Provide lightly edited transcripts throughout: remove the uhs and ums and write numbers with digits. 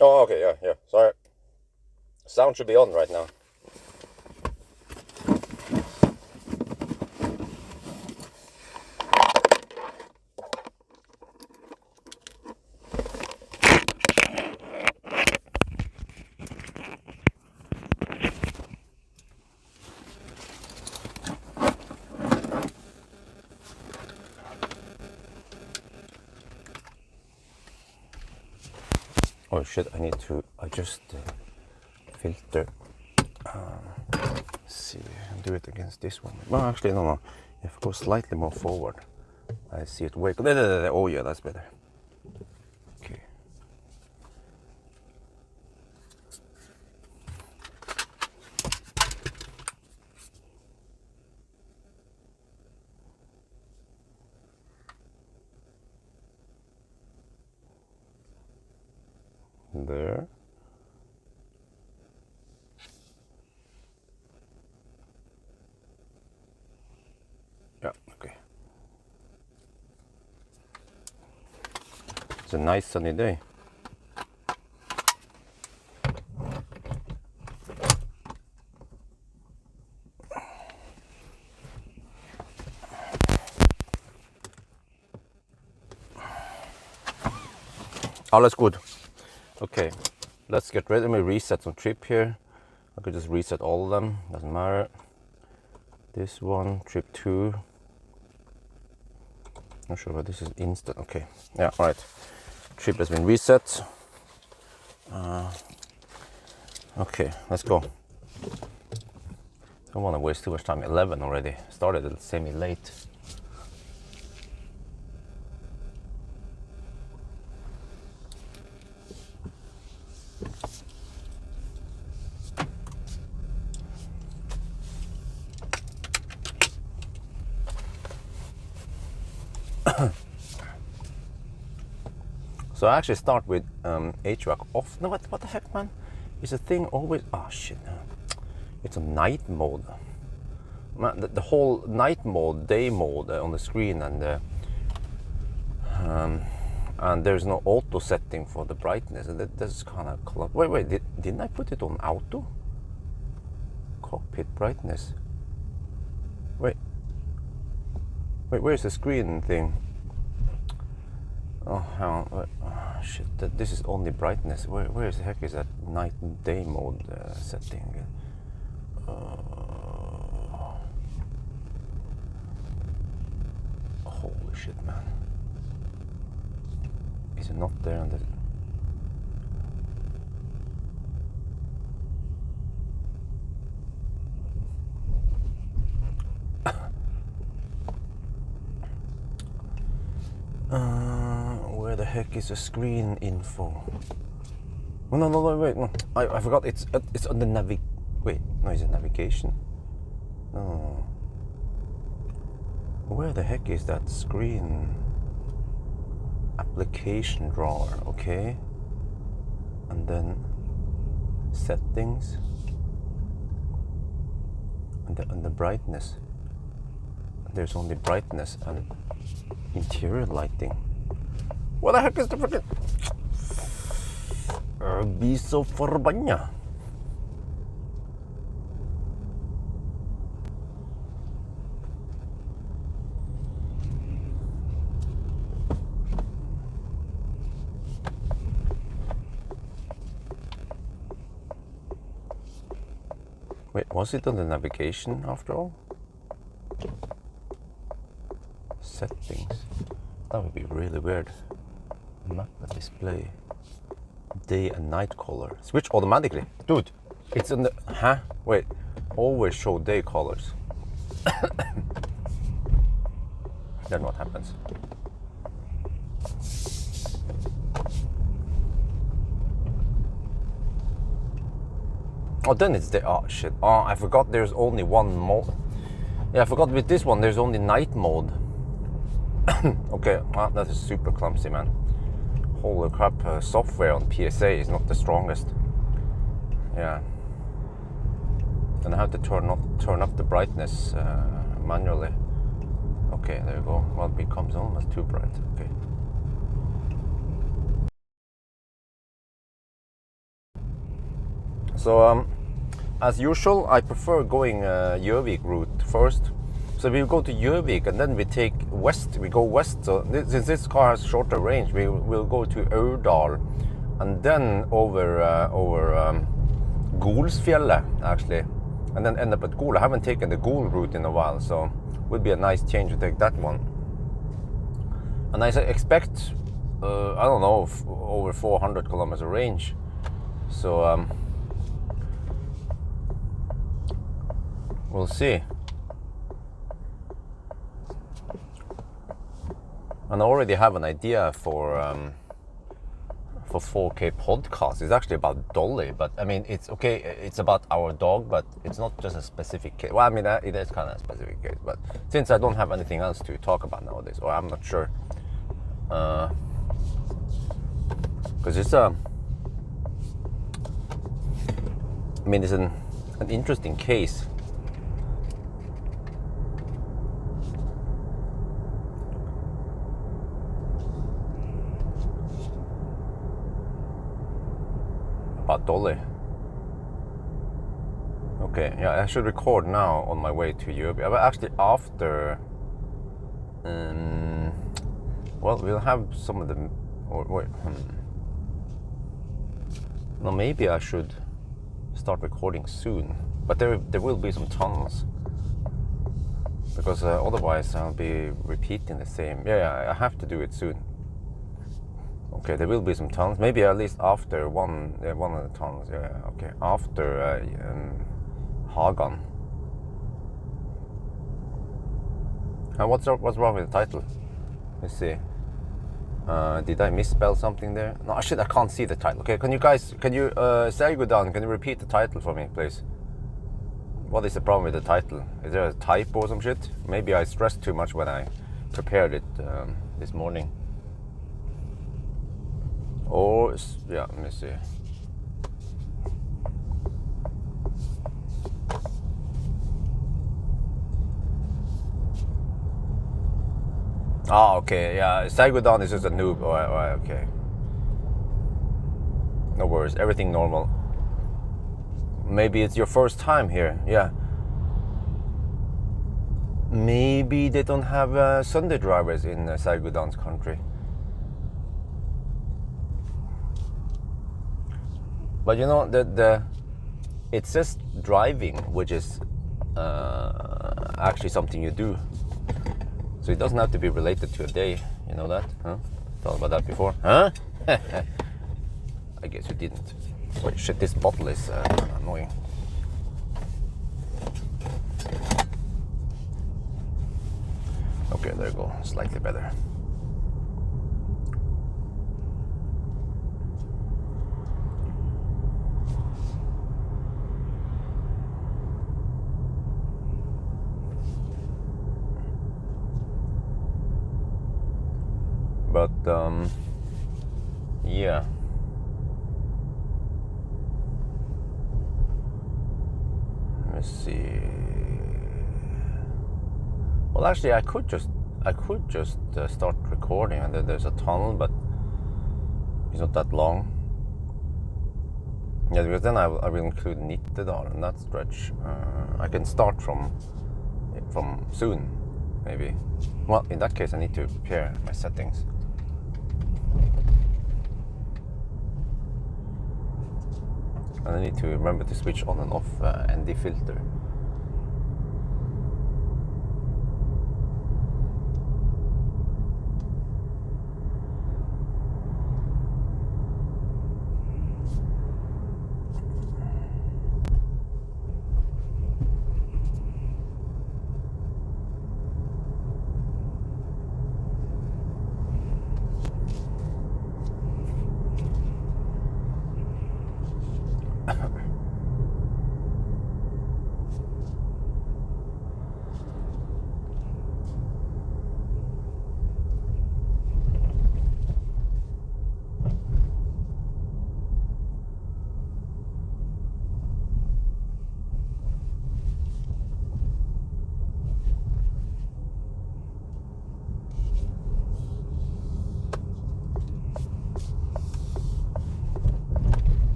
Oh, okay, yeah. Sorry. Sound should be on right now. Oh shit, I need to adjust the filter. Let's see, do it against this one. Well, actually, no. If I go slightly more forward, I see it way. Oh yeah, that's better. Okay. There. Yeah, okay. It's a nice sunny day. Alles gut. Okay, let's get ready. Let me reset some trip here. I could just reset all of them, doesn't matter. This one, trip 2. Not sure why this is instant. Okay, yeah, all right. Trip has been reset. Okay, let's go. Don't want to waste too much time. 11 already. Started semi-late. So I actually start with HVAC off. No, what the heck, man? Is the thing always... Oh, shit. It's a night mode. Man, the whole night mode, day mode on the screen, and there's no auto setting for the brightness. That's kind of... Wait, didn't I put it on auto? Cockpit brightness. Wait, where's the screen thing? Oh, hang on. Oh, shit, this is only brightness. Where the heck is that night and day mode setting again? Holy shit, man. Is it not there on the... Where the heck is the screen info? Oh, no, wait, no. I forgot. It's on the Wait, no, is it navigation? No. Where the heck is that screen? Application drawer, okay. And then settings. And the brightness. There's only brightness and interior lighting. What the heck is the freaking... Be so forbanna. Wait, was it on the navigation after all? Settings. That would be really weird. Map and display. Day and night color. Switch automatically. Dude, it's in the... Huh? Wait. Always show day colors. Then what happens? Oh, then it's the... Oh, shit. Oh, I forgot there's only one mode. Yeah, I forgot with this one there's only night mode. Okay, well, that is super clumsy, man. Holy crap, software on PSA is not the strongest. Yeah. And I have to turn up the brightness manually. Okay, there you go. Well, it becomes almost too bright. Okay. So as usual, I prefer going Gjøvik route first. So we go to Gjøvik and then we take west. We go west. So since this car has shorter range, we will go to Aurdal and then over Golsfjellet actually, and then end up at Gol. I haven't taken the Gol route in a while, so it would be a nice change to take that one. And I expect, I don't know, over 400 kilometers range. So we'll see. And I already have an idea for 4K podcast. It's actually about Dolly, but I mean, it's okay. It's about our dog, but it's not just a specific case. Well, I mean, it is kind of a specific case, but since I don't have anything else to talk about nowadays, or I'm not sure, because it's I mean, it's an interesting case. About Dolly. Okay, yeah, I should record now on my way to Europe. But actually, after, well, we'll have some of them. Or wait, no, maybe I should start recording soon. But there will be some tunnels, because otherwise I'll be repeating the same. Yeah, I have to do it soon. Okay, there will be some tunnels. Maybe at least after one of the tunnels. Yeah, okay. After Hagan. What's wrong with the title? Let's see. Did I misspell something there? No, shit, I can't see the title. Okay, can you go down? Can you repeat the title for me, please? What is the problem with the title? Is there a typo or some shit? Maybe I stressed too much when I prepared it this morning. Or, yeah, let me see. Ah, okay, yeah, Sagudan is just a noob. Alright, okay. No worries, everything normal. Maybe it's your first time here, yeah. Maybe they don't have Sunday drivers in Sagudan's country. But you know, it's just driving, which is actually something you do. So it doesn't have to be related to a day. You know that? Huh? Thought about that before? Huh? I guess you didn't. Wait, shit, this bottle is annoying. Okay, there you go. Slightly better. But yeah. Let's see. Well, actually, I could just start recording, and then there's a tunnel, but it's not that long. Yeah, because then I will include Nittedal in that stretch. I can start from soon, maybe. Well, in that case, I need to prepare my settings. And I need to remember to switch on and off ND filter.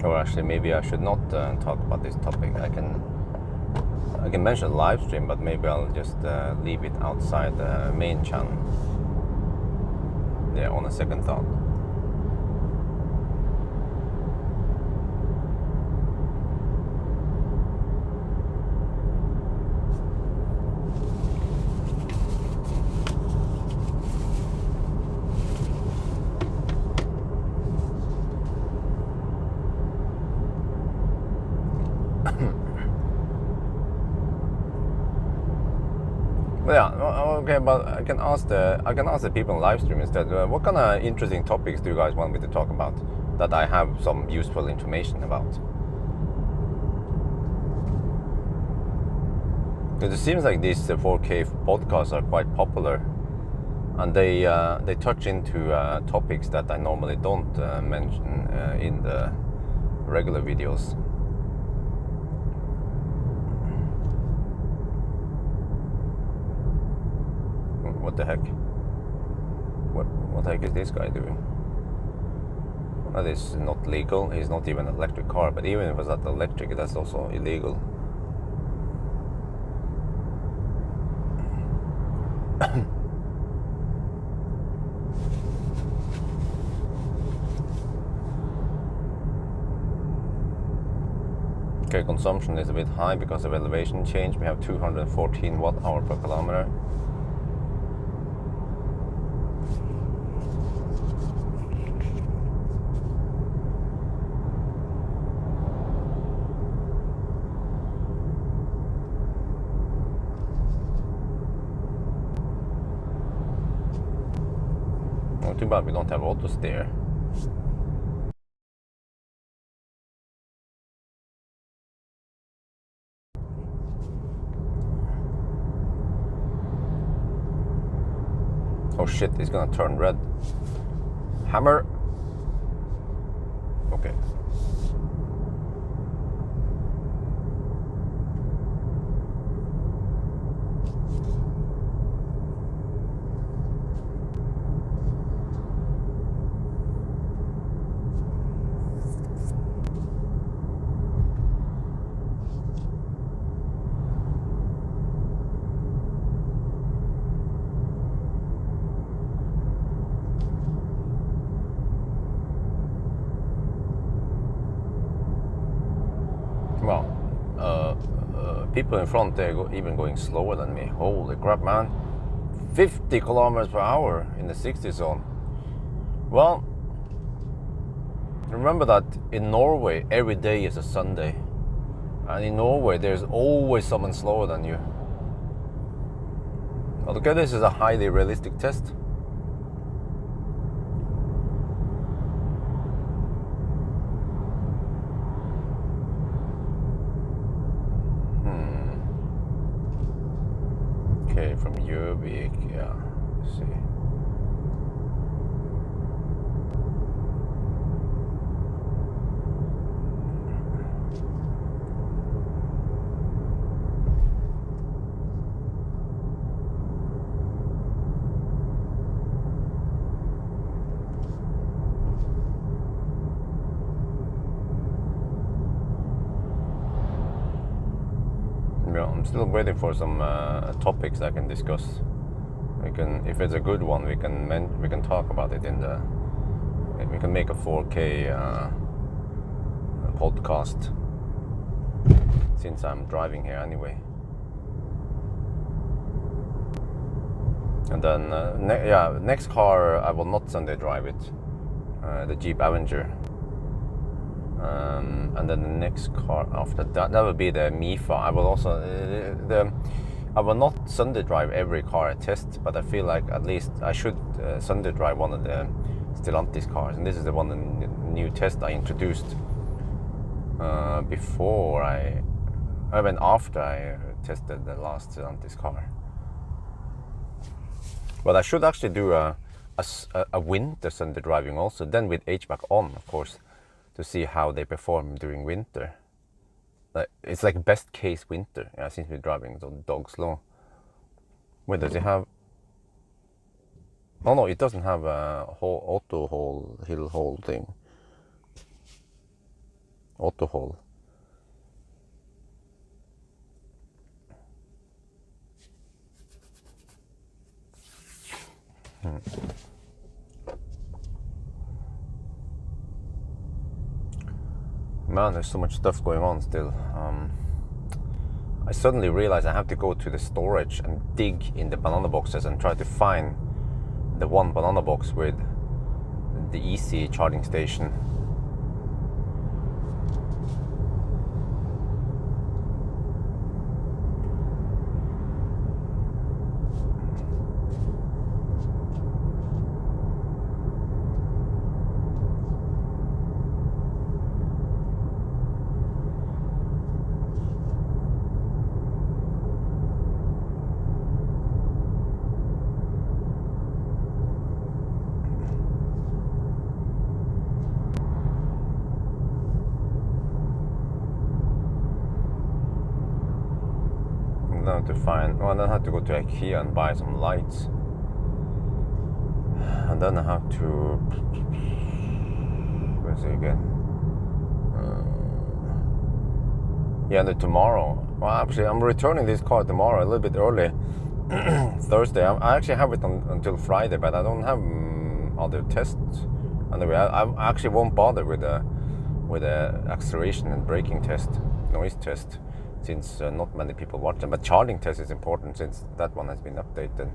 Or actually, maybe I should not talk about this topic. I can mention live stream, but maybe I'll just leave it outside the main channel. Yeah, on a second thought. Yeah, okay, but I can ask the people in live stream instead. What kind of interesting topics do you guys want me to talk about that I have some useful information about? Because it seems like these 4K podcasts are quite popular, and they touch into topics that I normally don't mention in the regular videos. What the heck? What the heck is this guy doing? That is not legal. He's not even an electric car, but even if it's not electric, that's also illegal. Okay, consumption is a bit high because of elevation change. We have 214 watt-hour per kilometer. Too bad we don't have auto steer. Oh shit, he's gonna turn red. Hammer. Okay. Well, people in front, they're even going slower than me. Holy crap, man. 50 kilometers per hour in the 60 zone. Well, remember that in Norway, every day is a Sunday. And in Norway, there's always someone slower than you. Okay, this is a highly realistic test. Okay, from Gjøvik, yeah, let's see. Yeah, I'm still waiting for some topics I can discuss. If it's a good one, we can talk about it in the. We can make a 4K podcast since I'm driving here anyway. And then next car I will not Sunday drive it, the Jeep Avenger. And then the next car after that will be the Mifa. I will also I will not Sunday drive every car I test, but I feel like at least I should Sunday drive one of the Stellantis cars, and this is the one, the new test I introduced after I tested the last Stellantis car. But I should actually do a winter Sunday driving also, then with HVAC on, of course, to see how they perform during winter. It's like best case winter. Yeah, since we're driving so dog slow. Wait, does it have? Oh no, it doesn't have a whole auto hill hold thing. Auto hold. Man, there's so much stuff going on still. I suddenly realized I have to go to the storage and dig in the banana boxes and try to find the one banana box with the ë-C charging station. To find, well, then I have to go to IKEA and buy some lights, and then I have to, where is it again? Yeah, and then tomorrow, well, actually I'm returning this car tomorrow a little bit early. Thursday. I actually have it until Friday, but I don't have other tests. Anyway, I actually won't bother with the acceleration and braking test, noise test, since not many people watch them. But charging test is important since that one has been updated.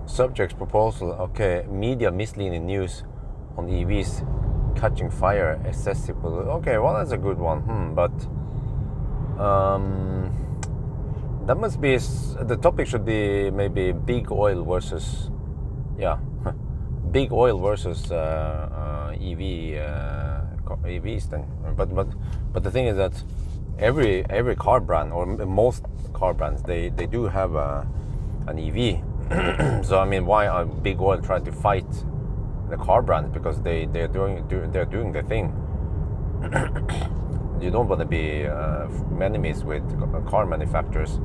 Subject's proposal. Okay, media misleading news on EVs catching fire accessible. Okay, well, that's a good one. But that must be, the topic should be maybe big oil versus, yeah, big oil versus EVs then. But the thing is that every car brand, or most car brands, they do have an EV. So I mean, why are big oil trying to fight the car brands? Because they're doing their thing. You don't want to be enemies with car manufacturers.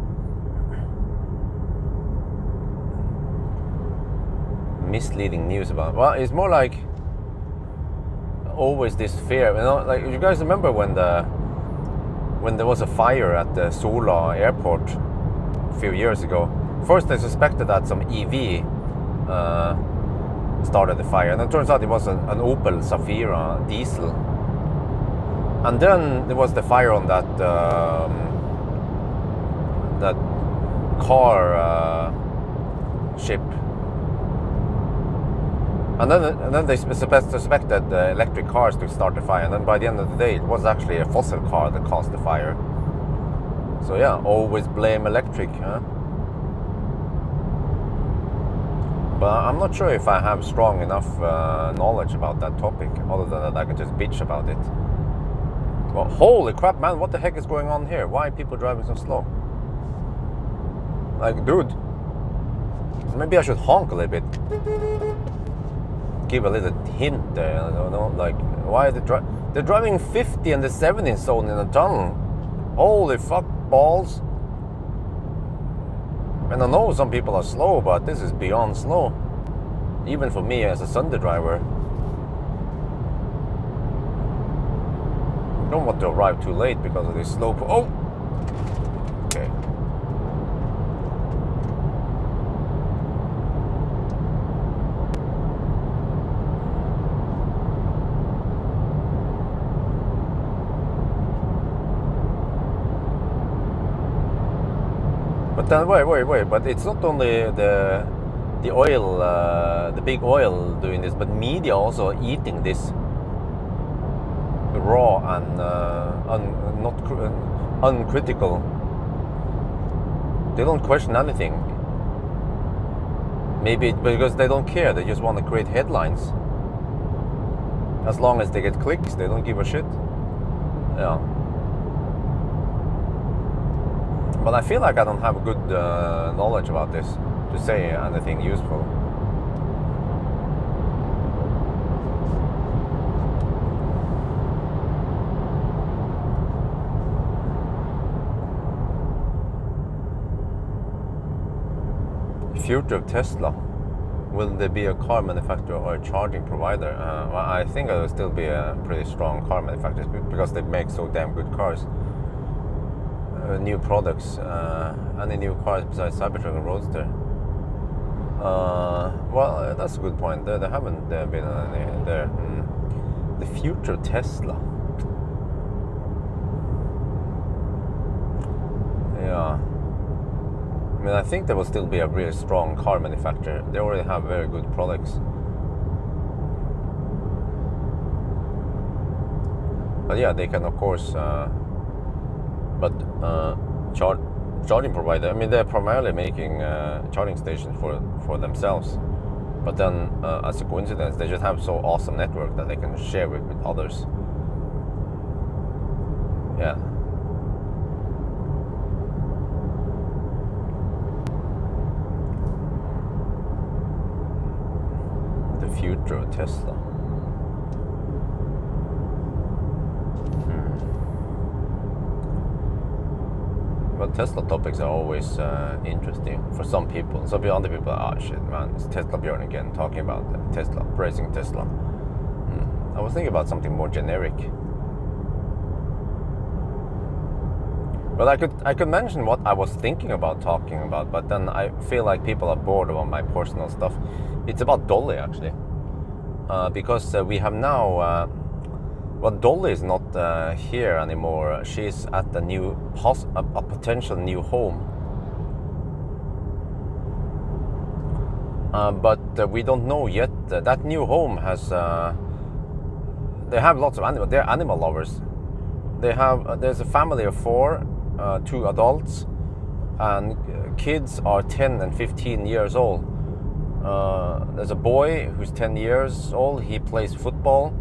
Misleading news about, well, it's more like always this fear, you know, like you guys remember when there was a fire at the Sola airport a few years ago. First they suspected that some EV started the fire, and it turns out it was an Opel Zafira diesel. And then there was the fire on that that car ship. And then they suspected the electric cars to start the fire, and then by the end of the day it was actually a fossil car that caused the fire. So yeah, always blame electric, huh? But I'm not sure if I have strong enough knowledge about that topic, other than that I can just bitch about it. Well, holy crap, man, what the heck is going on here? Why are people driving so slow? Like, dude, maybe I should honk a little bit. Give a little hint there, I don't know, like, why are they're driving 50 and the 70 zone in a tunnel. Holy fuck balls. And I know some people are slow, but this is beyond slow. Even for me as a Sunday driver. I don't want to arrive too late because of this slow. Oh! Okay. But then wait, but it's not only the oil, the big oil doing this, but media also eating this raw and not uncritical. They don't question anything. Maybe because they don't care, they just want to create headlines. As long as they get clicks, they don't give a shit. Yeah. But I feel like I don't have good knowledge about this to say anything useful. Future of Tesla. will there be a car manufacturer or a charging provider? Well, I think it will still be a pretty strong car manufacturer because they make so damn good cars. New products, any new cars besides Cybertruck and Roadster? Well, that's a good point. There haven't been any there. The future Tesla. Yeah. I mean, I think there will still be a really strong car manufacturer. They already have very good products. But yeah, they can of course. Charging provider. I mean, they're primarily making charging stations for themselves. But then, as a coincidence, they just have so awesome network that they can share it with others. Yeah. The future of Tesla. But Tesla topics are always interesting for some people. Some other people are, shit, man, it's Tesla Björn again talking about Tesla, praising Tesla. I was thinking about something more generic. But I could mention what I was thinking about talking about, but then I feel like people are bored of my personal stuff. It's about Dolly, actually. Because we have now... Well, Dolly is not here anymore. She's at a potential new home. But we don't know yet. That new home has... they have lots of animals. They're animal lovers. There's a family of 4, 2 adults, and kids are 10 and 15 years old. There's a boy who's 10 years old. He plays football.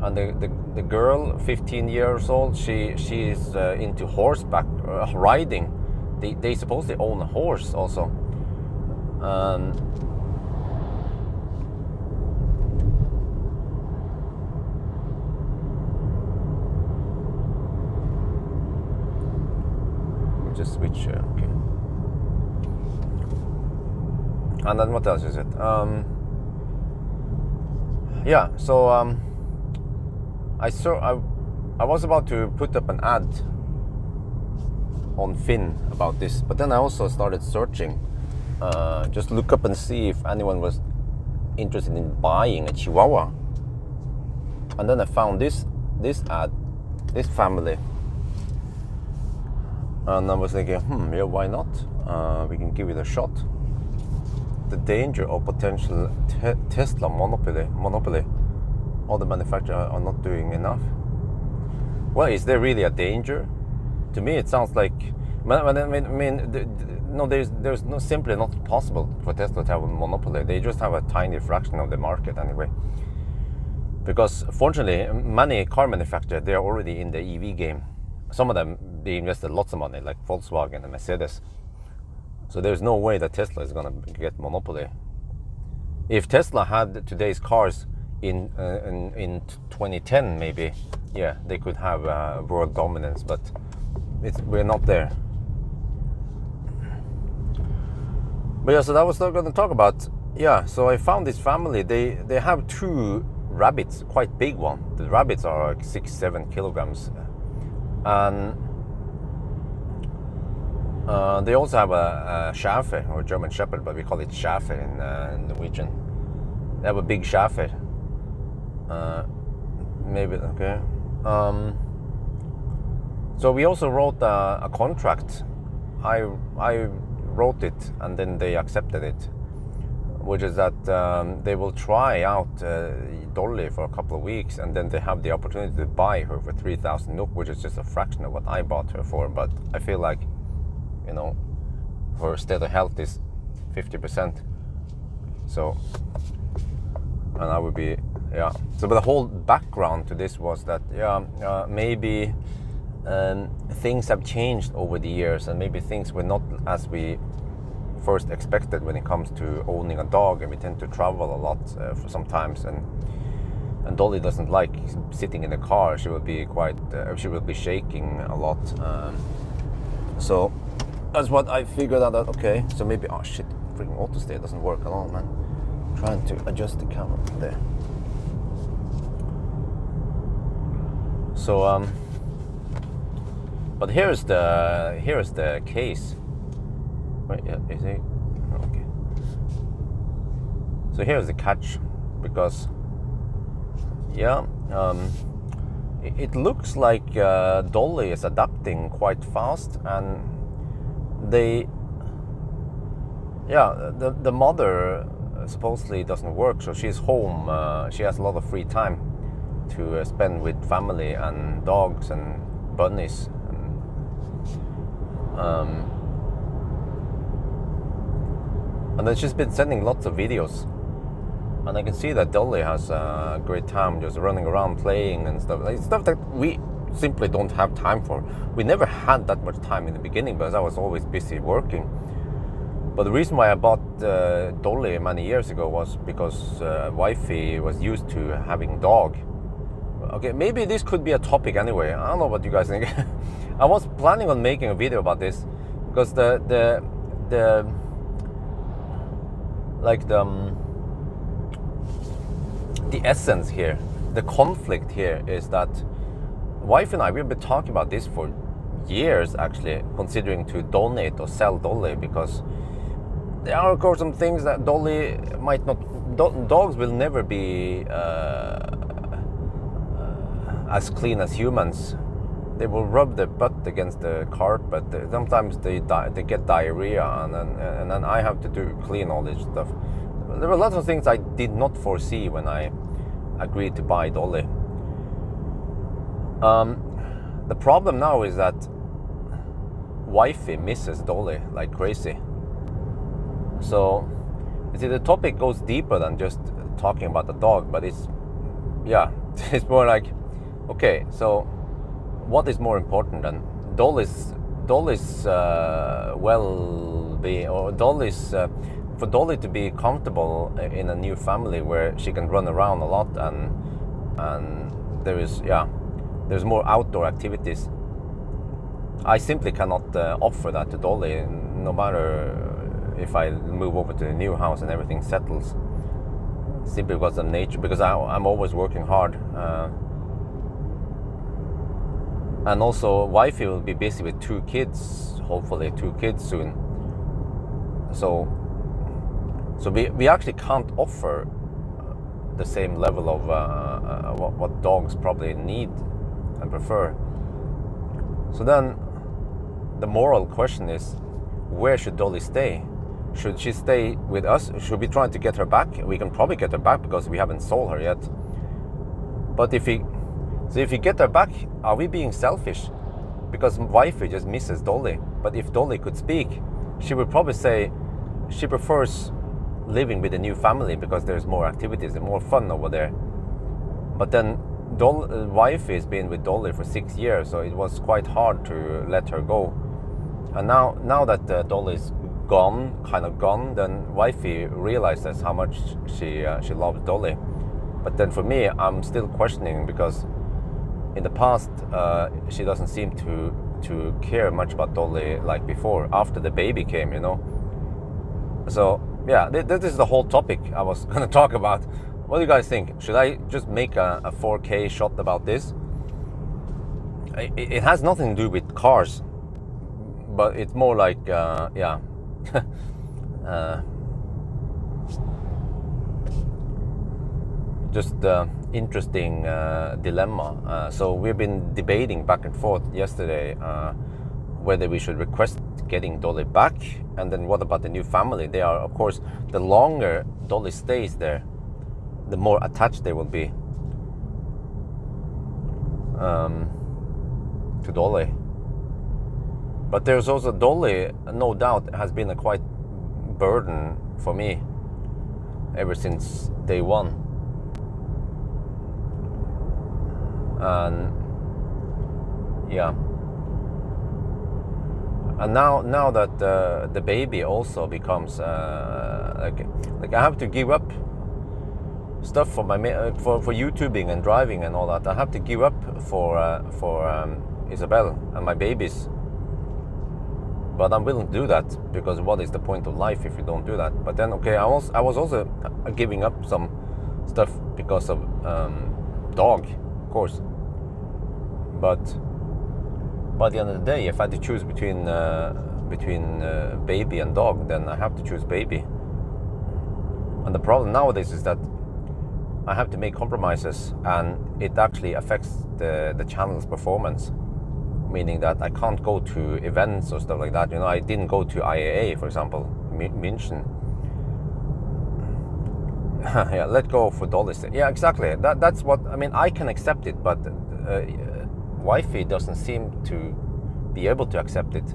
And the girl, 15 years old, she's into horseback riding. They supposedly own a horse also. Just switch here, okay. And then what else is it? Yeah, so I was about to put up an ad on Finn about this, but then I also started searching, just look up and see if anyone was interested in buying a Chihuahua. And then I found this ad, this family, and I was thinking, yeah, why not? We can give it a shot. The danger of potential Tesla monopoly. All the manufacturers are not doing enough. Well, is there really a danger? To me, it sounds like. There's no simply not possible for Tesla to have a monopoly. They just have a tiny fraction of the market anyway. Because fortunately, many car manufacturers, they are already in the EV game. Some of them, they invested lots of money, like Volkswagen and Mercedes. So there's no way that Tesla is going to get monopoly. If Tesla had today's cars in 2010, maybe, yeah, they could have world dominance, but we're not there. But yeah, so that was what I was going to talk about. Yeah, so I found this family. They have 2 rabbits, quite big one. The rabbits are like 6-7 kilograms, and they also have a Schäfer, or German Shepherd, but we call it Schäfer in Norwegian. They have a big Schäfer. Maybe, okay. So we also wrote a contract. I wrote it, and then they accepted it, which is that they will try out Dolly for a couple of weeks, and then they have the opportunity to buy her for 3,000 NOK, which is just a fraction of what I bought her for. But I feel like, you know, her state of health is 50%. So, and I would be, yeah. So, but the whole background to this was that, maybe things have changed over the years, and maybe things were not as we first expected when it comes to owning a dog, and we tend to travel a lot for sometimes, and Dolly doesn't like sitting in the car. She will be she will be shaking a lot. So that's what I figured out. That okay, so maybe, oh shit, freaking auto stay doesn't work at all, man. Trying to adjust the camera there. So but here's the case. Wait, is it? Okay. So here's the catch, because it looks like Dolly is adapting quite fast, and the mother supposedly doesn't work, so she's home. She has a lot of free time to spend with family and dogs and bunnies. And then she's been sending lots of videos, and I can see that Dolly has a great time just running around playing and stuff. Like stuff that we simply don't have time for. We never had that much time in the beginning because I was always busy working. But the reason why I bought Dolly many years ago was because wifey was used to having dog. Okay, maybe this could be a topic anyway. I don't know what you guys think. I was planning on making a video about this because the essence here, the conflict here is that wife and I, we've been talking about this for years actually, considering to donate or sell Dolly, because there are of course some things that Dolly might not, dogs will never be as clean as humans. They will rub their butt against the carpet. Sometimes they get diarrhea, and then I have to clean all this stuff. There were lots of things I did not foresee when I agreed to buy Dolly. The problem now is that wifey misses Dolly like crazy. So, you see, the topic goes deeper than just talking about the dog, but it's more like, okay, so what is more important than Dolly's well-being, or Dolly's for Dolly to be comfortable in a new family where she can run around a lot, and there's more outdoor activities. I simply cannot offer that to Dolly, no matter if I move over to the new house and everything settles, simply because of nature, because I'm always working hard. And also, wifey will be busy with 2 kids, hopefully 2 kids soon. So we actually can't offer the same level of what dogs probably need and prefer. So then, the moral question is, where should Dolly stay? Should she stay with us? Should we try to get her back? We can probably get her back because we haven't sold her yet. But if we get her back, are we being selfish? Because wifey just misses Dolly. But if Dolly could speak, she would probably say she prefers living with a new family because there's more activities and more fun over there. But then wifey has been with Dolly for 6 years, so it was quite hard to let her go. And now that Dolly's kind of gone, then wifey realizes how much she loves Dolly. But then for me, I'm still questioning, because in the past she doesn't seem to care much about Dolly like before, after the baby came, you know. So yeah, this is the whole topic I was going to talk about. What do you guys think? Should I just make a 4K shot about this? It has nothing to do with cars, but it's more like just interesting dilemma. So we've been debating back and forth yesterday whether we should request getting Dolly back, and then what about the new family? They are, of course, the longer Dolly stays there, the more attached they will be to Dolly. But there's also Dolly, no doubt, has been a quite burden for me ever since day one. And yeah, and now that the baby also becomes like I have to give up stuff for my for YouTubing and driving and all that. I have to give up for Isabel and my babies. But I'm willing to do that because what is the point of life if you don't do that? But then, okay, I was also giving up some stuff because of dog, of course. But by the end of the day, if I had to choose between baby and dog, then I have to choose baby. And the problem nowadays is that I have to make compromises, and it actually affects the channel's performance. Meaning that I can't go to events or stuff like that. You know, I didn't go to IAA, for example, München. Yeah, let go for Dolly. Yeah, exactly. That's what I mean. I can accept it, but wifey doesn't seem to be able to accept it.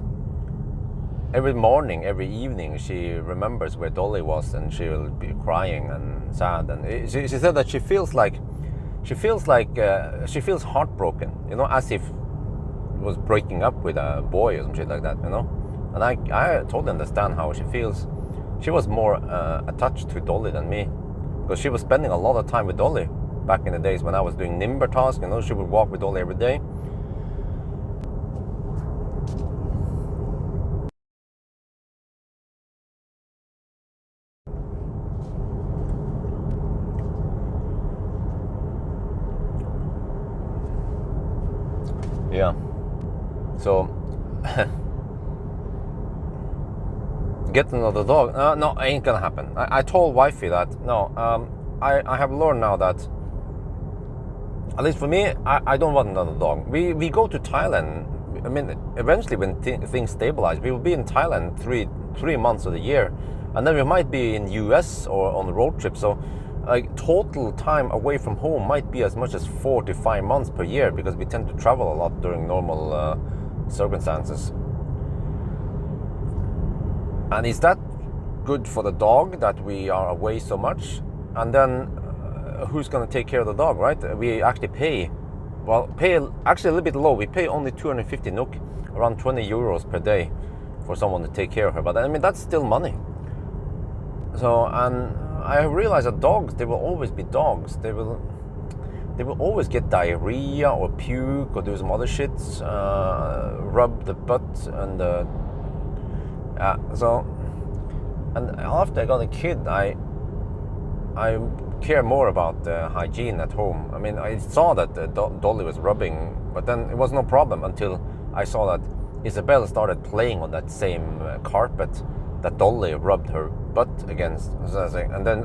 Every morning, every evening, she remembers where Dolly was, and she'll be crying and sad. And she said that she feels heartbroken. You know, as if was breaking up with a boy or some shit like that, you know. And I totally understand how she feels. She was more attached to Dolly than me, because she was spending a lot of time with Dolly back in the days when I was doing Nimber tasks. You know, she would walk with Dolly every day. Yeah. So get another dog? No, ain't gonna happen. I told wifey that no. I have learned now that, at least for me, I don't want another dog. We go to Thailand. I mean, eventually when things stabilize, we will be in Thailand three months of the year, and then we might be in US or on the road trip. So like total time away from home might be as much as 4 to 5 months per year, because we tend to travel a lot during normal circumstances. And is that good for the dog that we are away so much? And then who's going to take care of the dog, right? We actually pay actually a little bit low. We pay only 250 NOK, around 20 euros per day, for someone to take care of her. But I mean, that's still money. So, and I realize that dogs, they will always be dogs. They will always get diarrhea or puke or do some other shits, rub the butt and so. And after I got a kid, I care more about the hygiene at home. I mean, I saw that Dolly was rubbing, but then it was no problem until I saw that Isabel started playing on that same carpet that Dolly rubbed her butt against. And then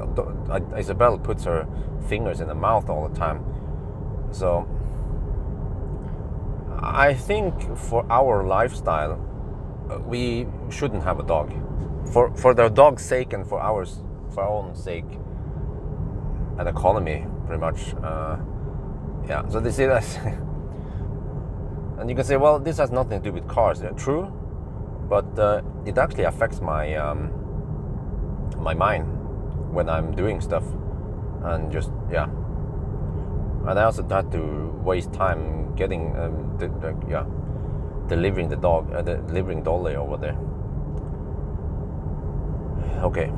Isabel puts her fingers in the mouth all the time. So I think for our lifestyle, we shouldn't have a dog. For the dog's sake and for our own sake and economy, pretty much. Yeah, so they say that. And you can say, well, this has nothing to do with cars. Yeah, true, but it actually affects my my mind when I'm doing stuff, and just yeah. And I also had to waste time getting delivering the dog, delivering Dolly over there. Okay,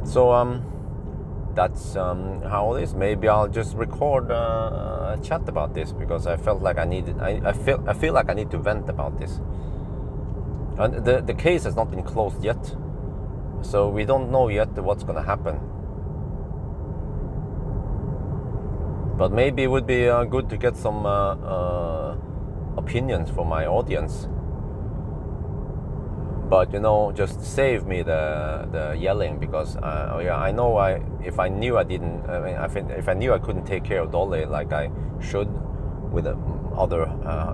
so that's how it is. Maybe I'll just record a chat about this, because I felt like I needed. I feel like I need to vent about this. And the case has not been closed yet, so we don't know yet what's going to happen. But maybe it would be good to get some opinions from my audience. But you know, just save me the yelling, because I know if I knew if I knew I couldn't take care of Dolly like I should with other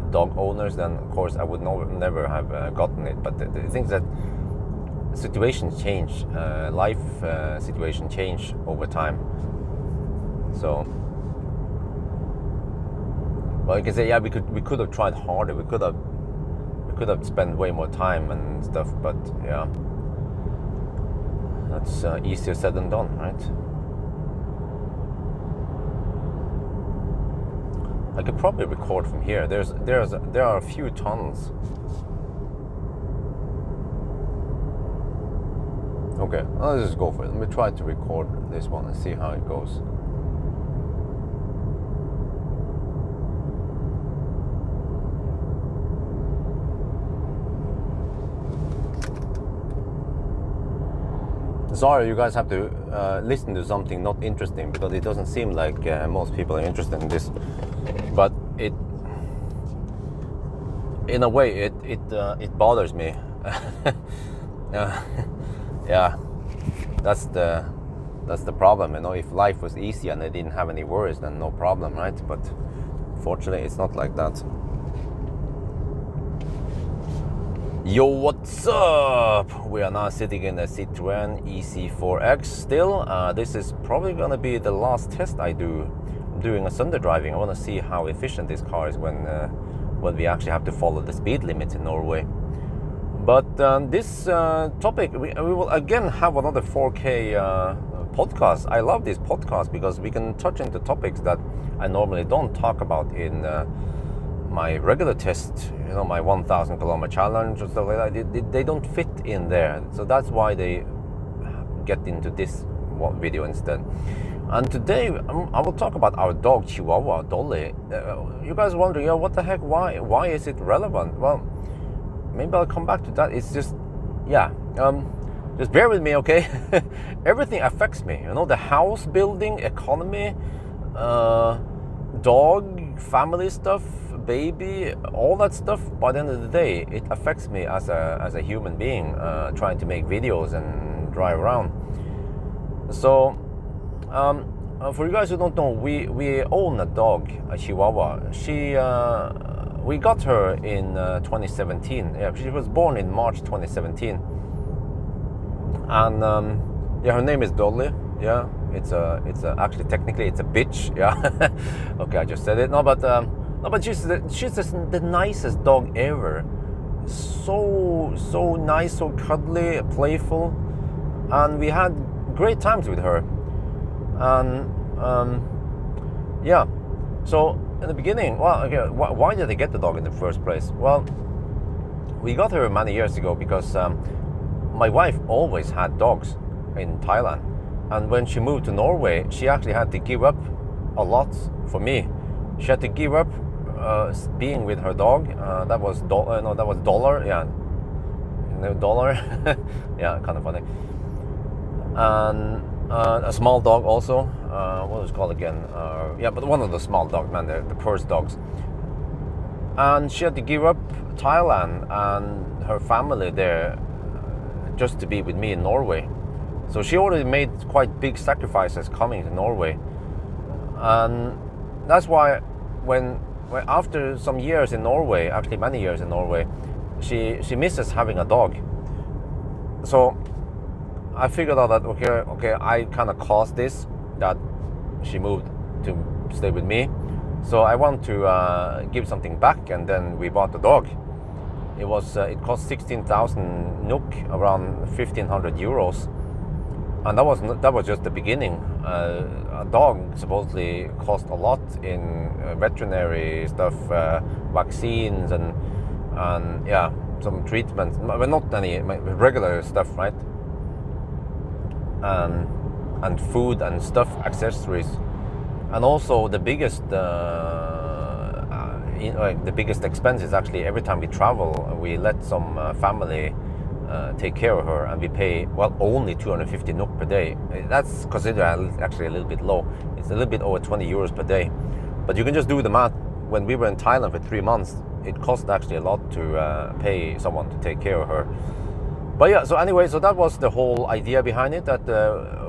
dog owners, then of course I would never have gotten it. But the things that situations change, life situation change over time. So, well, you can say, yeah, we could have tried harder. We could have spent way more time and stuff. But yeah, that's easier said than done, right? I could probably record from here. There are a few tunnels. Okay, I'll just go for it. Let me try to record this one and see how it goes. sorry, you guys have to listen to something not interesting, because it doesn't seem like most people are interested in this. But it, in a way, it bothers me. Yeah, that's the problem. You know, if life was easy and I didn't have any worries, then no problem, right? But fortunately, it's not like that. Yo, what's up? We are now sitting in a Citroën ë-C4X still. This is probably gonna be the last test I do. I'm doing a Sunday driving. I want to see how efficient this car is when we actually have to follow the speed limits in Norway. But this topic, we will again have another 4K podcast. I love this podcast because we can touch into topics that I normally don't talk about in my regular test, you know, my 1,000 kilometer challenge or stuff like that. They don't fit in there, so that's why they get into this video instead. And today I will talk about our dog Chihuahua Dolly. You guys wondering, yeah, what the heck? Why is it relevant? Well, maybe I'll come back to that. It's just, yeah, just bear with me, okay? Everything affects me, you know, the house building, economy, dog, family stuff, baby, all that stuff. By the end of the day, it affects me as a human being, trying to make videos and drive around. So for you guys who don't know, we own a dog, a Chihuahua. We got her in 2017. Yeah, she was born in March 2017, and yeah, her name is Dolly. Yeah, it's actually technically it's a bitch. Yeah, okay, I just said it. No, but she's the nicest dog ever. So nice, so cuddly, playful, and we had great times with her. And yeah, so in the beginning, well, okay, why did I get the dog in the first place? Well, we got her many years ago because my wife always had dogs in Thailand, and when she moved to Norway, she actually had to give up a lot for me. She had to give up being with her dog. That was Dollar, yeah, Dollar, yeah, kind of funny. And a small dog also. What was it called again? Yeah, but one of the small dogs, man, the purse dogs. And she had to give up Thailand and her family there just to be with me in Norway. So she already made quite big sacrifices coming to Norway. And that's why when after some years in Norway, actually many years in Norway, she misses having a dog. So I figured out that okay, I kind of caused this, that she moved to stay with me. So I want to give something back, and then we bought the dog. It cost 16,000 NOK, around 1,500 euros, and that was just the beginning. A dog supposedly cost a lot in veterinary stuff, vaccines, and yeah, some treatments, but not any regular stuff, right? And food and stuff, accessories, and also the biggest expense is actually every time we travel, we let some family take care of her, and we pay, well, only 250 NOK per day. That's considered actually a little bit low. It's a little bit over 20 euros per day, but you can just do the math. When we were in Thailand for 3 months, it cost actually a lot to pay someone to take care of her. But yeah, so anyway, so that was the whole idea behind it, that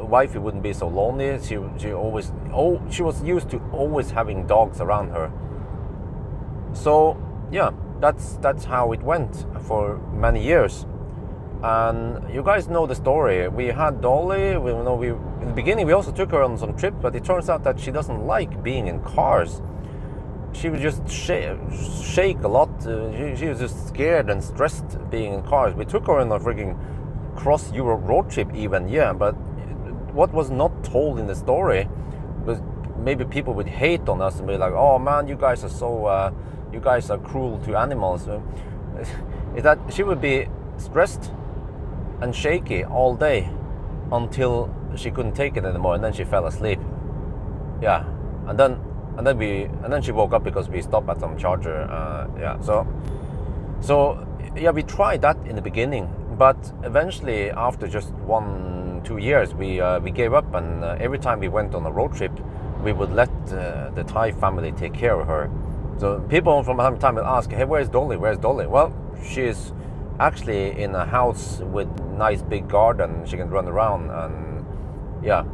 wifey wouldn't be so lonely. She was used to always having dogs around her. So yeah, that's how it went for many years. And you guys know the story. We had Dolly. In the beginning we also took her on some trips, but it turns out that she doesn't like being in cars. She would just shake a lot. She was just scared and stressed being in cars. We took her on a freaking cross-Europe road trip even, yeah, but what was not told in the story, because maybe people would hate on us and be like, oh man, you guys are cruel to animals, is that she would be stressed and shaky all day until she couldn't take it anymore, and then she fell asleep. Yeah, and then she woke up because we stopped at some charger. Yeah, so yeah, we tried that in the beginning, but eventually after just 1 2 years, we gave up, and every time we went on a road trip, we would let the Thai family take care of her. So people from time to time will ask, hey, where's Dolly? Where's Dolly? Well, she's actually in a house with nice big garden. She can run around, and yeah.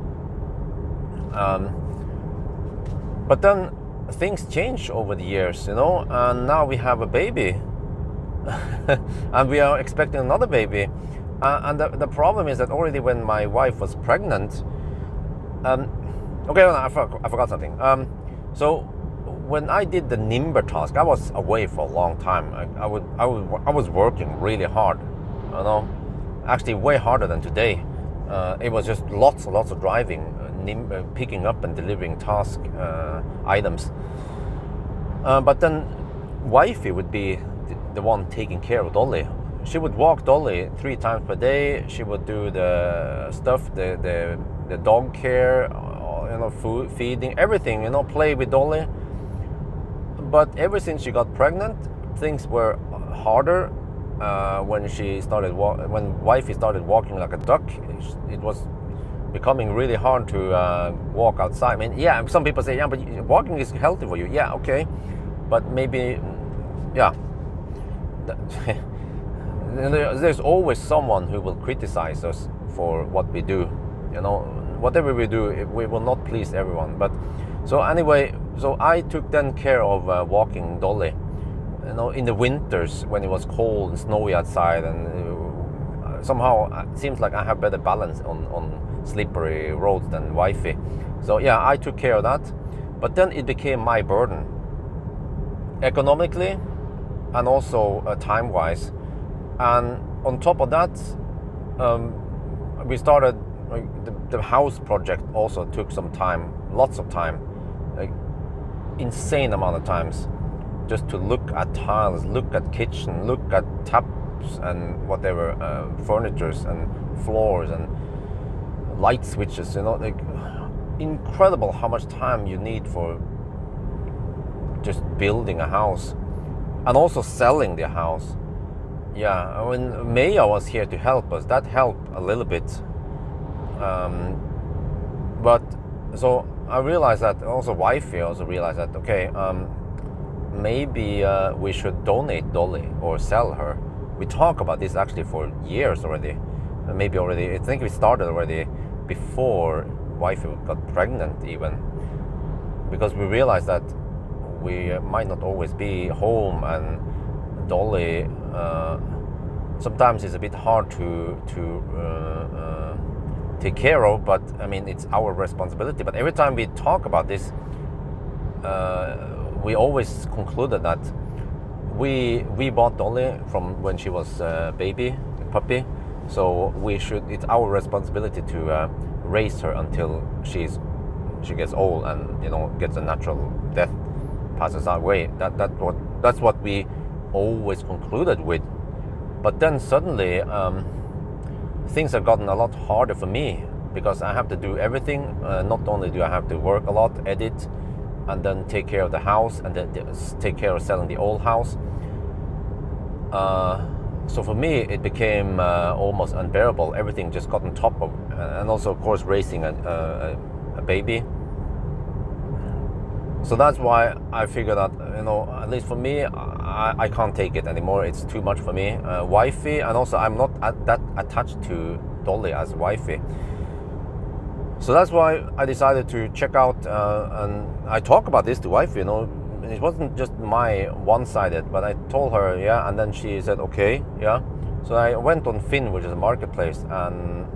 But then things change over the years, you know, and now we have a baby. And we are expecting another baby. And the problem is that already when my wife was pregnant, okay, I forgot something. So when I did the Nimber task, I was away for a long time. I was working really hard, you know, actually way harder than today. It was just lots and lots of driving, picking up and delivering task items. But then wifey would be the one taking care of Dolly. She would walk Dolly 3 times per day. She would do the stuff, the dog care, you know, food, feeding, everything, you know, play with Dolly. But ever since she got pregnant, things were harder. When wifey started walking like a duck, it was becoming really hard to walk outside. I mean, yeah, some people say, yeah, but walking is healthy for you. Yeah, okay, but maybe, yeah. There's always someone who will criticize us for what we do. You know, whatever we do, we will not please everyone. But so anyway, so I took then care of walking Dolly. You know, in the winters when it was cold and snowy outside, and somehow it seems like I have better balance on slippery roads than wifey. So yeah, I took care of that. But then it became my burden, economically and also time-wise. And on top of that, we started the house project. Also took some time, lots of time, like insane amount of times, just to look at tiles, look at kitchen, look at taps and whatever, furnitures and floors and light switches. You know, like incredible how much time you need for just building a house and also selling the house. Yeah, when Maya was here to help us, that helped a little bit. But so I realized that, also wifey also realized that, okay, maybe we should donate Dolly or sell her. We talk about this actually for years already. Maybe already, I think we started already before wifey got pregnant even. Because we realized that we might not always be home, and Dolly sometimes it's a bit hard to take care of, but I mean, it's our responsibility. But every time we talk about this, we always concluded that we bought Dolly from when she was a puppy, so it's our responsibility to raise her until she gets old and, you know, gets a natural death, passes away. That's what we always concluded with. But then suddenly things have gotten a lot harder for me, because I have to do everything. Not only do I have to work a lot, edit, and then take care of the house, and then take care of selling the old house. So for me it became almost unbearable. Everything just got on top of, and also of course raising a baby. So that's why I figured that, you know, at least for me, I can't take it anymore. It's too much for me. Wifey, and also I'm not that attached to Dolly as wifey. So that's why I decided to check out, and I talk about this to wifey, you know. It wasn't just my one-sided, but I told her, yeah, and then she said, okay, yeah. So I went on Finn, which is a marketplace, and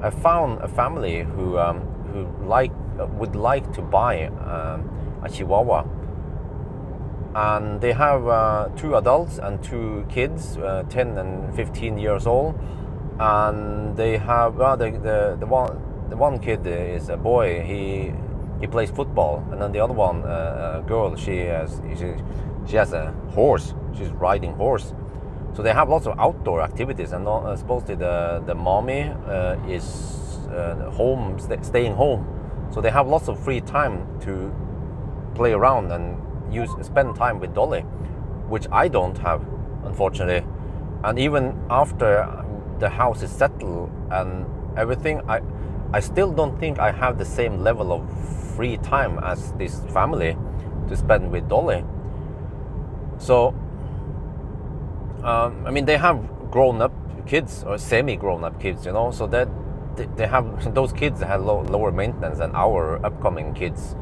I found a family who would like to buy a Chihuahua, and they have 2 adults and 2 kids, 10 and 15 years old, and they have the one kid is a boy. He plays football, and then the other one, a girl, she has a horse. She's riding horse. So they have lots of outdoor activities, and supposedly the mommy is staying home. So they have lots of free time to play around and spend time with Dolly, which I don't have, unfortunately. And even after the house is settled and everything, I still don't think I have the same level of free time as this family to spend with Dolly. So, I mean, they have grown-up kids or semi-grown-up kids, you know, so that they have, those kids have lower maintenance than our upcoming kids.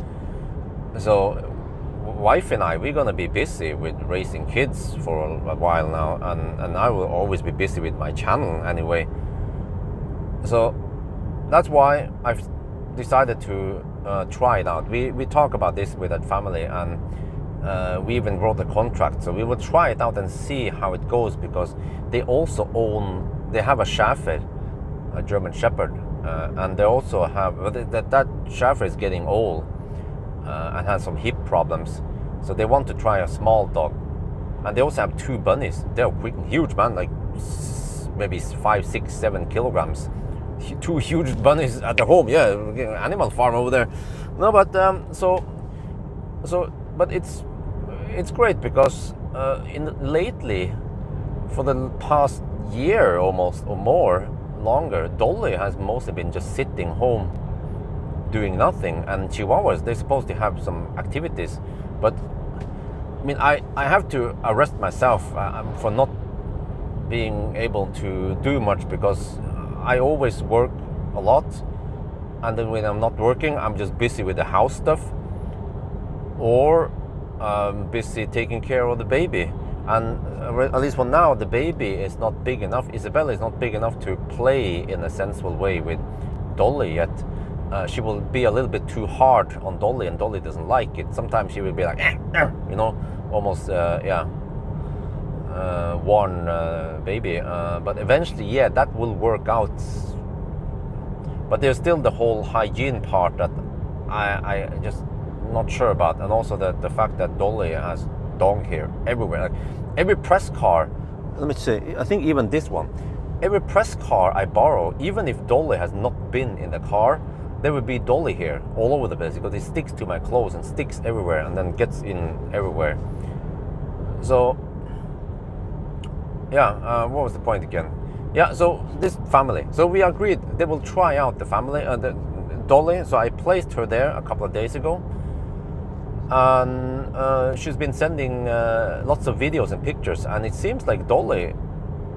So wife and I, we're gonna be busy with raising kids for a while now, and I will always be busy with my channel anyway. So that's why I've decided to try it out. We talk about this with that family, and we even wrote a contract, so we will try it out and see how it goes, because they also they have a Schäfer, a German Shepherd, and they also have that Schäfer is getting old and has some hip problems, so they want to try a small dog. And they also have 2 bunnies. They're huge, man, like maybe 5, 6, 7 kilograms. 2 huge bunnies at the home. Yeah, animal farm over there. No, but but it's great, because lately, for the past year almost or more longer, Dolly has mostly been just sitting home doing nothing, and Chihuahuas, they're supposed to have some activities. But I mean, I have to arrest myself for not being able to do much, because I always work a lot, and then when I'm not working, I'm just busy with the house stuff, or busy taking care of the baby. And at least for now, the baby is not big enough. Isabella is not big enough to play in a sensible way with Dolly yet. She will be a little bit too hard on Dolly, and Dolly doesn't like it. Sometimes she will be like, you know, almost, worn baby. But eventually, yeah, that will work out. But there's still the whole hygiene part that I just not sure about, and also the fact that Dolly has dog hair everywhere. Like every press car, let me see, I think even this one, every press car I borrow, even if Dolly has not been in the car, there will be Dolly hair all over the place, because it sticks to my clothes and sticks everywhere and then gets in everywhere. So yeah, what was the point again? Yeah, so this family, so we agreed they will try out the family, the Dolly. So I placed her there a couple of days ago, and she's been sending lots of videos and pictures, and it seems like Dolly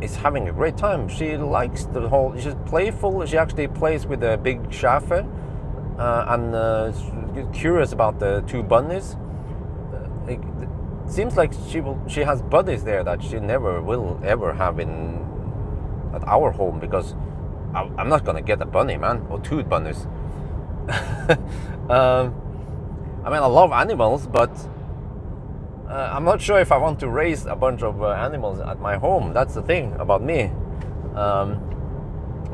is having a great time. She likes the whole, she's playful. She actually plays with a big Schäfer, and curious about the 2 bunnies. It seems like she has buddies there that she never will ever have at our home, because I'm not gonna get a bunny, man, or 2 bunnies. I mean, I love animals, but I'm not sure if I want to raise a bunch of animals at my home. That's the thing about me.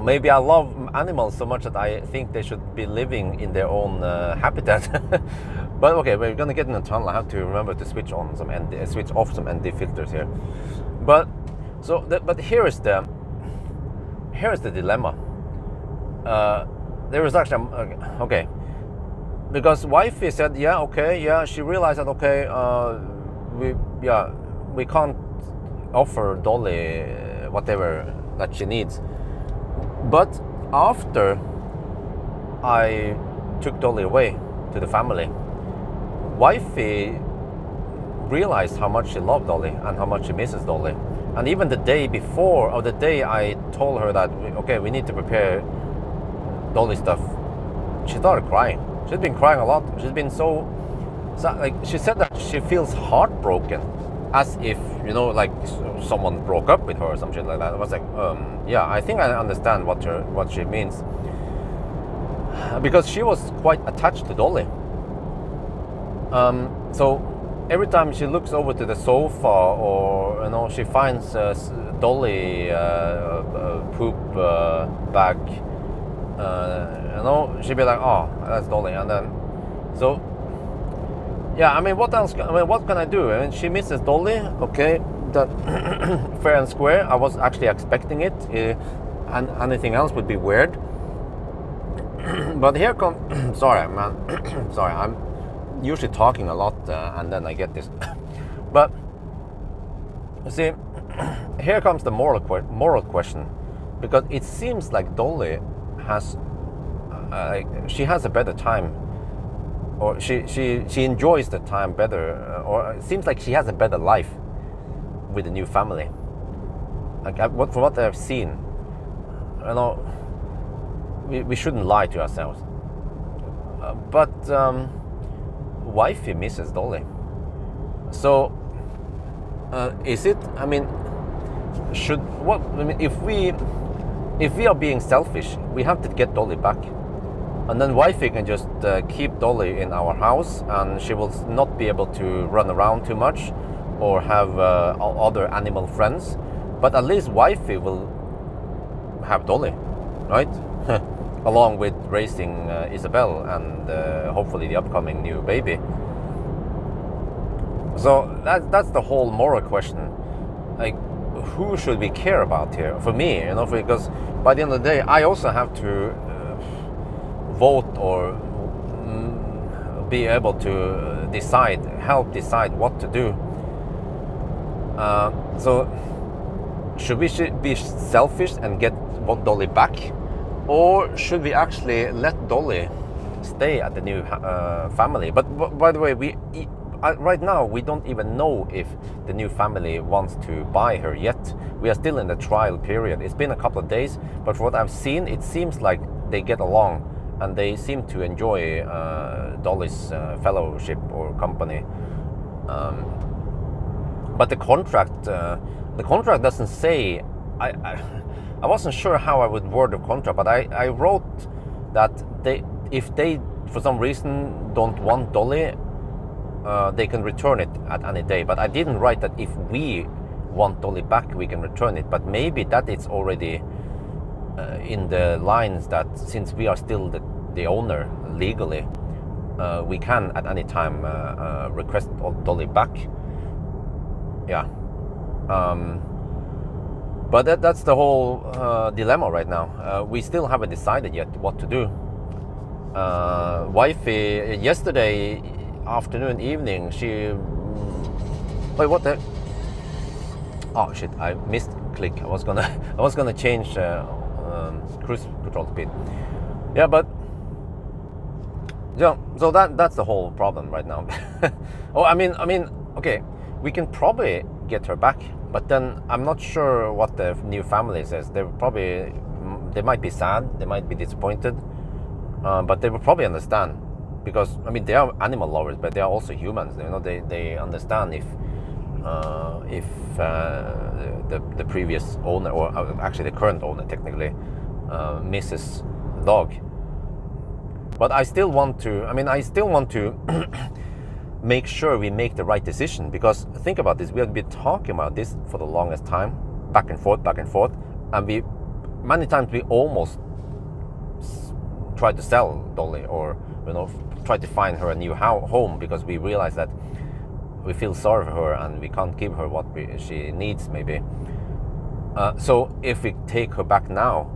Maybe I love animals so much that I think they should be living in their own habitat. But okay, we're gonna get in the tunnel. I have to remember to switch off some ND filters here. But so, but here is the dilemma. There is actually okay. Because wifey said, yeah, okay, yeah, she realized that, okay, we can't offer Dolly whatever that she needs. But after I took Dolly away to the family, wifey realized how much she loved Dolly and how much she misses Dolly. And even the day before, or the day I told her that, okay, we need to prepare Dolly stuff, she started crying. She's been crying a lot. She's been so like, she said that she feels heartbroken, as if, you know, like someone broke up with her or some shit like that. I was like, yeah, I think I understand what she means, because she was quite attached to Dolly. So every time she looks over to the sofa, or, you know, she finds Dolly poop bag, you know, she'd be like, oh, that's Dolly. And then, so yeah, I mean, what else? I mean, what can I do? I mean, she misses Dolly. Okay, that fair and square. I was actually expecting it, and anything else would be weird. But here comes. Sorry, man. Sorry, I'm usually talking a lot, and then I get this. But you see, here comes the moral question, because it seems like Dolly has she has a better time, or she enjoys the time better, or it seems like she has a better life with the new family. Like from what I've seen, you know, we shouldn't lie to ourselves. But wifey misses Dolly. So is it? I mean, if we are being selfish, we have to get Dolly back, and then wifey can just keep Dolly in our house, and she will not be able to run around too much or have other animal friends. But at least wifey will have Dolly, right? Along with raising Isabel and hopefully the upcoming new baby. So that's the whole moral question. Like, who should we care about here? For me, you know, because by the end of the day, I also have to vote or be able to help decide what to do. So should we be selfish and get Dolly back, or should we actually let Dolly stay at the new family? But by the way, right now we don't even know if the new family wants to buy her yet. We are still in the trial period. It's been a couple of days, but for what I've seen, it seems like they get along and they seem to enjoy Dolly's fellowship or company. But the contract doesn't say. I wasn't sure how I would word the contract, but I wrote that if they for some reason don't want Dolly, they can return it at any day. But I didn't write that if we want Dolly back, we can return it. But maybe that it's already in the lines that since we are still the owner legally, we can at any time request Dolly back. Yeah. But that's the whole dilemma right now. We still haven't decided yet what to do. Wifey, yesterday afternoon, evening, she... Wait, what the... Oh shit, I missed click. I was gonna change cruise control speed. Yeah, but... Yeah, so that's the whole problem right now. Oh, I mean, okay, we can probably get her back, but then I'm not sure what the new family says. They might be sad, they might be disappointed, but they will probably understand, because I mean they are animal lovers, but they are also humans. You know, they understand if the previous owner, or actually the current owner technically, misses the dog. But I still want to make sure we make the right decision, because think about this, we have been talking about this for the longest time, back and forth, and many times we almost tried to sell Dolly, or you know, try to find her a new home, because we realize that we feel sorry for her and we can't give her what she needs maybe. So if we take her back now,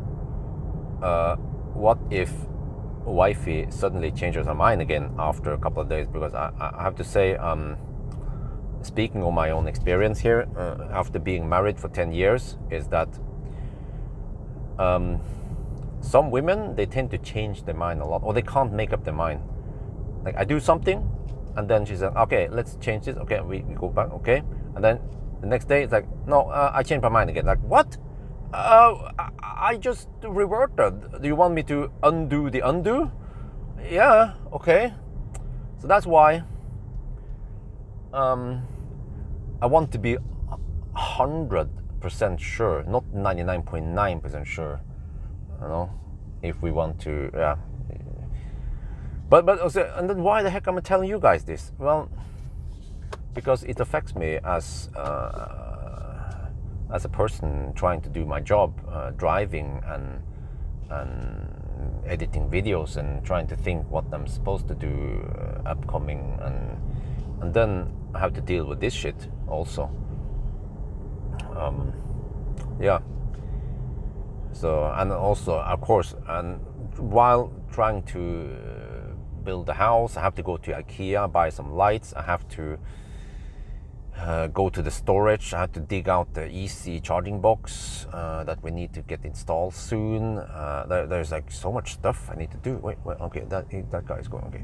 what if wifey suddenly changes her mind again after a couple of days? Because I have to say, speaking of my own experience here, after being married for 10 years, is that some women, they tend to change their mind a lot, or they can't make up their mind. Like, I do something and then she said, okay, let's change this. Okay, we go back. Okay, and then the next day it's like, no, I changed my mind again. Like, what? I just reverted. Do you want me to undo the undo? Yeah, okay. So that's why I want to be 100% sure, not 99.9% sure. You know, if we want to, yeah. But also, and then why the heck am I telling you guys this? Well, because it affects me as a person trying to do my job, driving and editing videos and trying to think what I'm supposed to do upcoming, and then I have to deal with this shit also. Yeah. So, and also, of course, and while trying to build a house, I have to go to IKEA, buy some lights. I have to go to the storage. I had to dig out the EC charging box that we need to get installed soon. There's like so much stuff I need to do. Wait, okay, that guy is going, okay.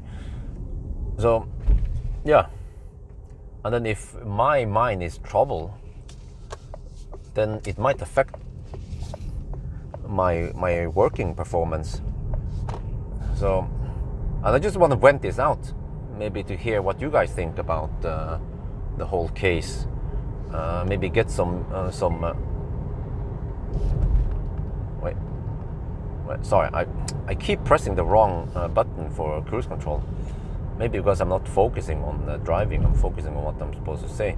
So, yeah. And then if my mind is trouble, then it might affect my working performance. So, and I just want to vent this out, maybe to hear what you guys think about the whole case. Maybe get some wait, sorry, I keep pressing the wrong button for cruise control. Maybe because I'm not focusing on driving, I'm focusing on what I'm supposed to say.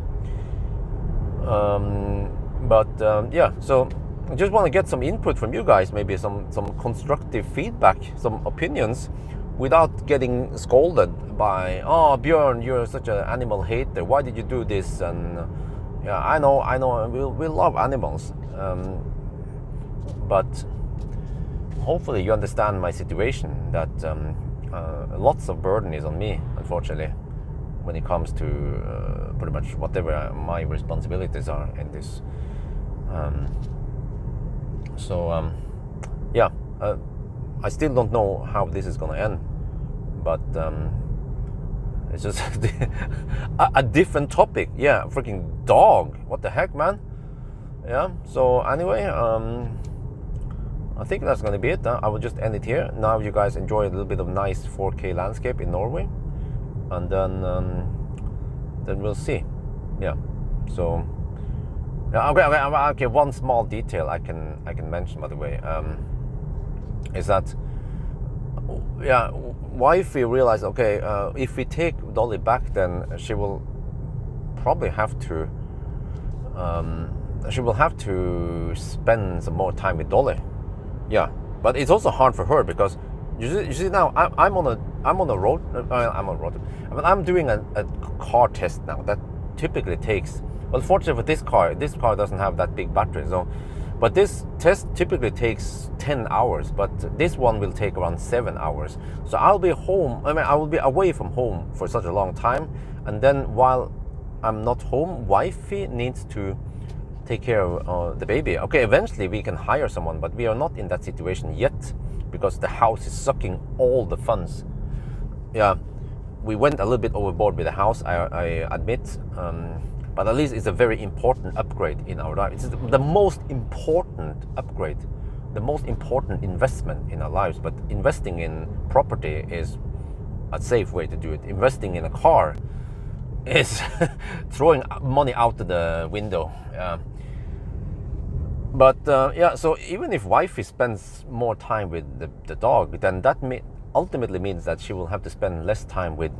Yeah, so I just want to get some input from you guys, maybe some constructive feedback, some opinions, without getting scolded by, oh, Björn, you're such an animal hater, why did you do this? And yeah, I know, we love animals, but hopefully you understand my situation, that lots of burden is on me, unfortunately, when it comes to pretty much whatever my responsibilities are in this. Yeah, I still don't know how this is gonna end, but it's just a different topic. Yeah, freaking dog, what the heck, man. Yeah, so anyway, I think that's gonna be it. I will just end it here. Now you guys enjoy a little bit of nice 4K landscape in Norway, and then we'll see. Yeah, so yeah, okay. One small detail I can mention, by the way, is that, yeah, wifey realized, okay, if we take Dolly back, then she will probably have to spend some more time with Dolly. Yeah, but it's also hard for her, because you see now I'm on a road. I'm doing a car test now that typically takes. Well, fortunately for this car doesn't have that big battery, so. But this test typically takes 10 hours, but this one will take around 7 hours. So I'll be home. I will be away from home for such a long time, and then while I'm not home, wifey needs to take care of the baby. Okay, eventually we can hire someone, but we are not in that situation yet, because the house is sucking all the funds. Yeah, we went a little bit overboard with the house, I admit, but at least it's a very important upgrade in our life. It's the most important upgrade, the most important investment in our lives. But investing in property is a safe way to do it. Investing in a car is throwing money out the window. But yeah, so even if wifey spends more time with the dog, then that ultimately means that she will have to spend less time with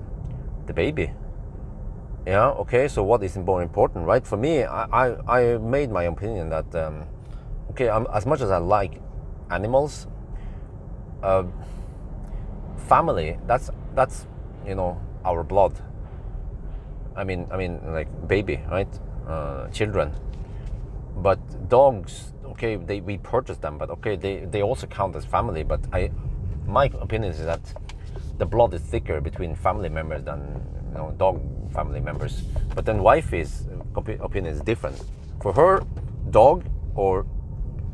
the baby. Yeah, okay, so what is more important, right? For me, I made my opinion that, okay, as much as I like animals, family, that's our blood. I mean like baby, right? Children. But dogs, okay, we purchase them, but okay, they also count as family. But my opinion is that the blood is thicker between family members than dog family members. But then wifey's opinion is different. For her, dog or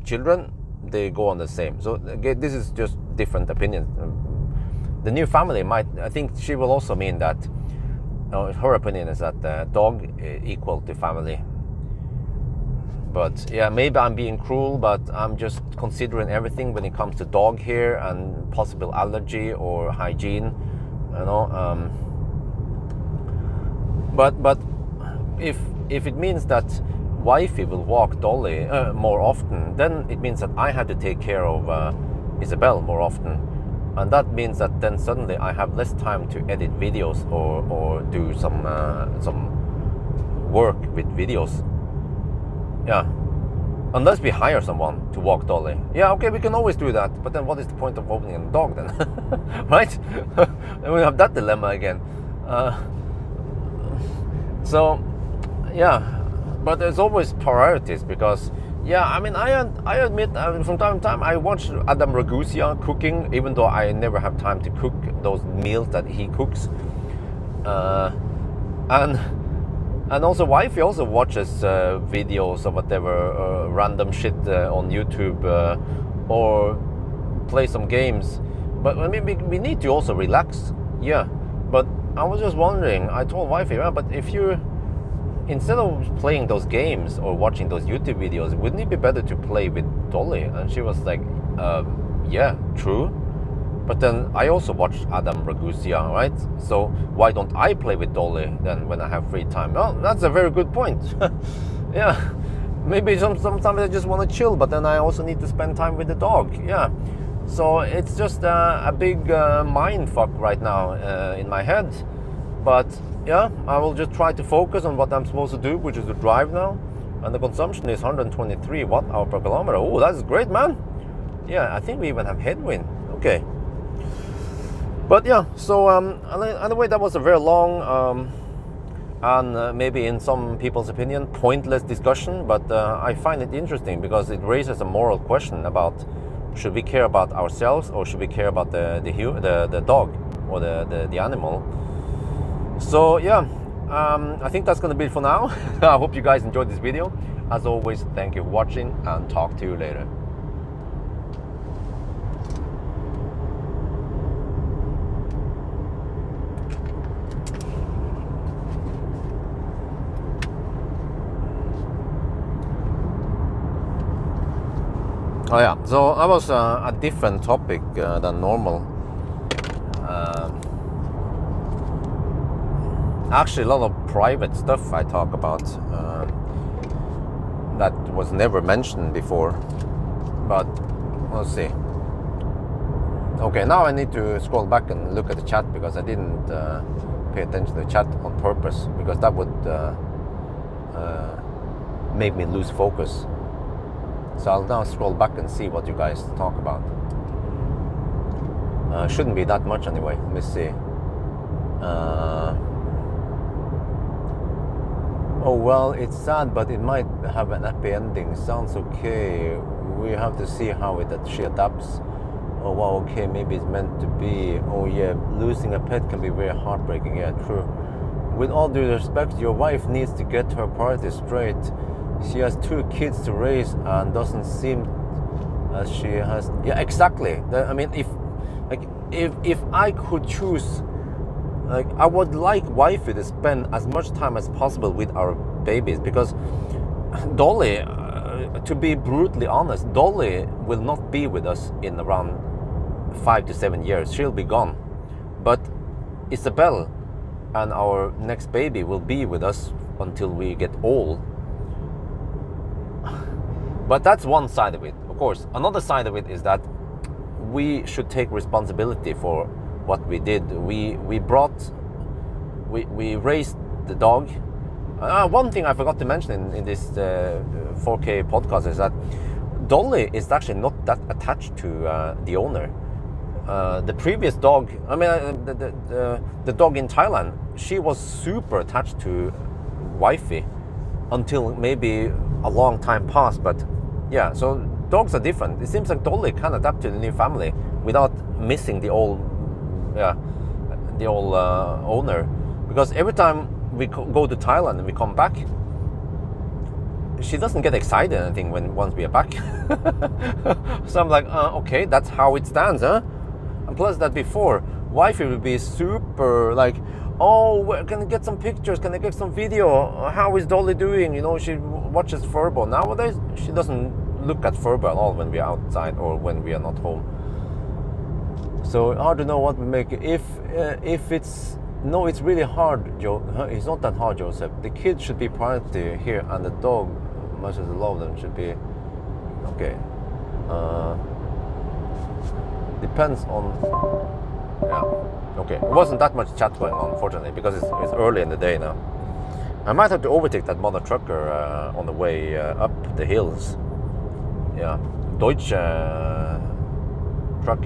children, they go on the same. So again, this is just different opinions. The new family I think she will also mean that her opinion is that dog equal to family. But yeah, maybe I'm being cruel, but I'm just considering everything when it comes to dog hair and possible allergy or hygiene, But if it means that wifey will walk Dolly more often, then it means that I have to take care of Isabel more often, and that means that then suddenly I have less time to edit videos or do some work with videos. Yeah, unless we hire someone to walk Dolly. Yeah, okay, we can always do that, but then what is the point of opening a dog then? Right? And we have that dilemma again. So yeah, but there's always priorities, because yeah, I mean, I admit from time to time I watch Adam Ragusa cooking, even though I never have time to cook those meals that he cooks, and And also wifey also watches videos or whatever, random shit on YouTube, or play some games. But I mean, we need to also relax. Yeah. But I was just wondering, I told wifey, yeah, but if you, instead of playing those games or watching those YouTube videos, wouldn't it be better to play with Dolly? And she was like, yeah, true. But then I also watch Adam Ragusa, right? So why don't I play with Dolly then when I have free time? Well, that's a very good point. Yeah, maybe sometimes I just want to chill, but then I also need to spend time with the dog. Yeah, so it's just a big mind fuck right now in my head. But yeah, I will just try to focus on what I'm supposed to do, which is to drive now. And the consumption is 123 watt-hour per kilometer. Oh, that's great, man. Yeah, I think we even have headwind. Okay. But yeah, so anyway, that was a very long and maybe in some people's opinion pointless discussion, but I find it interesting because it raises a moral question about, should we care about ourselves or should we care about the dog or the animal? So yeah, I think that's gonna be it for now. I hope you guys enjoyed this video. As always, thank you for watching and talk to you later. Oh yeah, so that was a different topic than normal. Actually, a lot of private stuff I talk about that was never mentioned before. But let's see. Okay, now I need to scroll back and look at the chat because I didn't pay attention to the chat on purpose, because that would make me lose focus. So I'll now scroll back and see what you guys talk about. Shouldn't be that much anyway. Let me see. Oh well, it's sad, but it might have an happy ending. Sounds okay. We have to see how she adapts. Oh wow, okay, maybe it's meant to be. Oh yeah, losing a pet can be very heartbreaking. Yeah, true. With all due respect, your wife needs to get her priorities straight. She has 2 kids to raise and doesn't seem as she has. Yeah, exactly. I mean, if I could choose, like, I would like wifey to spend as much time as possible with our babies, because Dolly, to be brutally honest, Dolly will not be with us in around 5 to 7 years. She'll be gone. But Isabel and our next baby will be with us until we get old. But that's one side of it, of course. Another side of it is that we should take responsibility for what we did. We raised the dog. One thing I forgot to mention in this 4K podcast is that Dolly is actually not that attached to the owner. The previous dog, I mean, the dog in Thailand, she was super attached to wifey until maybe a long time passed. But yeah, so dogs are different. It seems like Dolly can adapt to the new family without missing the old, owner. Because every time we go to Thailand and we come back, she doesn't get excited or anything once we are back. So I'm like, okay, that's how it stands, huh? And plus that before, wifey would be super like, oh, can I get some pictures? Can I get some video? How is Dolly doing? You know, she watches Furbo. Nowadays, she doesn't look at Furbo at all when we're outside or when we are not home. So hard to know what we make. If it's, no, it's really hard, Joe. It's not that hard, Joseph. The kids should be priority here, and the dog, much as I love them, should be okay. Depends on, yeah. Okay, it wasn't that much chat going on, unfortunately, because it's early in the day now. I might have to overtake that mother trucker on the way up the hills. Yeah, Deutsche truck.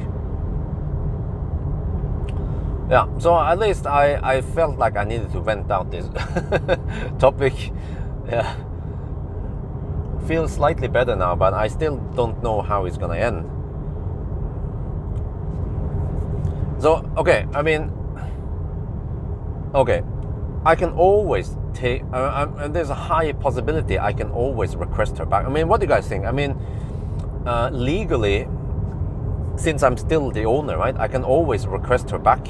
Yeah, so at least I felt like I needed to vent out this topic. Yeah, feels slightly better now, but I still don't know how it's gonna end. So, okay, I mean, okay, I can always take, and there's a high possibility I can always request her back. I mean, what do you guys think? I mean, legally, since I'm still the owner, right, I can always request her back.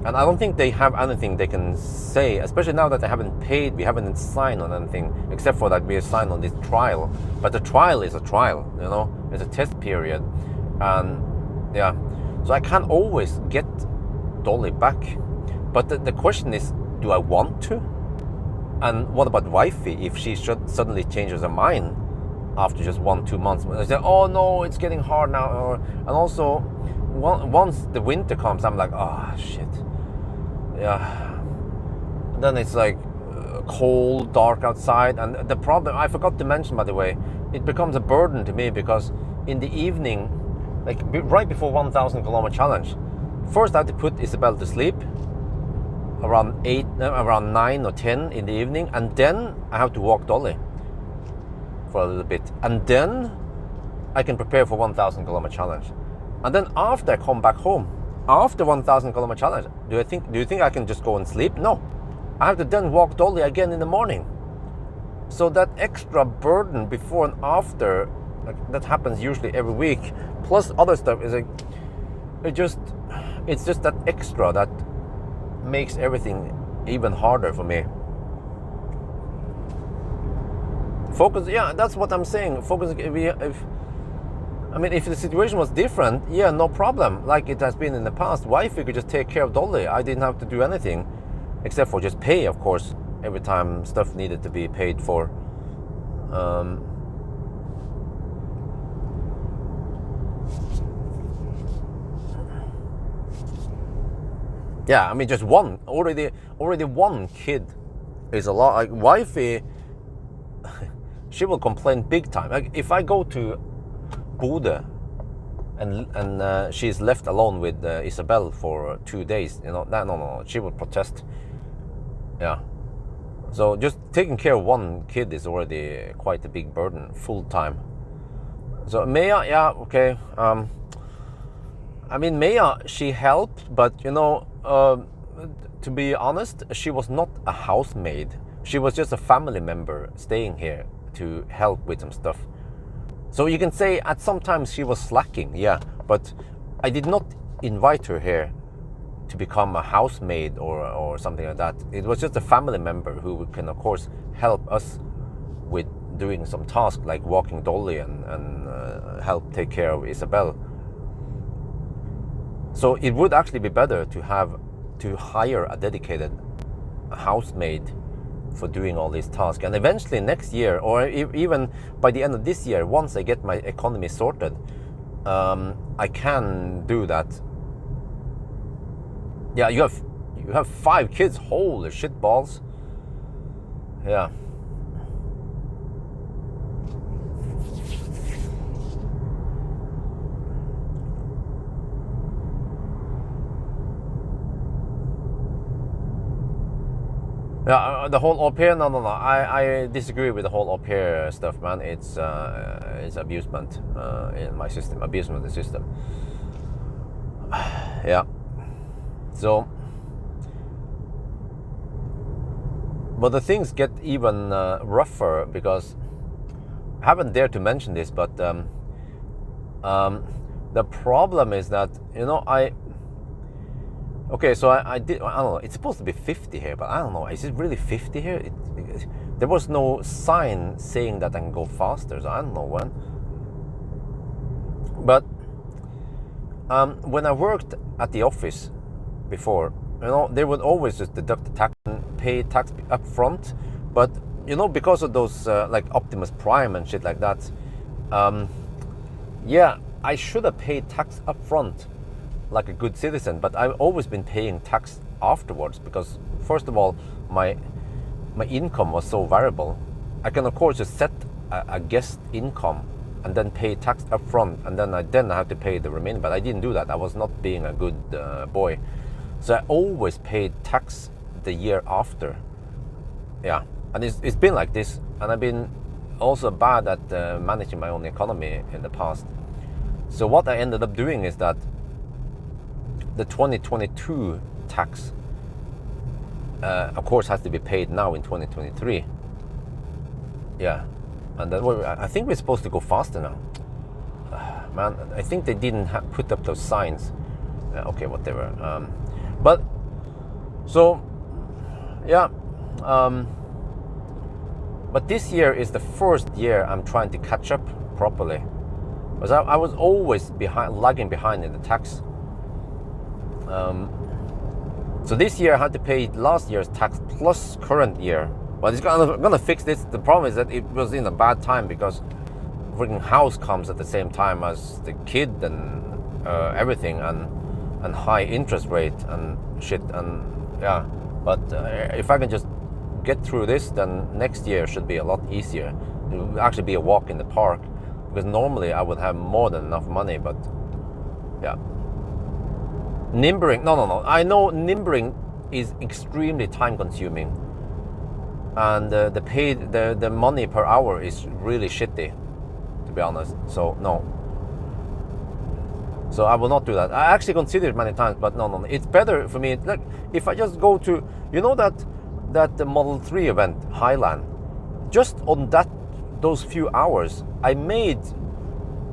And I don't think they have anything they can say, especially now that they haven't paid, we haven't signed on anything, except for that we signed on this trial. But the trial is a trial, you know, it's a test period. And yeah, so I can always get Dolly back. But the question is, do I want to? And what about wifey if she suddenly changes her mind after just 1-2 months? I say, oh no, it's getting hard now. And also, once the winter comes, I'm like, oh shit. Yeah. Then it's like cold, dark outside. And the problem, I forgot to mention, by the way, it becomes a burden to me because in the evening, like right before 1,000 kilometer challenge, first I have to put Isabel to sleep around 9 or 10 in the evening, and then I have to walk Dolly for a little bit, and then I can prepare for 1,000 kilometer challenge. And then after I come back home, after 1,000 kilometer challenge, do you think I can just go and sleep? No, I have to then walk Dolly again in the morning. So that extra burden before and after, like, that happens usually every week, plus other stuff, is like it's just that extra that makes everything even harder for me. Focus, yeah, that's what I'm saying. Focus. If the situation was different, yeah, no problem. Like it has been in the past, wifey could just take care of Dolly. I didn't have to do anything, except for just pay, of course, every time stuff needed to be paid for. Yeah, I mean, just one, already one kid is a lot. Like wifey, she will complain big time. Like if I go to Bodø and she's left alone with Isabel for 2 days, you know, no, she will protest. Yeah. So just taking care of one kid is already quite a big burden, full time. So Maya, yeah, okay. I mean, Maya, she helped, but you know, to be honest, she was not a housemaid. She was just a family member staying here to help with some stuff. So you can say at some times she was slacking, yeah, but I did not invite her here to become a housemaid or something like that. It was just a family member who can, of course, help us with doing some tasks like walking Dolly and help take care of Isabel. So it would actually be better to hire a dedicated housemaid for doing all these tasks. And eventually next year, or even by the end of this year, once I get my economy sorted, I can do that. Yeah, you have 5 kids. Holy shit balls. Yeah. Yeah, the whole au pair, no. I disagree with the whole au pair stuff, man. It's abusement in my system, abusement of the system. Yeah. So, but the things get even rougher because I haven't dared to mention this, but the problem is that, you know, okay, so I don't know, it's supposed to be 50 here, but I don't know, is it really 50 here? There was no sign saying that I can go faster, so I don't know when. But when I worked at the office before, you know, they would always just deduct the tax and pay tax up front. But, you know, because of those like Optimus Prime and shit like that, yeah, I should have paid tax up front like a good citizen, but I've always been paying tax afterwards because, first of all, my income was so variable. I can, of course, just set a guest income and then pay tax up front, and then I have to pay the remaining, but I didn't do that. I was not being a good boy. So I always paid tax the year after. Yeah, and it's been like this, and I've been also bad at managing my own economy in the past. So what I ended up doing is that the 2022 tax, of course has to be paid now in 2023. Yeah, and then I think we're supposed to go faster now. Man, I think they didn't put up those signs. Okay, whatever. But so yeah, but this year is the first year I'm trying to catch up properly, because I was always lagging behind in the tax. So this year I had to pay last year's tax plus current year. But it's gonna fix this. The problem is that it was in a bad time because freaking house comes at the same time as the kid and everything, and high interest rate and shit, and yeah. But if I can just get through this, then next year should be a lot easier. It will actually be a walk in the park, because normally I would have more than enough money, but yeah. Nimbering, no. I know nimbering is extremely time consuming, and the money per hour is really shitty, to be honest. So no. So I will not do that. I actually considered it many times, but no. It's better for me. Like if I just go to, you know, that the Model 3 event, Highland, just on those few hours, I made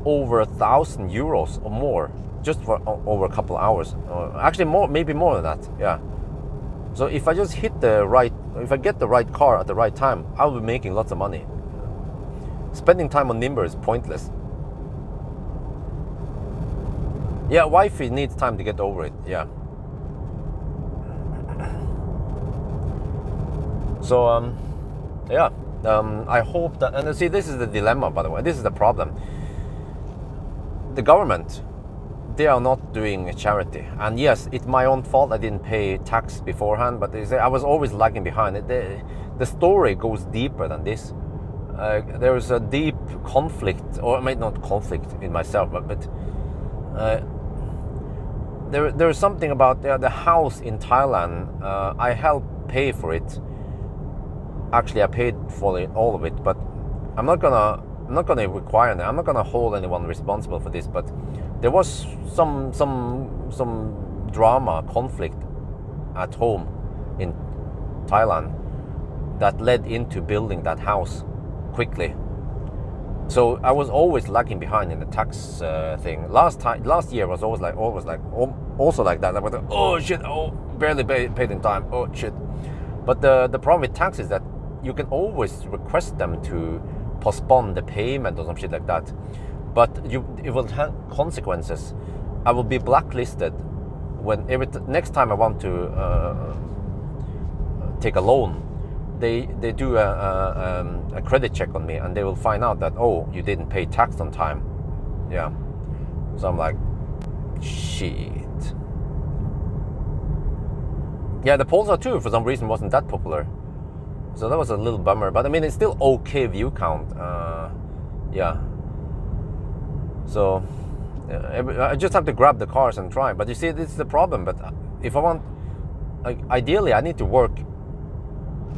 over €1,000 or more, just for over a couple of hours. Actually, maybe more than that. Yeah. So if I just if I get the right car at the right time, I'll be making lots of money. Spending time on Nimber is pointless. Yeah, wifey needs time to get over it. Yeah. So yeah. I hope that, and see, this is the dilemma, by the way. This is the problem. The government, they are not doing charity, and yes, it's my own fault. I didn't pay tax beforehand, but they say I was always lagging behind. The story goes deeper than this. There is a deep conflict, or maybe not conflict in myself, but there is something about the house in Thailand. I helped pay for it. Actually, I paid for all of it, but I'm not gonna require that. I'm not gonna hold anyone responsible for this. But there was some drama, conflict at home in Thailand that led into building that house quickly. So I was always lagging behind in the tax thing. Last year was also like that. I was like, oh shit, barely paid in time. Oh shit. But the problem with tax is that you can always request them to postpone the payment or some shit like that. But it will have consequences. I will be blacklisted when next time I want to take a loan. They do a credit check on me, and they will find out that, oh, you didn't pay tax on time. Yeah. So I'm like, shit. Yeah, the Polestar 2 for some reason wasn't that popular. So that was a little bummer. But I mean, it's still okay view count. Yeah. So I just have to grab the cars and try. But you see, this is the problem. But if I want, ideally, I need to work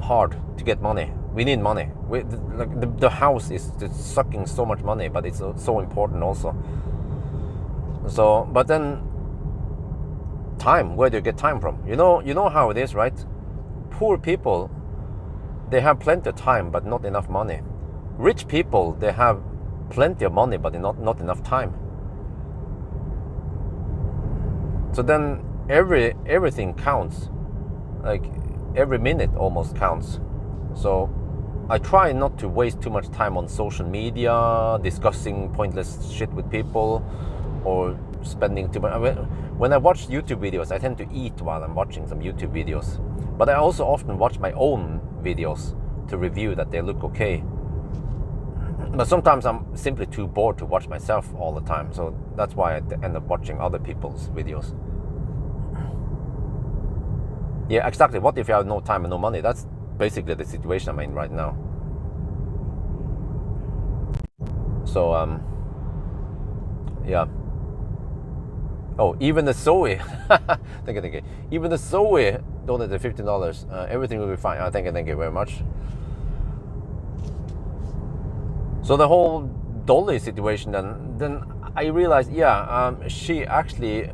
hard to get money. We need money. The house is sucking so much money, but it's so important also. So, but then time. Where do you get time from? You know how it is, right? Poor people, they have plenty of time, but not enough money. Rich people, they have plenty of money, but not enough time. So then everything counts. Like every minute almost counts. So I try not to waste too much time on social media, discussing pointless shit with people, or spending too much. I mean, when I watch YouTube videos, I tend to eat while I'm watching some YouTube videos. But I also often watch my own videos to review that they look okay. But sometimes I'm simply too bored to watch myself all the time. So that's why I end up watching other people's videos. Yeah, exactly. What if you have no time and no money? That's basically the situation I'm in right now. So, yeah. Oh, even the Zoe. Thank you. Even the Zoe donated $15. Everything will be fine. Thank you very much. So the whole Dolly situation, then I realized, she actually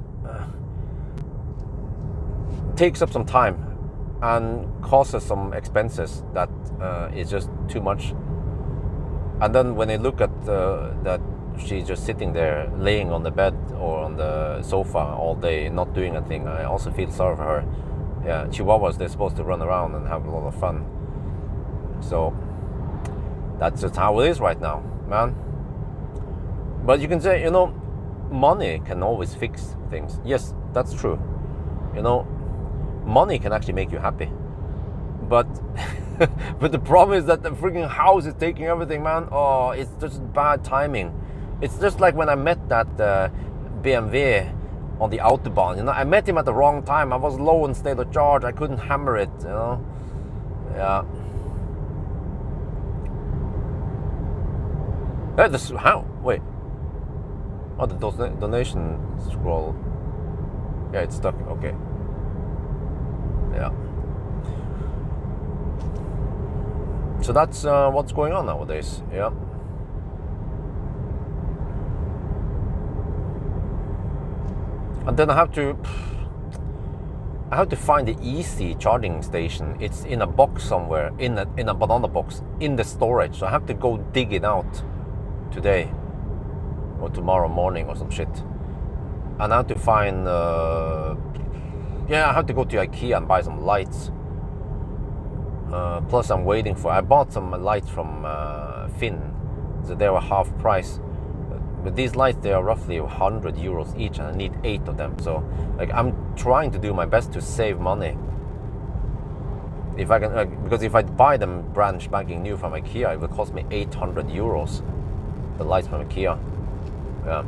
takes up some time and causes some expenses that is just too much. And then when I look at that she's just sitting there, laying on the bed or on the sofa all day, not doing anything, I also feel sorry for her. Yeah, Chihuahuas, they're supposed to run around and have a lot of fun. So that's just how it is right now, man. But you can say, you know, money can always fix things. Yes, that's true. You know, money can actually make you happy. But but the problem is that the freaking house is taking everything, man. Oh, it's just bad timing. It's just like when I met that BMW on the Autobahn. You know, I met him at the wrong time. I was low in state of charge. I couldn't hammer it, you know. Yeah. How? Wait. Oh, the donation scroll. Yeah, it's stuck. Okay. Yeah. So that's what's going on nowadays. Yeah. And then I have to find the ë-C charging station. It's in a box somewhere, in a banana box, in the storage. So I have to go dig it out today or tomorrow morning or some shit. And I have to find I have to go to IKEA and buy some lights. Plus I'm waiting for, I bought some lights from Finn, so they were half price. But these lights, they are roughly 100 euros each, and I need 8 of them. So like I'm trying to do my best to save money. If I can, because if I buy them brand spanking new from IKEA, it will cost me 800 euros. The lights from IKEA. Yeah.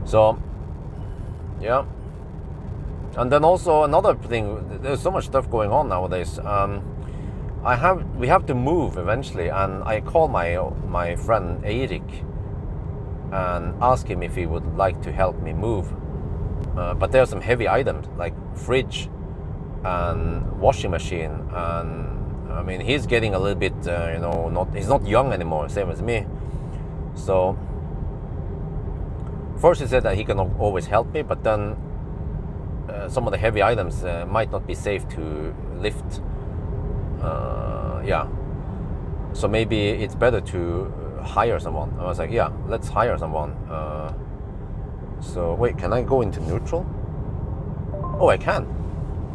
So yeah. And then also another thing, there's so much stuff going on nowadays. We have to move eventually, and I called my friend Eirik and asked him if he would like to help me move. But there are some heavy items like fridge and washing machine, and I mean he's getting a little bit, he's not young anymore, same as me. So first he said that he can always help me, but then some of the heavy items might not be safe to lift. Yeah, so maybe it's better to hire someone. I was like, yeah, let's hire someone. So wait, can I go into neutral? Oh, I can.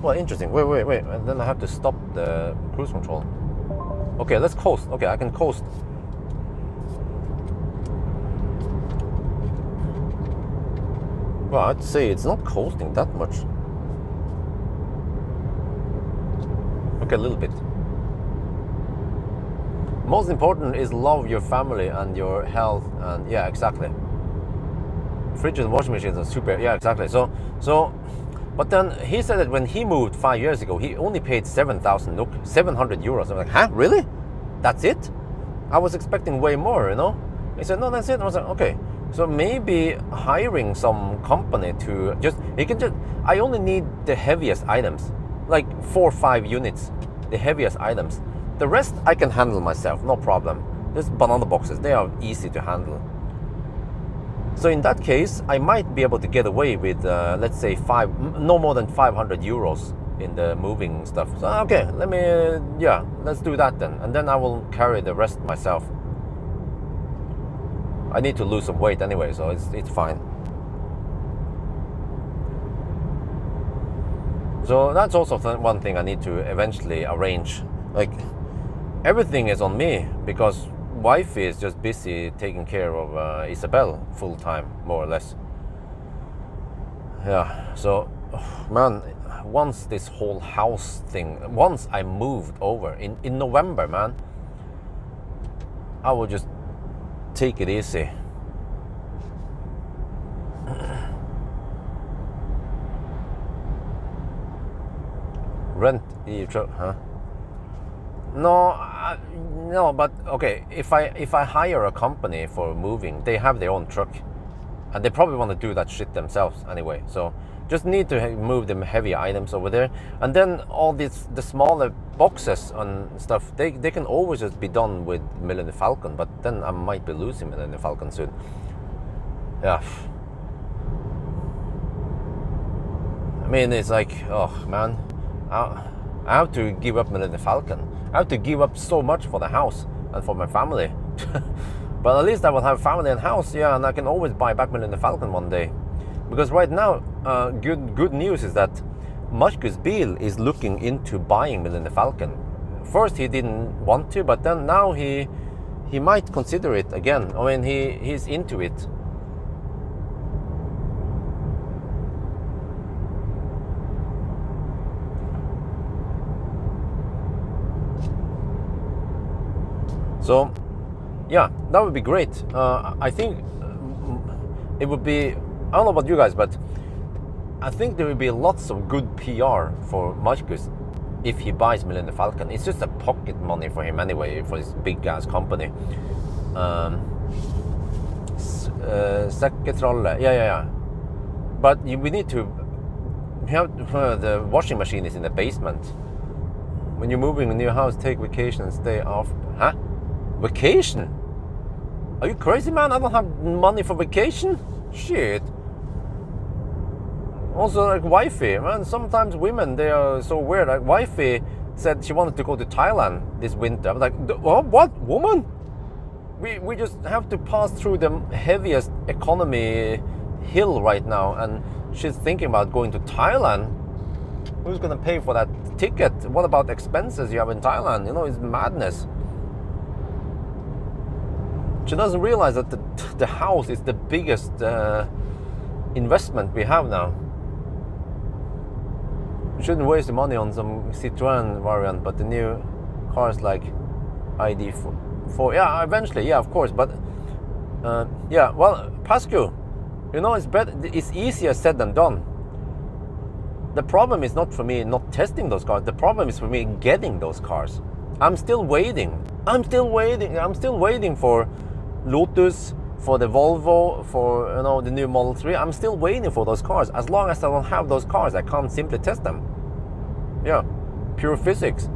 Well, interesting. Wait, and then I have to stop the cruise control. Okay, let's coast. Okay, I can coast. Well, I'd say it's not coasting that much. Okay, a little bit. Most important is love your family and your health, and yeah, exactly. Fridges and washing machines are super, yeah, exactly. So, but then he said that when he moved 5 years ago, he only paid 7,000 700 euros. I'm like, huh, really? That's it? I was expecting way more, you know? He said, no, that's it. I was like, okay. So maybe hiring some company to I only need the heaviest items, like 4 or 5 units, the heaviest items. The rest I can handle myself, no problem. These banana boxes, they are easy to handle. So in that case, I might be able to get away with, let's say, no more than 500 euros in the moving stuff. So okay, let's do that then. And then I will carry the rest myself. I need to lose some weight anyway, so it's fine. So that's also one thing I need to eventually arrange. Like, everything is on me because wife is just busy taking care of Isabel full time, more or less. Yeah, so man, once this whole house thing, once I moved over in November, man, I will just take it easy. Rent, huh? No, but okay. If I hire a company for moving, they have their own truck, and they probably want to do that shit themselves anyway. So just need to move them heavy items over there, and then all the smaller boxes and stuff. They can always just be done with Millennium Falcon, but then I might be losing Millennium Falcon soon. Yeah. I mean, it's like, oh man. I have to give up Millennium Falcon. I have to give up so much for the house and for my family. But at least I will have family and house, yeah, and I can always buy back Millennium Falcon one day. Because right now, good news is that Marcus Biel is looking into buying Millennium Falcon. First he didn't want to, but then now he might consider it again. I mean, he's into it. So, yeah, that would be great. I think it would be, I don't know about you guys, but I think there will be lots of good PR for Marcus if he buys Millennium Falcon. It's just a pocket money for him anyway, for his big ass company. Sekketrolle, yeah. But we need to have the washing machine is in the basement. When you're moving a new house, take vacation and stay off. Huh? Vacation? Are you crazy, man? I don't have money for vacation. Shit. Also, like wifey, man. Sometimes women, they are so weird. Like wifey said she wanted to go to Thailand this winter. I'm like, what, woman? We just have to pass through the heaviest economy hill right now, and she's thinking about going to Thailand. Who's gonna pay for that ticket? What about expenses you have in Thailand? You know, it's madness. She doesn't realize that the house is the biggest investment we have now. You shouldn't waste the money on some Citroën variant, but the new cars like ID4, yeah, eventually, yeah, of course. But yeah, well, Pascu, you know, it's better. It's easier said than done. The problem is not for me not testing those cars. The problem is for me getting those cars. I'm still waiting. I'm still waiting for Lotus, for the Volvo, for, you know, the new Model 3. I'm still waiting for those cars. As long as I don't have those cars, I can't simply test them. Yeah, pure physics.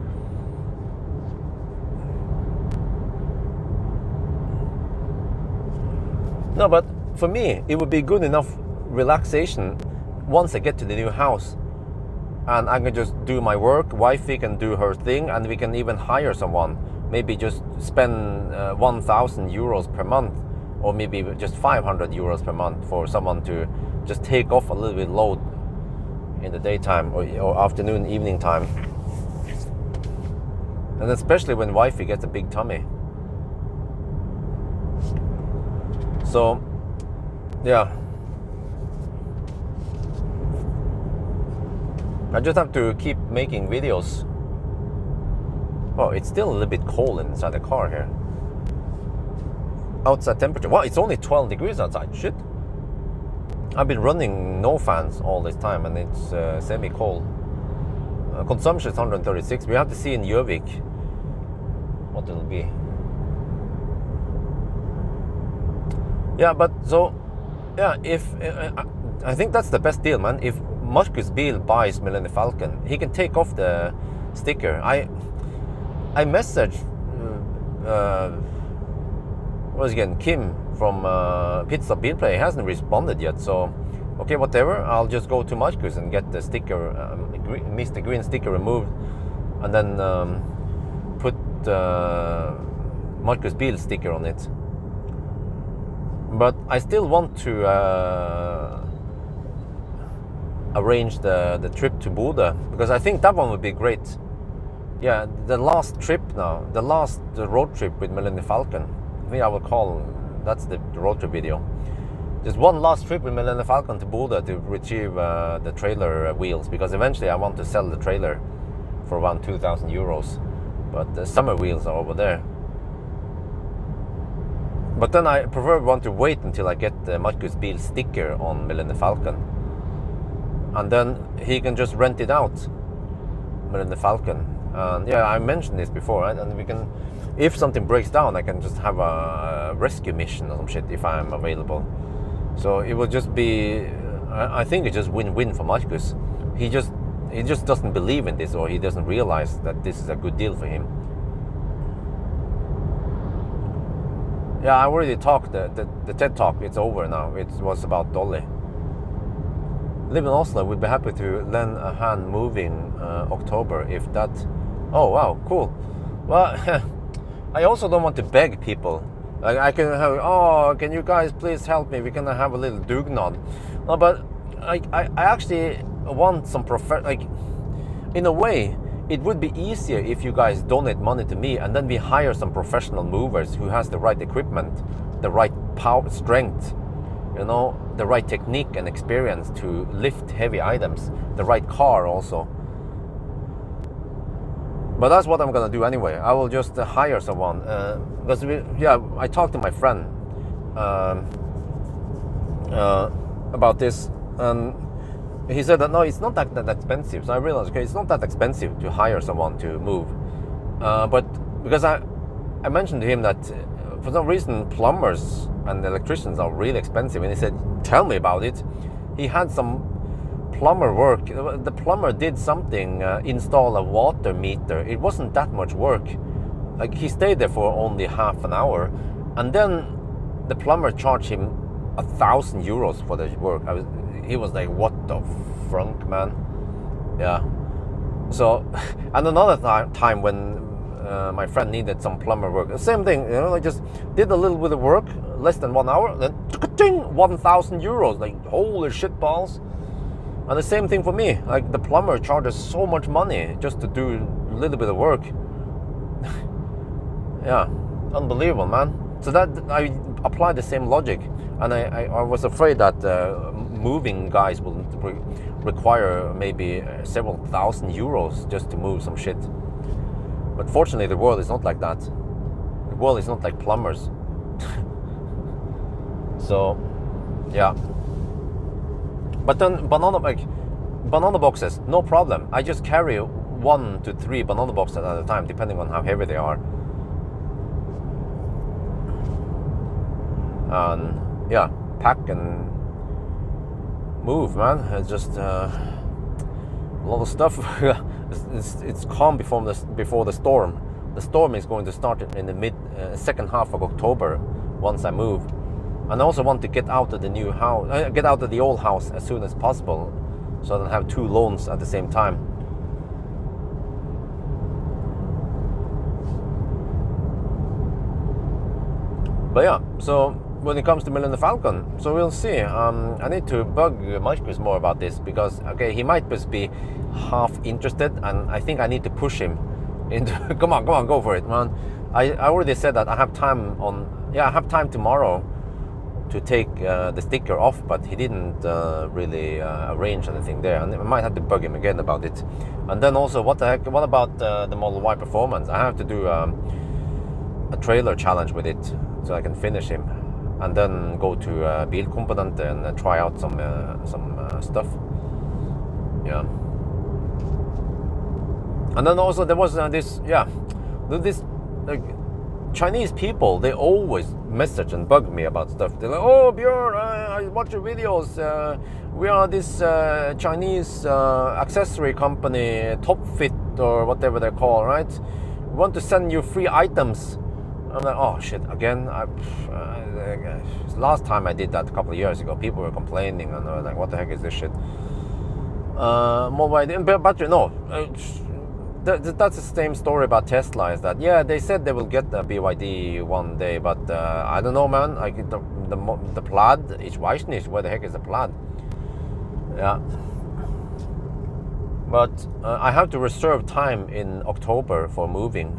No, but for me, it would be good enough relaxation once I get to the new house, and I can just do my work. Wifey can do her thing, and we can even hire someone. Maybe just spend 1,000 euros per month, or maybe just 500 euros per month for someone to just take off a little bit load in the daytime or afternoon, evening time. And especially when wifey gets a big tummy. So, yeah. I just have to keep making videos. Oh, it's still a little bit cold inside the car here. Outside temperature. Wow, it's only 12 degrees outside. Shit. I've been running no fans all this time, and it's semi-cold. Consumption is 136. We have to see in Gjøvik what it'll be. Yeah, but so, yeah, if I think that's the best deal, man. If Marcus Biel buys Millennium Falcon, he can take off the sticker. I messaged what was it again, Kim from Pizza Bilplay. He hasn't responded yet, so okay, whatever. I'll just go to Marcus and get the sticker, Mr. Green sticker removed, and then put Marcus Biel sticker on it. But I still want to arrange the trip to Bodø, because I think that one would be great. Yeah, the last trip now, the road trip with Millennium Falcon. I think I will call, that's the road trip video. Just one last trip with Millennium Falcon to Bodø to retrieve the trailer wheels, because eventually I want to sell the trailer for around 2,000 euros. But the summer wheels are over there. But then I want to wait until I get the Marcus Biel sticker on Millennium Falcon. And then he can just rent it out, Millennium Falcon. And yeah, I mentioned this before, right? And we can, if something breaks down, I can just have a rescue mission or some shit if I'm available. So it will just be, I think it's just win-win for Marcus. He just doesn't believe in this, or he doesn't realize that this is a good deal for him. Yeah, I already talked, the TED Talk, it's over now. It was about Dolly. live in Oslo. Would be happy to lend a hand moving October if that. Oh wow, cool. Well, I also don't want to beg people. Like I can have, oh, can you guys please help me? We're gonna have a little dugnad. No, but I actually want some like, in a way, it would be easier if you guys donate money to me and then we hire some professional movers who has the right equipment, the right power, strength, you know, the right technique and experience to lift heavy items, the right car also. But that's what I'm gonna do anyway. I will just hire someone because I talked to my friend about this, and he said that no, it's not that expensive. So I realized, okay, it's not that expensive to hire someone to move. But because I mentioned to him that for some reason plumbers and electricians are really expensive, and he said, tell me about it. He had some plumber work. The plumber did something, install a water meter. It wasn't that much work. Like he stayed there for only half an hour, and then the plumber charged him 1,000 euros for the work. He was like, what the frunk, man? Yeah. So, and another time when my friend needed some plumber work, the same thing, you know, I just did a little bit of work, less than 1 hour, then 1,000 euros, like holy shit balls. And the same thing for me, like the plumber charges so much money just to do a little bit of work. Yeah, unbelievable, man. So that I applied the same logic, and I was afraid that moving guys will require maybe several thousand euros just to move some shit. But fortunately, the world is not like that. The world is not like plumbers. So, yeah. But then banana boxes, no problem. I just carry 1 to 3 banana boxes at a time, depending on how heavy they are. And yeah, pack and move, man. It's just a lot of stuff. It's calm before the storm. The storm is going to start in the second half of October once I move. And I also want to get out of the new house, get out of the old house as soon as possible, so I don't have 2 loans at the same time. But yeah, so when it comes to Millennium Falcon, so we'll see. I need to bug Marcus more about this, because okay, he might just be half interested, and I think I need to push him into come on, go for it, man. I already said that I have time I have time tomorrow to take the sticker off, but he didn't really arrange anything there, and I might have to bug him again about it. And then also, what about the Model Y Performance? I have to do a trailer challenge with it so I can finish him, and then go to Bilkomponente and try out some stuff. Yeah. And then also there was this Chinese people, they always message and bug me about stuff. They're like, oh Björn, I watch your videos. We are this Chinese accessory company, Top Fit or whatever they're called, right? We want to send you free items. I'm like, oh shit, again? Last time I did that a couple of years ago, people were complaining, and I was like, what the heck is this shit? Battery, no. That's the same story about Tesla, is that, yeah, they said they will get the BYD one day, but I don't know, man. Like the Plaid, ich weiß nicht, where the heck is the Plaid? Yeah. But I have to reserve time in October for moving.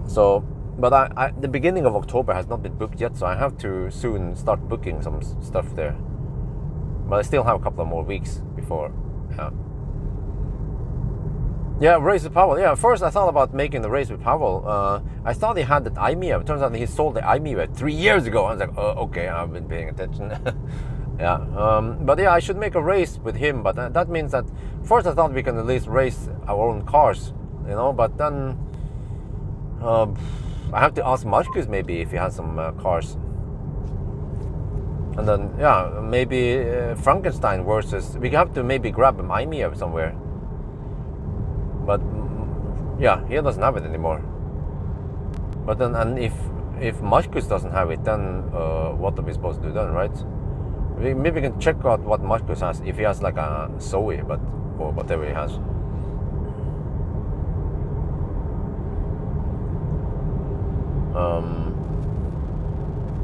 So, but the beginning of October has not been booked yet, so I have to soon start booking some stuff there. But I still have a couple of more weeks before, yeah. Yeah, race with Pawel. Yeah, first I thought about making the race with Pawel. I thought he had that iMia. It turns out he sold the iMia 3 years ago. I was like, oh, okay, I've been paying attention. Yeah, but yeah, I should make a race with him. But that means that first I thought we can at least race our own cars, you know. But then I have to ask Marcus maybe if he has some cars. And then yeah, maybe Frankenstein versus. We have to maybe grab an iMia somewhere. But yeah, he doesn't have it anymore. But then, and if Marcus doesn't have it, then what are we supposed to do then, right? Maybe we can check out what Marcus has, if he has like a Zoe, but or whatever he has.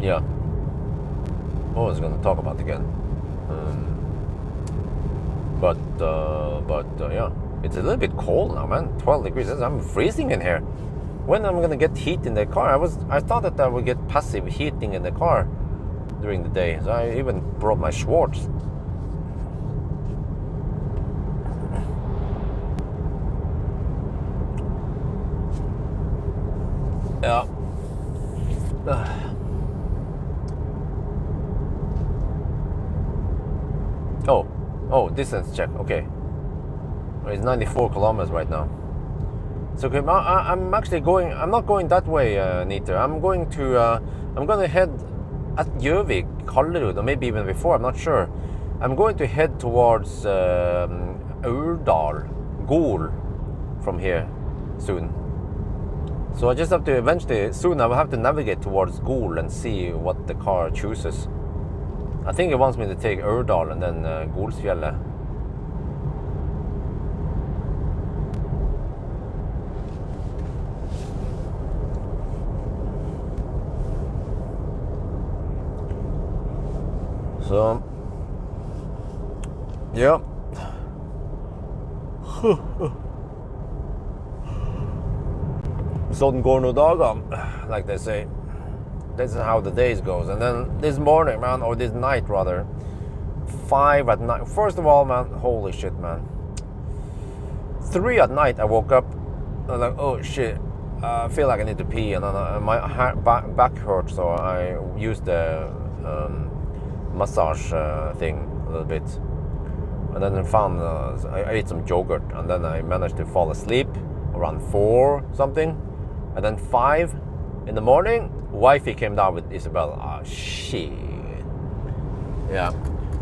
Yeah. What was I going to talk about again? But yeah, it's a little bit cold now, man. 12 degrees. I'm freezing in here. When am I gonna get heat in the car? I thought that I would get passive heating in the car during the day. So I even brought my shorts. Yeah. Oh, distance check. Okay. It's 94 kilometers right now. So okay, I'm actually going. I'm not going that way, Nita. I'm going to head at Gjøvik, Kallerud, or maybe even before. I'm not sure. I'm going to head towards Aurdal, Gol, from here soon. So I just have to eventually soon. I will have to navigate towards Gol and see what the car chooses. I think it wants me to take Aurdal and then Golsfjellet. Så ja. Sånn går nå dagene, like they say. This is how the days goes. And then this morning, man, or this night rather, 5 at night. First of all, man, holy shit, man. 3 at night, I woke up. I'm like, oh shit, I feel like I need to pee, and then my back hurts, so I used the massage thing a little bit, and then I found I ate some yogurt, and then I managed to fall asleep around 4 something, and then 5 in the morning, wifey came down with Isabel. Ah, shit. Yeah.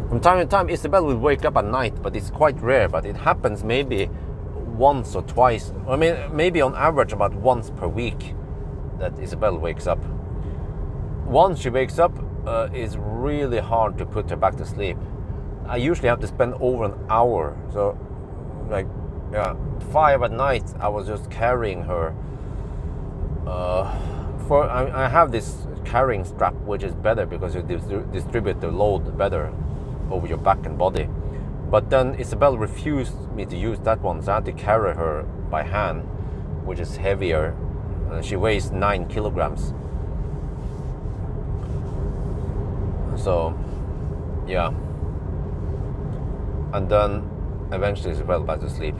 From time to time, Isabel will wake up at night, but it's quite rare. But it happens maybe once or twice. I mean, maybe on average about once per week that Isabel wakes up. Once she wakes up, it's really hard to put her back to sleep. I usually have to spend over an hour. So, like, yeah, 5 at night, I was just carrying her. I have this carrying strap, which is better because you distribute the load better over your back and body. But then Isabel refused me to use that one, so I had to carry her by hand, which is heavier. She weighs 9 kilograms. So, yeah. And then eventually Isabel back to sleep.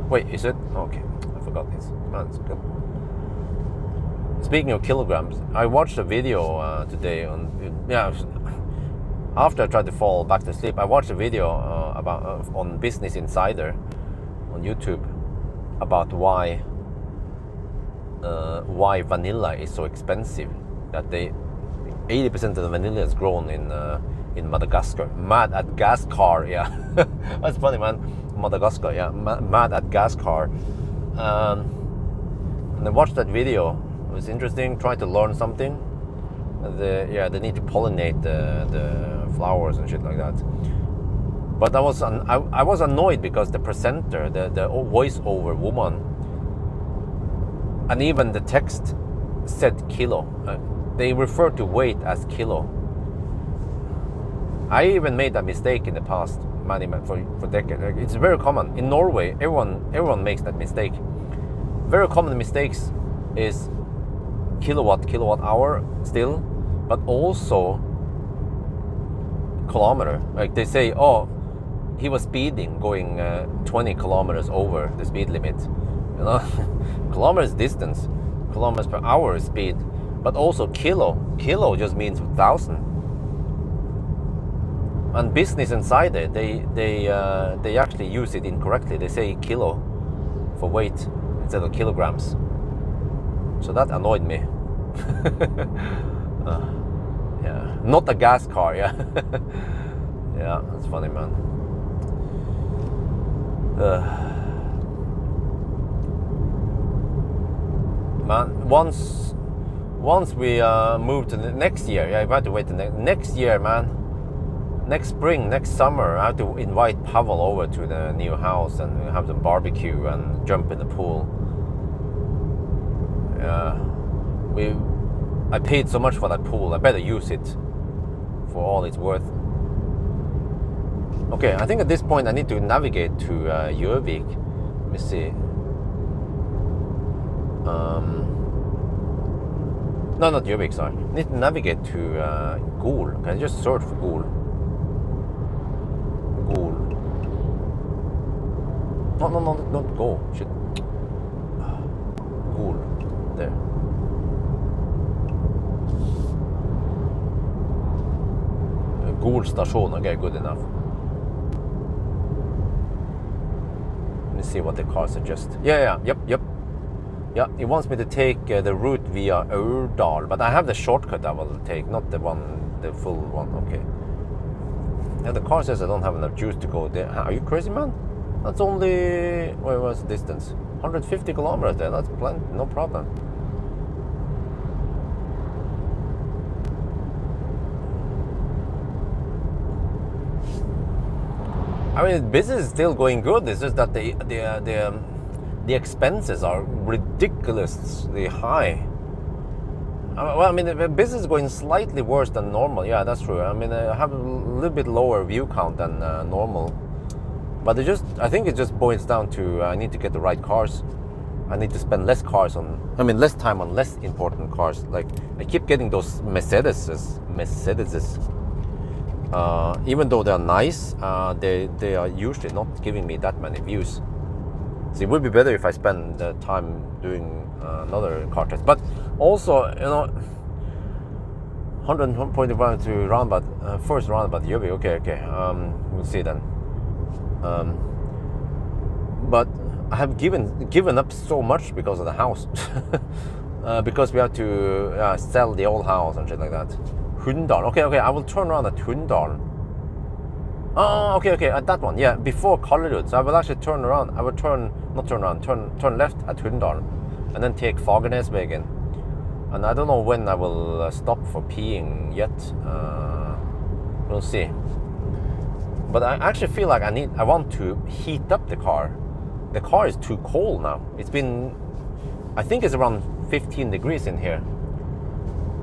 Wait, is it? Okay, I forgot this. That's good. Speaking of kilograms, I watched a video today on, yeah, after I tried to fall back to sleep, I watched a video on Business Insider on YouTube about why vanilla is so expensive. That 80% of the vanilla is grown in Madagascar. Madagascar, yeah. That's funny, man. Madagascar, yeah. Madagascar. And I watched that video. It was interesting, trying to learn something. They need to pollinate the flowers and shit like that. But I was annoyed because the presenter, the voiceover woman, and even the text said kilo. They refer to weight as kilo. I even made that mistake in the past, for decades. It's very common in Norway. Everyone makes that mistake. Very common mistakes is kilowatt hour still, but also kilometer. Like they say, oh, he was speeding, going 20 kilometers over the speed limit. You know, kilometers distance, kilometers per hour is speed, but also kilo. Kilo just means 1,000. And Business Insider, they actually use it incorrectly. They say kilo for weight instead of kilograms. So that annoyed me. Yeah, not a gas car. Yeah, yeah, that's funny, man. Man, once once we move to the next year, yeah, we have to wait the next year, man. Next spring, next summer, I have to invite Pawel over to the new house and have some barbecue and jump in the pool. I paid so much for that pool. I better use it for all it's worth. Okay, I think at this point I need to navigate to Gjøvik. Let me see. No, not Gjøvik, sorry. I need to navigate to Gol. Can I just search for Gol? Gol. No, not go. Shit. Gol. There. Gol station, okay, good enough. Let me see what the car suggests. Yep. Yeah, it wants me to take the route via Aurdal, but I have the shortcut I will take, not the full one. Okay. Yeah, the car says I don't have enough juice to go there. Are you crazy, man? That's only, where was the distance? 150 kilometers there. That's plenty, no problem. I mean, business is still going good. It's just that the expenses are ridiculously high. Well, I mean, the business is going slightly worse than normal. Yeah, that's true. I mean, I have a little bit lower view count than normal. But I think it just boils down to I need to get the right cars. I need to spend less time on less important cars. Like, I keep getting those Mercedeses. Even though they're nice, they are usually not giving me that many views. So it would be better if I spend the time doing another car test. But also, 100.1 to roundabout, first roundabout Gjøvik. Okay. We'll see then. But I have given up so much because of the house. Because we have to sell the old house and shit like that. Hunndal. Okay. I will turn around at Hunndal. Oh, okay, at that one. Yeah, before Kallerud. So I will actually turn around. I will turn left at Hunndal, and then take Fagernesvegen. And I don't know when I will stop for peeing yet. We'll see. But I actually feel like I want to heat up the car. The car is too cold now. I think it's around 15 degrees in here.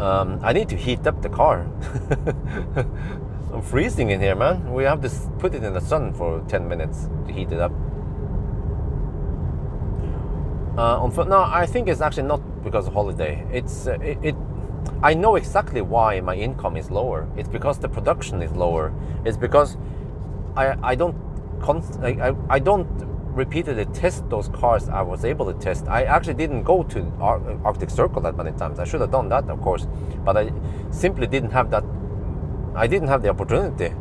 I need to heat up the car. I'm freezing in here, man. We have to put it in the sun for 10 minutes to heat it up. No, I think it's actually not because of holiday. I know exactly why my income is lower. It's because the production is lower. It's because I don't repeatedly test those cars I was able to test. I actually didn't go to Arctic Circle that many times. I should have done that, of course, but I simply didn't have that. I didn't have the opportunity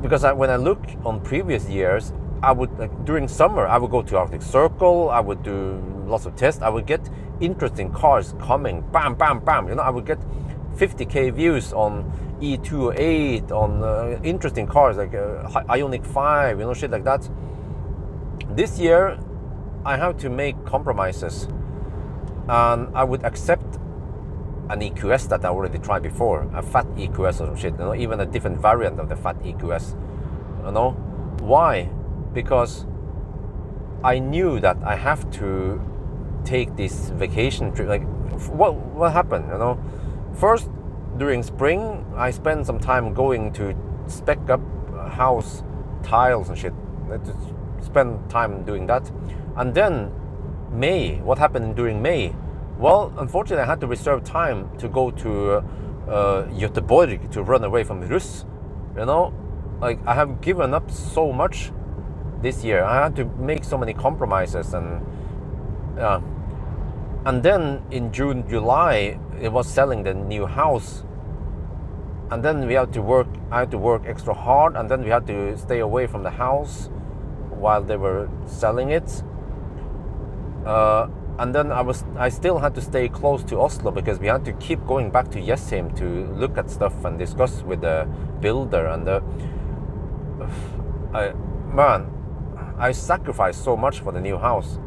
because when I look on previous years, I would during summer I would go to Arctic Circle. I would do lots of tests. I would get interesting cars coming, bam. I would get 50k views on E208 on interesting cars like Ioniq 5, shit like that. This year, I have to make compromises, and I would accept an EQS that I already tried before, a fat EQS or some shit, even a different variant of the fat EQS. Why? Because I knew that I have to take this vacation trip. Like, what happened? First, during spring, I spent some time going to spec up house tiles and shit. Spend time doing that. And then May, what happened during May? Well, unfortunately, I had to reserve time to go to Göteborg to run away from Russ. Like, I have given up so much this year. I had to make so many compromises, and then in June, July, it was selling the new house, and then I had to work extra hard, and then we had to stay away from the house while they were selling it. And then I still had to stay close to Oslo because we had to keep going back to Jessheim to look at stuff and discuss with the builder. And I sacrificed so much for the new house.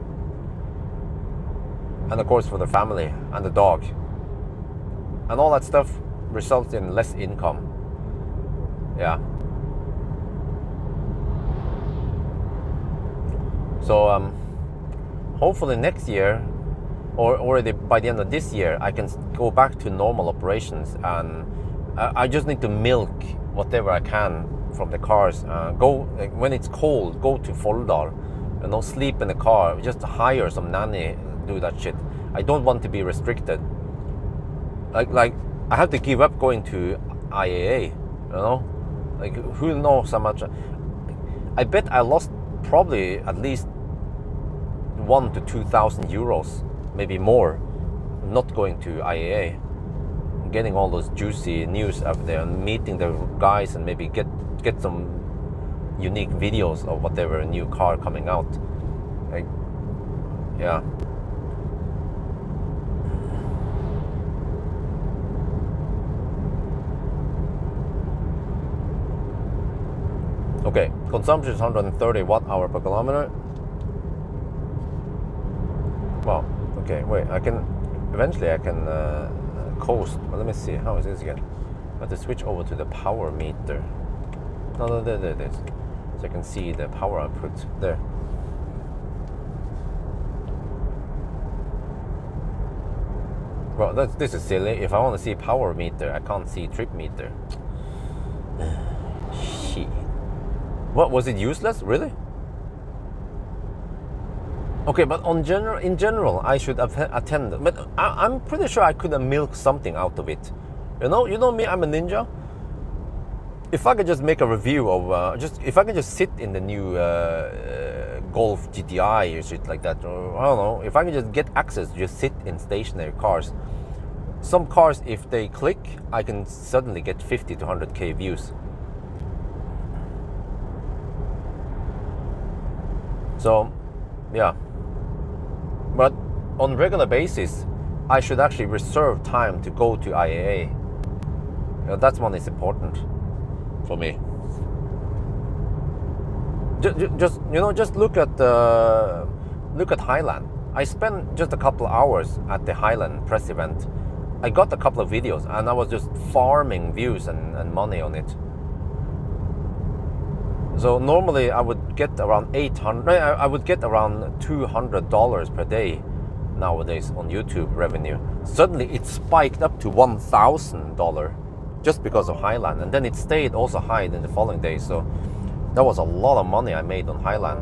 and of course for the family and the dog, and all that stuff results in less income. Yeah. So hopefully next year, or already by the end of this year, I can go back to normal operations, and I just need to milk whatever I can from the cars. Go when it's cold, go to Folldal, sleep in the car, just hire some nanny, do that shit. I don't want to be restricted. Like I have to give up going to IAA, like who knows how much. I bet I lost probably at least 1,000 to 2,000 euros, maybe more, not going to IAA, getting all those juicy news up there and meeting the guys, and maybe get some unique videos of whatever new car coming out. Like, yeah. Okay, consumption is 130 watt-hour per kilometer. Well, okay, wait, eventually I can coast. Well, let me see, how is this again? I have to switch over to the power meter. No, there it is. So I can see the power output there. Well, this is silly. If I want to see power meter, I can't see trip meter. Shit. What, was it useless? Really? Okay, but in general, I should have attended. But I'm pretty sure I could have milked something out of it. You know me, I'm a ninja. If I could just make a review of, if I could just sit in the new Golf GTI or shit like that, or I don't know, if I could just get access to just sit in stationary cars. Some cars, if they click, I can suddenly get 50 to 100k views. So, yeah. But on regular basis, I should actually reserve time to go to IAA. That one is important for me. Just look at Highland. I spent just a couple of hours at the Highland press event. I got a couple of videos, and I was just farming views and money on it. So normally I would get around I would get around $200 per day nowadays on YouTube revenue. Suddenly it spiked up to $1,000 just because of Highland, and then it stayed also high in the following days. So that was a lot of money I made on Highland.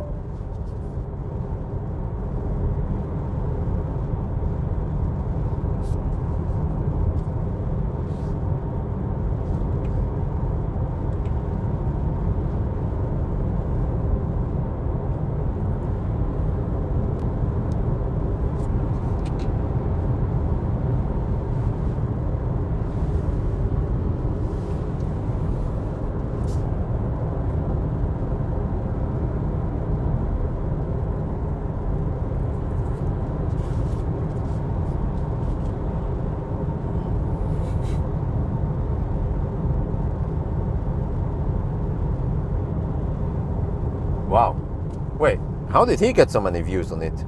Wow. Wait, how did he get so many views on it?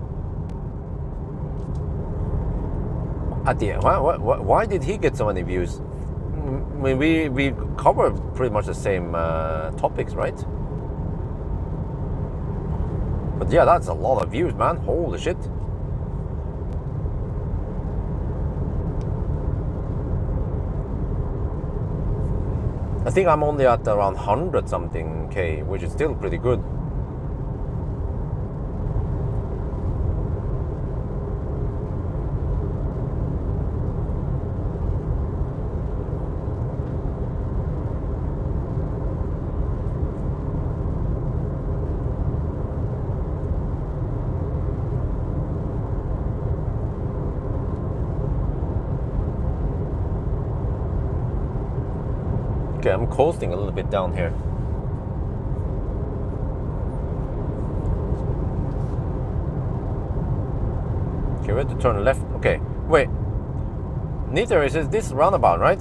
At the end, why did he get so many views? I mean, we cover pretty much the same topics, right? But yeah, that's a lot of views, man. Holy shit. I think I'm only at around 100 something K, which is still pretty good. Okay, I'm coasting a little bit down here. Okay, we have to turn left. Okay, wait. Neither is this roundabout, right?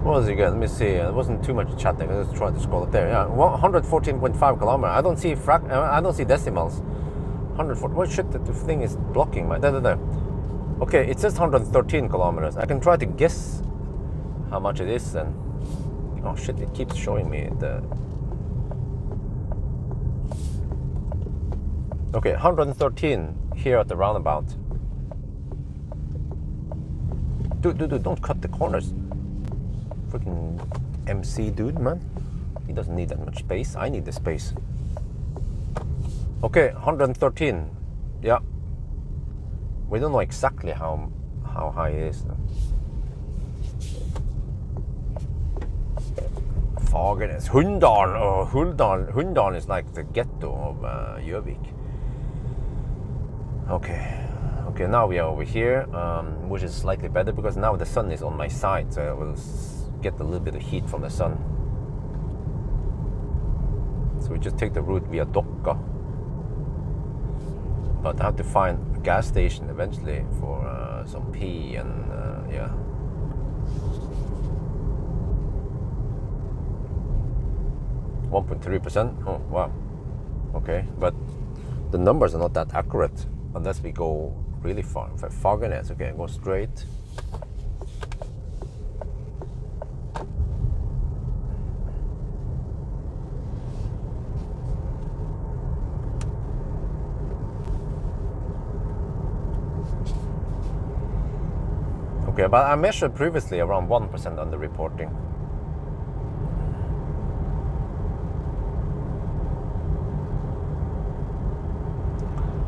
What was it again? Let me see. It wasn't too much chatting. Let's try to scroll up there. Yeah, 114.5 kilometers. I don't see I don't see decimals. 140. What shit? The thing is blocking my. There. Okay, it says 113 kilometers. I can try to guess how much it is then. Oh shit! It keeps showing me the. Okay, 113 here at the roundabout. Dude, don't cut the corners. Freaking MC dude, man. He doesn't need that much space. I need the space. Okay, 113. Yeah. We don't know exactly how high it is. Fagernes. Hunndalen is like the ghetto of Gjøvik. Okay, now we are over here, which is slightly better because now the sun is on my side, so I will get a little bit of heat from the sun. So we just take the route via Dokka. But I have to find a gas station eventually for some pee and yeah. %1.3%. Oh wow. Okay, but the numbers are not that accurate unless we go really far. If I Fagernes, okay, go straight. Okay, but I measured previously around 1% underreporting.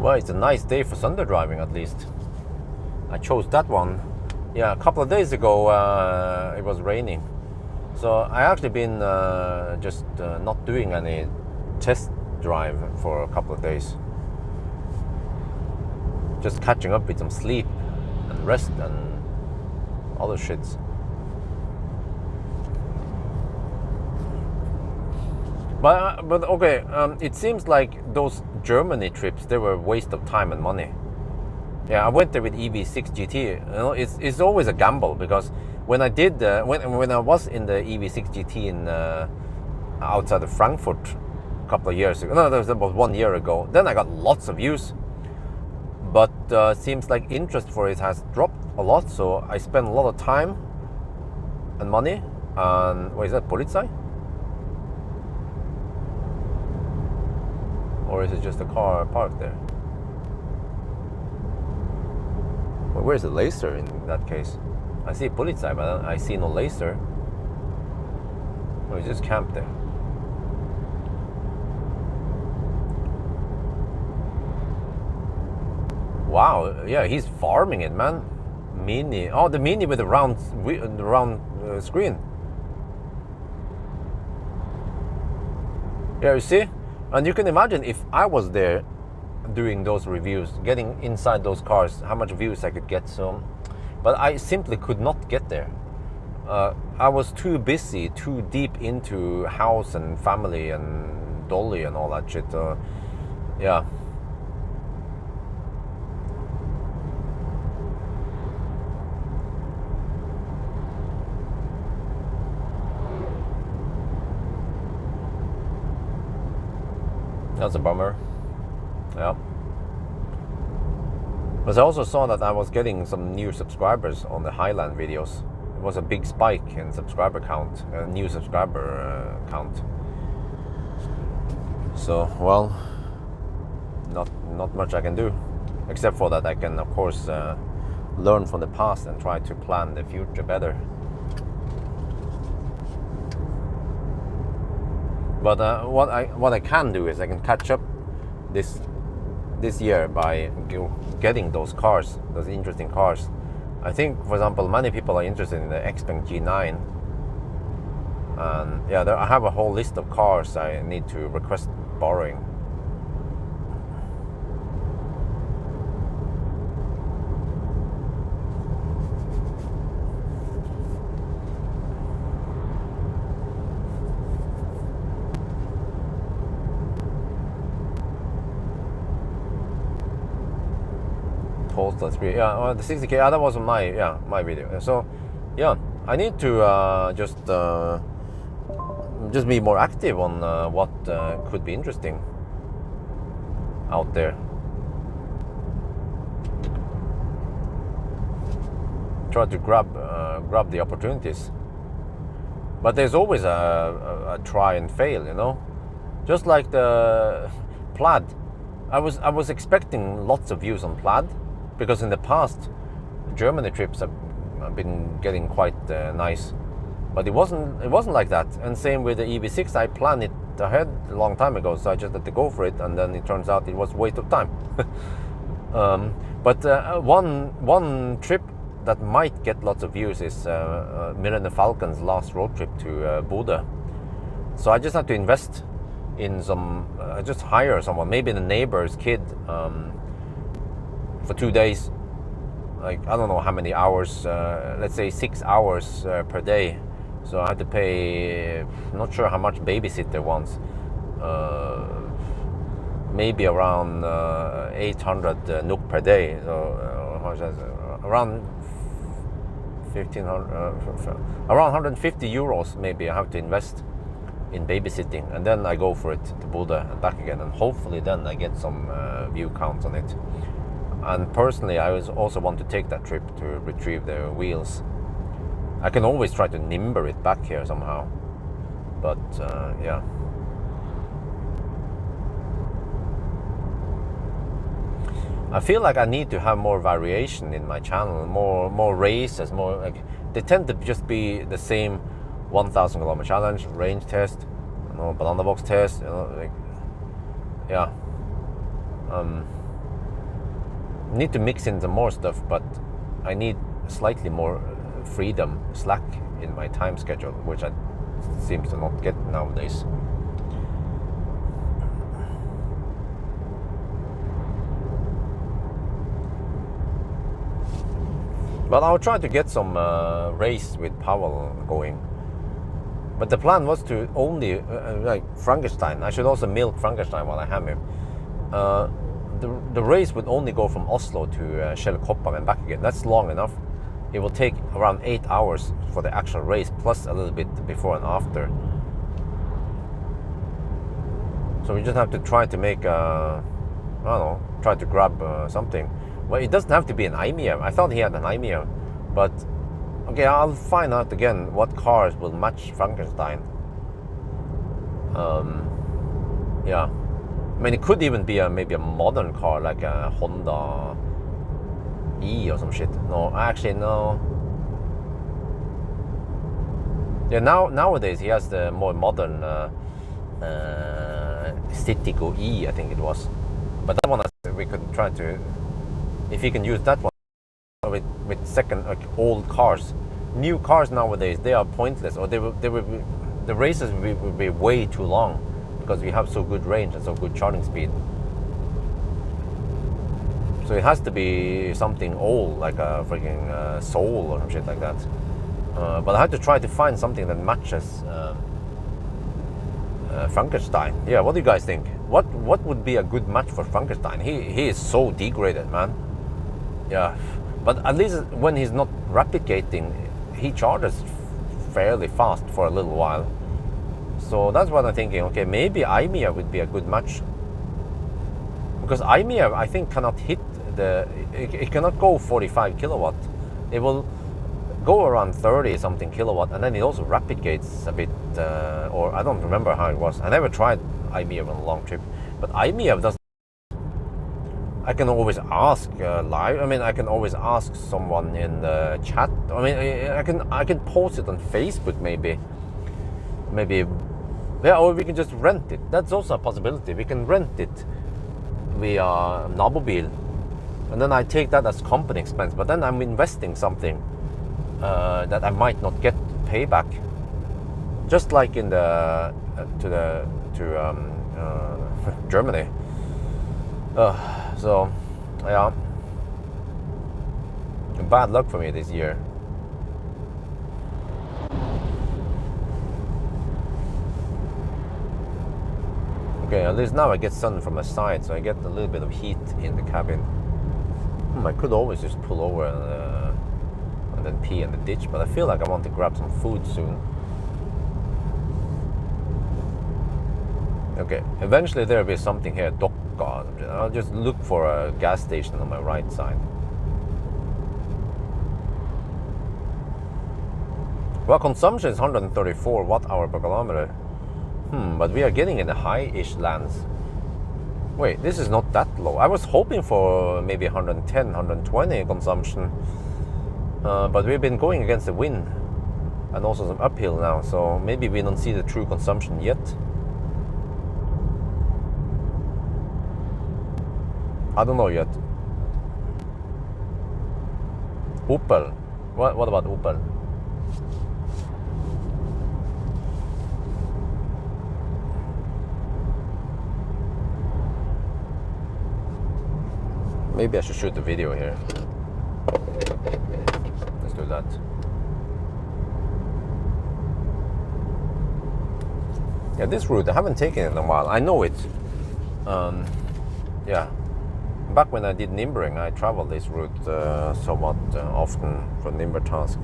Well, it's a nice day for Sunday driving at least. I chose that one. Yeah, a couple of days ago it was raining. So I actually been just not doing any test drive for a couple of days. Just catching up with some sleep and rest and other shits. But okay, it seems like those Germany trips, they were a waste of time and money. Yeah, I went there with EV6 GT. You know, it's always a gamble because when I did when I was in the EV6 GT in outside of Frankfurt a couple of years ago, no, that was about 1 year ago. Then I got lots of views, but seems like interest for it has dropped a lot. So I spent a lot of time and money. And what is that, Polizei? Or is it just a car parked there? Well, where's the laser in that case? I see Polizei, but I see no laser. Or it's just camped there. Wow, yeah, he's farming it, man. Mini. Oh, the Mini with the round screen. Yeah, you see? And you can imagine if I was there doing those reviews, getting inside those cars, how much views I could get. So, but I simply could not get there. I was too busy, too deep into house and family and Dolly and all that shit. Yeah. That's a bummer. Yeah. But I also saw that I was getting some new subscribers on the Highland videos. It was a big spike in subscriber count, new subscriber count. So, well, not much I can do, except for that I can, of course, learn from the past and try to plan the future better. But what I can do is I can catch up this year by getting those cars, those interesting cars. I think, for example, many people are interested in the Xpeng G9. And yeah, I have a whole list of cars I need to request borrowing. Polestar 3, yeah, well, the 60K, that was my video. So, yeah, I need to just be more active on what could be interesting out there. Try to grab the opportunities. But there's always a try and fail, you know. Just like the Plaid, I was expecting lots of views on Plaid, because in the past Germany trips have been getting quite nice, but it wasn't like that. And same with the ë-C4X, I planned it ahead a long time ago, so I just had to go for it, and then it turns out it was a waste of time. But one trip that might get lots of views is Mirren Falcon's last road trip to Bodø. So I just have to invest in some, just hire someone, maybe the neighbor's kid, for 2 days. Like, I don't know how many hours, let's say 6 hours per day. So I have to pay, not sure how much babysitter wants, maybe around 800 NOK per day. So how much is that? Around 1500, around 150 euros maybe I have to invest in babysitting, and then I go for it to Bodø and back again, and hopefully then I get some view counts on it. And personally, I also want to take that trip to retrieve the wheels. I can always try to nimber it back here somehow, but yeah. I feel like I need to have more variation in my channel, more races, more like, they tend to just be the same 1,000 kilometer challenge, range test, you know, banana box test, you know, like, yeah. Need to mix in some more stuff, but I need slightly more freedom, slack in my time schedule, which I seem to not get nowadays. But I'll try to get some race with Pawel going. But the plan was to only, like Frankenstein, I should also milk Frankenstein while I have him. The race would only go from Oslo to Kjellkoppan and back again. That's long enough. It will take around 8 hours for the actual race, plus a little bit before and after. So we just have to try to make, I don't know, try to grab something. Well, it doesn't have to be an IMEA. I thought he had an IMEA, but okay, I'll find out again what cars will match Frankenstein. Yeah, I mean, it could even be maybe a modern car, like a Honda E or some shit. No, actually no. Yeah, nowadays he has the more modern Citroën E, I think it was. But that one we could try to, if he can use that one with second, like old cars. New cars nowadays, they are pointless, or the races will be way too long because we have so good range and so good charging speed. So it has to be something old, like a freaking Soul or some shit like that. But I have to try to find something that matches Frankenstein. Yeah, what do you guys think? What would be a good match for Frankenstein? He is so degraded, man. Yeah, but at least when he's not replicating, he charges fairly fast for a little while. So that's what I'm thinking. Okay, maybe IMEA would be a good match, because IMEA, I think, cannot hit it cannot go 45 kilowatt. It will go around 30 something kilowatt, and then it also replicates a bit, or I don't remember how it was. I never tried IMEA on a long trip, but IMEA doesn't. I can always ask live. I mean, I can always ask someone in the chat. I mean, I can post it on Facebook maybe, yeah, or we can just rent it. That's also a possibility. We can rent it via Nabobil, and then I take that as company expense. But then I'm investing something that I might not get payback, just like in the Germany. So yeah, bad luck for me this year. Okay, at least now I get sun from the side, so I get a little bit of heat in the cabin. I could always just pull over and and then pee in the ditch. But I feel like I want to grab some food soon. Okay, eventually there'll be something here. Dokka. I'll just look for a gas station on my right side. Well, consumption is 134 watt-hour per kilometer. But we are getting in the high-ish lands. Wait, this is not that low. I was hoping for maybe 110, 120 consumption. But we've been going against the wind. And also some uphill now. So maybe we don't see the true consumption yet. I don't know yet. Opel. What about Opel? Maybe I should shoot the video here. Let's do that. Yeah, this route I haven't taken it in a while. I know it. Yeah. Back when I did Nimbering, I traveled this route somewhat often for Nimber task.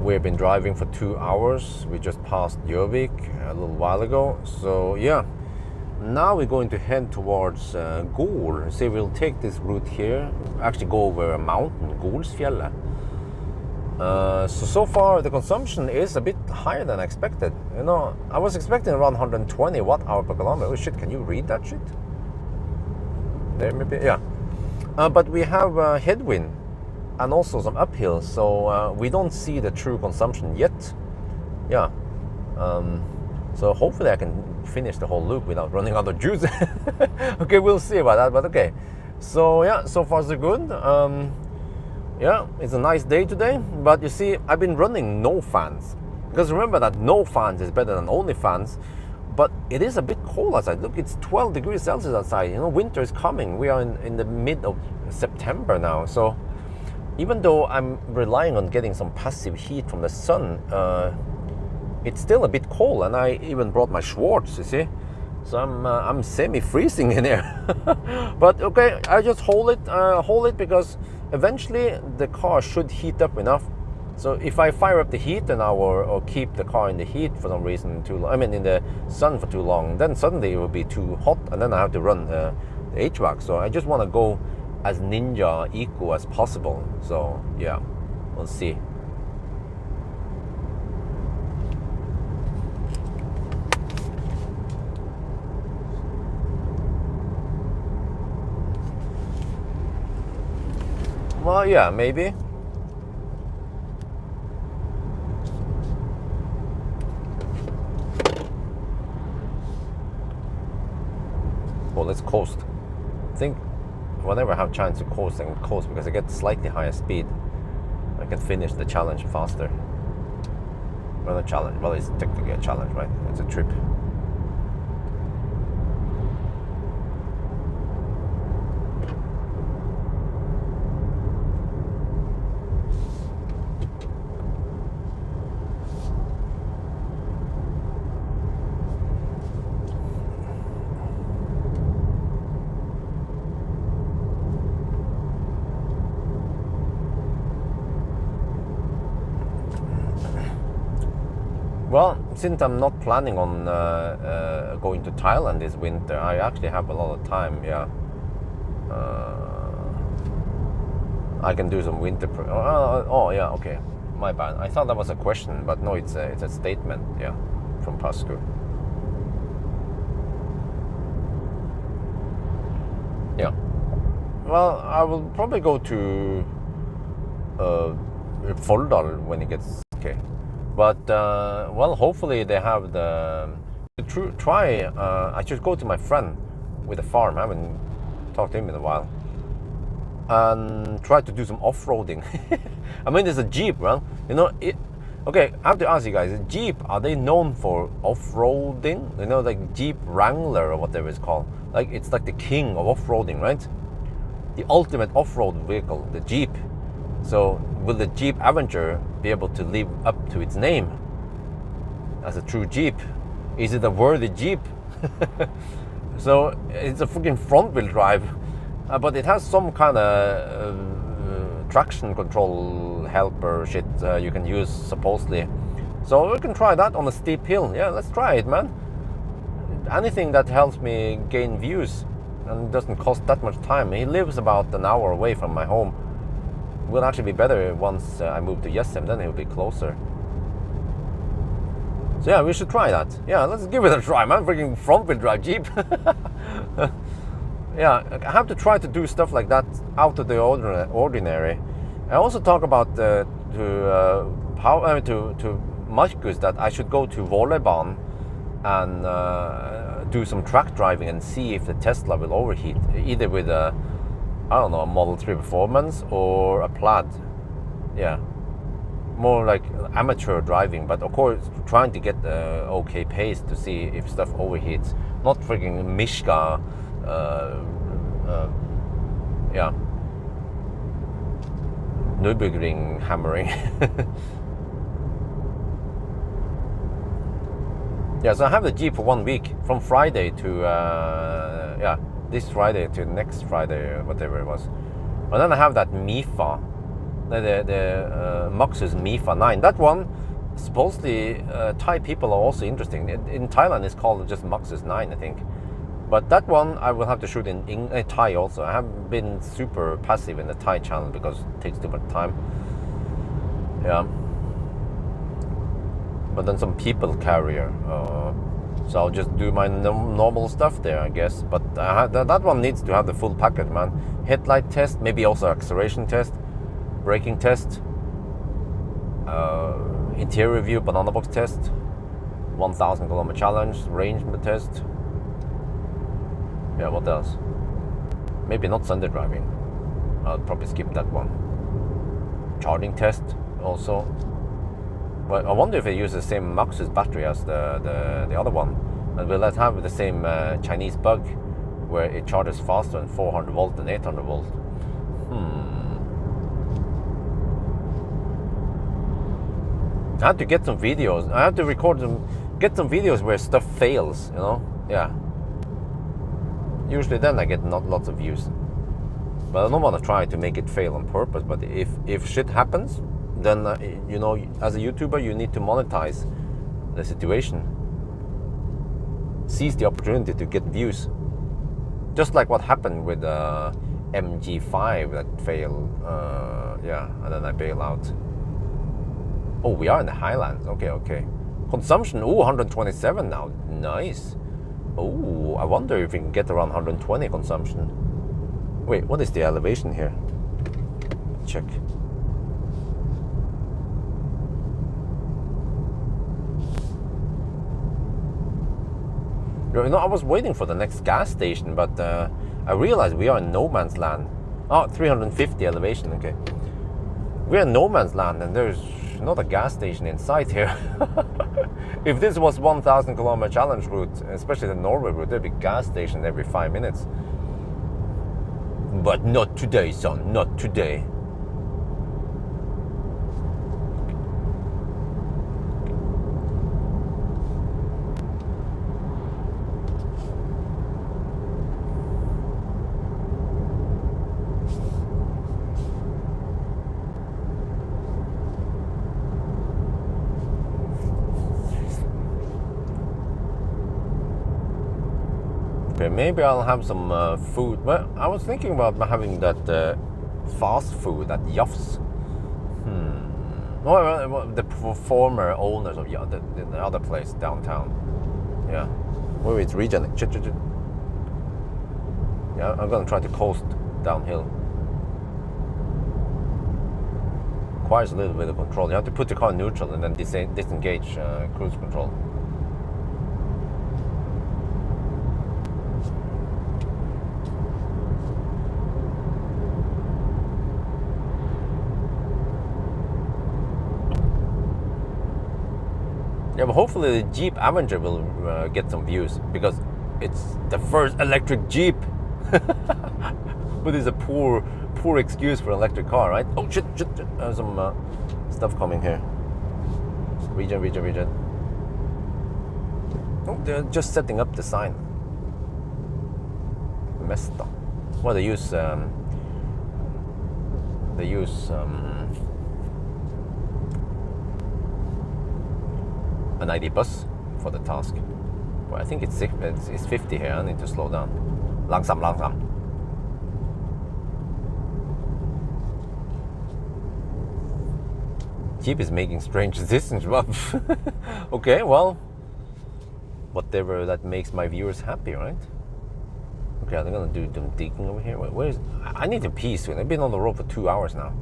We've been driving for 2 hours. We just passed Gjøvik a little while ago. So yeah, now we're going to head towards Gol. See, we'll take this route here, actually go over a mountain, Golsfjellet. So far the consumption is a bit higher than expected. You know, I was expecting around 120 watt-hour per kilometer. Oh shit, can you read that shit? There maybe, yeah. But we have headwind and also some uphill, so we don't see the true consumption yet. Yeah. So hopefully I can finish the whole loop without running out of juice. Okay, we'll see about that, but okay. So yeah, so far so good. Yeah, it's a nice day today, but you see, I've been running no fans. Because remember that no fans is better than only fans, but it is a bit cold outside. Look, it's 12 degrees Celsius outside. You know, winter is coming. We are in the mid of September now, so even though I'm relying on getting some passive heat from the sun, it's still a bit cold, and I even brought my Schwartz, you see. So I'm semi-freezing in here. But okay, I just hold it because eventually the car should heat up enough. So if I fire up the heat an hour or keep the car in the heat for some reason too long, I mean in the sun for too long, then suddenly it will be too hot, and then I have to run the HVAC. So I just want to go as ninja eco as possible. So yeah, we'll see. Well, yeah, maybe. Well, let's coast. I think whenever I have chance to coast, I can coast because I get slightly higher speed. I can finish the challenge faster. Well, a challenge. Well, it's technically a challenge, right? It's a trip. Well, since I'm not planning on going to Thailand this winter, I actually have a lot of time. Yeah, I can do some winter. Oh yeah, okay, my bad. I thought that was a question, but no, it's a statement. Yeah, from Pascu. Yeah. Well, I will probably go to Folldal when it gets okay. But well, hopefully they have the try. I should go to my friend with a farm. I haven't talked to him in a while, and try to do some off-roading. I mean, there's a Jeep, well, you know. Okay, I have to ask you guys: Jeep, are they known for off-roading? You know, like Jeep Wrangler or whatever it's called. Like it's like the king of off-roading, right? The ultimate off-road vehicle, the Jeep. So will the Jeep Avenger be able to live up to its name as a true Jeep? Is it a worthy Jeep? So it's a freaking front wheel drive, but it has some kind of traction control helper shit you can use supposedly. So we can try that on a steep hill. Yeah, let's try it, man. Anything that helps me gain views and doesn't cost that much time. He lives about an hour away from my home. Will actually be better once I move to Jessheim, then he'll be closer. So yeah, we should try that. Yeah, let's give it a try, man. Freaking front wheel drive Jeep. Yeah, I have to try to do stuff like that out of the ordinary. I also talk about to Marcus that I should go to Volleybahn and do some track driving and see if the Tesla will overheat, either with a, I don't know, a Model 3 Performance or a Plaid. Yeah, more like amateur driving, but of course trying to get okay pace to see if stuff overheats. Not freaking Mishka, yeah, Nürburgring hammering. Yeah, so I have the Jeep for 1 week, from Friday to yeah, this Friday to next Friday, or whatever it was. And then I have that Mifa, the Maxus Mifa 9. That one, supposedly Thai people are also interesting. In Thailand it's called just Maxus 9, I think. But that one I will have to shoot in Thai also. I have been super passive in the Thai channel because it takes too much time. Yeah. But then some people carrier. So I'll just do my normal stuff there, I guess. But that one needs to have the full package, man. Headlight test, maybe also acceleration test, braking test, interior view, banana box test, 1,000 kilometer challenge, range test. Yeah, what else? Maybe not Sunday driving. I'll probably skip that one. Charging test also. But I wonder if they use the same Maxus battery as the other one, and will that have the same Chinese bug where it charges faster than 400 volt than 800 volt? I have to get some videos. I have to record some, get some videos where stuff fails, you know? Yeah. Usually then I get not lots of views. But I don't want to try to make it fail on purpose. But if shit happens, then you know, as a YouTuber, you need to monetize the situation. Seize the opportunity to get views. Just like what happened with MG5 that failed. Yeah, and then I bail out. Oh, we are in the Highlands. Okay. Consumption, 127 now. Nice. Oh, I wonder if we can get around 120 consumption. Wait, what is the elevation here? Check. You know, I was waiting for the next gas station, but I realized we are in no man's land. Oh, 350 elevation, okay. We're in no man's land and there's not a gas station in sight here. If this was 1,000 kilometer challenge route, especially the Norway route, there'd be gas station every 5 minutes. But not today, son, not today. Okay, maybe I'll have some food. Well, I was thinking about having that fast food at Jafs. Well, the former owners of the other place downtown. Yeah, maybe it's region. Yeah, I'm gonna try to coast downhill. Requires a little bit of control. You have to put the car in neutral and then disengage cruise control. Yeah, but hopefully the Jeep Avenger will get some views because it's the first electric Jeep. But it's a poor excuse for an electric car, right? Oh shit! There's some stuff coming here. Region. Oh, they're just setting up the sign. Messed up. Well, they use an ID bus for the task. Well, I think it's 50 here. I need to slow down. Langsam. Jeep is making strange decisions. Well, okay, well, whatever that makes my viewers happy, right? Okay, I'm gonna do some digging over here. Where's? I need to pee soon. I've been on the road for 2 hours now.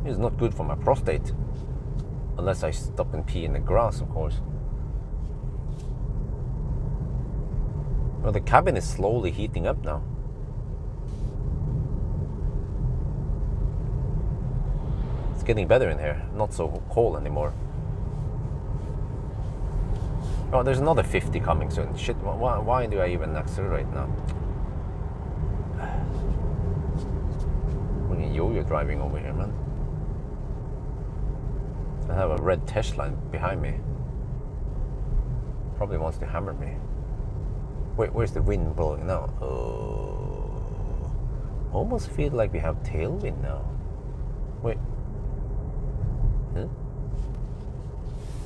It's not good for my prostate, unless I stop and pee in the grass, of course. Well, the cabin is slowly heating up now. It's getting better in here, not so cold anymore. Oh, there's another 50 coming soon. Shit, why do I even accelerate now? When you're driving over here, man. I have a red Tesla behind me. Probably wants to hammer me. Wait, where's the wind blowing now? Oh, almost feel like we have tailwind now. Wait. Huh?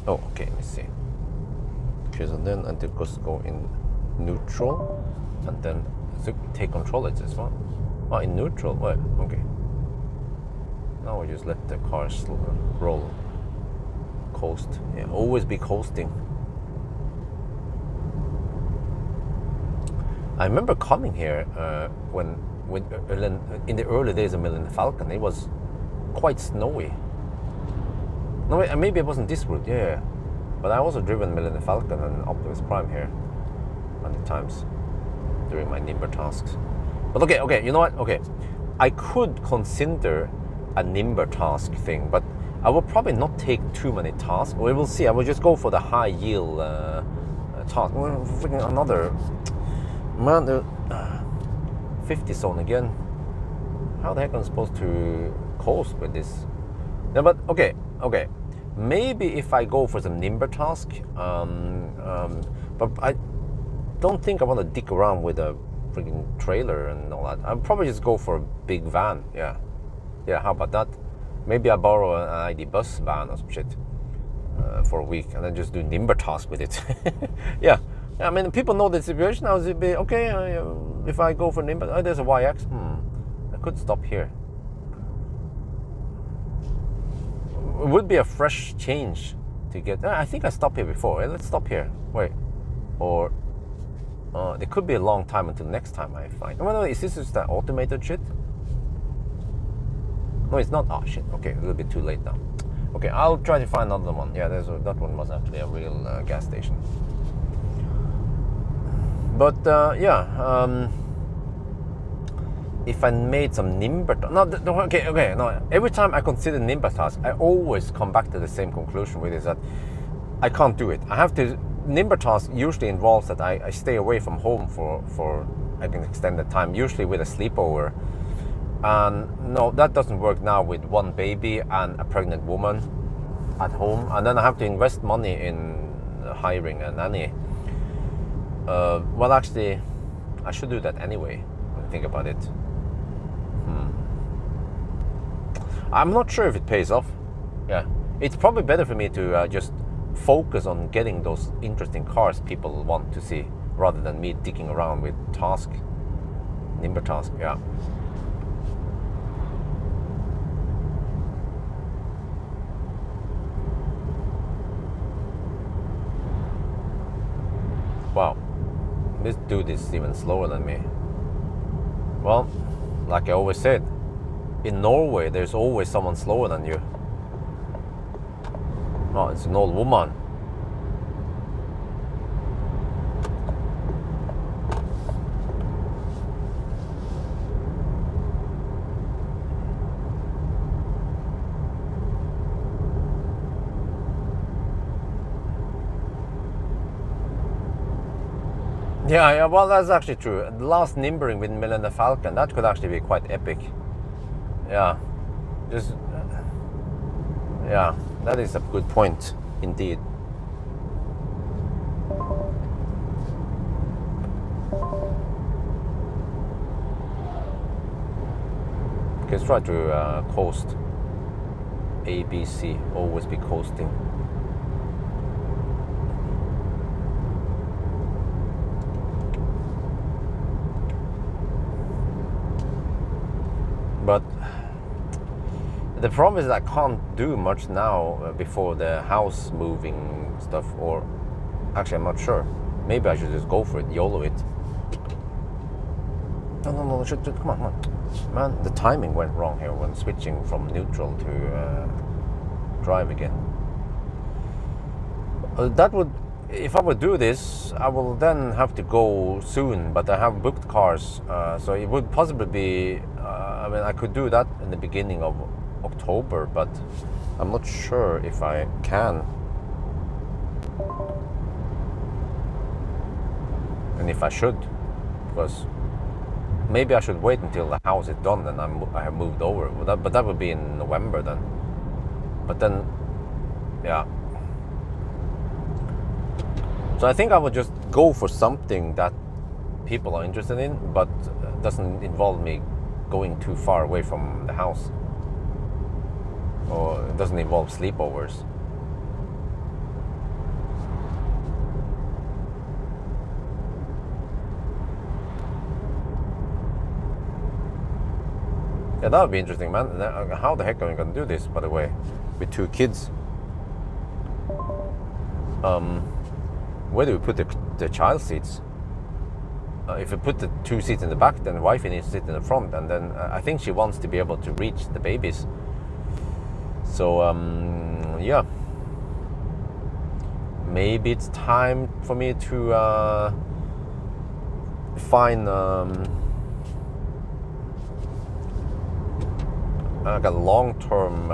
Oh, okay, let me see. Okay, so then I just go in neutral, and then take control it as well. Oh, in neutral, wait, okay. Now I just let the car roll. Coast, yeah, always be coasting. I remember coming here when in the early days of Millennium Falcon, it was quite snowy. No, wait, maybe it wasn't this route, yeah. But I also driven Millennium Falcon and Optimus Prime here many times during my Nimber tasks. But okay, you know what? Okay, I could consider a Nimber task thing, but I will probably not take too many tasks. We will see. I will just go for the high yield task. Freaking another. Man, the 50 zone again. How the heck am I supposed to coast with this? No, but okay. Maybe if I go for some Nimber task, but I don't think I want to dick around with a freaking trailer and all that. I'll probably just go for a big van. Yeah. How about that? Maybe I borrow an ID bus van or some shit for a week, and then just do Nimber task with it. Yeah. I mean, people know the situation. I would be okay if I go for Nimber. Oh, there's a YX. I could stop here. It would be a fresh change to get. I think I stopped here before. Let's stop here. Wait, or it could be a long time until next time I find. Oh, no, is this just that automated shit? No, it's not. Oh shit. Okay, a little bit too late now. Okay, I'll try to find another one. Yeah, that one was actually a real gas station. But if I made some Nimber, no. Every time I consider Nimber task, I always come back to the same conclusion, which is that I can't do it. I have to. Nimber task usually involves that I stay away from home for an extended time, usually with a sleepover. And no, that doesn't work now with one baby and a pregnant woman at home, and then I have to invest money in hiring a nanny. Well, actually, I should do that anyway, when I think about it. I'm not sure if it pays off. Yeah, it's probably better for me to just focus on getting those interesting cars people want to see, rather than me dicking around with Nimber task, yeah. Wow, this dude is even slower than me. Well, like I always said, in Norway there's always someone slower than you. Oh, it's an old woman. Yeah, well, that's actually true. The last Nimbering windmill and the Falcon, that could actually be quite epic. Yeah, just yeah, that is a good point indeed. Let's try to coast. ABC, always be coasting. But the problem is that I can't do much now before the house moving stuff, or actually I'm not sure. Maybe I should just go for it, YOLO it. No, come on. Man, the timing went wrong here when switching from neutral to drive again. That would, if I would do this, I will then have to go soon, but I have booked cars, so it would possibly be, I mean, I could do that in the beginning of October, but I'm not sure if I can. And if I should, because maybe I should wait until the house is done and I have moved over. But that would be in November then. But then, yeah. So I think I would just go for something that people are interested in, but doesn't involve me going too far away from the house. Or it doesn't involve sleepovers. Yeah, that would be interesting, man. How the heck are we going to do this, by the way, with 2 kids? Where do we put the child seats? If we put the 2 seats in the back, then the wife needs to sit in the front, and then I think she wants to be able to reach the babies. So, yeah. Maybe it's time for me to find like a long-term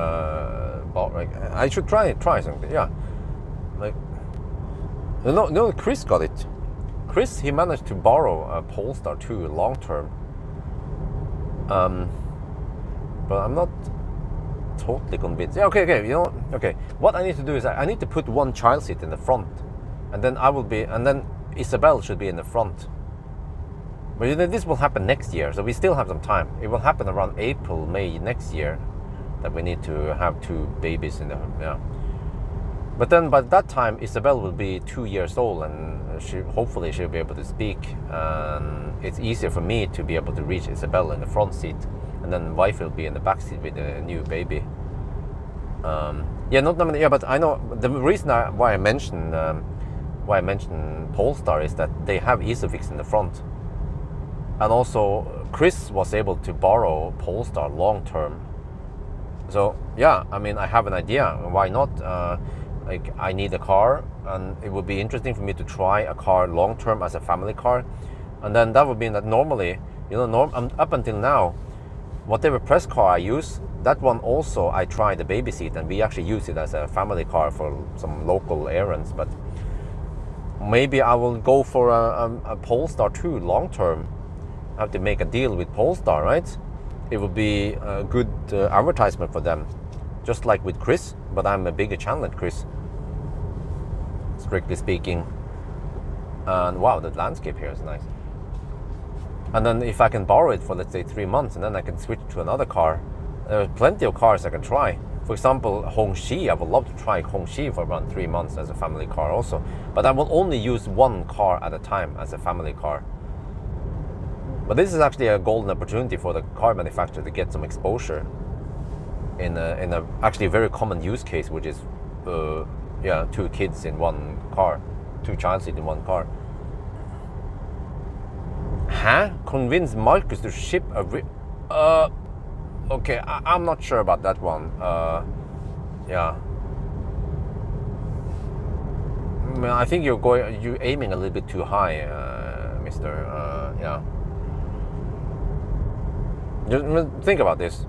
like I should try something. Yeah, like no, Chris got it. Chris, he managed to borrow a Polestar 2 long-term, but I'm not totally convinced. Yeah, okay, you know, okay. What I need to do is I need to put 1 child seat in the front, and then and then Isabel should be in the front. But you know, this will happen next year, so we still have some time. It will happen around April, May next year that we need to have 2 babies in the, yeah. But then by that time, Isabel will be 2 years old, and hopefully she'll be able to speak. And it's easier for me to be able to reach Isabel in the front seat, and then wife will be in the back seat with the new baby. Yeah, but I know the reason why I mentioned Polestar is that they have Isofix in the front. And also, Chris was able to borrow Polestar long term. So yeah, I mean, I have an idea. Why not? Like, I need a car, and it would be interesting for me to try a car long term as a family car. And then that would mean that normally, you know, up until now, whatever press car I use, that one also I try the baby seat, and we actually use it as a family car for some local errands. But maybe I will go for a Polestar 2 long term. Have to make a deal with Polestar, right? It would be a good advertisement for them, just like with Chris, but I'm a bigger channel than Chris, strictly speaking. And wow, the landscape here is nice. And then if I can borrow it for, let's say, 3 months, and then I can switch to another car. There are plenty of cars I can try. For example, Hongxi, I would love to try Hongxi for around 3 months as a family car also. But I will only use 1 car at a time as a family car. But this is actually a golden opportunity for the car manufacturer to get some exposure in a actually very common use case, which is 2 kids in 1 car, 2 child seats in 1 car. Huh? Convince Marcus to ship a okay, I'm not sure about that one. Yeah. I mean, I think you're aiming a little bit too high, Mister. Yeah. Just think about this,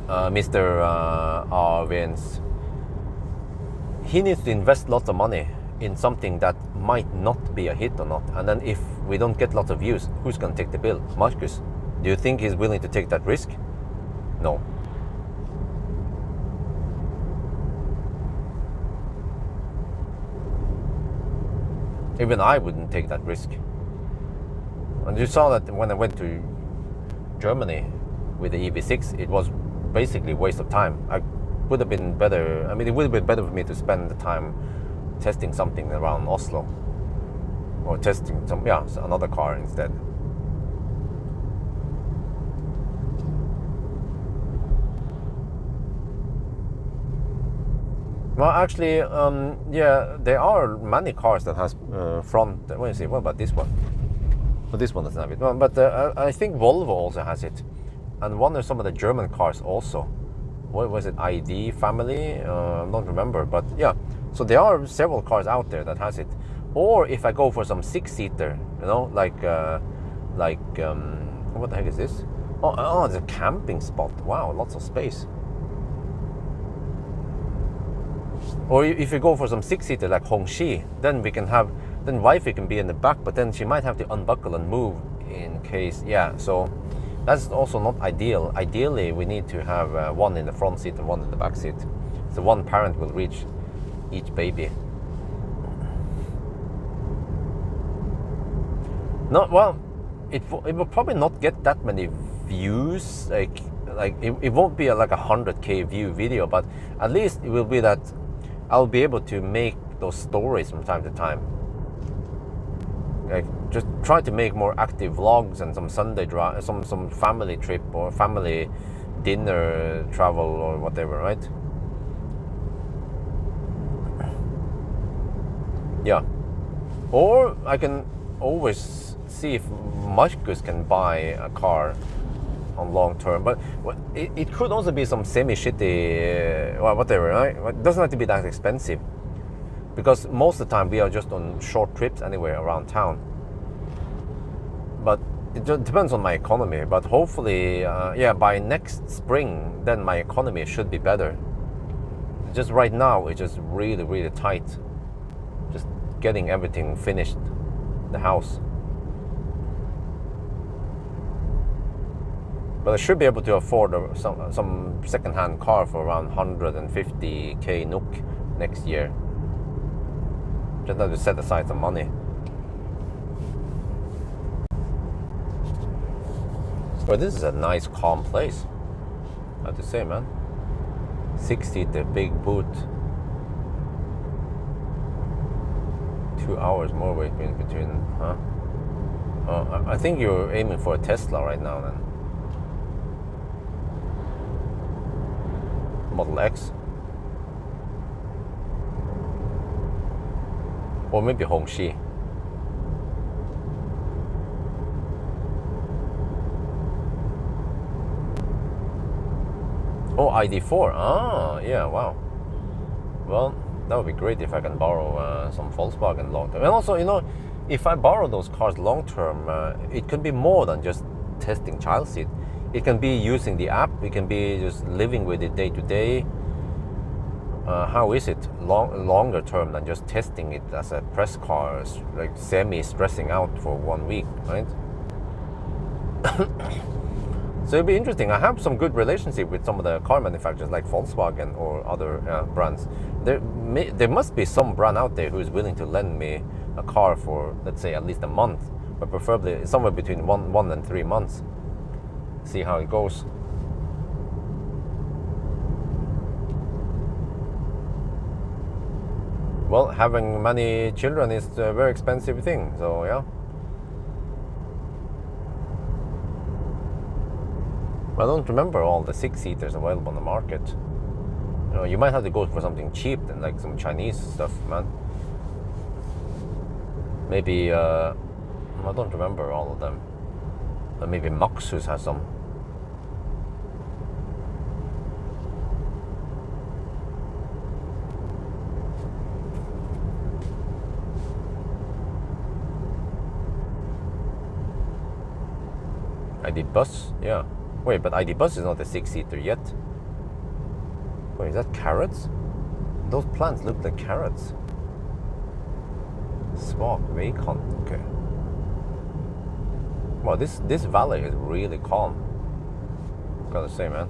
Mr. Vince. He needs to invest lots of money in something that might not be a hit or not. And then if we don't get lots of views, who's going to take the bill? Marcus. Do you think he's willing to take that risk? No. Even I wouldn't take that risk. And you saw that when I went to Germany with the EV6, it was basically a waste of time. I would have been better. I mean, it would have been better for me to spend the time testing something around Oslo, or testing another car instead. Well, actually, yeah, there are many cars that has front. Let me see. What about this one? Well, this one doesn't have it. Well, but I think Volvo also has it, and one of some of the German cars also. What was it? ID family? I don't remember, but yeah. So there are several cars out there that has it. Or if I go for some 6-seater, you know, like what the heck is this? Oh, it's a camping spot. Wow, lots of space. Or if you go for some 6-seater like Hongxi, then wifey can be in the back, but then she might have to unbuckle and move in case, yeah. So that's also not ideal. Ideally, we need to have one in the front seat and one in the back seat. So one parent will reach each baby. No, well, it will probably not get that many views. Like it won't be like 100K view video, but at least it will be that I'll be able to make those stories from time to time. Like just try to make more active vlogs and some Sunday drive, some family trip or family dinner travel or whatever, right? Yeah. Or I can always see if Marcus can buy a car on long term, but it could also be some semi-shitty, well, whatever, right? It doesn't have to be that expensive, because most of the time we are just on short trips anywhere around town. But it just depends on my economy, but hopefully, yeah, by next spring, then my economy should be better. Just right now, it's just really, really tight. Just getting everything finished, the house. But I should be able to afford some second-hand car for around 150K NOK next year. Just have to set aside some money. Well, this is a nice, calm place, I have to say, man. 6-seater, big boot. 2 hours more wait between, huh? I think you're aiming for a Tesla right now, then. Model X. Or maybe Hongxi. Oh, ID4. Ah, yeah, wow. Well, that would be great if I can borrow some Volkswagen long term. And also, you know, if I borrow those cars long term, it could be more than just testing child seat. It can be using the app. It can be just living with it day to day. How is it longer term than just testing it as a press car, like semi-stressing out for 1 week, right? So it'll be interesting. I have some good relationship with some of the car manufacturers like Volkswagen or other brands. There must be some brand out there who is willing to lend me a car for, let's say, at least a month, but preferably somewhere between one and 3 months. See how it goes. Well, having many children is a very expensive thing, so yeah. I don't remember all the 6-seaters available on the market. You know, you might have to go for something cheap than like some Chinese stuff, man. Maybe, I don't remember all of them. But maybe Maxus has some. ID Bus, yeah. Wait, but ID Bus is not a 6-seater yet. Wait, is that carrots? Those plants look like carrots. Svag veikant, okay. Well, this valley is really calm. Gotta say, man.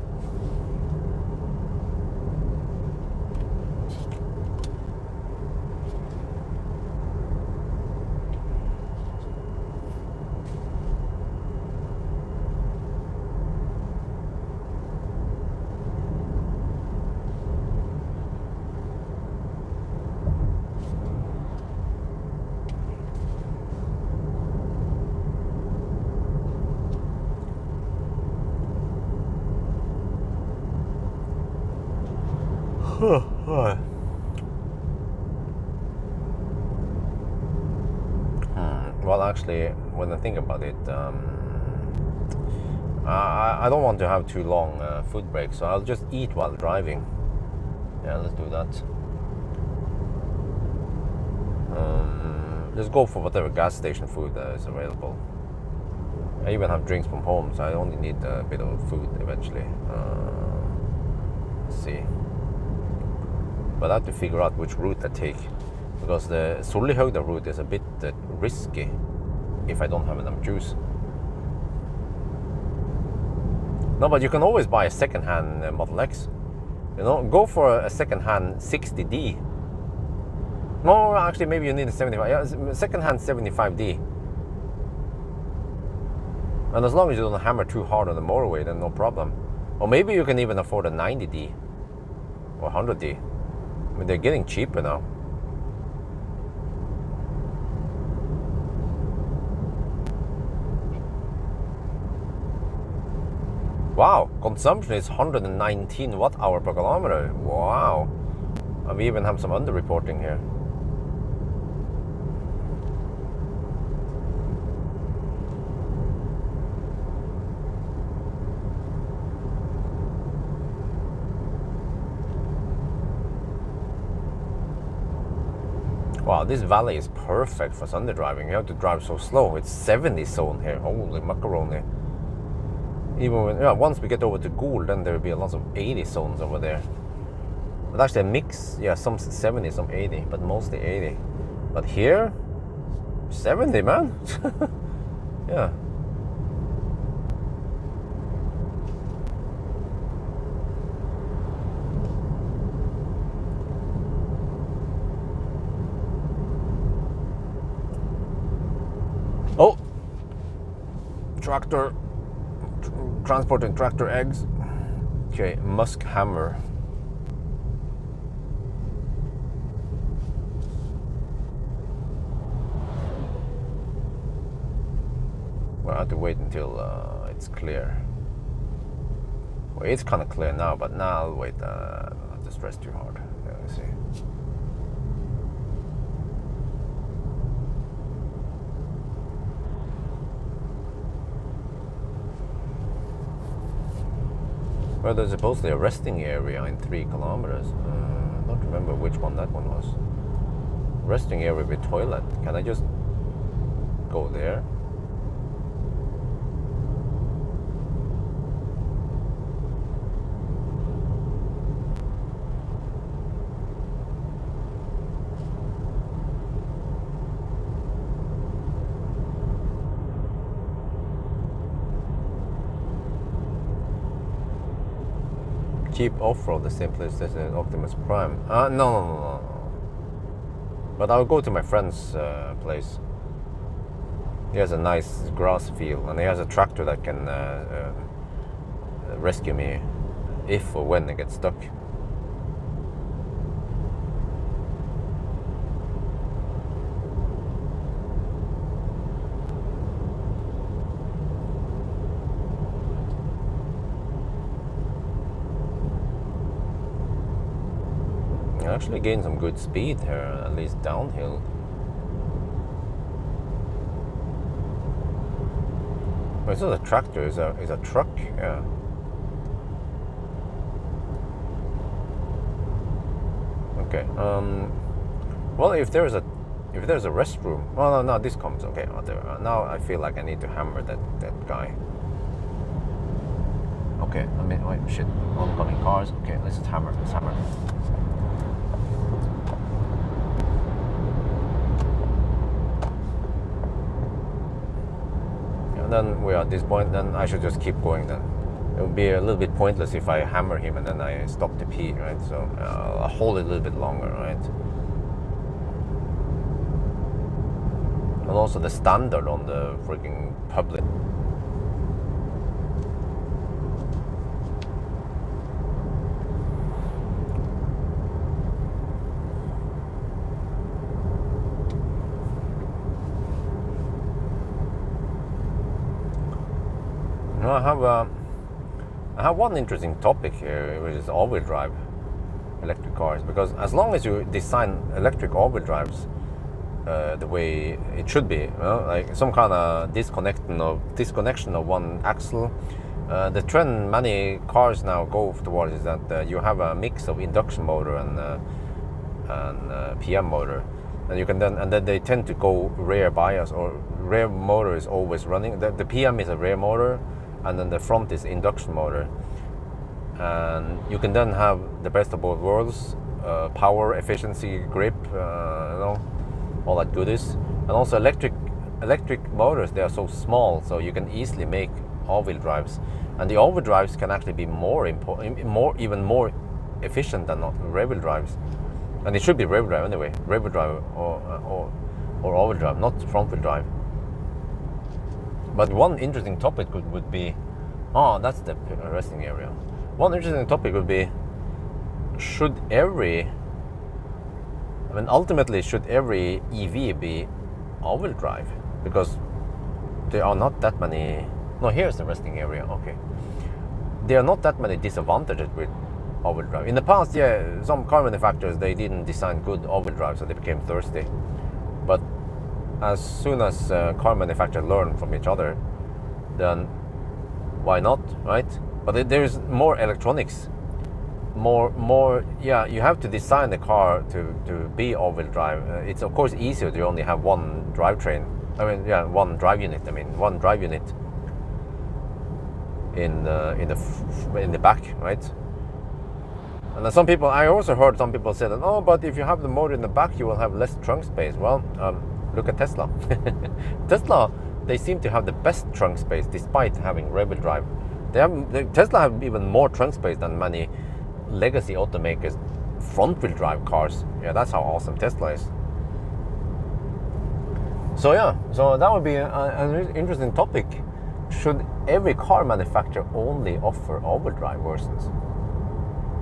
Well, actually, when I think about it, I don't want to have too long food breaks, so I'll just eat while driving. Yeah, let's do that. Just go for whatever gas station food is available. I even have drinks from home, so I only need a bit of food eventually. Let's see. But I have to figure out which route I take, because the Sollihögda route is a bit risky if I don't have enough juice. No, but you can always buy a second-hand Model X. You know, go for a second-hand 60D. No, actually, maybe you need a 75. Yeah, second-hand 75D. And as long as you don't hammer too hard on the motorway, then no problem. Or maybe you can even afford a 90D or 100D. I mean, they're getting cheaper now. Wow, consumption is 119 watt-hour per kilometer. Wow. And we even have some underreporting here. Wow, this valley is perfect for Sunday driving. You have to drive so slow. It's 70 zone here. Holy macaroni. Even when, once we get over to Gol, then there will be a lot of 80 zones over there. But actually a mix, yeah, some 70, some 80, but mostly 80. But here, 70, man. Yeah. Oh, tractor, transporting tractor eggs. Okay, musk hammer. Well, I have to wait until it's clear. Well, it's kind of clear now, but now I'll wait. Not to stress too hard. Yeah, let's see. Well, there's supposedly a resting area in 3 kilometers. I don't remember which one that one was. Resting area with toilet. Can I just go there? Cheap off-road, the same place as an Optimus Prime. No. But I'll go to my friend's place. He has a nice grass field, and he has a tractor that can rescue me if or when I get stuck. I actually gained some good speed here, at least downhill. Oh, it's not a tractor, it's a truck, yeah. Okay. Well, if there's a restroom. Oh no, this comes. Okay, now I feel like I need to hammer that guy. Okay, I mean, wait, shit, oncoming cars. Okay, let's just hammer. Let's hammer. then we're at this point, then I should just keep going then. It would be a little bit pointless if I hammer him and then I stop to pee, right? So I'll hold it a little bit longer, right? And also the standard on the freaking public. I have one interesting topic here, which is all-wheel drive electric cars. Because as long as you design electric all-wheel drives the way it should be, like some kind of disconnection of one axle. The trend many cars now go towards is that you have a mix of induction motor and PM motor, and you can then they tend to go rear bias, or rear motor is always running. The PM is a rear motor, and then the front is induction motor, and you can then have the best of both worlds: power, efficiency, grip, all that goodies. And also electric motors, they are so small, so you can easily make all-wheel drives, and the all-wheel drives can actually be even more efficient than rear-wheel drives. And it should be rear-wheel drive anyway, rear-wheel drive or all-wheel drive, not front-wheel drive. But one interesting topic would be, that's the resting area. One interesting topic would be, ultimately, should every EV be all-wheel drive? Because there are not that many. No, here's the resting area. Okay, there are not that many disadvantages with all-wheel drive. In the past, some car manufacturers, they didn't design good all-wheel drive, so they became thirsty. But as soon as car manufacturers learn from each other, then why not, right? But there's more electronics, you have to design the car to be all-wheel drive. It's of course easier to only have one drivetrain. One drive unit. One drive unit in the back, right? And then I also heard some people say that, but if you have the motor in the back, you will have less trunk space. Well, look at Tesla. Tesla, they seem to have the best trunk space despite having rear-wheel drive. Tesla have even more trunk space than many legacy automakers front-wheel drive cars. Yeah, that's how awesome Tesla is. So that would be an interesting topic. Should every car manufacturer only offer all-wheel drive versions?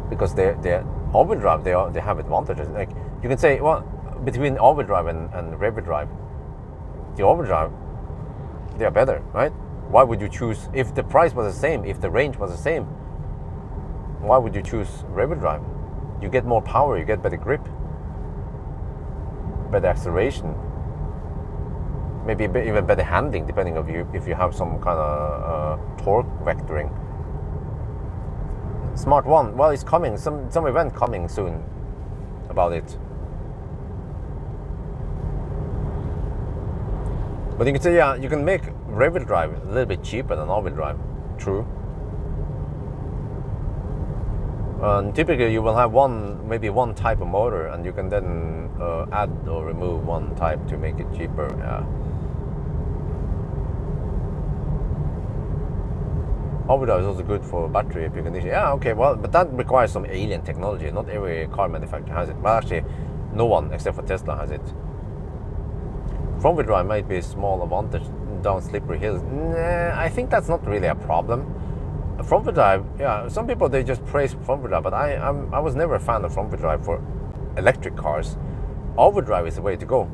Because they're all-wheel drive, they have advantages. Like you can say, well, between all-wheel drive and rear-wheel drive, the all-wheel drive, they are better, right? Why would you choose, if the price was the same, if the range was the same, why would you choose rear-wheel drive? You get more power, you get better grip, better acceleration, maybe even better handling, depending on if you have some kind of torque vectoring. Smart One, well, it's coming, some event coming soon about it. But you can say, you can make rear-wheel drive a little bit cheaper than all-wheel drive. True. Typically, you will have maybe one type of motor, and you can then add or remove one type to make it cheaper. All-wheel drive is also good for battery precondition. Okay, well, but that requires some alien technology. Not every car manufacturer has it. Well, actually, no one except for Tesla has it. Front-wheel drive might be a small advantage down slippery hills. I think that's not really a problem. Front-wheel drive, some people, they just praise front-wheel drive, but I was never a fan of front-wheel drive for electric cars. All-wheel drive is the way to go.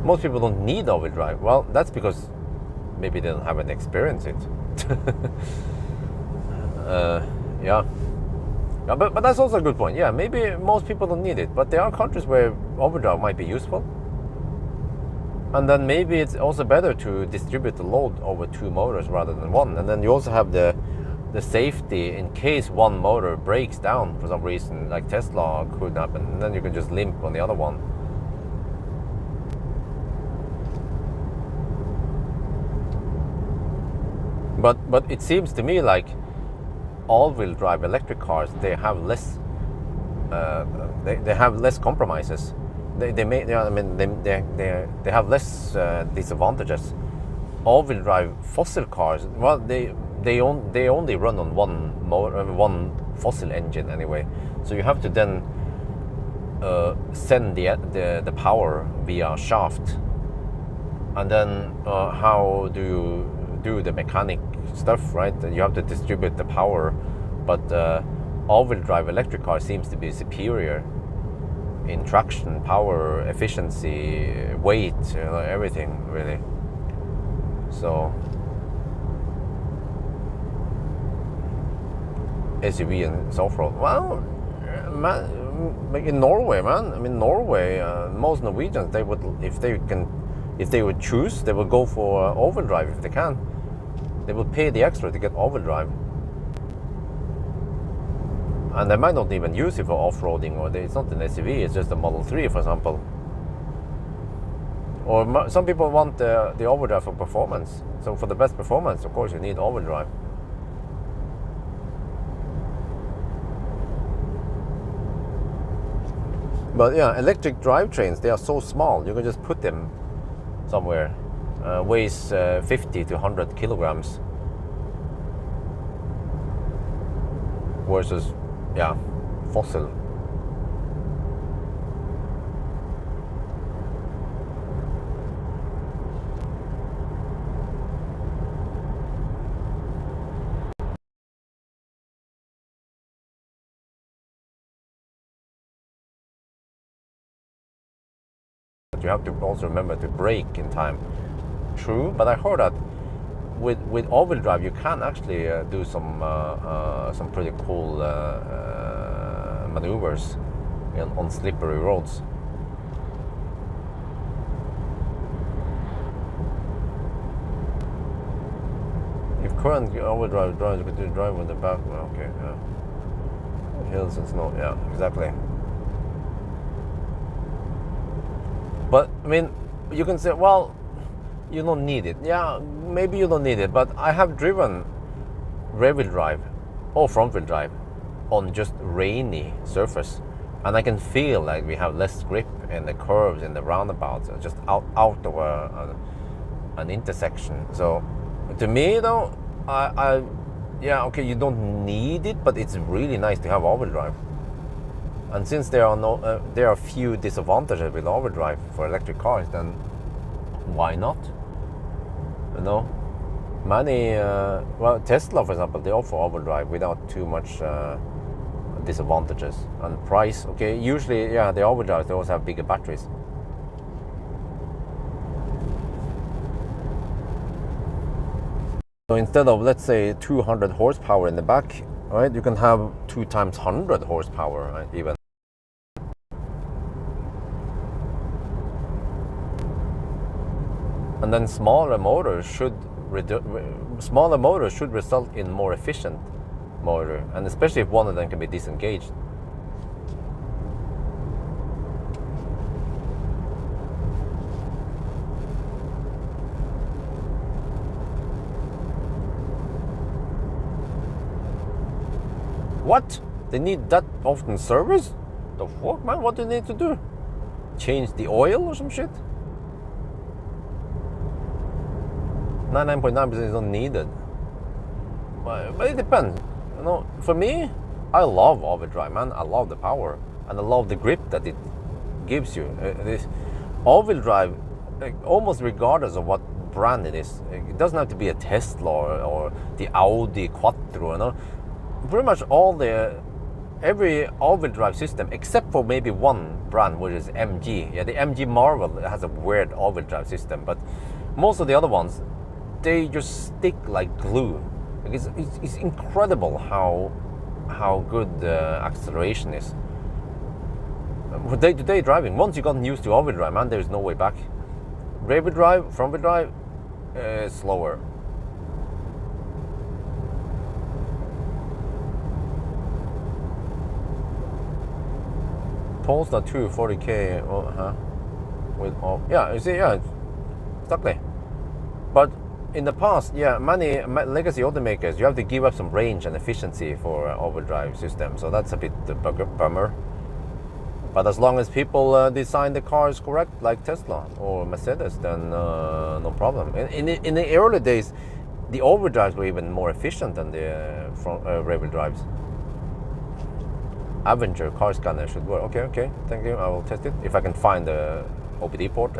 Most people don't need all-wheel drive. Well, that's because maybe they don't have an experience it. But that's also a good point. Maybe most people don't need it, but there are countries where all-wheel drive might be useful. And then maybe it's also better to distribute the load over two motors rather than one. And then you also have the safety in case one motor breaks down for some reason, like Tesla could happen, and then you can just limp on the other one. But it seems to me like all-wheel drive electric cars, they have less compromises. they may, yeah, I mean, they have less disadvantages. All-wheel drive fossil cars, well, they only run on one fossil engine anyway. So you have to then send the power via shaft, and then how do you do the mechanic stuff, right? You have to distribute the power, but all-wheel drive electric car seems to be superior in traction, power, efficiency, weight, everything really. So SUV and off-road. Well, man, in Norway, man. I mean, Norway. Most Norwegians, they would, if they would choose, they would go for all-wheel drive if they can. They would pay the extra to get all-wheel drive, and they might not even use it for off-roading, or it's not an SUV. It's just a Model 3, for example. Or some people want the all-wheel drive for performance. So for the best performance, of course, you need all-wheel drive. But yeah, electric drivetrains, they are so small. You can just put them somewhere. Weighs 50 to 100 kilograms. Versus, yeah, fossil. You have to also remember to brake in time. True, but I heard that with all-wheel drive you can actually do some pretty cool maneuvers on slippery roads. If current all-wheel drive drives, you could drive with the back. Okay, yeah. Hills and snow. Yeah, exactly. But I mean, you can say, well, you don't need it. Yeah, maybe you don't need it, but I have driven rear-wheel drive or front-wheel drive on just rainy surface, and I can feel like we have less grip in the curves, in the roundabouts, just out of an intersection. So to me, though, yeah, okay, you don't need it, but it's really nice to have all-wheel drive. And since there are few disadvantages with all-wheel drive for electric cars, then why not? You know, many well, Tesla, for example, they offer all-wheel drive without too much disadvantages. And price, okay, usually, yeah, the all-wheel drive, they also have bigger batteries. So instead of, let's say, 200 horsepower in the back, right, you can have 2 times 100 horsepower, right, even. And then smaller motors should result in more efficient motor, and especially if one of them can be disengaged. What? They need that often service? The fuck, man? What do they need to do? Change the oil or some shit? 99.9% is not needed. But it depends. You know, for me, I love all-wheel drive, man. I love the power, and I love the grip that it gives you. This all-wheel drive, like, almost regardless of what brand it is, it doesn't have to be a Tesla or the Audi Quattro. You know, pretty much every all-wheel drive system, except for maybe one brand, which is MG. Yeah, the MG Marvel has a weird all-wheel drive system, but most of the other ones, they just stick like glue. Like it's incredible how good the acceleration is. For day-to-day driving, once you gotten used to all-wheel drive, man, there's no way back. Rear-wheel drive, front-wheel drive, slower. Polestar 2 40k, with all, yeah, you see, yeah, exactly. But in the past, yeah, many legacy automakers, you have to give up some range and efficiency for all-wheel drive system, so that's a bit the bummer. But as long as people design the cars correct, like Tesla or Mercedes, then no problem. In the early days, the overdrives were even more efficient than the front rear-wheel drives. Avenger car scanner should work. Okay, thank you. I will test it if I can find the OBD port.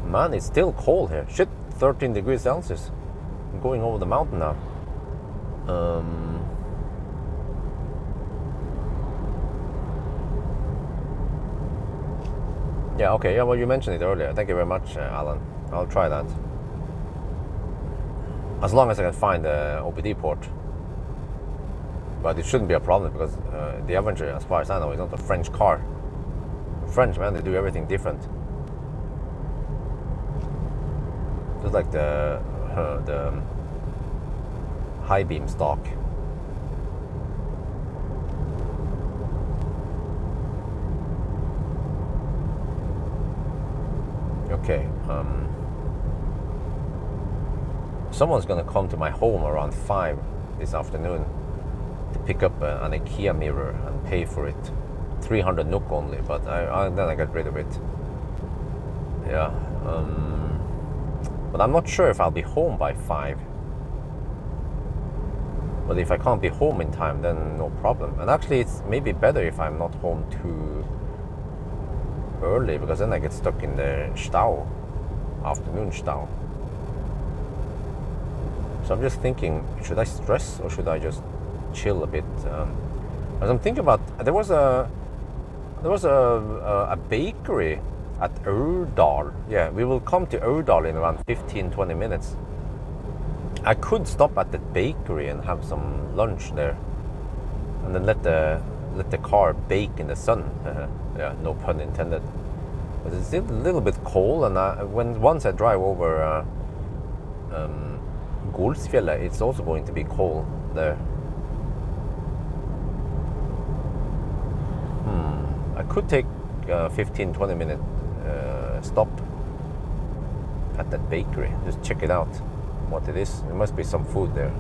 Man, it's still cold here. Shit, 13 degrees Celsius. I'm going over the mountain now. Yeah, okay. Yeah, well, you mentioned it earlier. Thank you very much, Alan. I'll try that. As long as I can find the OBD port. But it shouldn't be a problem because the Avenger, as far as I know, is not a French car. French, man, they do everything different. Just like the high beam stock. Okay. Someone's gonna come to my home around 5 this afternoon to pick up an IKEA mirror and pay for it. 300 NOK only, but then I get rid of it. Yeah. But I'm not sure if I'll be home by 5. But if I can't be home in time, then no problem. And actually, it's maybe better if I'm not home too early, because then I get stuck in the stau, afternoon stau. So I'm just thinking, should I stress or should I just chill a bit? As I'm thinking about, there was a bakery at Aurdal. Yeah, we will come to Aurdal in around 15-20 minutes. I could stop at the bakery and have some lunch there, and then let the car bake in the sun. Yeah, no pun intended. But it's a little bit cold, and once I drive over Golsfjellet, it's also going to be cold there. I could take a 15-20 minute stop at that bakery. Just check it out, what it is. There must be some food there.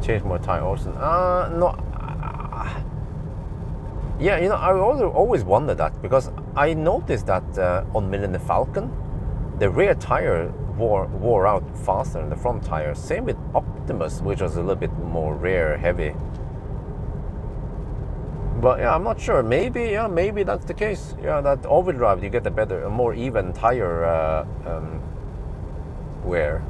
Change more tire, Austin. No. Yeah, you know, I always wondered that, because I noticed that on Millennium Falcon, the rear tire wore out faster than the front tire. Same with Optimus, which was a little bit more rear heavy. But yeah, I'm not sure. Maybe that's the case. Yeah, that overdrive, you get a more even tire wear.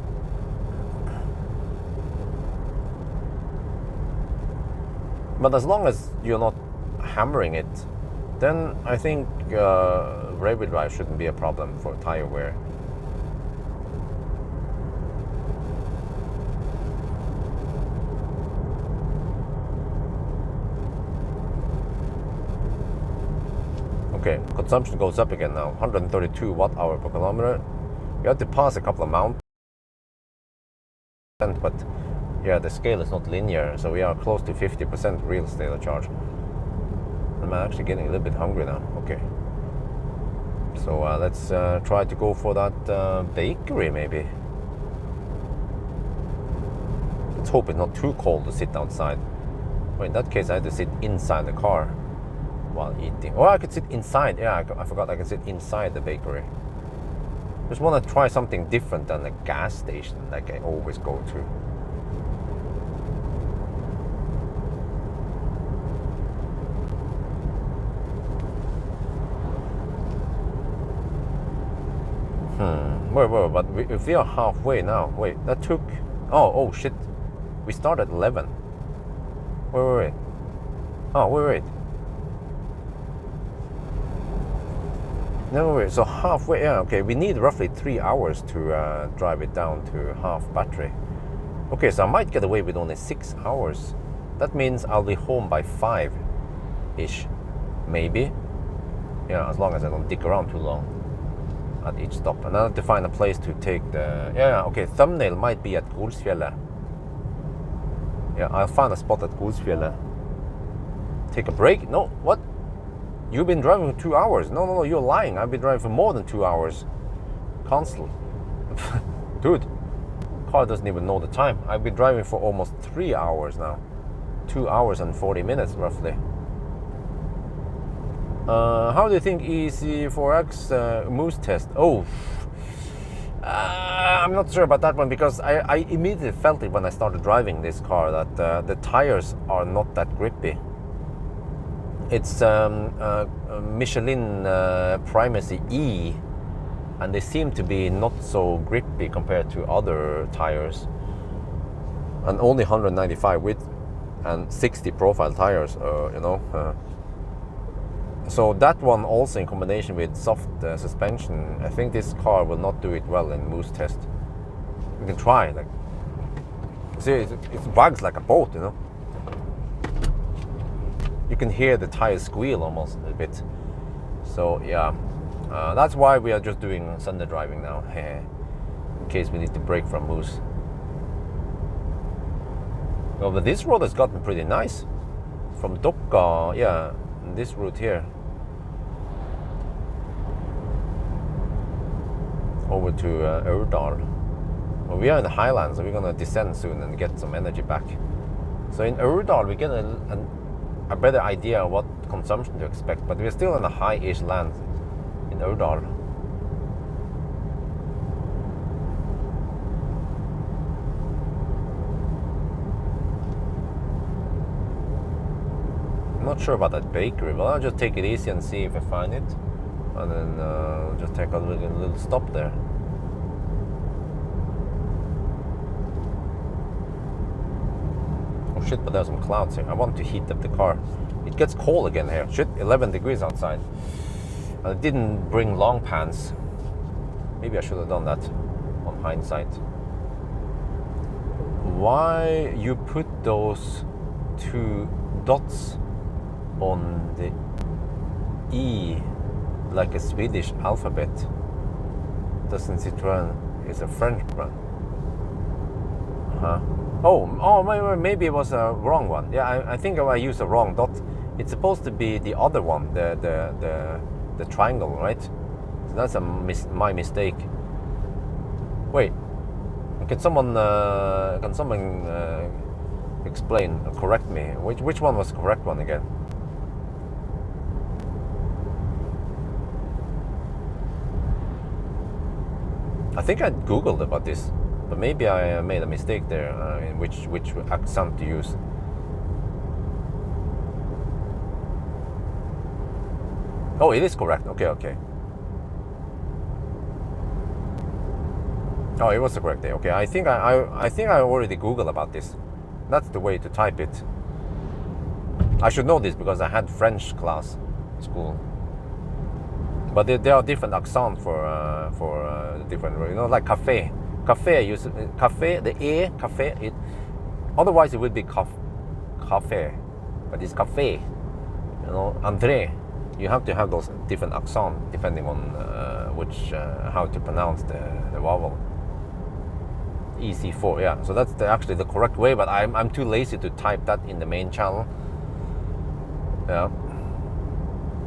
But as long as you're not hammering it, then I think rear-wheel drive shouldn't be a problem for tire wear. Okay, consumption goes up again now. 132 watt-hour per kilometer. You have to pass a couple of mountains, but yeah, the scale is not linear, so we are close to 50% real state of charge. I'm actually getting a little bit hungry now. Okay. So let's try to go for that bakery maybe. Let's hope it's not too cold to sit outside. Well, in that case, I had to sit inside the car while eating. Or I could sit inside. Yeah, I forgot I can sit inside the bakery. Just want to try something different than a gas station like I always go to. Wait, but if we are halfway now, wait, that took, oh shit, we started at 11. Wait. Oh, wait. No, wait, so halfway, yeah, okay, we need roughly 3 hours to drive it down to half battery. Okay, so I might get away with only 6 hours. That means I'll be home by 5-ish, maybe. Yeah, as long as I don't dick around too long at each stop. And I have to find a place to take the, okay, thumbnail might be at Golsfjellet. Yeah, I'll find a spot at Golsfjellet. Take a break? No, what? You've been driving for 2 hours. No, you're lying. I've been driving for more than 2 hours. Constantly. Dude, car doesn't even know the time. I've been driving for almost 3 hours now. 2 hours and 40 minutes roughly. How do you think ë-C4X moves test? Oh, I'm not sure about that one, because I immediately felt it when I started driving this car that the tires are not that grippy. It's Michelin Primacy E, and they seem to be not so grippy compared to other tires. And only 195 width and 60 profile tires, you know. So that one also in combination with soft suspension, I think this car will not do it well in moose test. You can try, like, see, it wags like a boat, you know. You can hear the tires squeal almost a bit. So yeah, that's why we are just doing Sunday driving now, in case we need to break from moose. Well, but this road has gotten pretty nice. From Dokka, yeah, this route here, over to Aurdal. Well, we are in the highlands, so we're gonna descend soon and get some energy back. So in Aurdal, we get a better idea of what consumption to expect, but we're still in a high-ish land in Aurdal. I'm not sure about that bakery, but I'll just take it easy and see if I find it, and then just take a little stop there. Oh shit, but there's some clouds here. I want to heat up the car. It gets cold again here. Shit, 11 degrees outside. And I didn't bring long pants. Maybe I should have done that on hindsight. Why you put those two dots on the E like a Swedish alphabet? Doesn't Citroën is a French brand? Oh, maybe it was a wrong one. Yeah, I think I used a wrong dot. It's supposed to be the other one, the triangle, right? So that's my mistake. Wait, can someone explain, correct me? Which one was the correct one again? I think I googled about this, but maybe I made a mistake there in which accent to use. Oh, it is correct. Okay. Oh, it was the correct day. Okay, I think I already googled about this. That's the way to type it. I should know this because I had French class in school. But there are different accents for different, you know, like cafe. Cafe, the E, cafe. Otherwise it would be cafe, but it's cafe. You know, André. You have to have those different accents depending on how to pronounce the vowel. ë-C4, yeah. So that's actually the correct way, but I'm too lazy to type that in the main channel. Yeah.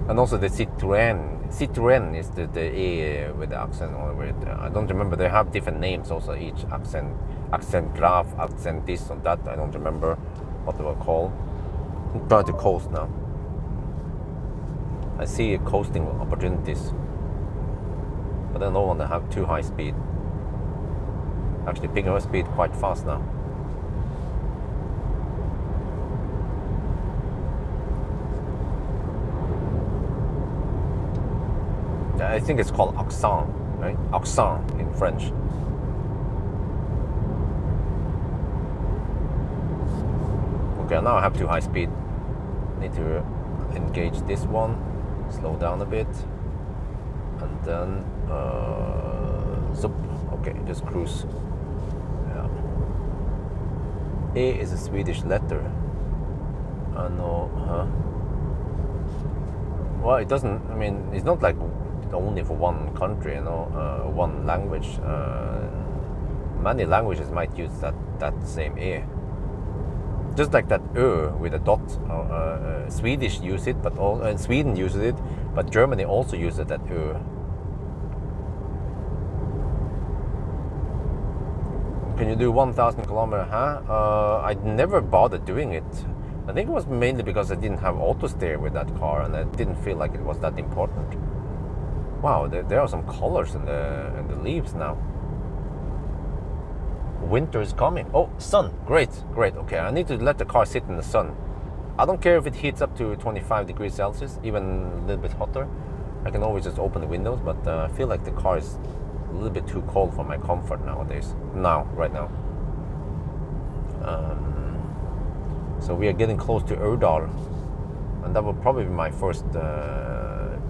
And also the Citroën is the E with the accent over it. I don't remember. They have different names also, each accent graph, accent this and that. I don't remember what they were called. I'm trying to coast now. I see coasting opportunities, but I don't want to have too high speed. Actually picking up speed quite fast now. I think it's called accent, right? Accent in French. Okay, now I have too high speed. Need to engage this one, slow down a bit, and then zip. Okay, just cruise. Yeah. A is a Swedish letter. I know, huh? Well, it doesn't. I mean, it's not like only for one country, you know, one language. Many languages might use that same E. Just like that Ö with a dot. Swedish use it, but Sweden uses it, but Germany also uses that Ö. Can you do 1,000 kilometers? Huh? I never bothered doing it. I think it was mainly because I didn't have auto steer with that car, and I didn't feel like it was that important. Wow, there are some colors in the leaves now. Winter is coming. Oh, sun. Great. Okay, I need to let the car sit in the sun. I don't care if it heats up to 25 degrees Celsius, even a little bit hotter. I can always just open the windows, but I feel like the car is a little bit too cold for my comfort nowadays. Right now. So we are getting close to Ørdal, and that will probably be my first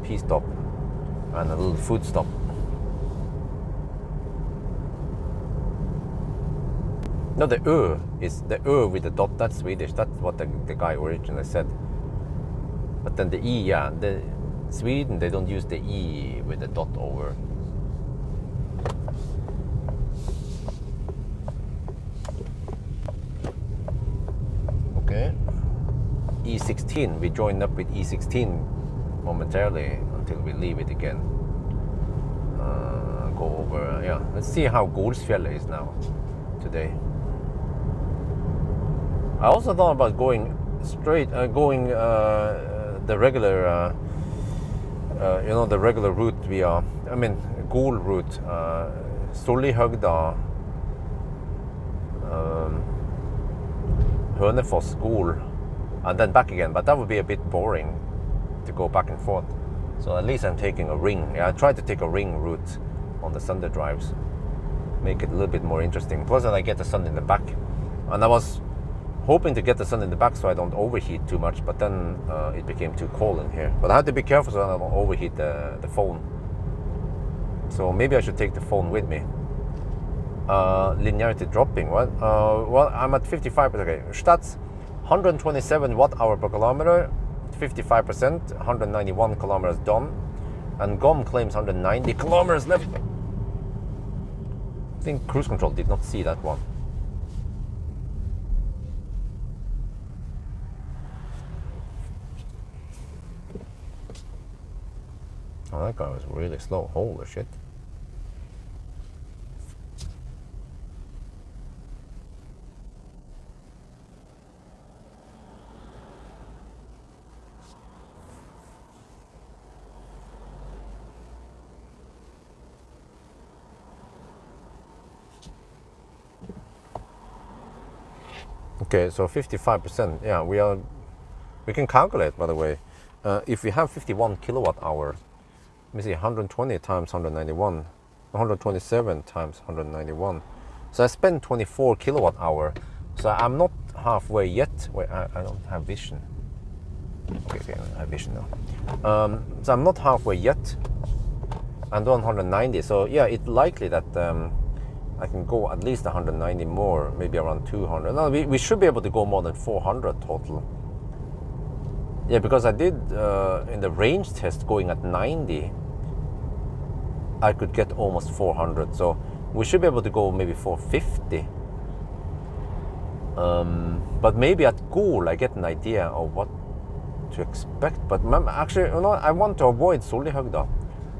pee stop and a little food stop. No, the Ö is the Ö with the dot. That's Swedish. That's what the guy originally said. But then the E, yeah, the Sweden, they don't use the E with the dot over. Okay. E16. We joined up with E16 momentarily until we leave it again. Go over. Yeah. Let's see how Golsfjellet is now today. I also thought about going straight, the regular, the regular route via, Gol route, Sollihögda, Hønefoss, Gol, and then back again. But that would be a bit boring to go back and forth. So at least I'm taking a ring. Yeah, I tried to take a ring route on the Sunday drives, make it a little bit more interesting. Plus, then I get the sun in the back, and I was hoping to get the sun in the back so I don't overheat too much, but then it became too cold in here. But I had to be careful so I don't overheat the phone. So maybe I should take the phone with me. Linearity dropping. What? Well, I'm at 55%. Okay, Stats 127 watt-hour per kilometer, 55%, 191 kilometers done, and GOM claims 190 kilometers left. I think cruise control did not see that one. Oh, that guy was really slow. Holy shit. Okay, so 55%. Yeah, we can calculate, by the way. If we have 51 kilowatt hour, let me see, 120 times 191, 127 times 191. So I spent 24 kilowatt hour. So I'm not halfway yet. Wait, I don't have vision. Okay, I have vision now. So I'm not halfway yet. I'm doing 190. So yeah, it's likely that I can go at least 190 more, maybe around 200. No, we should be able to go more than 400 total. Yeah, because I did in the range test going at 90, I could get almost 400. So we should be able to go maybe 450. But maybe at Gol I get an idea of what to expect. But actually, I want to avoid Sollihögda.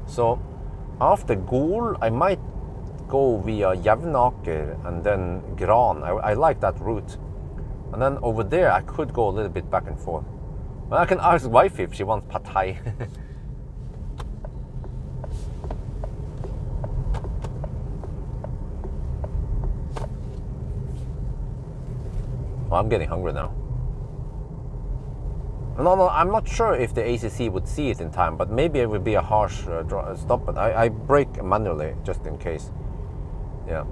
So after Gol, I might go via Jevnaker and then Gran. I like that route. And then over there, I could go a little bit back and forth. Well, I can ask wife if she wants pad thai. Well, I'm getting hungry now. No, I'm not sure if the ACC would see it in time, but maybe it would be a harsh stop. But I brake manually just in case. Yeah.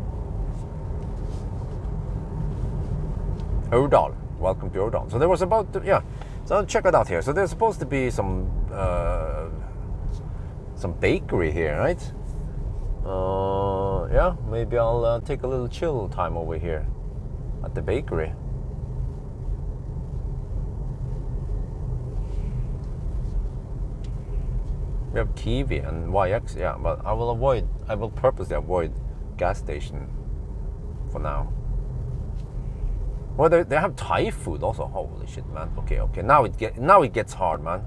Ørdal. Welcome to Ørdal. So there was about, yeah. So check it out here. So there's supposed to be some bakery here, right? Yeah, maybe I'll take a little chill time over here at the bakery. We have Kiwi and YX, yeah, but I will purposely avoid gas station for now. Well, they have Thai food also. Holy shit, man. Okay. Now it gets hard, man.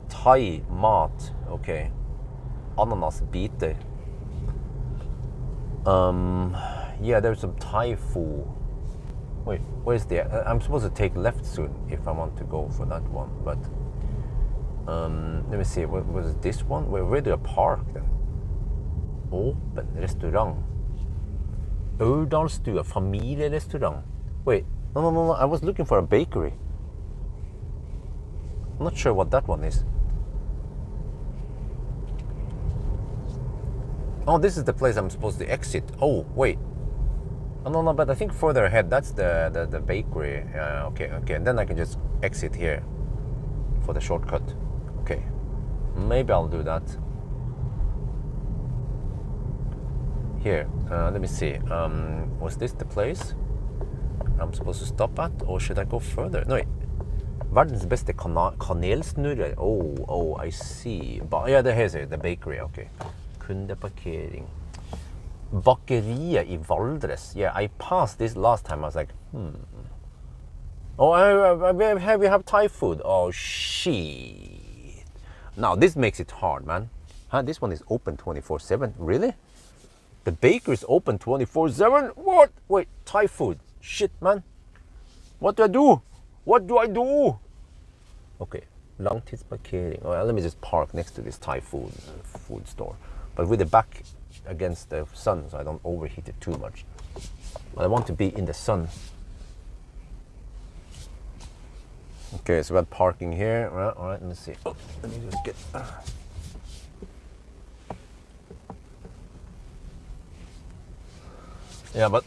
Thai mat. Okay. Ananas biter. Yeah, there's some Thai food. Wait, where's the... I'm supposed to take left soon if I want to go for that one, but... let me see, what was this one? Where do I park then? Åpen restaurant. Ørdalstua familierestaurant. Wait, no, I was looking for a bakery. I'm not sure what that one is. Oh, this is the place I'm supposed to exit. Oh, wait. Oh, no, but I think further ahead, that's the bakery. Okay, and then I can just exit here for the shortcut. Okay, maybe I'll do that. Here, let me see. Was this the place I'm supposed to stop at, or should I go further? No, wait. Verdens beste kanelsnurrer. Oh, I see. Yeah, det heter the bakery. Okay. Kundeparkering. Bakeriet I Valdres. Yeah, I passed this last time. I was like, Oh, we have Thai food. Oh, shit. Now, this makes it hard, man. Huh? This one is open 24/7. Really? The bakery is open 24/7? What? Wait, Thai food. Shit, man. What do I do? What do I do? Okay, langtidsparkering. Oh, let me just park next to this Thai food store. But with the back against the sun, so I don't overheat it too much. But I want to be in the sun. Okay, so we're parking here. Well, all right, let me see. Oh, let me just get... Yeah, but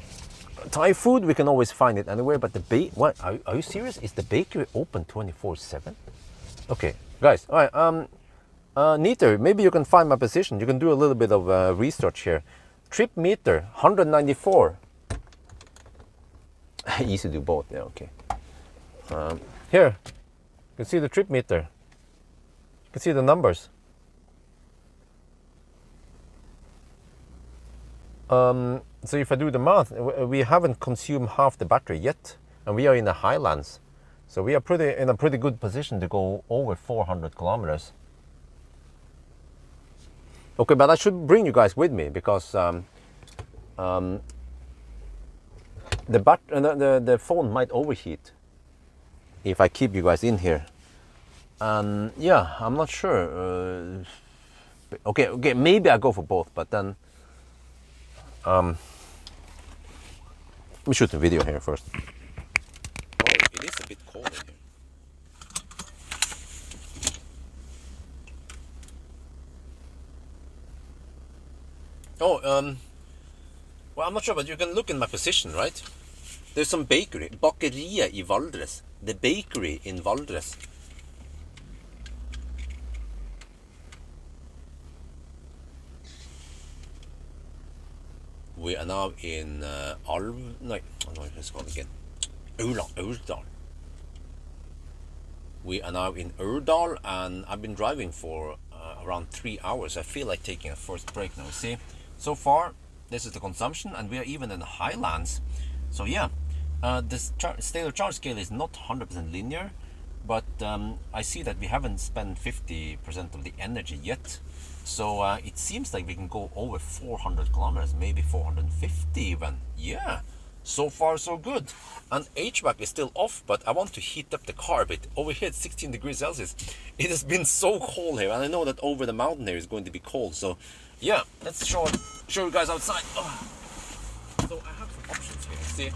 Thai food, we can always find it anywhere. But the what? Are you serious? Is the bakery open 24/7? Okay, guys. All right. Neater, maybe you can find my position. You can do a little bit of research here. Trip meter 194. Easy to do both. Yeah. Okay. Here, you can see the trip meter. You can see the numbers. So if I do the math, we haven't consumed half the battery yet, and we are in the highlands. So we are in a pretty good position to go over 400 kilometers. Okay, but I should bring you guys with me because the phone might overheat if I keep you guys in here. And yeah, I'm not sure. Okay, maybe I go for both, but then let me shoot the video here first. Oh, it is a bit cold in here. Oh, well, I'm not sure, but you can look in my position, right? There's some bakery. Bakeriet I Valdres. The bakery in Valdres. We are now in let's go again. Ørdal. We are now in Ørdal, and I've been driving for around 3 hours. I feel like taking a first break now. See, so far this is the consumption, and we are even in the highlands. So yeah, this state of charge scale is not 100% linear, but I see that we haven't spent 50% of the energy yet. So it seems like we can go over 400 kilometers, maybe 450 even. Yeah, so far so good. And HVAC is still off, but I want to heat up the car a bit. Over here it's 16 degrees Celsius. It has been so cold here, and I know that over the mountain here is going to be cold. So yeah, let's show you guys outside. Oh. So I have some options here, see?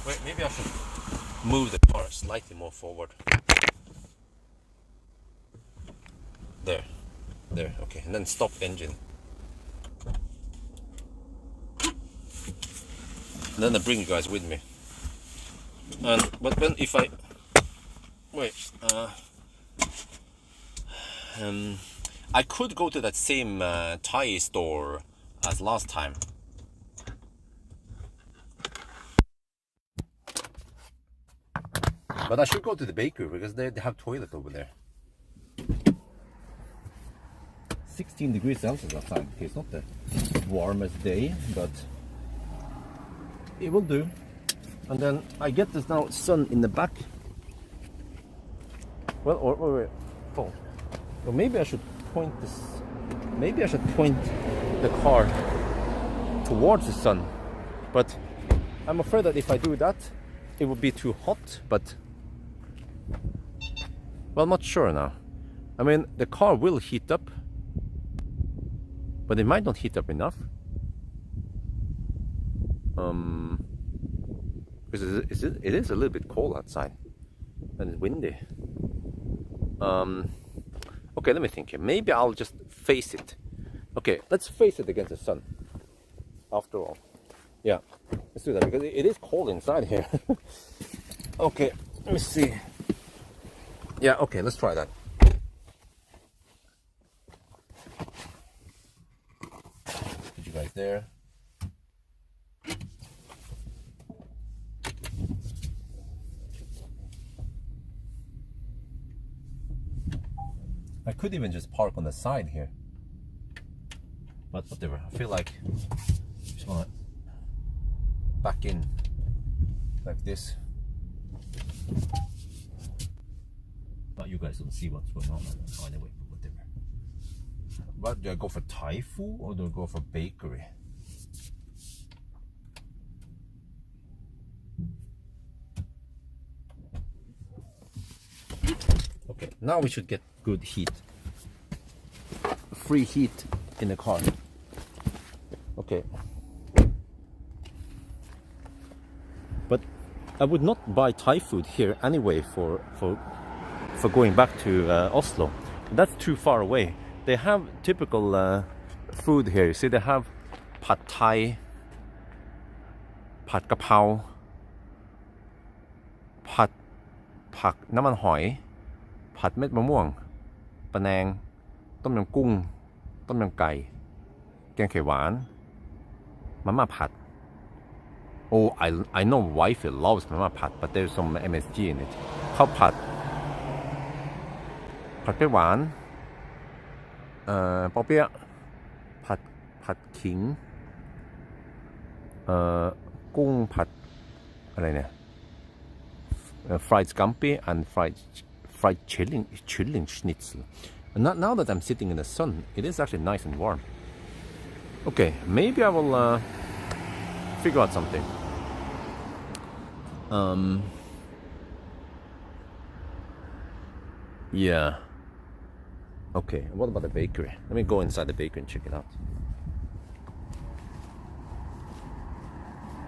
Wait, maybe I should move the car slightly more forward. There, okay, and then stop engine. And then I bring you guys with me. But then if I wait, I could go to that same Thai store as last time. But I should go to the bakery because they have toilet over there. 16 degrees Celsius outside. Okay, it's not the warmest day, but it will do. And then I get this now sun in the back. Well, or oh, well, maybe I should point this. Maybe I should point the car towards the sun. But I'm afraid that if I do that, it would be too hot. But well, I'm not sure now. I mean, the car will heat up, but it might not heat up enough. Because it is a little bit cold outside and it's windy. Okay, let me think here. Maybe I'll just face it. Okay, let's face it against the sun. After all, yeah, let's do that because it is cold inside here. Okay, let me see. Yeah, okay, let's try that. Get you guys there. I could even just park on the side here, but whatever. I feel like I just wanna back in like this. But you guys don't see what's going on anyway, but whatever. But do I go for Thai food or do I go for bakery? Okay, now we should get good heat. Free heat in the car. Okay. But I would not buy Thai food here anyway for going back to Oslo. That's too far away. They have typical food here. You see, they have pad Thai, pad kapao, pad pak naman hoi, ผัดเม็ดมะม่วงปะแนงต้มยำกุ้งต้มยำไก่แกงเขียวหวานมาม่าผัด Oh, I know wife loves มาม่าผัด but there's some MSG in it ข้าวผัดผัดเปรี้ยวหวานปอเปี๊ยะผัดขิงกุ้งผัดอะไรเนี่ยfried scampi and fried chilling schnitzel. And now that I'm sitting in the sun, it is actually nice and warm. Okay, maybe I will figure out something. Yeah. Okay, what about the bakery? Let me go inside the bakery and check it out.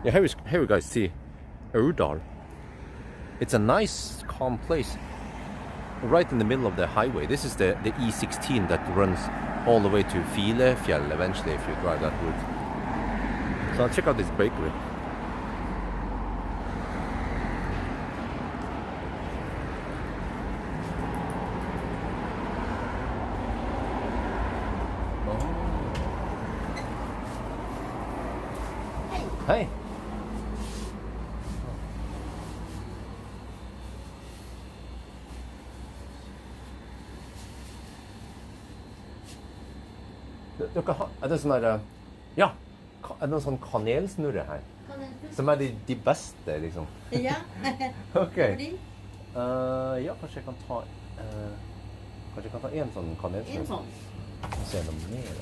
Yeah, here we guys see Urdal. It's a nice, calm place. Right in the middle of the highway. This is the ë-C4X that runs all the way to Filefjell eventually if you drive that route. So I'll check out this bakery. Oh. Hey. Er det sånn der, ja, er det noen sånn kanelsnurre her? Som er de beste, liksom? Ja. Ok. Ja, kanskje jeg kan ta en sånn kanelsnurre. En sånn. Se noe mer.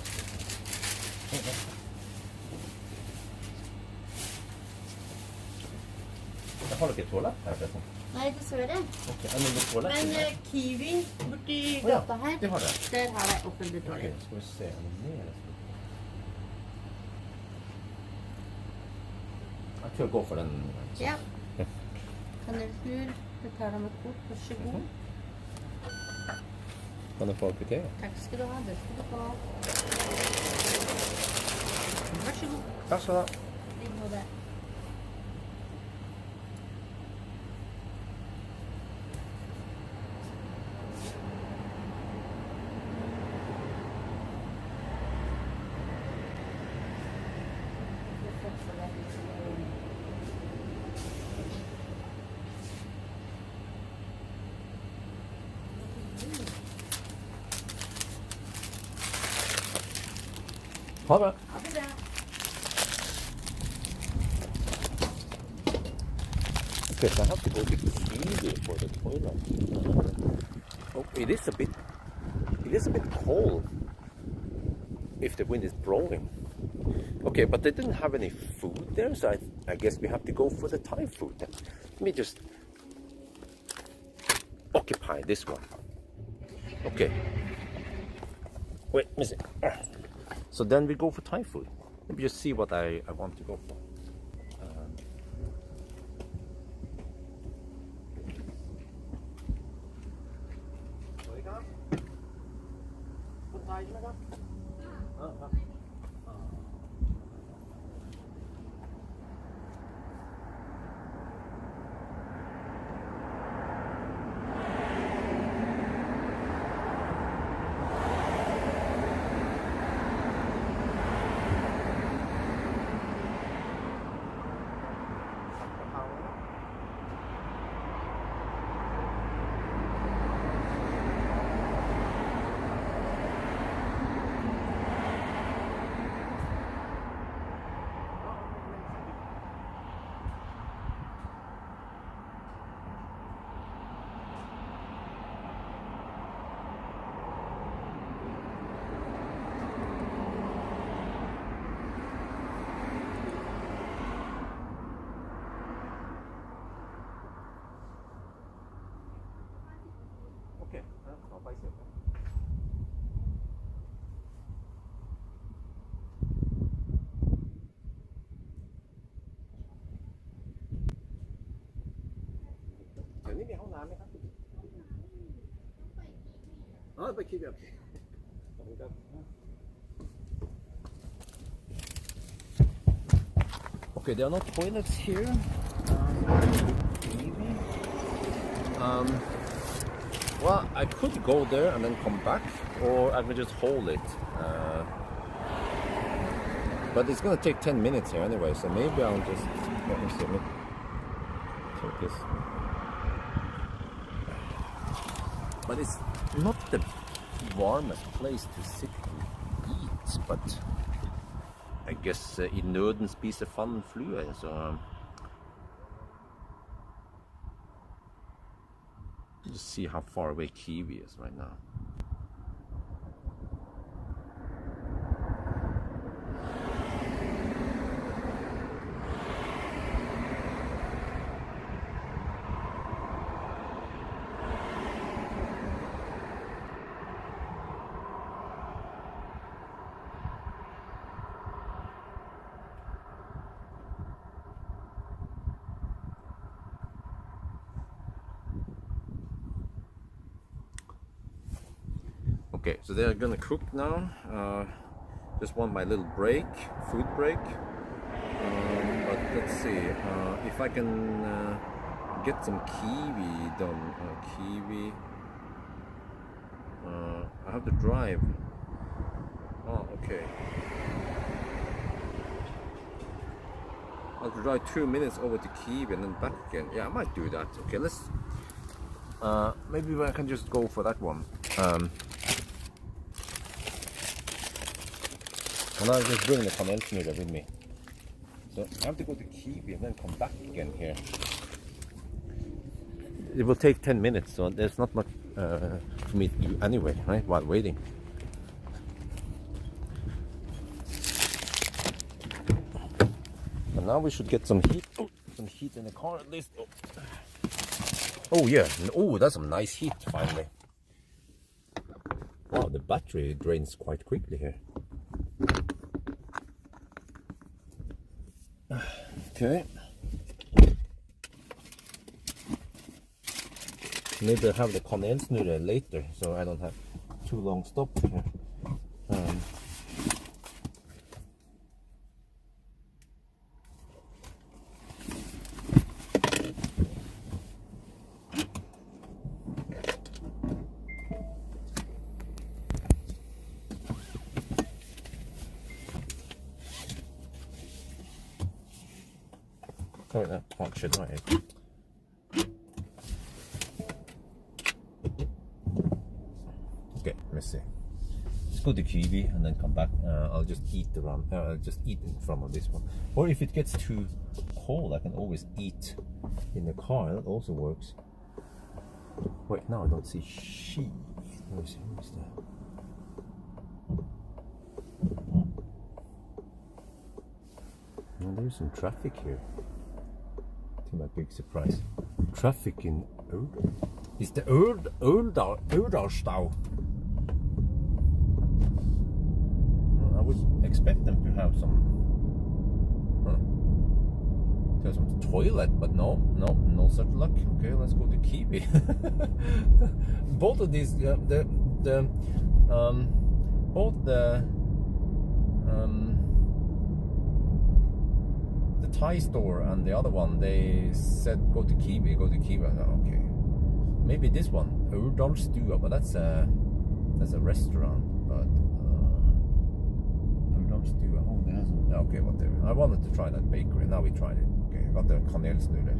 Jeg har ikke toalett her, forresten. Nei, dessverre. Okay, men Kiwi borti gata her, det har det. Der har jeg offentlig toalett. Okay, skal vi se noe mer. Jeg tror jeg går for den. Ja. Kanelsnurr, betaler med kort, vær så god. Kan jeg få kvittering? Takk skal du ha, det skal du få. Vær så god. Takk skal du ha. Ligg på det. Pawel. Okay, so I have to go to Kiwi for the toilet. Oh, it is a bit cold if the wind is blowing. Okay, but they didn't have any food there, so I guess we have to go for the Thai food then. Let me just occupy this one. Okay. Wait, let me see. So then we go for Thai food. Let me just see what I want to go for. Okay, there are no toilets here. Maybe. Well, I could go there and then come back, or I could just hold it. But it's gonna take 10 minutes here anyway, so maybe I'll just take this. But it's not the warmest place to sit and eat, but I guess I nøden spiser fallen flue, så just see how far away Kiwi is right now. Okay, so they're gonna cook now. Just want my little break, food break. But let's see if I can get some kiwi done. Kiwi. I have to drive. Oh, okay. I have to drive 2 minutes over to Kiwi and then back again. Yeah, I might do that. Okay, let's. Maybe I can just go for that one. And I'll just bring the condenser with me. So I have to go to Kiwi and then come back again here. It will take 10 minutes, so there's not much for me to do anyway, right, while waiting. And now we should get some heat. Oh, some heat in the car at least. Oh yeah, oh, that's some nice heat finally. Wow, the battery drains quite quickly here. Okay. Maybe I'll have the condenser later, so I don't have too long stops here. Sorry, that hot shit right here. Okay, let me see. go to Kiwi and then come back. I'll just eat around. I'll just eat in front of this one. Or if it gets too cold, I can always eat in the car. That also works. Wait, now I don't see sheep. Where is that? Oh, there's some traffic here. To my big surprise. Traffic in Ørdal. It's the Ørdalsstau. I would expect them to have some toilet, but no such luck. Okay, let's go to Kiwi. Both of these, both the Thai store and the other one, they said go to Kiwi. Okay, maybe this one, Ørdalsstua, but that's a restaurant. But Ørdalsstua, oh, they have some. Okay, whatever. I wanted to try that bakery. Now we tried it. Okay, I got the kanelsnurrer.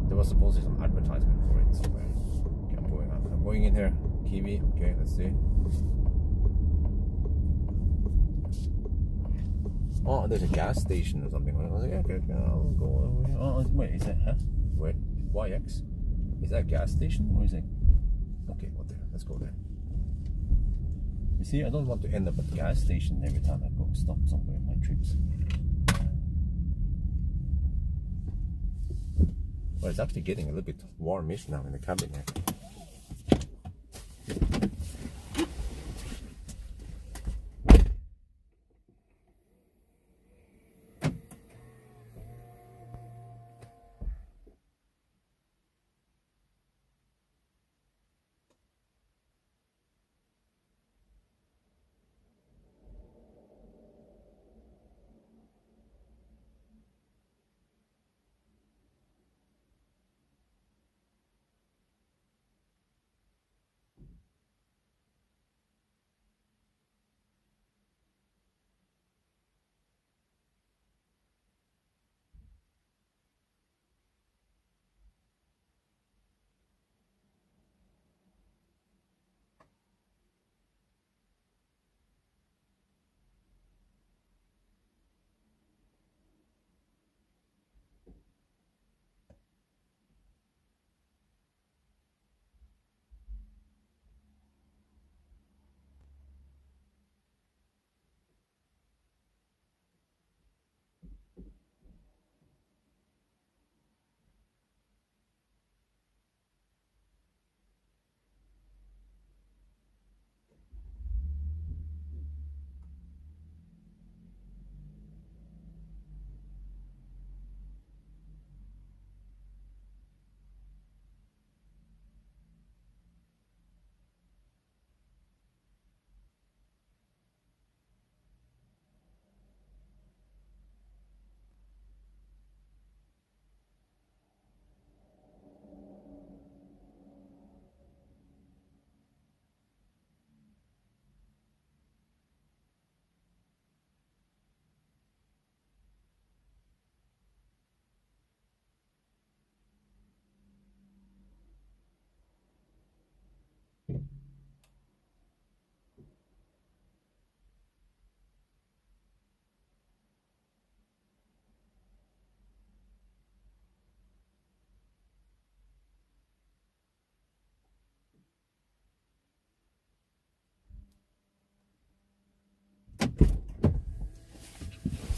There was supposed to be some advertisement for it somewhere. Okay, I'm going in here. Kiwi. Okay, let's see. Oh, there's a gas station or something. I was like, okay, I'll go over here. Oh, wait, is that, huh? Wait, YX? Is that a gas station or is it? Okay, whatever. Let's go there. You see, I don't want to end up at the gas station every time I go stop somewhere in my trips. Well, it's actually getting a little bit warmish now in the cabin here.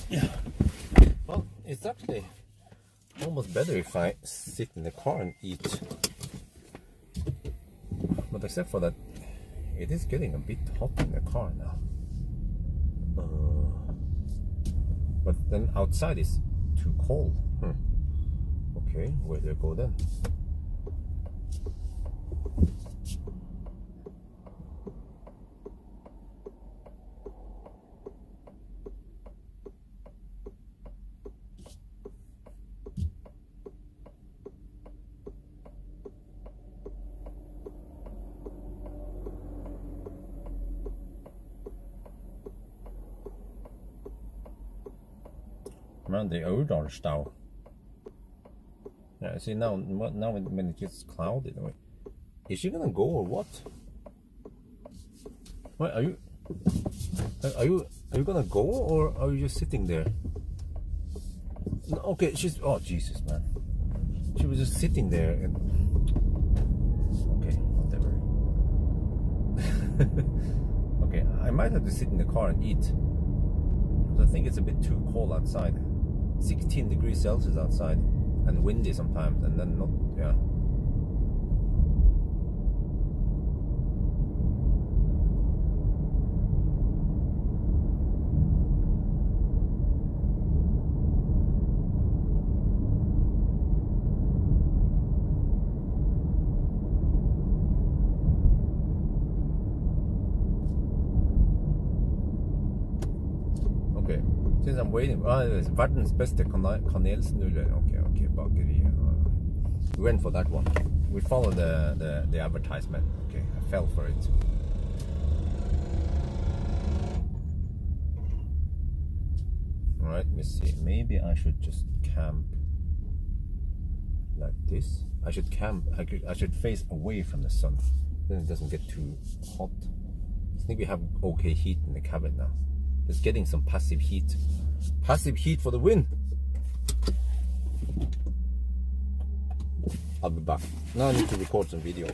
Yeah. Well, it's actually almost better if I sit in the car and eat. But except for that, it is getting a bit hot in the car now. But then outside is too cold. Okay, where do I go then? Around the Ørdalsstau. Yeah, see now when it gets cloudy, is she gonna go or what? What are you? Are you gonna go, or are you just sitting there? No, okay, she's, oh Jesus, man. She was just sitting there and, okay, whatever. Okay, I might have to sit in the car and eat. Because I think it's a bit too cold outside. 16 degrees Celsius outside, and windy sometimes, and then not, yeah. Okay, since I'm waiting, it's verdens beste kanelsnurrer. Okay, bakeri. We went for that one. We followed the advertisement. Okay, I fell for it. All right, let me see. Maybe I should just camp like this. I should camp. I should face away from the sun. Then it doesn't get too hot. I think we have okay heat in the cabin now. It's getting some passive heat. Passive heat for the win. I'll be back. Now I need to record some video.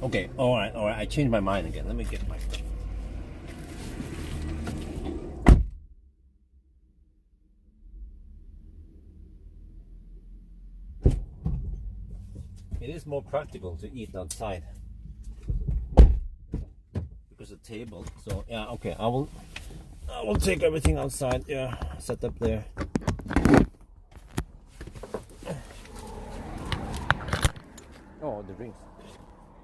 Okay, all right. I changed my mind again. Let me get my phone. It is more practical to eat outside because of the table. So yeah, okay. I will take everything outside. Yeah, set up there. Oh, the drinks.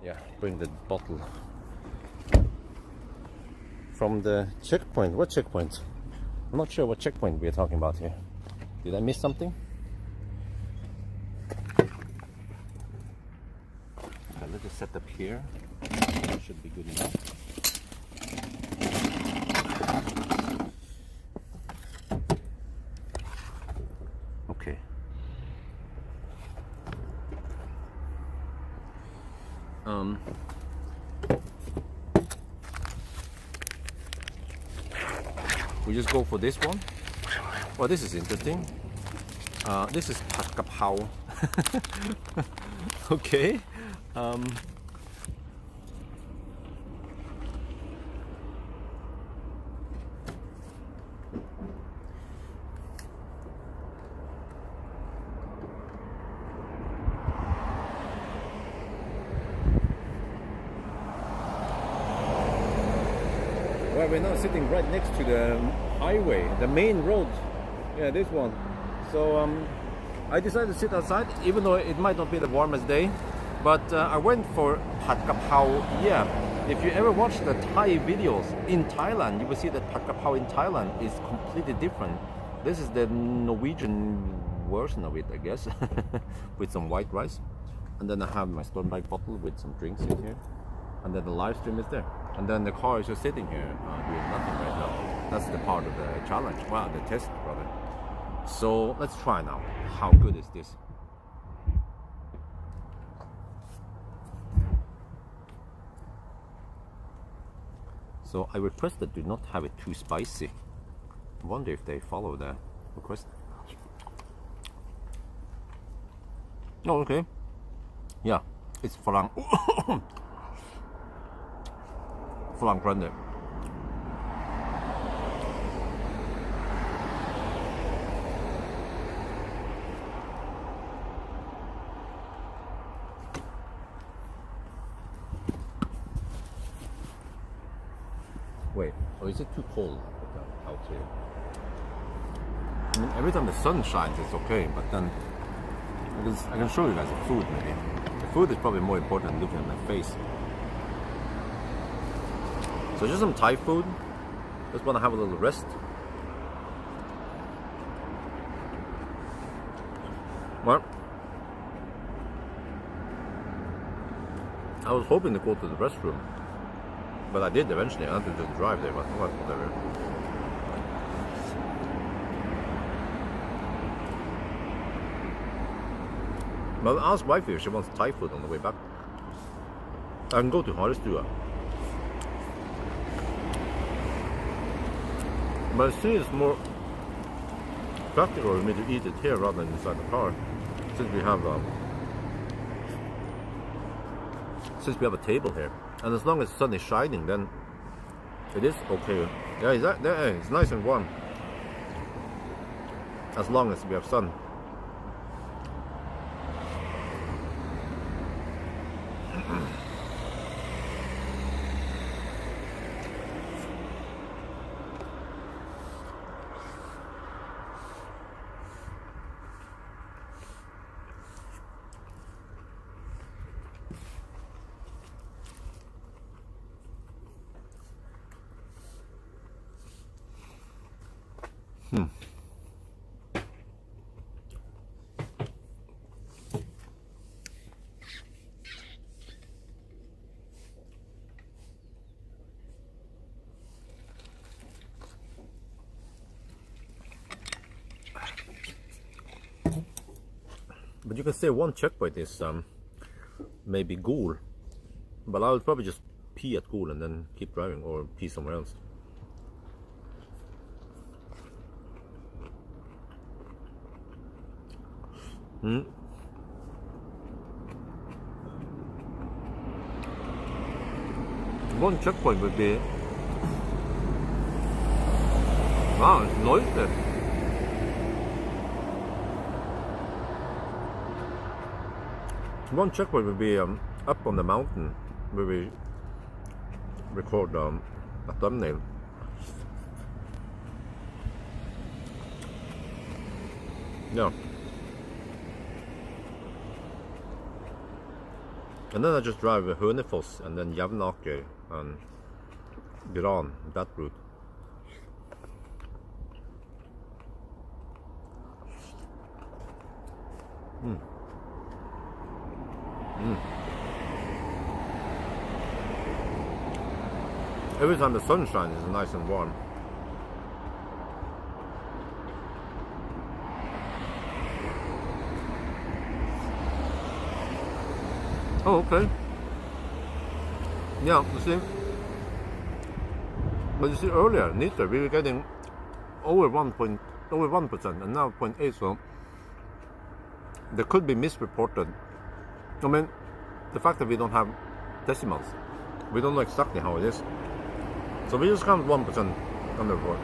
Yeah, bring the bottle from the checkpoint. What checkpoint? I'm not sure what checkpoint we're talking about here. Did I miss something? Let's just set up here. That should be good enough. Okay. We just go for this one. Well, this is interesting. This isผัดกะเพรา. Okay. Well, we're now sitting right next to the highway, the main road. Yeah, this one. So I decided to sit outside, even though it might not be the warmest day. But I went for pad kap pao. Yeah, if you ever watch the Thai videos in Thailand, you will see that pad kap pao in Thailand is completely different. This is the Norwegian version of it, I guess, with some white rice. And then I have my Stormbike bottle with some drinks in here. And then the live stream is there. And then the car is just sitting here doing nothing right now. That's the part of the challenge. Well, the test, rather. So let's try now. How good is this? So I request that do not have it too spicy. I wonder if they follow the request. Oh, okay. Yeah, it's Farang. Farang grande. Or is it too cold out here? I mean, every time the sun shines, it's okay, but then I can show you guys the food maybe. The food is probably more important than looking at my face. So just some Thai food. Just want to have a little rest. Well, I was hoping to go to the restroom, but I did eventually. I had to just drive there, but whatever. But I'll ask wifey if she wants Thai food on the way back. I can go to Harrestua. But I see it's more practical for me to eat it here rather than inside the car, since we have a table here, and as long as the sun is shining, then it is okay. Yeah, it's nice and warm as long as we have sun. But you can say one checkpoint is maybe Ghoul, but I would probably just pee at Ghoul and then keep driving, or pee somewhere else. One checkpoint would be, wow, it's noisy. One checkpoint would be up on the mountain where we record a thumbnail. Yeah. And then I just drive Hønefoss and then Jevnaker and Gran, that route. Every time the sun shines, it's nice and warm. Oh, okay. Yeah, you see. But you see, earlier, Nitra, we were getting over 1%, and now 0.8, so there could be misreported. I mean, the fact that we don't have decimals, we don't know exactly how it is. So we just count 1% on the report.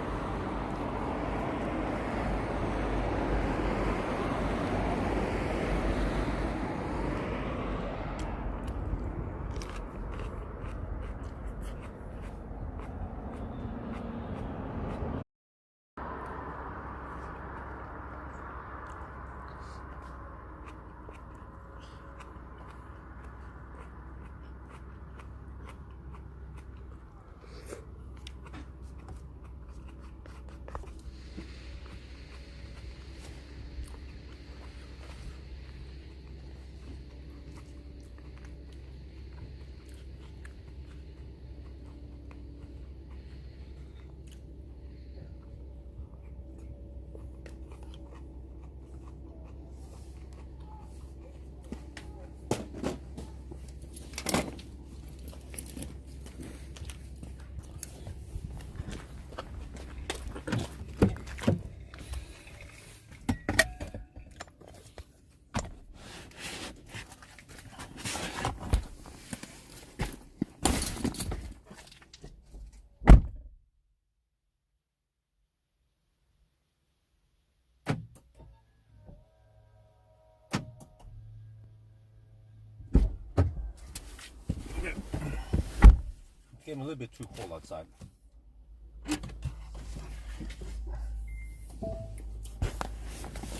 Getting a little bit too cold outside.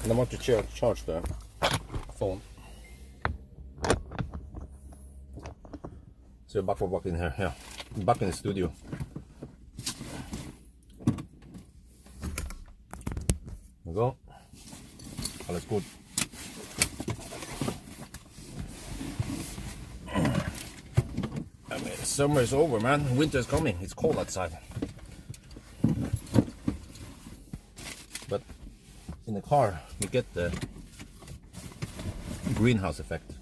And I want to charge the phone. So back in here, yeah. Back in the studio. There we go. Alles gut. I mean, summer is over, man. Winter is coming. It's cold outside. But in the car, you get the greenhouse effect.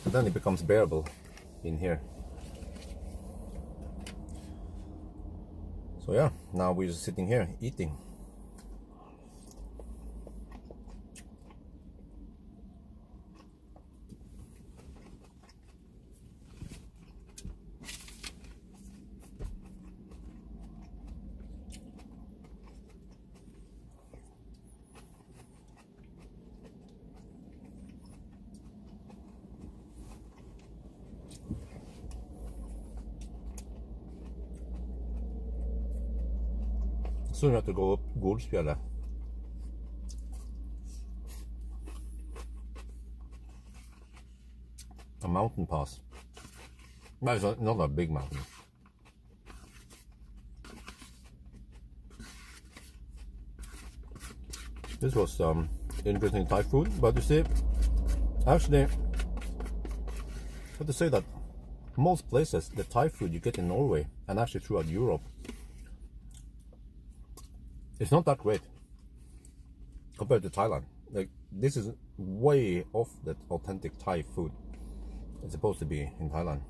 And then it becomes bearable in here. So yeah, now we're just sitting here eating. Soon we have to go up Golspjellet. A mountain pass. But it's not a big mountain. This was interesting Thai food, but you see, actually, I have to say that most places, the Thai food you get in Norway and actually throughout Europe, it's not that great compared to Thailand. Like, this is way off the authentic Thai food it's supposed to be in Thailand.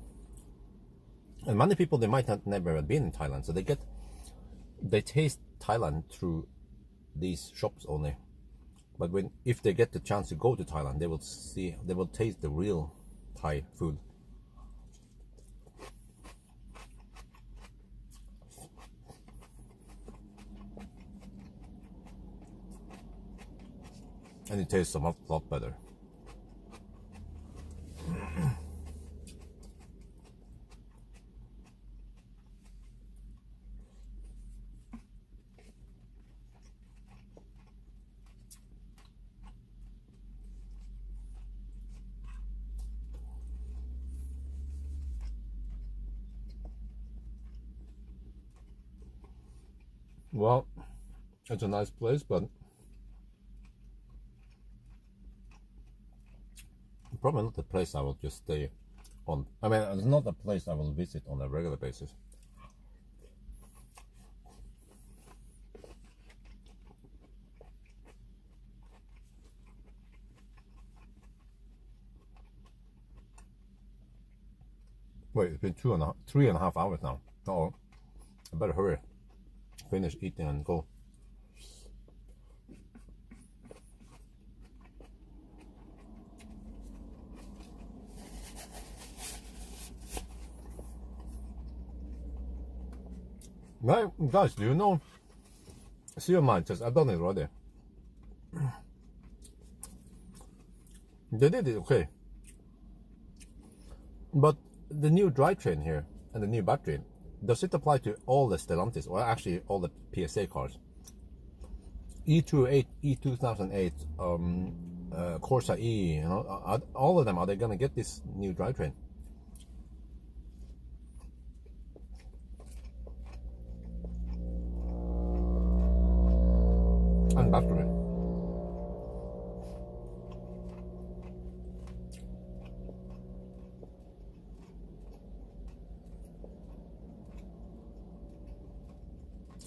And many people, they might not never have been in Thailand, so they taste Thailand through these shops only. But if they get the chance to go to Thailand, they will taste the real Thai food. And it tastes a lot better. Well, it's a nice place, but probably not the place I will just stay on. I mean, it's not a place I will visit on a regular basis. Wait, it's been 3.5 hours now. Oh, I better hurry. Finish eating and go. Right, guys, do you know? See your mind, I've done it already. They did it okay. But the new drivetrain here and the new battery, does it apply to all the Stellantis, or actually all the PSA cars? E2008, Corsa E, you know, all of them, are they gonna get this new drivetrain? And battery.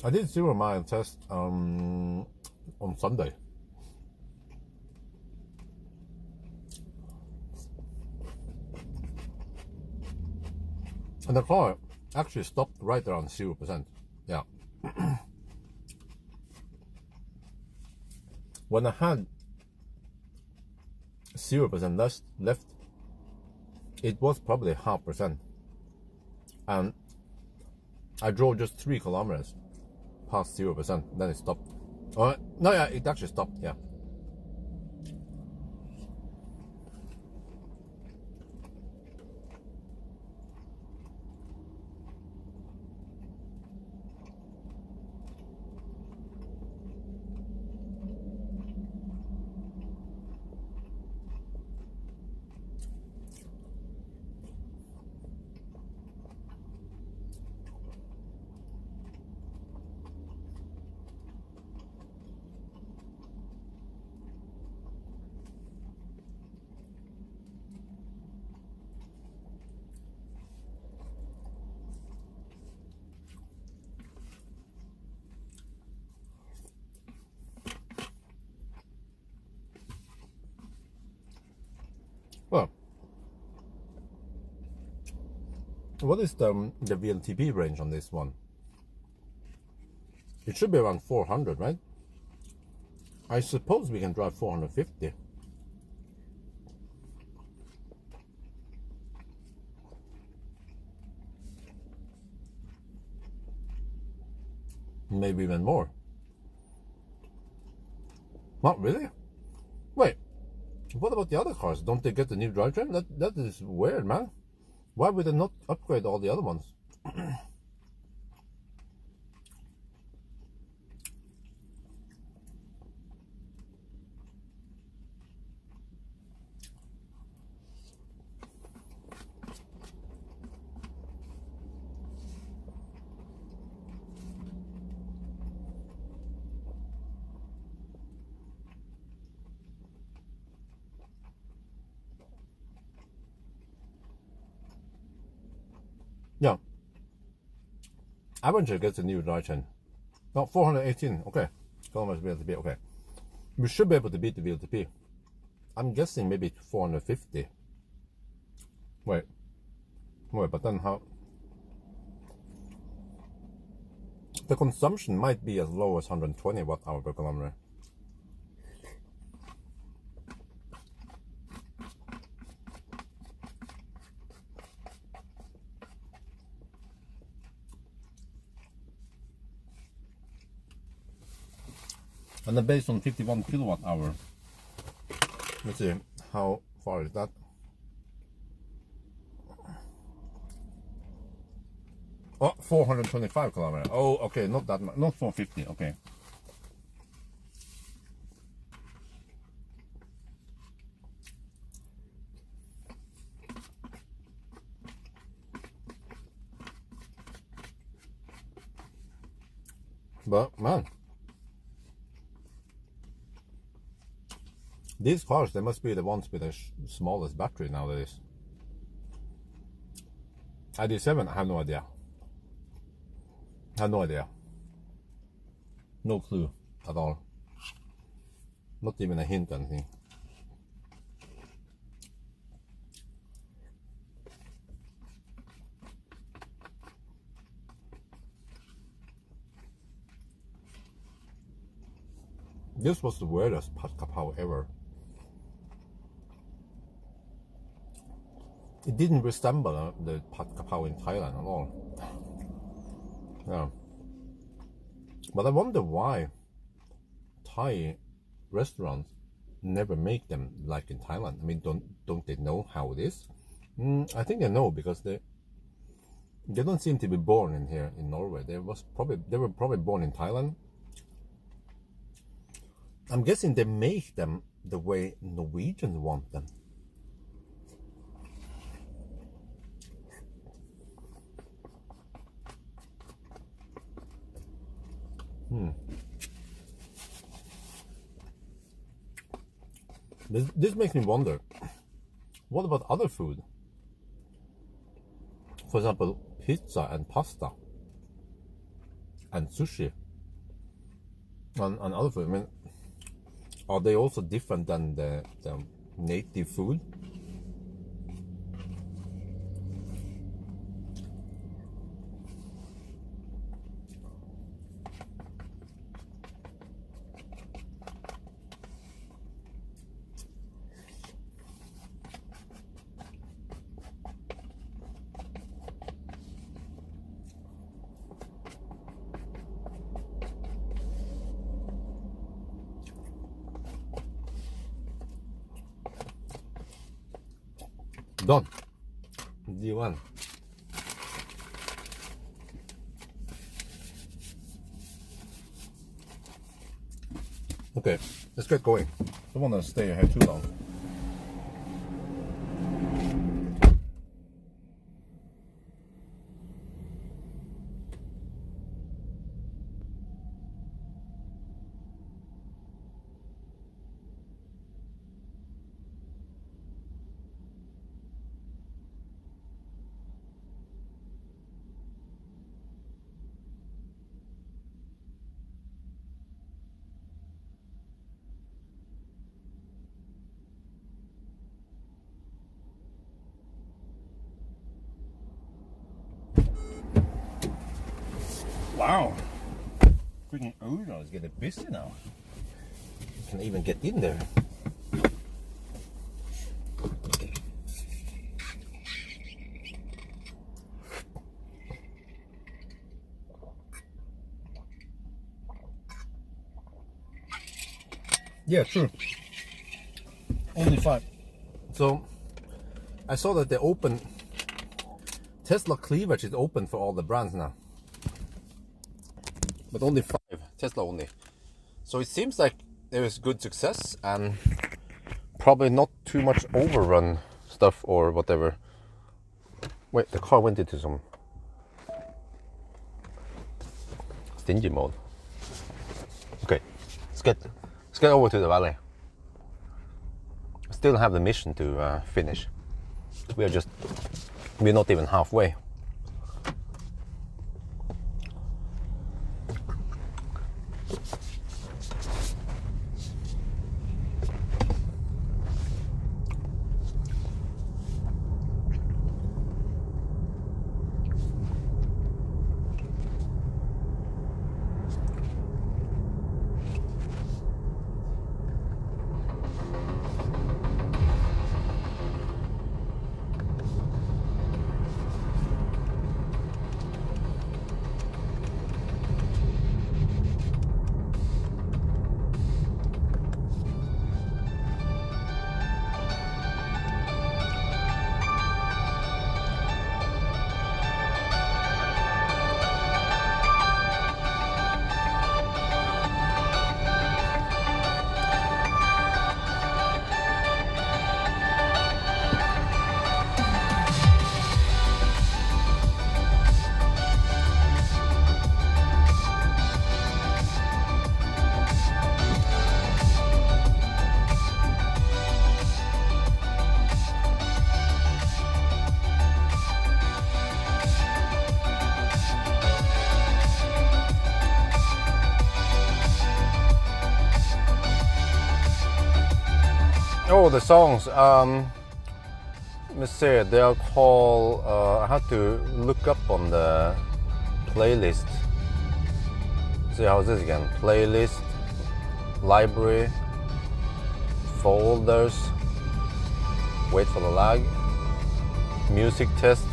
I did 0 mile test on Sunday. And the car actually stopped right around 0%. Yeah. When I had 0% left, it was probably 0.5%. And I drove just 3 kilometers past 0%, then it stopped. No, yeah, it actually stopped, yeah. Well, what is the VLTP range on this one? It should be around 400, right? I suppose we can drive 450. Maybe even more. Not really? Wait, what about the other cars? Don't they get the new drivetrain? That is weird, man. Why would they not upgrade all the other ones? Yeah. Avenger gets a new drivetrain. No, 418. Okay. Kilometers VLTP. Okay. We should be able to beat the VLTP. I'm guessing maybe 450. Wait, but then how? The consumption might be as low as 120 watt-hour per kilometer. And then based on 51 kilowatt-hour. Let's see, how far is that? Oh, 425 kilometers. Oh, okay, not that much, not 450, okay. But, man, these cars, they must be the ones with the smallest battery nowadays. ID7, I have no idea. I have no idea. No clue at all. Not even a hint or anything. This was the weirdest Pawel ever. It didn't resemble the Pawel in Thailand at all. Yeah. But I wonder why Thai restaurants never make them like in Thailand. I mean, don't they know how it is? I think they know because they don't seem to be born in here in Norway. They were probably born in Thailand. I'm guessing they make them the way Norwegians want them. This makes me wonder, what about other food? For example, pizza and pasta and sushi and other food. I mean, are they also different than the native food? Done. D1. Okay, let's get going. Don't want to stay here too long. Wow. Freaking Uno is getting busy now. Can even get in there. Yeah, true. Only 5. So I saw that they open Tesla cleavage is open for all the brands now. But only 5. Tesla only. So it seems like there is good success and probably not too much overrun stuff or whatever. Wait, the car went into some stingy mode. Okay, let's get over to the valley. Still have the mission to finish. We're not even halfway. Oh, the songs. Let me see. They are called. I had to look up on the playlist. See how's this again? Playlist, library, folders. Wait for the lag. Music test.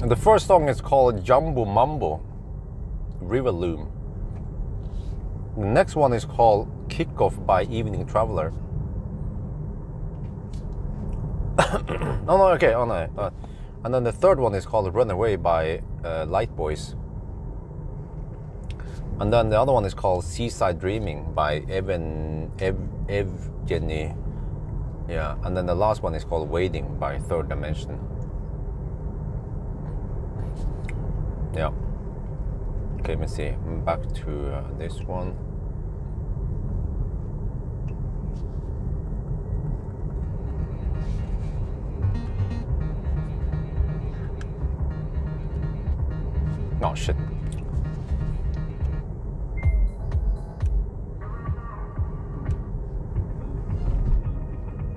And the first song is called Jumbo Mambo, Riverloom. The next one is called Kickoff by Evening Traveler. And then the third one is called Runaway by Light Boys. And then the other one is called Seaside Dreaming by Evgeny. Yeah, and then the last one is called Waiting by Third Dimension. Yeah. Okay, let me see. I'm back to this one. Oh shit.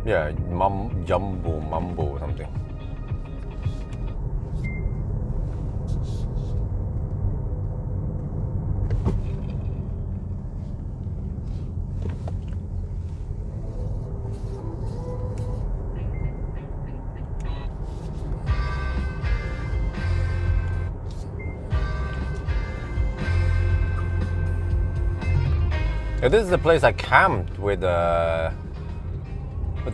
Yeah, Jumbo Mambo or something. Yeah, this is the place I camped with the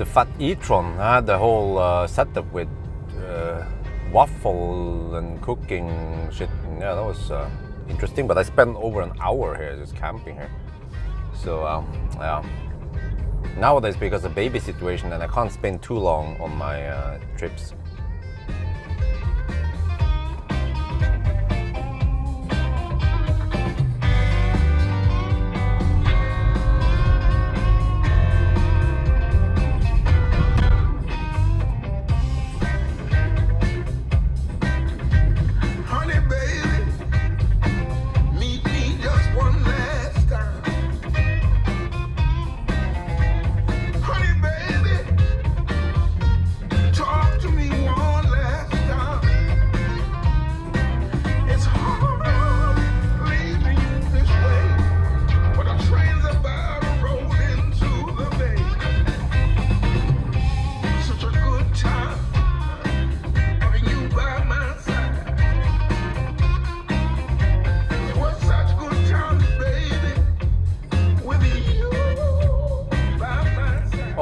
fat e-tron. I had the whole setup with waffle and cooking shit. Yeah, that was interesting. But I spent over an hour here just camping here. So yeah. Nowadays, because of baby situation, and I can't spend too long on my trips. Honey, baby, talk to me.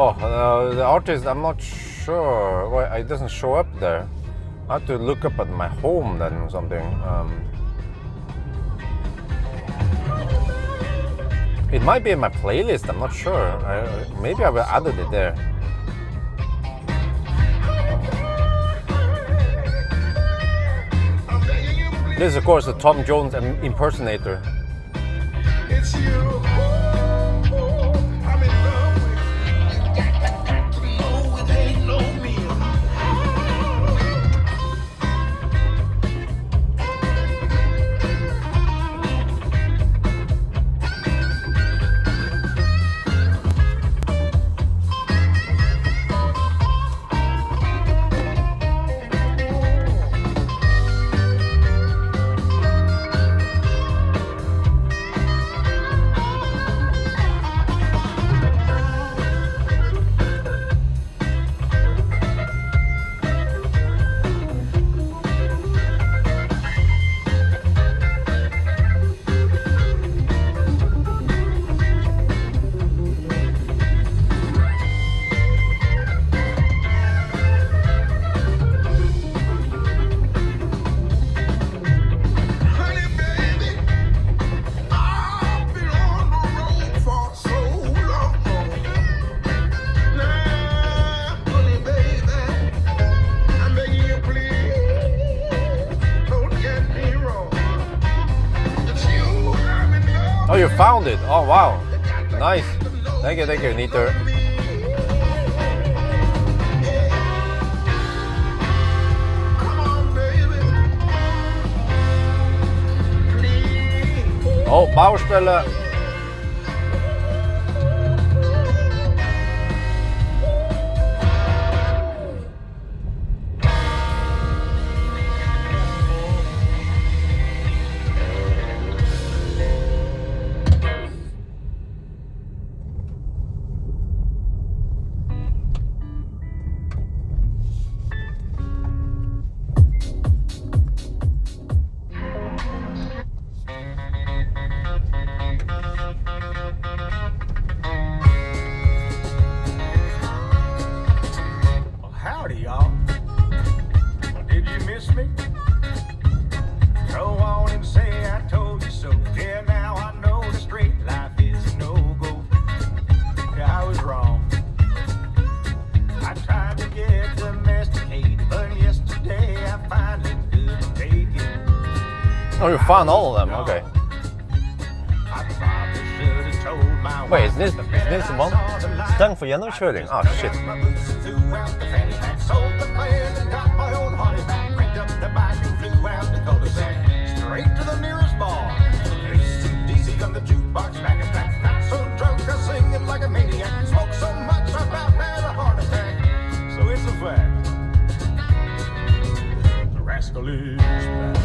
Oh, the artist, I'm not sure. Why it doesn't show up there? I have to look up at my home then or something. It might be in my playlist, I'm not sure. Maybe I will added it there. This is of course the Tom Jones impersonator. It's you. I'm in love with you. Got to know it ain't no me. Oh, you found it. Oh, wow. Nice. Thank you, Neater. Oh, Baustelle. Oh, you found all of them, okay. Wait, is this the one? Stank for gjennomkjøring? Ah, shit. Straight to the nearest bar. AC/DC on the jukebox, back and back. Got so drunk, I singing like a maniac. Smoked so much, I about had a heart attack. So it's a fact. The rascal is back.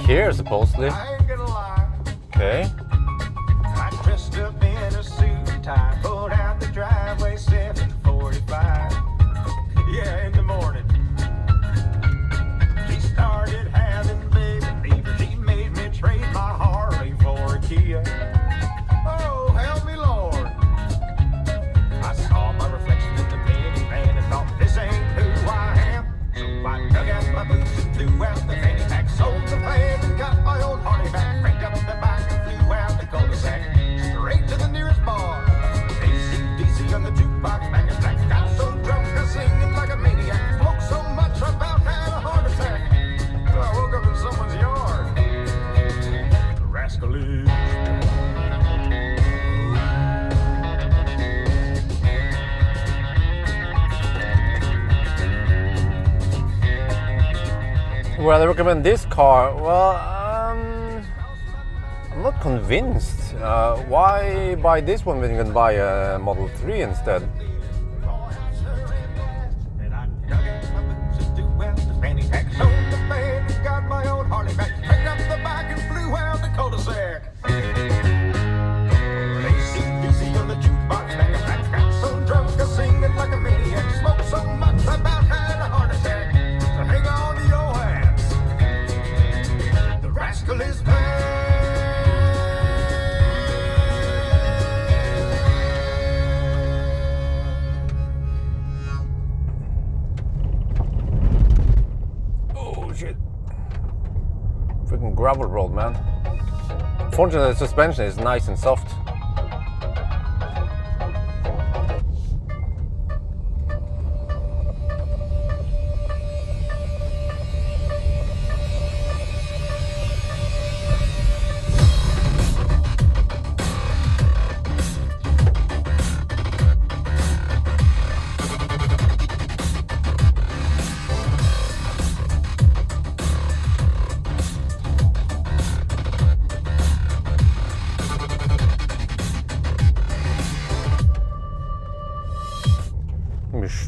Here, supposedly. I ain't gonna lie. Okay. I dressed up in a suit and tie, pulled out the driveway, 7:45. Yeah, in the morning. She started having baby fever. She made me trade my Harley for a Kia. Oh, help me, Lord. I saw my reflection in the minivan and thought, this ain't who I am. So I dug out my boots and threw out the fanny pack, sold the van and got my old Harley back, cranked up the bike and flew out the cul-de-sac, straight to the nearest bar. AC/DC on the jukebox, back and back. Got so drunk I singing like a maniac. Smoked so much I about had a heart attack. So I woke up in someone's yard. The rascal is Well, I recommend this car. Well, I'm not convinced. Why buy this one when you can buy a Model 3 instead? and I dug out my boots and threw out the fanny pack, sold the van and got my old Harley back, cranked up the bike and flew out the cul-de-sac. AC/DC on the jukebox, back and back. Got so drunk I singing like a maniac. Smoked so much I about had a heart attack. So hang on to your hats. Oh shit. Freaking gravel road, man. Fortunately, the suspension is nice and soft.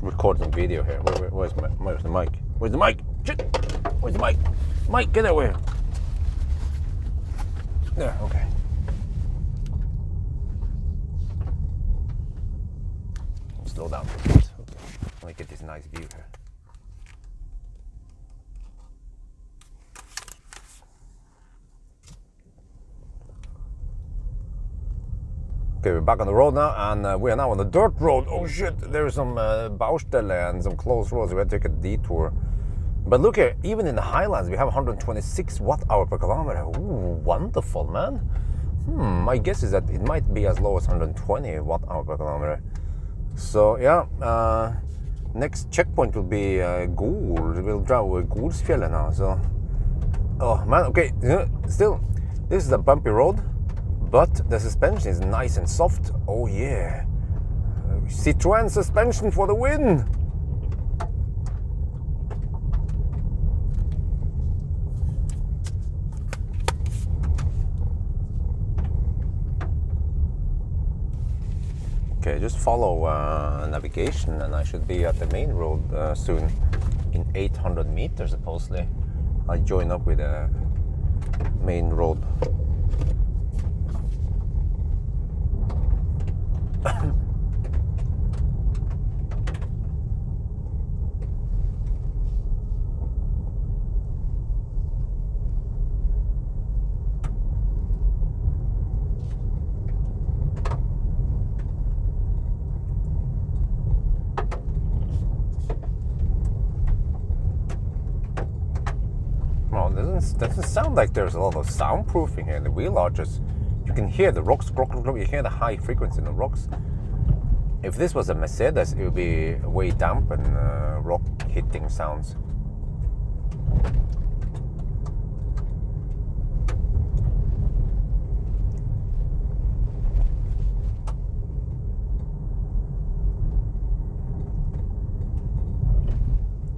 Record some video here. Where's the mic? Where's the mic? Shit! Where's the mic? Mike, get away! There, okay. Slow down a bit. Okay. Let me get this nice view here. Okay, we're back on the road now, and we are now on the dirt road. Oh shit, there is some Baustelle and some closed roads. We had to take a detour. But look here, even in the highlands, we have 126 watt-hour per kilometer. Ooh, wonderful, man. My guess is that it might be as low as 120 watt-hour per kilometer. So, yeah, next checkpoint will be Gol. We'll drive over Golsfjellet now, so... Oh, man, okay, still, this is a bumpy road. But the suspension is nice and soft. Oh yeah. Citroën suspension for the win. Okay, just follow navigation and I should be at the main road soon. In 800 meters supposedly. I join up with the main road. Well, doesn't sound like there's a lot of soundproofing here. The wheel arches, you can hear the rocks, you hear the high frequency in the rocks. If this was a Mercedes, it would be way damp and rock hitting sounds.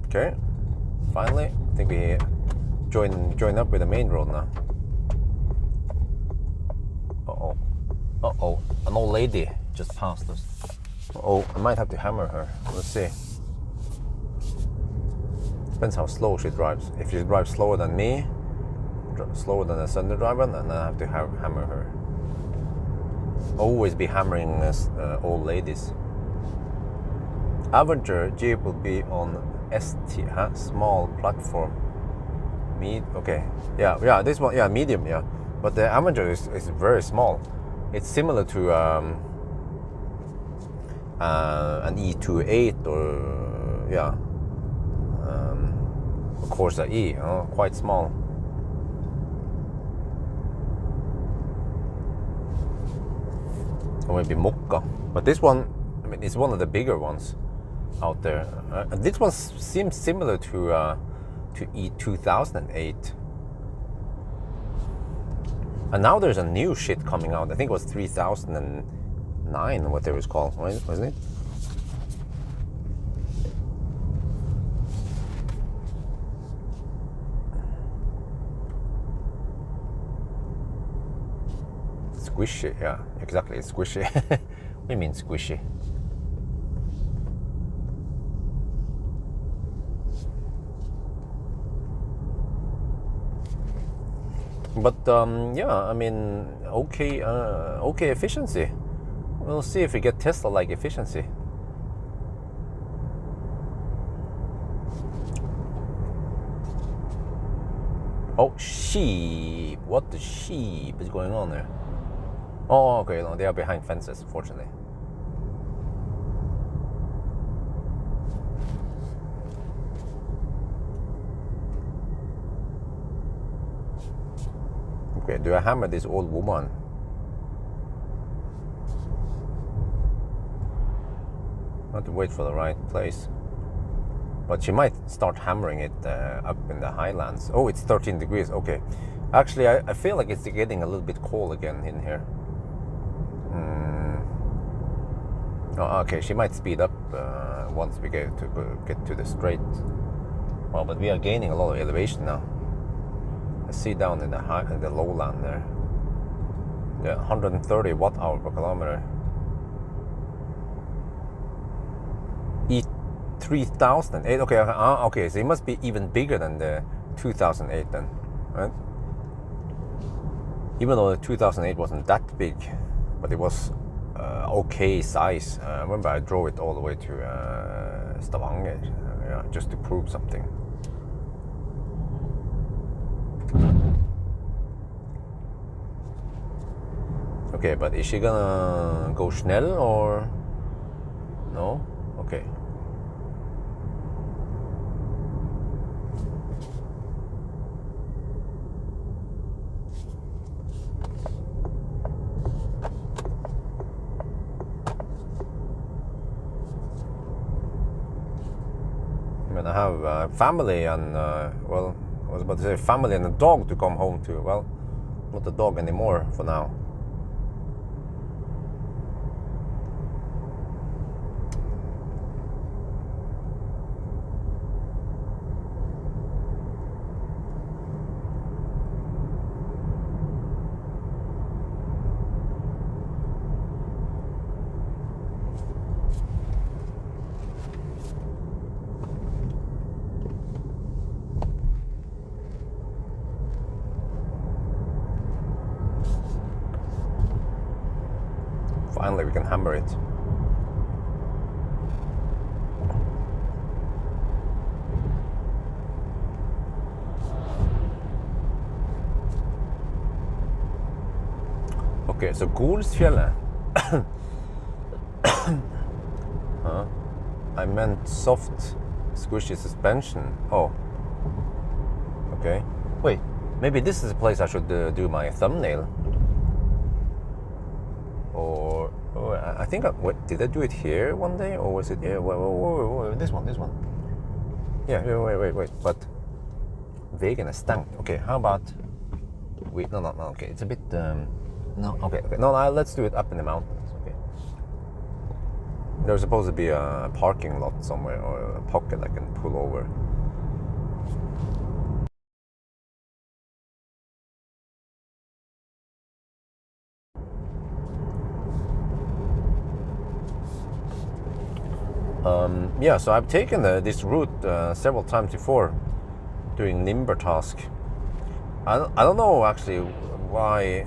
Okay, finally, I think we join up with the main road now. Uh-oh, an old lady just passed us. Oh, I might have to hammer her. Let's see. Depends how slow she drives. If she drives slower than me, slower than a Sunday driver, then I have to hammer her. Always be hammering old ladies. Avenger Jeep will be on ST, small platform. Okay, yeah, this one, yeah, medium, yeah. But the Avenger is very small. It's similar to an E28 or yeah, of course the E, quite small. Or maybe Mokka, but this one, I mean, it's one of the bigger ones out there. And this one seems similar to E2008. And now there's a new shit coming out. I think it was 3009, what it was called, wasn't it? Squishy, yeah, exactly, it's squishy. What do you mean squishy? But yeah, I mean, okay efficiency. We'll see if we get Tesla-like efficiency. Oh, sheep! What the sheep is going on there? Oh, okay, no, they are behind fences, fortunately. Okay, do I hammer this old woman? I have to wait for the right place. But she might start hammering it up in the highlands. Oh, it's 13 degrees. Okay. Actually, I feel like it's getting a little bit cold again in here. Oh, okay, she might speed up once we get to the straight. Well, but we are gaining a lot of elevation now. I see down in the lowland there. Yeah, 130 watt-hour per kilometer. E3008. Okay, okay. So it must be even bigger than the 2008 then, right? Even though the 2008 wasn't that big, but it was okay size. I remember I drove it all the way to Stavanger, yeah, just to prove something. Okay, but is she gonna go schnell or no? Okay. When I have family and well, I was about to say family and a dog to come home to. Well, not a dog anymore for now. Finally, we can hammer it. Okay, so Golsfjellet. I meant soft, squishy suspension. Oh. Okay. Wait, maybe this is a place I should do my thumbnail. Or I think wait, did I do it here one day, or was it? Yeah, wait, this one. Yeah, wait. But vegan is stank. Okay, how about wait? No. Okay, it's a bit. No, okay. No, let's do it up in the mountains. Okay. There's supposed to be a parking lot somewhere or a pocket I can pull over. Yeah, so I've taken this route several times before doing Nimber task. I don't know actually why.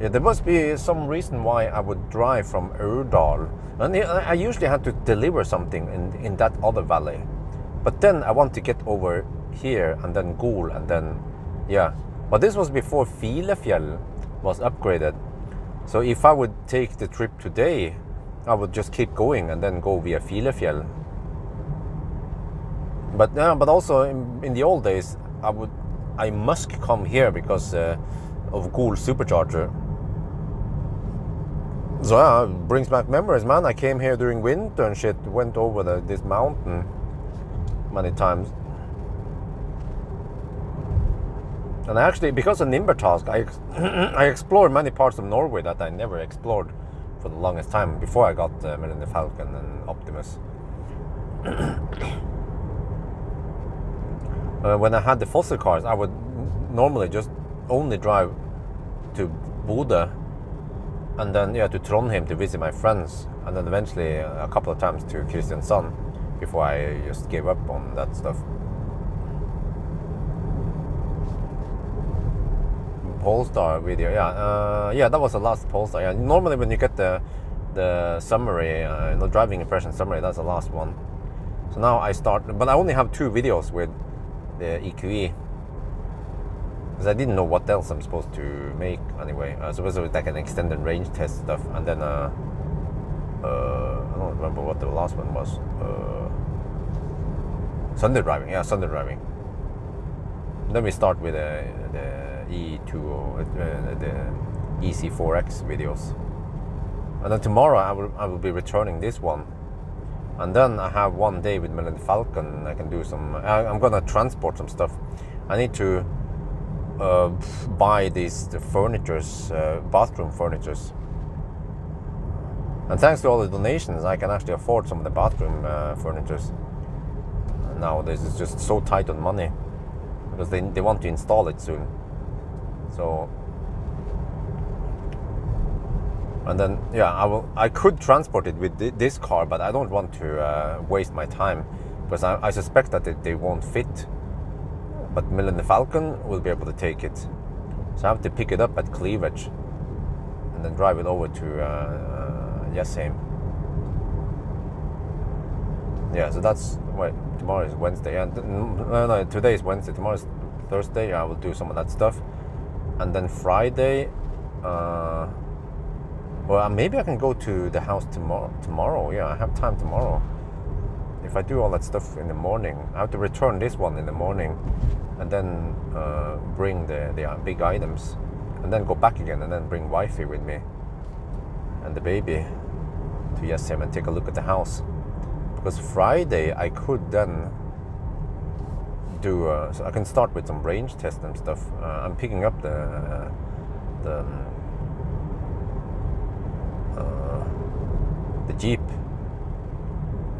Yeah, there must be some reason why I would drive from Urdal, and I usually had to deliver something in that other valley, but then I want to get over here and then Gol and then yeah. But this was before Filefjell was upgraded, so if I would take the trip today, I would just keep going and then go via Filefjell. But also in the old days, I must come here because of Gol supercharger. So yeah, it brings back memories, man. I came here during winter and shit, went over this mountain many times. And I actually, because of Nimber task, I explored many parts of Norway that I never explored for the longest time before I got Millennium Falcon and Optimus. When I had the fossil cars, I would normally just only drive to Bodø and then to Trondheim to visit my friends, and then eventually a couple of times to Kristiansand before I just gave up on that stuff. Polestar video, yeah, that was the last Polestar. Yeah, normally when you get the summary, driving impression summary, that's the last one. So now I start, but I only have 2 videos with the EQE because I didn't know what else I'm supposed to make anyway. So it was like an extended range test stuff, and then I don't remember what the last one was. Sunday driving, yeah, Sunday driving. And then we start with the the ë-C4X videos. And then tomorrow I will be returning this one. And then I have one day with Millennium Falcon. I can do some. I'm gonna transport some stuff. I need to buy the furnitures, bathroom furnitures. And thanks to all the donations, I can actually afford some of the bathroom furnitures. Now this is just so tight on money because they want to install it soon. So. And then, yeah, I could transport it with this car, but I don't want to waste my time because I suspect that they won't fit. But Millennium Falcon will be able to take it. So I have to pick it up at Cleavage and then drive it over to Jessheim. Yeah, so that's, wait, tomorrow is Wednesday. And no, today is Wednesday. Tomorrow is Thursday. I will do some of that stuff. And then Friday, well, maybe I can go to the house tomorrow. Yeah, I have time tomorrow. If I do all that stuff in the morning, I have to return this one in the morning and then bring the big items and then go back again and then bring wifey with me and the baby to Jessheim and take a look at the house. Because Friday I could then do, so I can start with some range test and stuff. I'm picking up the Jeep.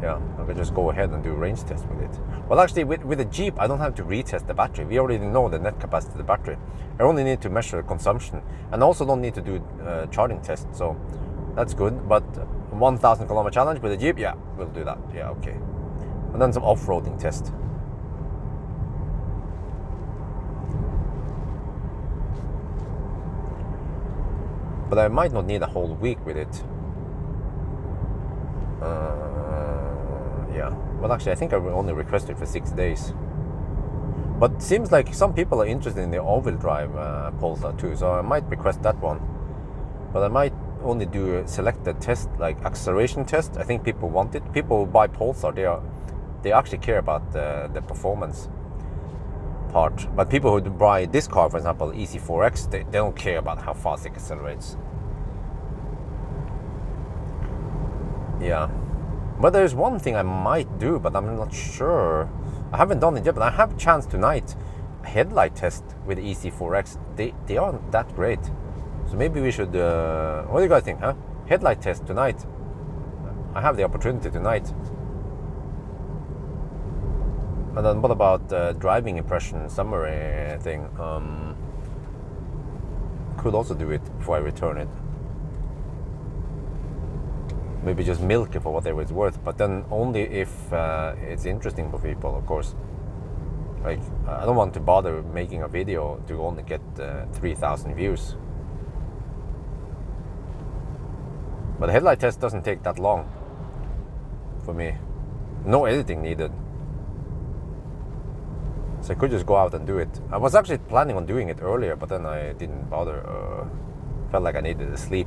Yeah, I could just go ahead and do range test with it. Well, actually, with the Jeep, I don't have to retest the battery. We already know the net capacity of the battery. I only need to measure consumption, and also don't need to do charging tests. So that's good. But 1,000 kilometer challenge with the Jeep, yeah, we'll do that. Yeah, okay. And then some off-roading test. But I might not need a whole week with it. Yeah, well, actually, I think I will only request it for 6 days. But it seems like some people are interested in the all-wheel drive Polestar too, so I might request that one. But I might only do a selected test, like acceleration test. I think people want it. People who buy Polestar, they actually care about the performance part. But people who buy this car, for example, ë-C4X, they don't care about how fast it accelerates. Yeah. But there's one thing I might do, but I'm not sure. I haven't done it yet, but I have a chance tonight. A headlight test with the ë-C4X. They aren't that great. So maybe we should, what do you guys think, huh? Headlight test tonight. I have the opportunity tonight. And then what about driving impression summary thing? Could also do it before I return it. Maybe just milk it for whatever it's worth, but then only if it's interesting for people, of course. Like, I don't want to bother making a video to only get 3,000 views. But the headlight test doesn't take that long for me. No editing needed. So I could just go out and do it. I was actually planning on doing it earlier, but then I didn't bother. Felt like I needed to sleep.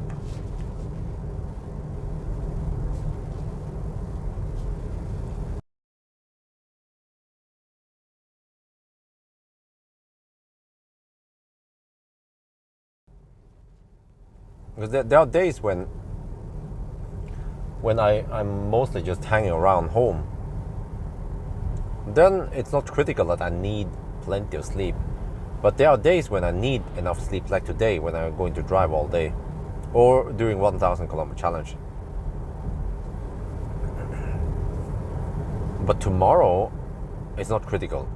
Because there are days when I'm mostly just hanging around home. Then it's not critical that I need plenty of sleep. But there are days when I need enough sleep, like today when I'm going to drive all day. Or during 1,000 kilometer challenge. But tomorrow, it's not critical.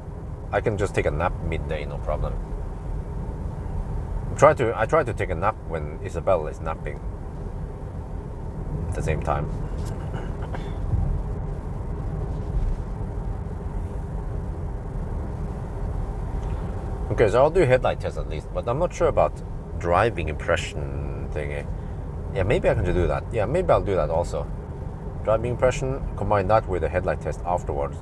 I can just take a nap midday, no problem. I try to take a nap when Isabel is napping at the same time. Okay, so I'll do headlight test at least, but I'm not sure about driving impression thingy. Yeah, maybe I can do that. Yeah, maybe I'll do that also. Driving impression, combine that with a headlight test afterwards.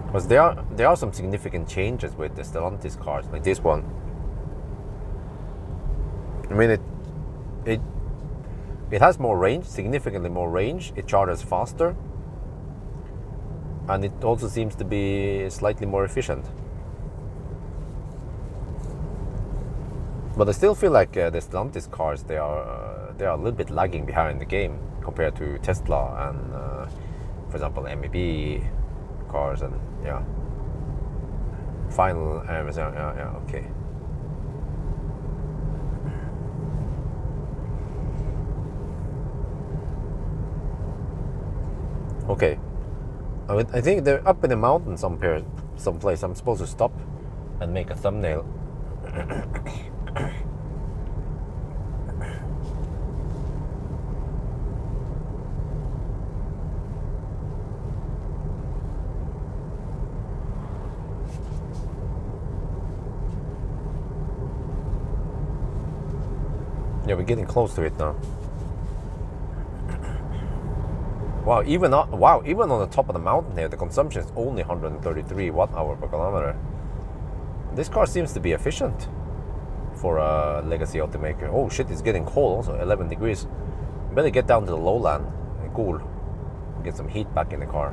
Because there are some significant changes with the Stellantis cars, like this one. I mean, it has more range, significantly more range. It charges faster, and it also seems to be slightly more efficient. But I still feel like the Stellantis cars, they are a little bit lagging behind the game compared to Tesla and, for example, MEB cars and yeah. Final Amazon, yeah, okay. Okay, I think they're up in the mountain someplace. I'm supposed to stop and make a thumbnail. Yeah, we're getting close to it now. Wow, even on the top of the mountain here, the consumption is only 133 watt-hour per kilometer. This car seems to be efficient for a legacy automaker. Oh shit, it's getting cold also, 11 degrees. Better get down to the lowland and cool. Get some heat back in the car.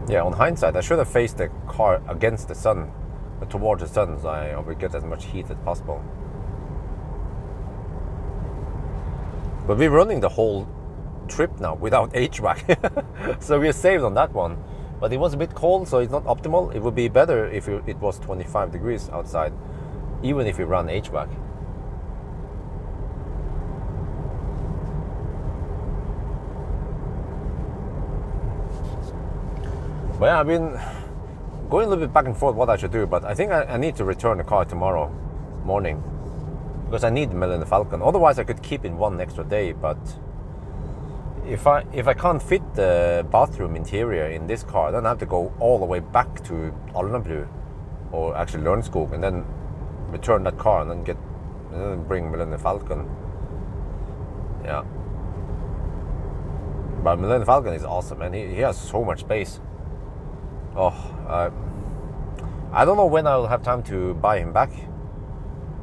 Yeah, on hindsight, I should have faced the car against the sun, towards the sun, so I would get as much heat as possible. But we're running the whole trip now without HVAC, so we're saved on that one. But it was a bit cold, so it's not optimal. It would be better if it was 25 degrees outside, even if we run HVAC. But yeah, I've been going a little bit back and forth what I should do, but I think I need to return the car tomorrow morning because I need the Millennium Falcon. Otherwise, I could keep in one extra day, but if I can't fit the bathroom interior in this car, then I have to go all the way back to Alnabru, or actually Lørenskog, and then return that car and then bring Millennium Falcon. Yeah. But Millennium Falcon is awesome, man. He has so much space. Oh, I don't know when I'll have time to buy him back,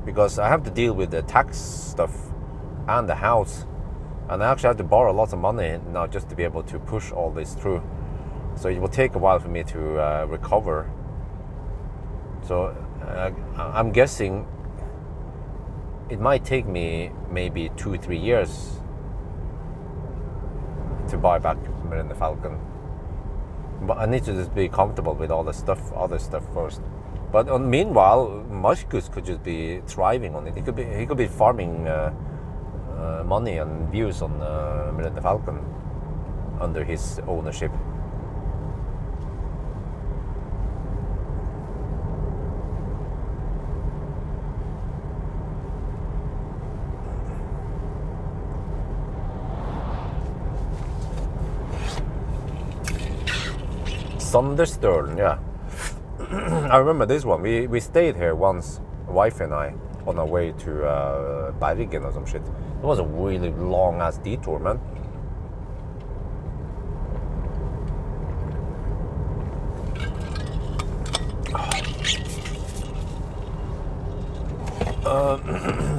because I have to deal with the tax stuff and the house, and I actually have to borrow lots of money now just to be able to push all this through. So it will take a while for me to recover. So I'm guessing it might take me maybe 2-3 years to buy back the Falcon. But I need to just be comfortable with all the stuff, other stuff first. But meanwhile, Marcus could just be thriving on it. He could be farming money and views on the Falcon under his ownership. Thunderstern, yeah. I remember this one. We stayed here once, wife and I, on our way to Bergen or some shit. It was a really long ass detour, man.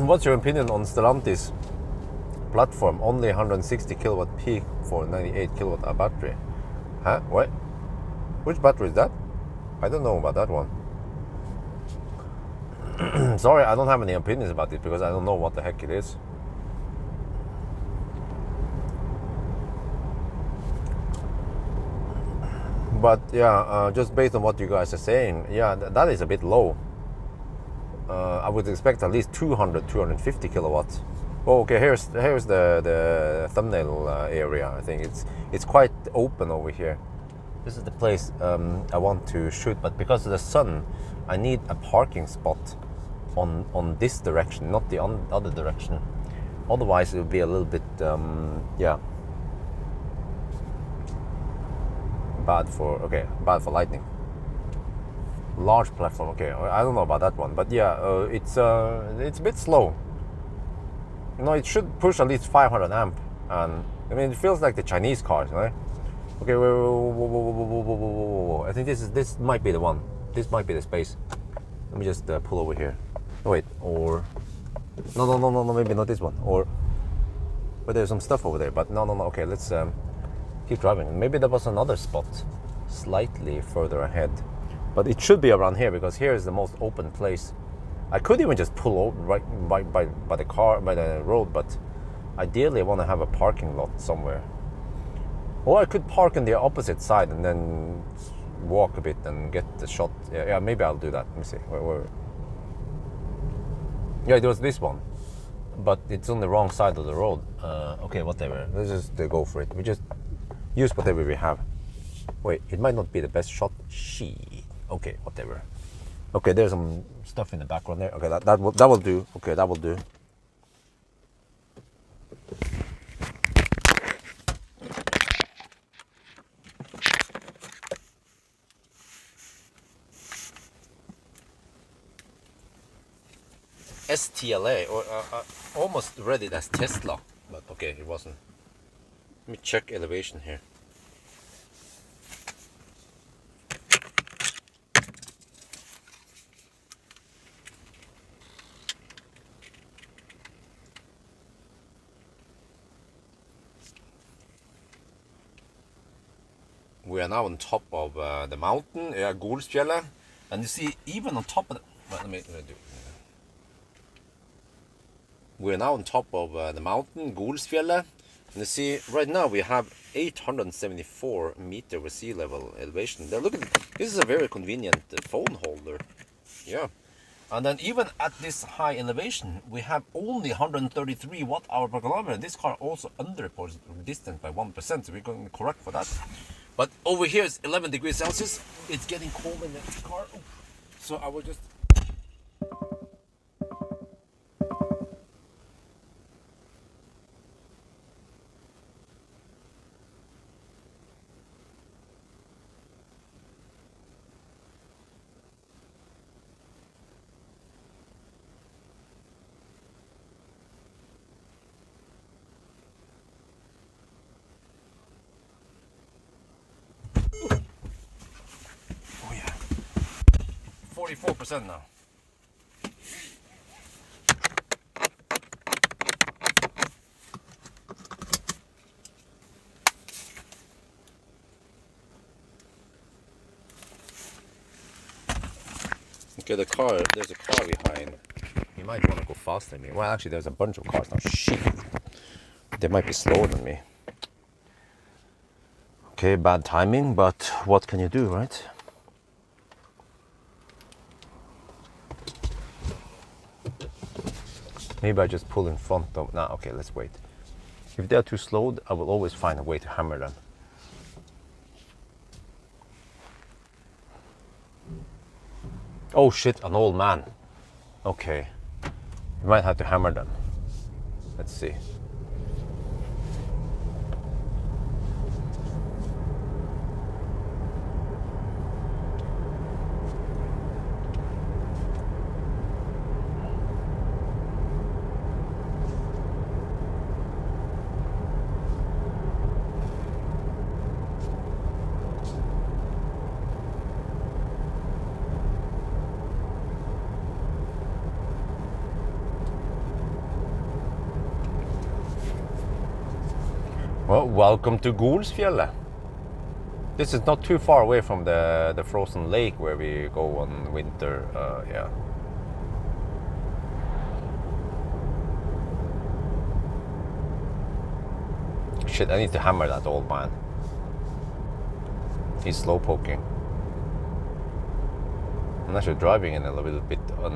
What's your opinion on Stellantis platform? Only 160 kilowatt peak for 98 kilowatt hour battery. Huh? What? Which battery is that? I don't know about that one. Sorry, I don't have any opinions about it because I don't know what the heck it is. But yeah, just based on what you guys are saying, yeah, that is a bit low. I would expect at least 250 kilowatts. Oh, okay, here's the thumbnail area. I think it's quite open over here. This is the place I want to shoot, but because of the sun, I need a parking spot on this direction, not the other direction. Otherwise, it would be a little bit, yeah, bad for lighting. Large platform, okay. I don't know about that one, but yeah, it's a bit slow. You know, it should push at least 500 amp, and I mean, it feels like the Chinese cars, right? Okay, whoa. I think this might be the one. This might be the space. Let me just pull over here. Oh, wait, or no, maybe not this one. Or, but there's some stuff over there. But no. Okay, let's Keep driving. Maybe there was another spot slightly further ahead, but it should be around here because here is the most open place. I could even just pull over right by the road, but ideally I want to have a parking lot somewhere. Or I could park on the opposite side and then walk a bit and get the shot. Yeah, maybe I'll do that. Let me see. Where? Yeah, it was this one, but it's on the wrong side of the road. Okay, whatever. Let's just go for it. We just use whatever we have. Wait, it might not be the best shot. Shit. Okay, whatever. Okay, there's some stuff in the background there. Okay, that will do. Okay, that will do. STLA, or almost read it as Tesla, but okay, it wasn't. Let me check elevation here. We are now on top of the mountain, Golsfjellet, and you see even on top of the. Well, let me do. We're now on top of the mountain, Golsfjellet, and you see right now we have 874 meter over sea level elevation. Now look at this, is a very convenient phone holder. Yeah, and then even at this high elevation, we have only 133 watt-hour per kilometer. This car also underreports distance by 1%, so we're going to correct for that. But over here is 11 degrees Celsius. It's getting cold in the car, so I will just. Oh yeah, 44% now. Okay, there's a car behind. He might want to go faster than me. Well, actually, there's a bunch of cars now. Shit. They might be slower than me. Okay, bad timing, but what can you do, right? Maybe I just pull in front of. Nah, okay, let's wait. If they're too slow, I will always find a way to hammer them. Oh shit, an old man. Okay. We might have to hammer them. Let's see. Well, welcome to Golsfjellet. This is not too far away from the frozen lake where we go on winter, yeah. Shit, I need to hammer that old man. He's slow poking. I'm actually driving in a little bit a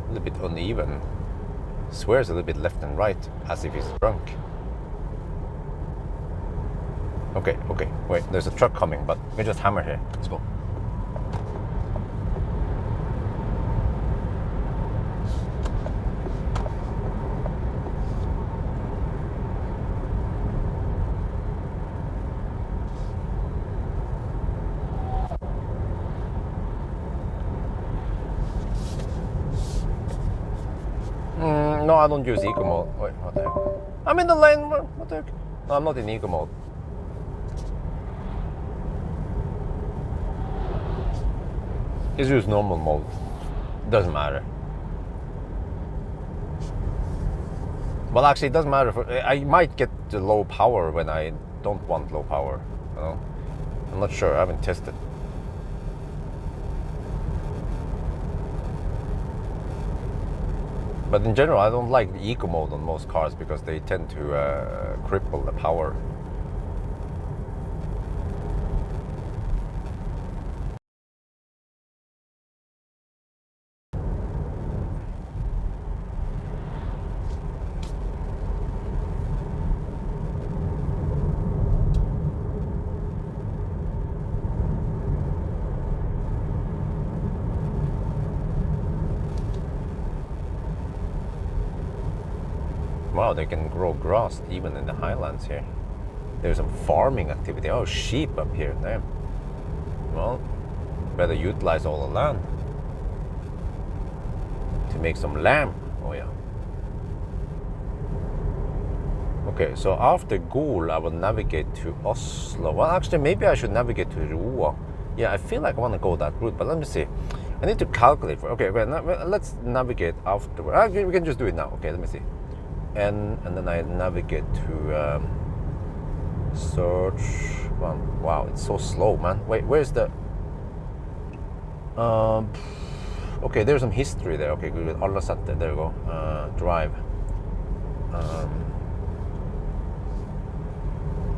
little bit uneven. Swears a little bit left and right, as if he's drunk. Okay, wait, there's a truck coming, but we just hammer here. Let's go. No, I don't use eco mode. Wait, what the heck? I'm in the lane. What the heck? No, I'm not in eco mode. Just use normal mode. Doesn't matter. Well, actually, it doesn't matter. I might get the low power when I don't want low power. You know? I'm not sure. I haven't tested. But in general, I don't like the eco mode on most cars because they tend to cripple the power. Wow, they can grow grass even in the highlands here. There's some farming activity. Oh, sheep up here. Damn. Well, better utilize all the land to make some lamb. Oh yeah. Okay, so after Gol, I will navigate to Oslo. Well, actually, maybe I should navigate to Roa. Yeah, I feel like I want to go that route, but let me see. I need to calculate for. Okay, wait, let's navigate afterward. We can just do it now. Okay, let me see. And then I navigate to search. Well, wow, it's so slow, man. Wait, where's the? Okay, there's some history there. Okay, good. Allasette, there you go. Drive.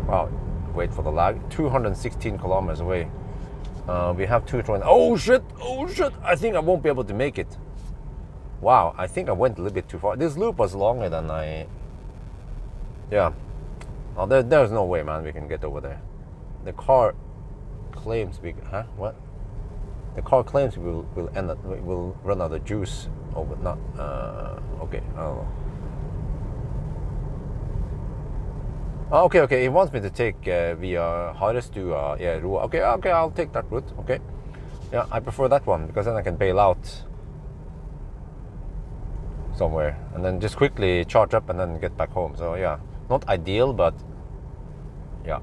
Wow, wait for the lag. 216 kilometers away. We have Citroën. Oh shit! Oh shit! I think I won't be able to make it. Wow, I think I went a little bit too far. This loop was longer than I... Yeah. Oh, there's no way, man, we can get over there. The car claims we... Huh? What? The car claims we will run out of juice. Oh, but not... okay, I don't know. Oh, okay, he wants me to take via Harestua, yeah, Roa. Okay, I'll take that route, okay. Yeah, I prefer that one, because then I can bail out somewhere and then just quickly charge up and then get back home. So yeah, not ideal, but yeah,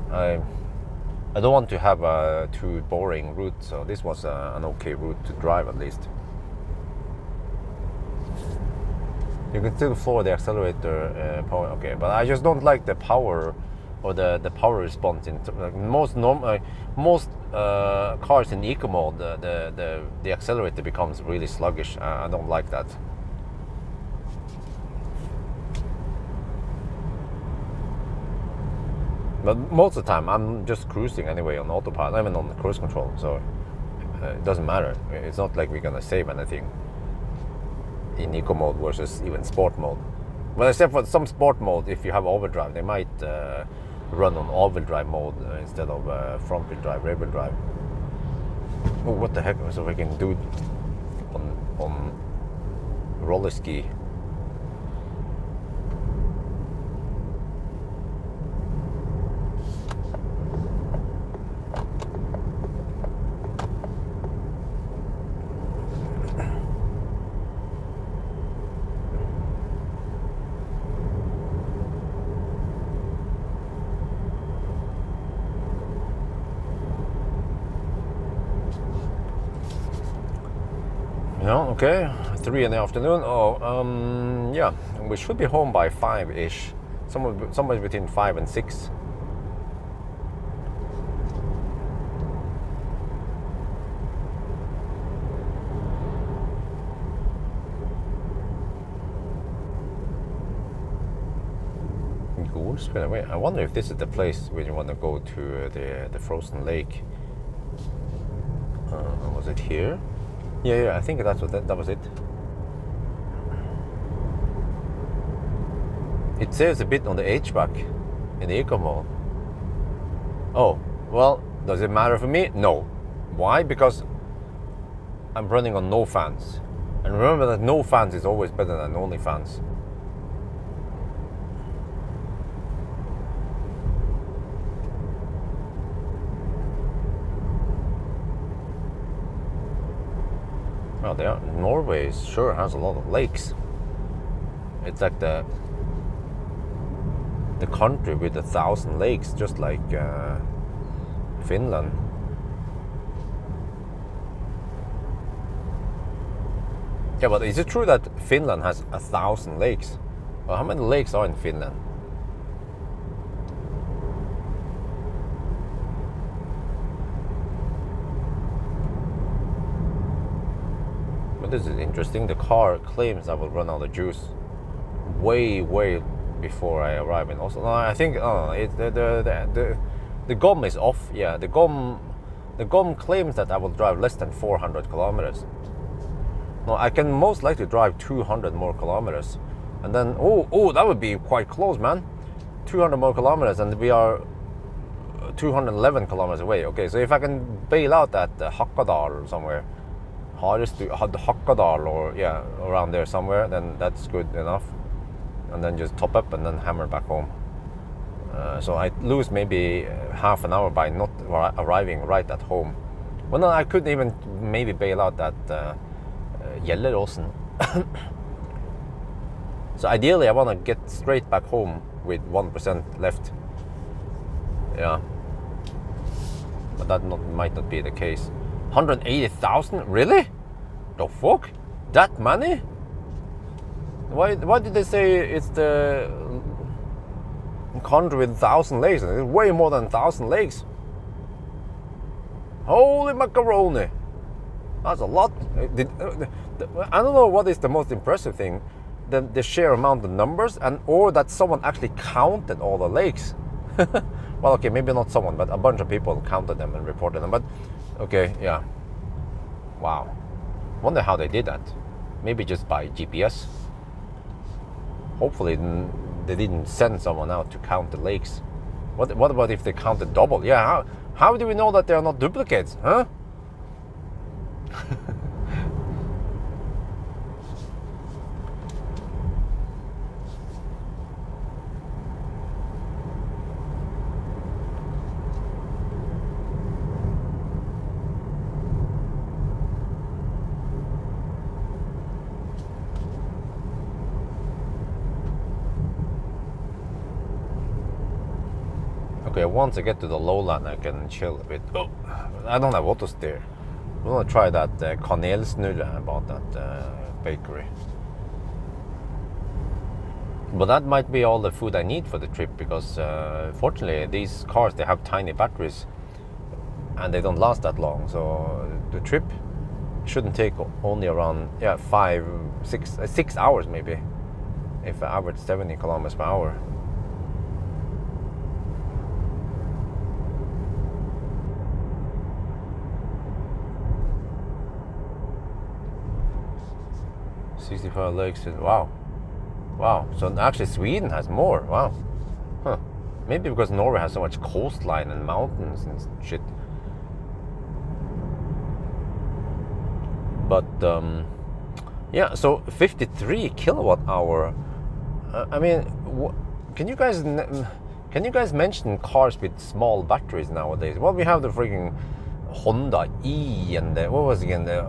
I don't want to have a too boring route, so this was an okay route to drive at least. You can still floor the accelerator power, okay, but I just don't like the power or the power response in like most cars in eco mode. The accelerator becomes really sluggish. I don't like that. But most of the time I'm just cruising anyway on autopilot, even on the cruise control, so it doesn't matter. It's not like we're gonna save anything in eco mode versus even sport mode. Well, except for some sport mode, if you have overdrive, they might run on all-wheel drive mode instead of front-wheel drive, rear-wheel drive. Oh, what the heck? So we can do on roller ski. No, okay, 3 in the afternoon. Oh, yeah, we should be home by 5-ish, somewhere between 5 and 6. Wait, I wonder if this is the place where you want to go to the frozen lake. Was it here? Yeah, I think that was it. It saves a bit on the HVAC in the eco mode. Oh, well, does it matter for me? No. Why? Because I'm running on no fans. And remember that no fans is always better than only fans. Oh, Norway sure has a lot of lakes. It's like the country with 1,000 lakes, just like Finland. Yeah, but is it true that Finland has 1,000 lakes? Well, how many lakes are in Finland? But this is interesting. The car claims I will run out of juice way before I arrive in Oslo. No, I think the gum is off. Yeah, the gum claims that I will drive less than 400 kilometers. No, I can most likely drive 200 more kilometers, and then oh, that would be quite close, man. 200 more kilometers, and we are 211 kilometers away. Okay, so if I can bail out at Hakadal or somewhere, Hakadal, or yeah, around there somewhere, then that's good enough. And then just top up and then hammer back home. So I lose maybe half an hour by not arriving right at home. Well, no, I could even maybe bail out at Gjelleråsen. So ideally I want to get straight back home with 1% left. Yeah, but that might not be the case. 180,000? Really? The fuck? That many? Why did they say it's the country with 1,000 lakes? It's way more than 1,000 lakes. Holy macaroni! That's a lot. I don't know what is the most impressive thing, the sheer amount of numbers, or that someone actually counted all the lakes. Well, okay, maybe not someone, but a bunch of people counted them and reported them. But okay, yeah. Wow. Wonder how they did that. Maybe just by GPS. Hopefully they didn't send someone out to count the lakes. What about if they counted double? Yeah, how do we know that they are not duplicates, huh? Okay, once I get to the lowland, I can chill a bit. Oh, I don't have auto steer. I want to try that kanelsnurre about that bakery. But that might be all the food I need for the trip, because fortunately these cars, they have tiny batteries and they don't last that long. So the trip shouldn't take only around 6 hours maybe, if I average 70 kilometers per hour. $65 lakes. Wow. So actually Sweden has more. Wow. Huh. Maybe because Norway has so much coastline and mountains and shit. But yeah, so 53 kilowatt hour. I mean, can you guys mention cars with small batteries nowadays? Well, we have the freaking Honda E, and the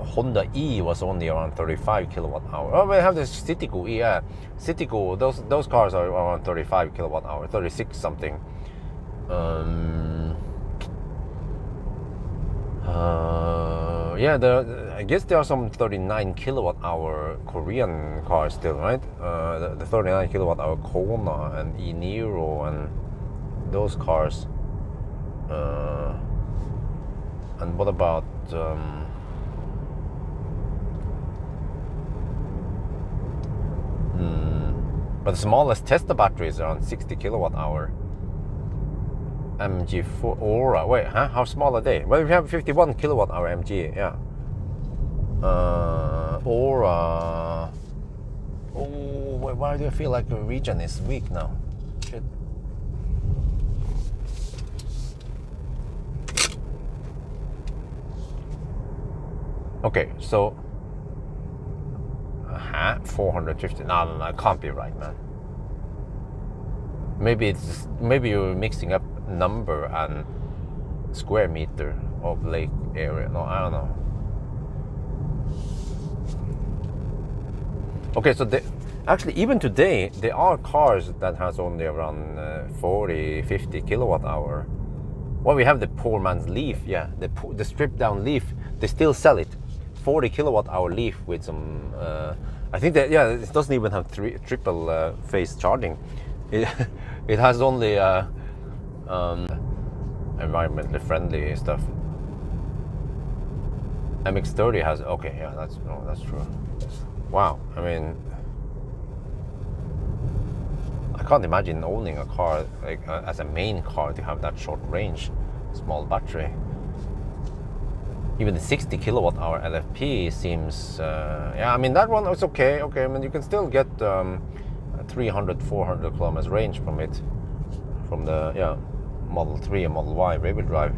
Honda E was only around 35 kilowatt hour. Oh, we have the Citroën E. Yeah, Citroën. Those cars are around 35 kilowatt hour, 36 something. Yeah, I guess there are some 39 kilowatt hour Korean cars still, right? The 39 kilowatt hour Kona and E-Niro and those cars. And what about but the smallest Tesla battery is around 60 kilowatt hour. MG4 Aura. Wait, huh? How small are they? Well, we have 51 kilowatt hour MG. Yeah. Aura. Oh, wait, why do I feel like the region is weak now? Shit. Okay, so 450. No, it can't be right, man. Maybe you're mixing up number and square meter of lake area. No, I don't know. Okay, so actually even today there are cars that has only around 40-50 kilowatt hour. Well, we have the poor man's Leaf. Yeah, the stripped down Leaf. They still sell it 40 kilowatt hour Leaf with some. I think that it doesn't even have triple phase charging. It has only environmentally friendly stuff. MX-30 has, okay, yeah, that's true. Wow, I mean, I can't imagine owning a car like as a main car to have that short range, small battery. Even the 60 kilowatt hour LFP seems, yeah, I mean, that one is okay. Okay, I mean, you can still get 300, 400 kilometers range from it, from the, Model 3 and Model Y rear-wheel drive.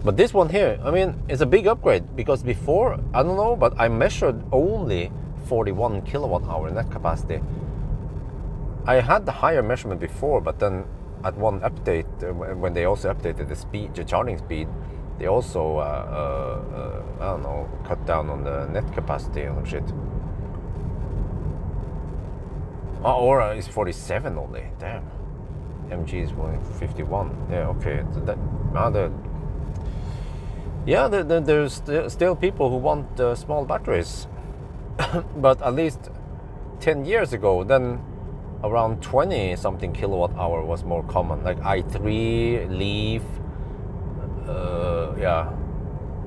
But this one here, I mean, it's a big upgrade, because before, I don't know, but I measured only 41 kilowatt hour net capacity. I had the higher measurement before, but then at one update, when they also updated the charging speed, they also, I don't know, cut down on the net capacity or some shit. Oh, Aura is 47 only, damn. MG is only 51, yeah, okay. So that, there's still people who want small batteries. But at least 10 years ago, then around 20 something kilowatt hour was more common, like i3, Leaf,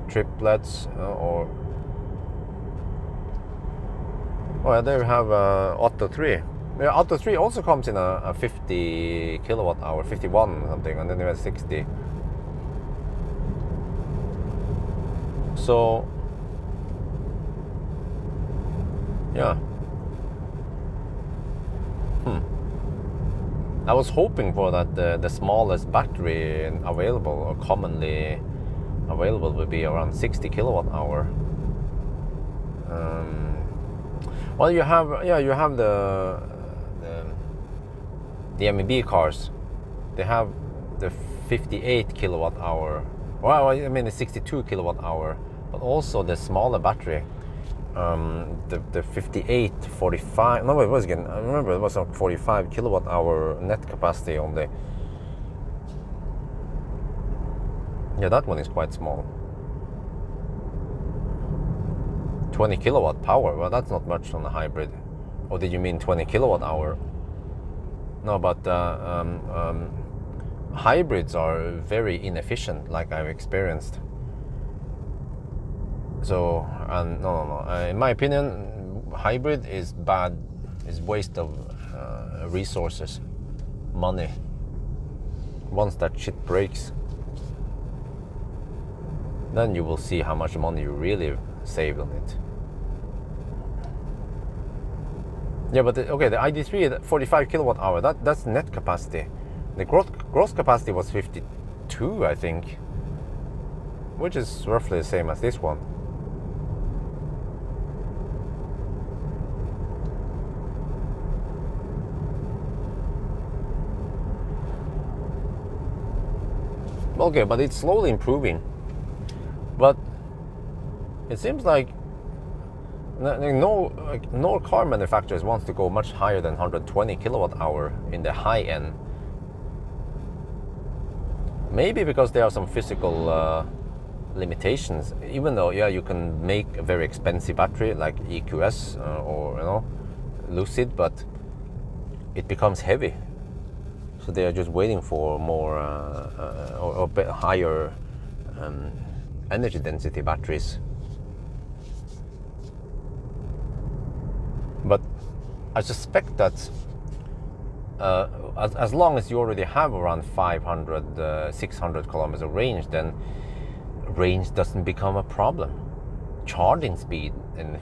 triplets, or there we have Otto 3. Yeah, Otto 3 also comes in a 50 kilowatt hour, 51 something, and then there was 60. So yeah. I was hoping for that the smallest battery available, or commonly available, would be around 60 kilowatt hour. Well, you have the MEB cars. They have the 58 kilowatt hour. Well, I mean the 62 kilowatt hour, but also the smaller battery. The 58, 45, no, it was again, I remember it was a 45 kilowatt hour net capacity on the, that one is quite small. 20 kilowatt power, well, that's not much on a hybrid. Or did you mean 20 kilowatt hour? No, but hybrids are very inefficient, like I've experienced. So, no. In my opinion, hybrid is bad, is waste of resources, money. Once that shit breaks, then you will see how much money you really saved on it. Yeah, but the ID3, the 45 kilowatt hour, that's net capacity. The gross capacity was 52, I think, which is roughly the same as this one. Okay, but it's slowly improving. But it seems like no car manufacturers wants to go much higher than 120 kilowatt hour in the high end. Maybe because there are some physical limitations. Even though, you can make a very expensive battery like EQS or Lucid, but it becomes heavy. So they are just waiting for more or a bit higher energy density batteries. But I suspect that as long as you already have around 500, 600 kilometers of range, then range doesn't become a problem. Charging speed and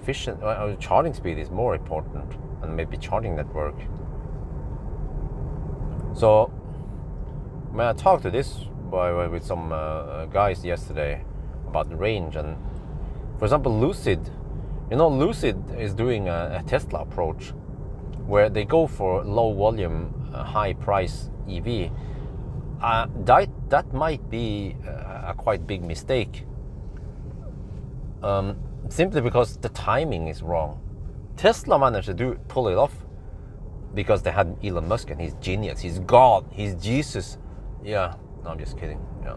charging speed is more important, and maybe charging network. So when I talked to this with some guys yesterday about the range, and for example Lucid, Lucid is doing a Tesla approach where they go for low volume, high price EV. That might be a quite big mistake, simply because the timing is wrong. Tesla managed to pull it off because they had Elon Musk, and he's genius, he's God, he's Jesus. Yeah, No, I'm just kidding. Yeah.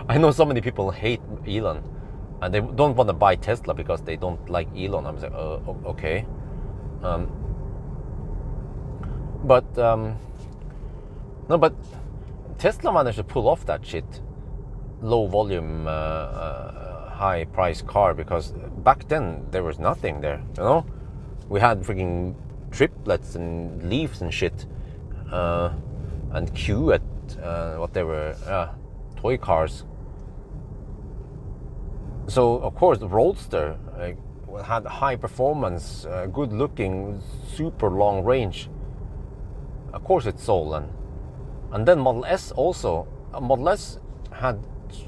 I know so many people hate Elon, and they don't want to buy Tesla because they don't like Elon. I'm like, okay. No, but Tesla managed to pull off that shit, low volume, high price car, because back then there was nothing there. You know, we had freaking triplets and Leafs and shit, and Q at what they were, toy cars. So of course the Roadster had high performance, good looking, super long range. Of course it sold, and then Model S also. Model S had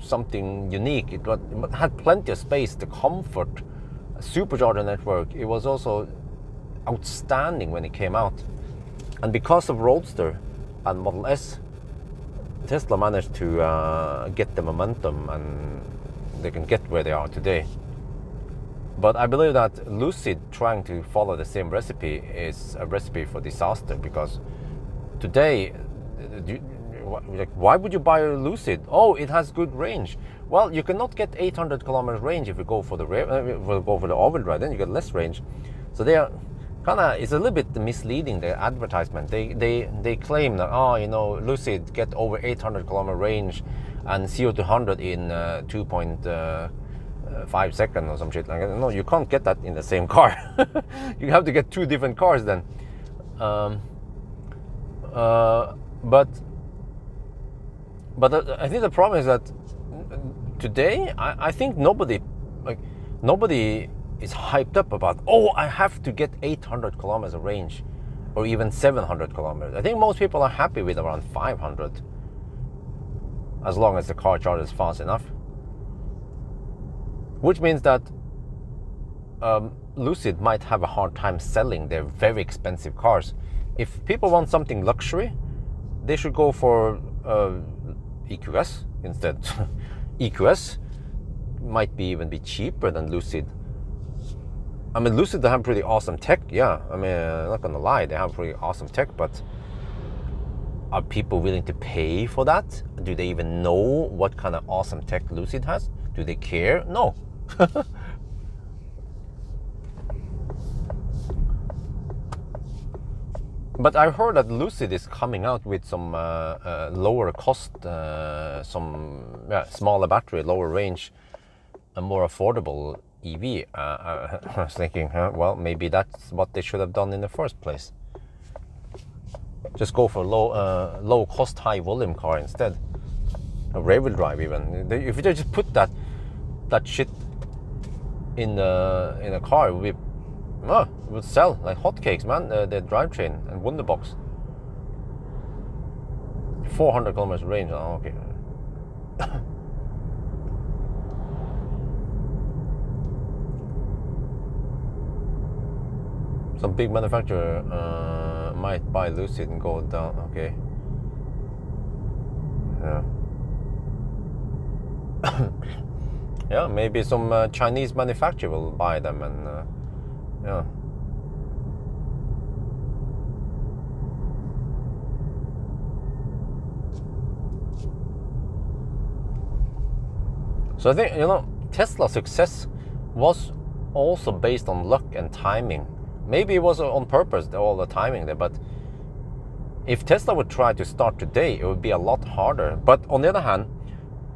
something unique. It had plenty of space, the comfort, a supercharger network. It was also outstanding when it came out. And because of Roadster and Model S, Tesla managed to get the momentum, and they can get where they are today. But I believe that Lucid trying to follow the same recipe is a recipe for disaster, because today, why would you buy a Lucid? Oh, it has good range. Well, you cannot get 800 kilometers range if you go for the all-wheel drive. Then you get less range. So they are it's a little bit misleading, the advertisement. They claim that, oh, you know, Lucid get over 800 kilometer range and 0 to 100 in 2.5 seconds or some shit like that. No, you can't get that in the same car. You have to get two different cars then. But I think the problem is that today I think nobody is hyped up about, oh, I have to get 800 kilometers of range, or even 700 kilometers. I think most people are happy with around 500, as long as the car charges fast enough. Which means that Lucid might have a hard time selling their very expensive cars. If people want something luxury, they should go for EQS instead. EQS might even be cheaper than Lucid. I mean, Lucid, they have pretty awesome tech, yeah. I mean, I'm not gonna lie, they have pretty awesome tech, but are people willing to pay for that? Do they even know what kind of awesome tech Lucid has? Do they care? No. But I heard that Lucid is coming out with some lower cost, smaller battery, lower range, a more affordable EV. I was thinking, well, maybe that's what they should have done in the first place. Just go for low cost, high volume car instead. A rear-wheel drive even. If you just put that shit in a car, it would sell like hotcakes, man. The drivetrain and Wunderbox. 400 kilometers range. Oh, okay. Some big manufacturer might buy Lucid and go down. Okay. Yeah. Yeah, maybe some Chinese manufacturer will buy them, and yeah. So I think, you know, Tesla's success was also based on luck and timing. Maybe it was on purpose, all the timing there, but if Tesla would try to start today, it would be a lot harder. But on the other hand,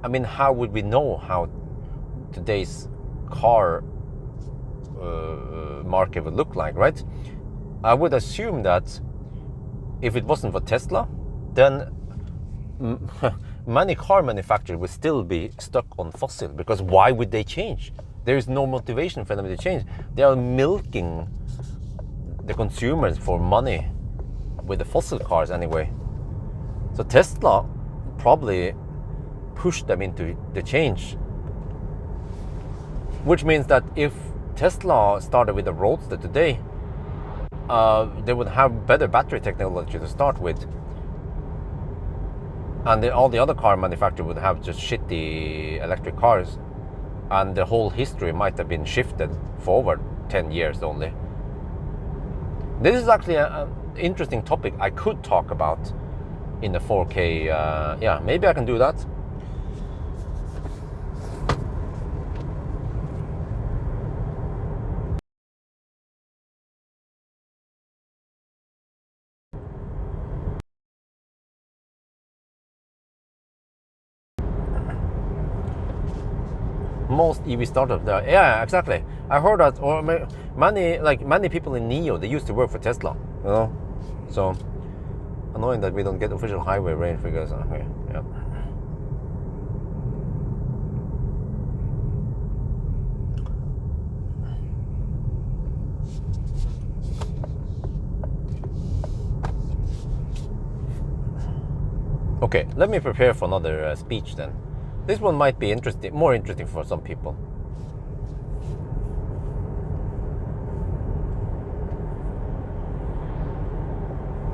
I mean, how would we know how today's car market would look like, right? I would assume that if it wasn't for Tesla, then many car manufacturers would still be stuck on fossil, because why would they change? There is no motivation for them to change. They are milking the consumers for money with the fossil cars anyway. So Tesla probably pushed them into the change. Which means that if Tesla started with a Roadster today, they would have better battery technology to start with. And all the other car manufacturers would have just shitty electric cars. And the whole history might have been shifted forward 10 years only. This is actually an interesting topic I could talk about in the 4K. Yeah, maybe I can do that. Most EV startups there. Yeah, exactly. I heard that, or many people in NEO, they used to work for Tesla, you know. So annoying that we don't get official highway range figures. Okay, yeah. Okay, let me prepare for another speech then. This one might be interesting, more interesting for some people.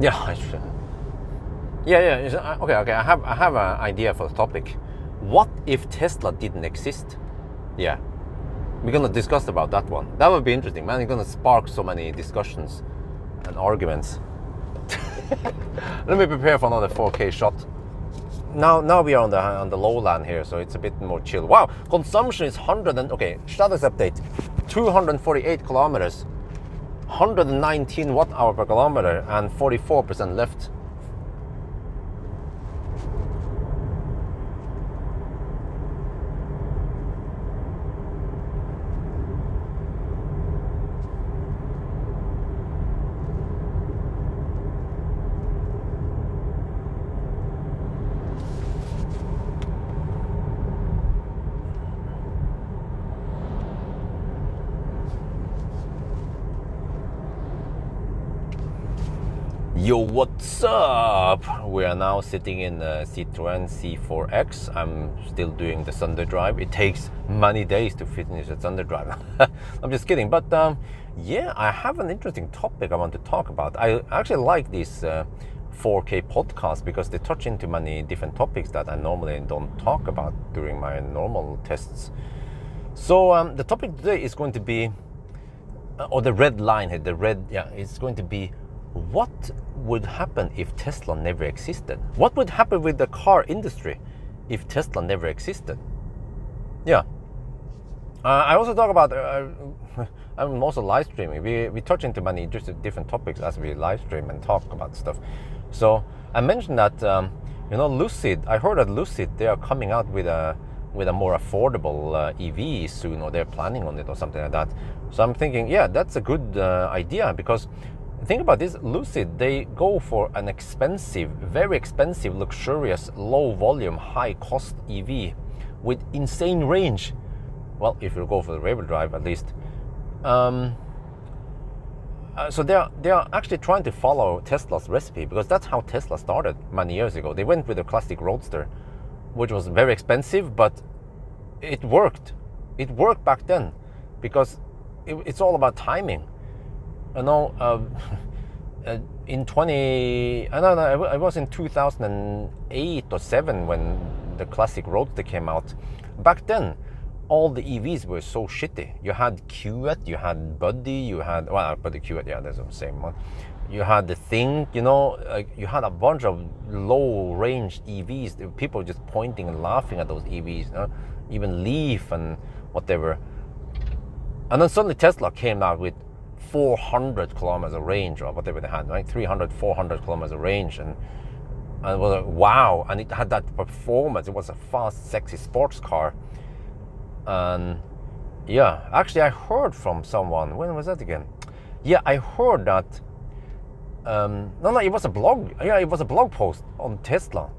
Yeah, I should. Yeah. Okay. I have an idea for the topic. What if Tesla didn't exist? Yeah, we're gonna discuss about that one. That would be interesting, man. It's gonna spark so many discussions and arguments. Let me prepare for another 4K shot. Now we are on the lowland here, so it's a bit more chill. Wow, consumption is 100 and okay. Status update: 248 kilometers, 119 watt-hour per kilometer, and 44% left. Yo, what's up? We are now sitting in the Citroën ë-C4X. I'm still doing the Sunday drive. It takes many days to finish a Sunday drive. I'm just kidding, but yeah, I have an interesting topic I want to talk about. I actually like these 4K podcasts because they touch into many different topics that I normally don't talk about during my normal tests. So the topic today is going to be, or the red line here, it's going to be, what would happen if Tesla never existed? What would happen with the car industry if Tesla never existed? Yeah. I also talk about, I'm also live streaming. We touch into many different topics as we live stream and talk about stuff. So I mentioned that, you know, Lucid, I heard that Lucid, they are coming out with a more affordable EV soon, or they're planning on it or something like that. So I'm thinking, yeah, that's a good idea, because think about this, Lucid, they go for an expensive, very expensive, luxurious, low volume, high cost EV with insane range. Well, if you go for the rear-wheel drive at least. So they are actually trying to follow Tesla's recipe, because that's how Tesla started many years ago. They went with a classic Roadster, which was very expensive, but it worked. It worked back then, because it's all about timing. You know, in I was in 2008 or 7 when the classic Roadster came out. Back then, all the EVs were so shitty. You had Q8, you had Buddy, you had, well, Buddy Q8, yeah, that's the same one. You had the Thing, you know, you had a bunch of low-range EVs. People were just pointing and laughing at those EVs, you know? Even Leaf and whatever. And then suddenly Tesla came out with 400 kilometers of range, or whatever they had, right? 300, 400 kilometers of range, and it was like, wow, and it had that performance. It was a fast, sexy sports car. And yeah, actually I heard from someone, when was that again? Yeah, I heard that, no, it was a blog, yeah, it was a blog post on Tesla,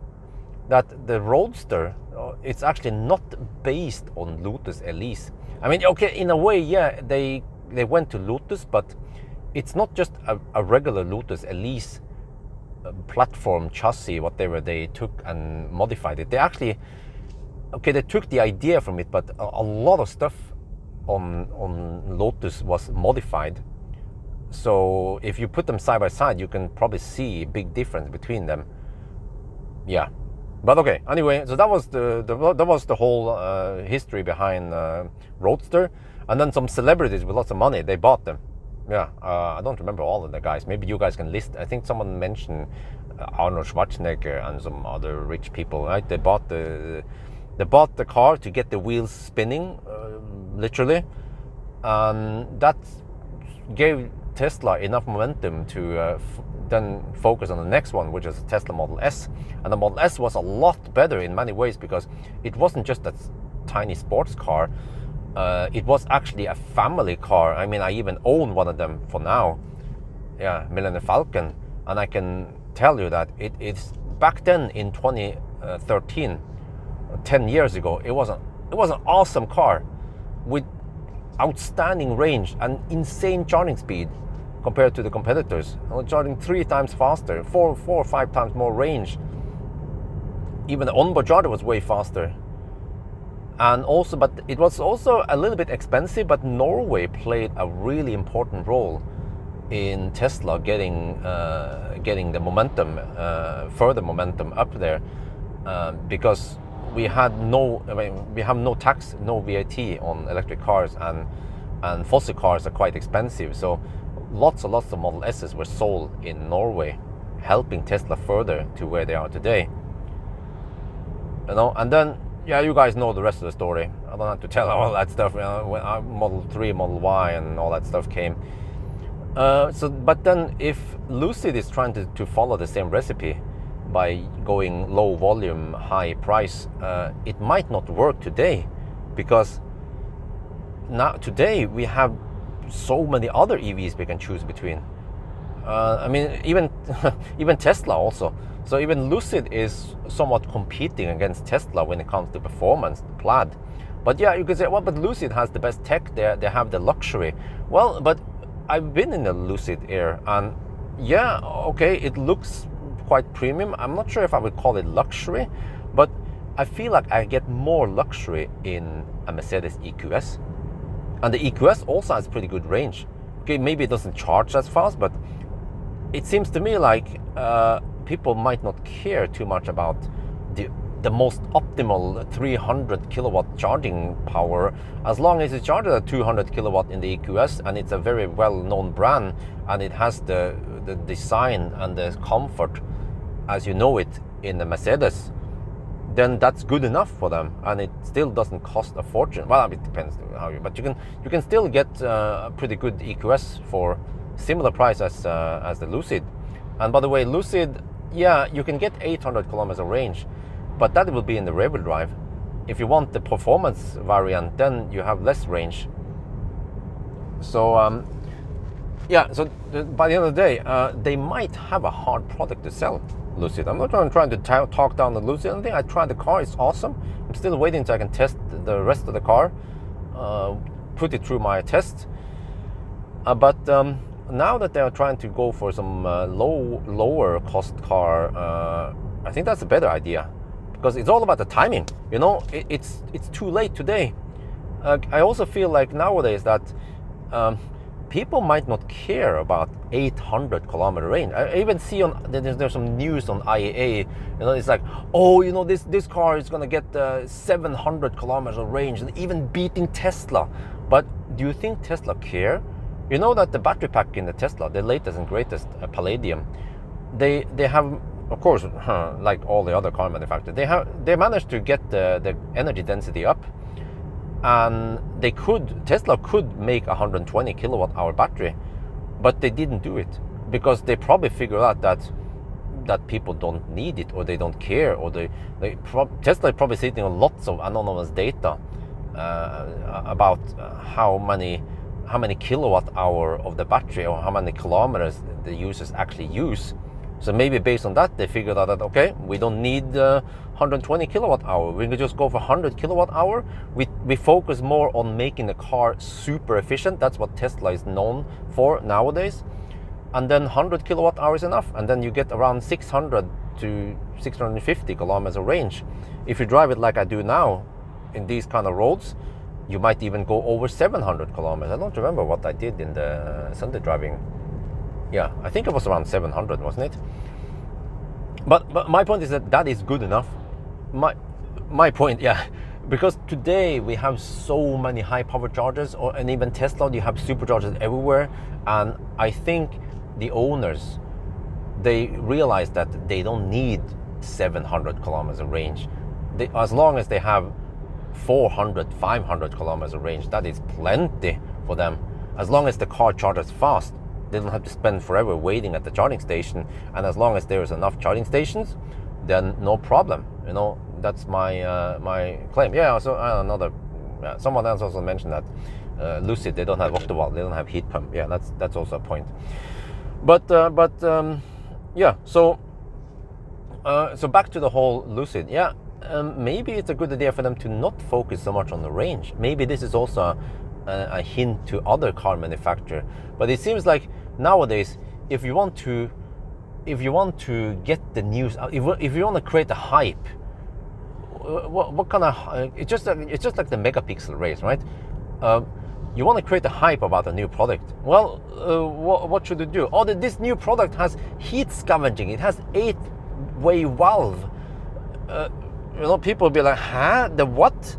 that the Roadster, it's actually not based on Lotus Elise. I mean, okay, in a way, yeah, they went to Lotus, but it's not just a regular Lotus Elise platform chassis, whatever. They took and modified it. They actually, okay, they took the idea from it, but a lot of stuff on Lotus was modified. So if you put them side by side, you can probably see a big difference between them. Yeah, but okay. Anyway, so that was the whole history behind Roadster. And then some celebrities with lots of money, they bought them. Yeah, I don't remember all of the guys. Maybe you guys can list. I think someone mentioned Arnold Schwarzenegger and some other rich people, right? They bought the car to get the wheels spinning, literally, and that gave Tesla enough momentum to then focus on the next one, which is the Tesla Model S. And the Model S was a lot better in many ways because it wasn't just a tiny sports car. It was actually a family car. I mean, I even own one of them for now. Yeah, Millennium Falcon. And I can tell you that it's back then in 2013, 10 years ago, it was an awesome car with outstanding range and insane charging speed compared to the competitors. I was charging 3 times faster, 4 or 5 times more range. Even the onboard charger was way faster. And also, but it was also a little bit expensive, but Norway played a really important role in Tesla getting the momentum, further momentum up there, because we have no tax, no VAT on electric cars, and fossil cars are quite expensive. So lots and lots of Model S's were sold in Norway, helping Tesla further to where they are today. You know, and then yeah, you guys know the rest of the story. I don't have to tell all that stuff. You know, when Model 3, Model Y, and all that stuff came. But then if Lucid is trying to follow the same recipe by going low volume, high price, it might not work today, because now today we have so many other EVs we can choose between. I mean, even Tesla also. So even Lucid is somewhat competing against Tesla when it comes to performance, Plaid. But yeah, you could say, well, but Lucid has the best tech. They have the luxury. Well, but I've been in the Lucid Air, and yeah, okay, it looks quite premium. I'm not sure if I would call it luxury, but I feel like I get more luxury in a Mercedes EQS. And the EQS also has pretty good range. Okay, maybe it doesn't charge as fast, but it seems to me like people might not care too much about the most optimal 300 kilowatt charging power, as long as it's charged at 200 kilowatt in the EQS, and it's a very well-known brand, and it has the design and the comfort as you know it in the Mercedes. Then that's good enough for them, and it still doesn't cost a fortune. Well, it depends how you, but you can still get a pretty good EQS for similar price as the Lucid. And by the way, Lucid, yeah, you can get 800 kilometers of range, but that will be in the rear-wheel drive. If you want the performance variant, then you have less range. So yeah, so by the end of the day, they might have a hard product to sell, Lucid. I'm not trying to talk down the Lucid. I think I tried the car, it's awesome. I'm still waiting so I can test the rest of the car, put it through my test. But now that they are trying to go for some lower cost car, I think that's a better idea, because it's all about the timing. You know, it's too late today. I also feel like nowadays that people might not care about 800 kilometer range. I even see there's some news on IAA. You know, it's like, oh, you know, this car is gonna get 700 kilometers of range, and even beating Tesla. But do you think Tesla care? You know that the battery pack in the Tesla, the latest and greatest Palladium, they have, of course, like all the other car manufacturers, they managed to get the energy density up, and Tesla could make a 120 kilowatt hour battery, but they didn't do it because they probably figured out that people don't need it, or they don't care, or Tesla is probably sitting on lots of anonymous data about how many kilowatt hour of the battery, or how many kilometers the users actually use. So maybe based on that, they figured out that, okay, we don't need 120 kilowatt hour. We can just go for 100 kilowatt hour. We focus more on making the car super efficient. That's what Tesla is known for nowadays. And then 100 kilowatt hour is enough. And then you get around 600 to 650 kilometers of range. If you drive it like I do now in these kind of roads, you might even go over 700 kilometers. I don't remember what I did in the Sunday driving. Yeah, I think it was around 700, wasn't it? But my point is that is good enough. My point, yeah, because today we have so many high power chargers, and even Tesla, you have superchargers everywhere. And I think the owners, they realized that they don't need 700 kilometers of range. As long as they have 400, 500 kilometers of range, that is plenty for them. As long as the car charges fast, they don't have to spend forever waiting at the charging station. And as long as there's enough charging stations, then no problem. You know, that's my my claim. Yeah. So someone else also mentioned that Lucid, they don't have octoval, they don't have heat pump. Yeah, that's also a point. But yeah. So back to the whole Lucid. Yeah. Maybe it's a good idea for them to not focus so much on the range. Maybe this is also a hint to other car manufacturers. But it seems like nowadays, if you want to get the news, if you want to create a hype, what kind of it's just like the megapixel race, right? You want to create a hype about a new product. Well, what should you do? Oh, this new product has heat scavenging. It has 8-way valve. You know, people will be like, huh? The what?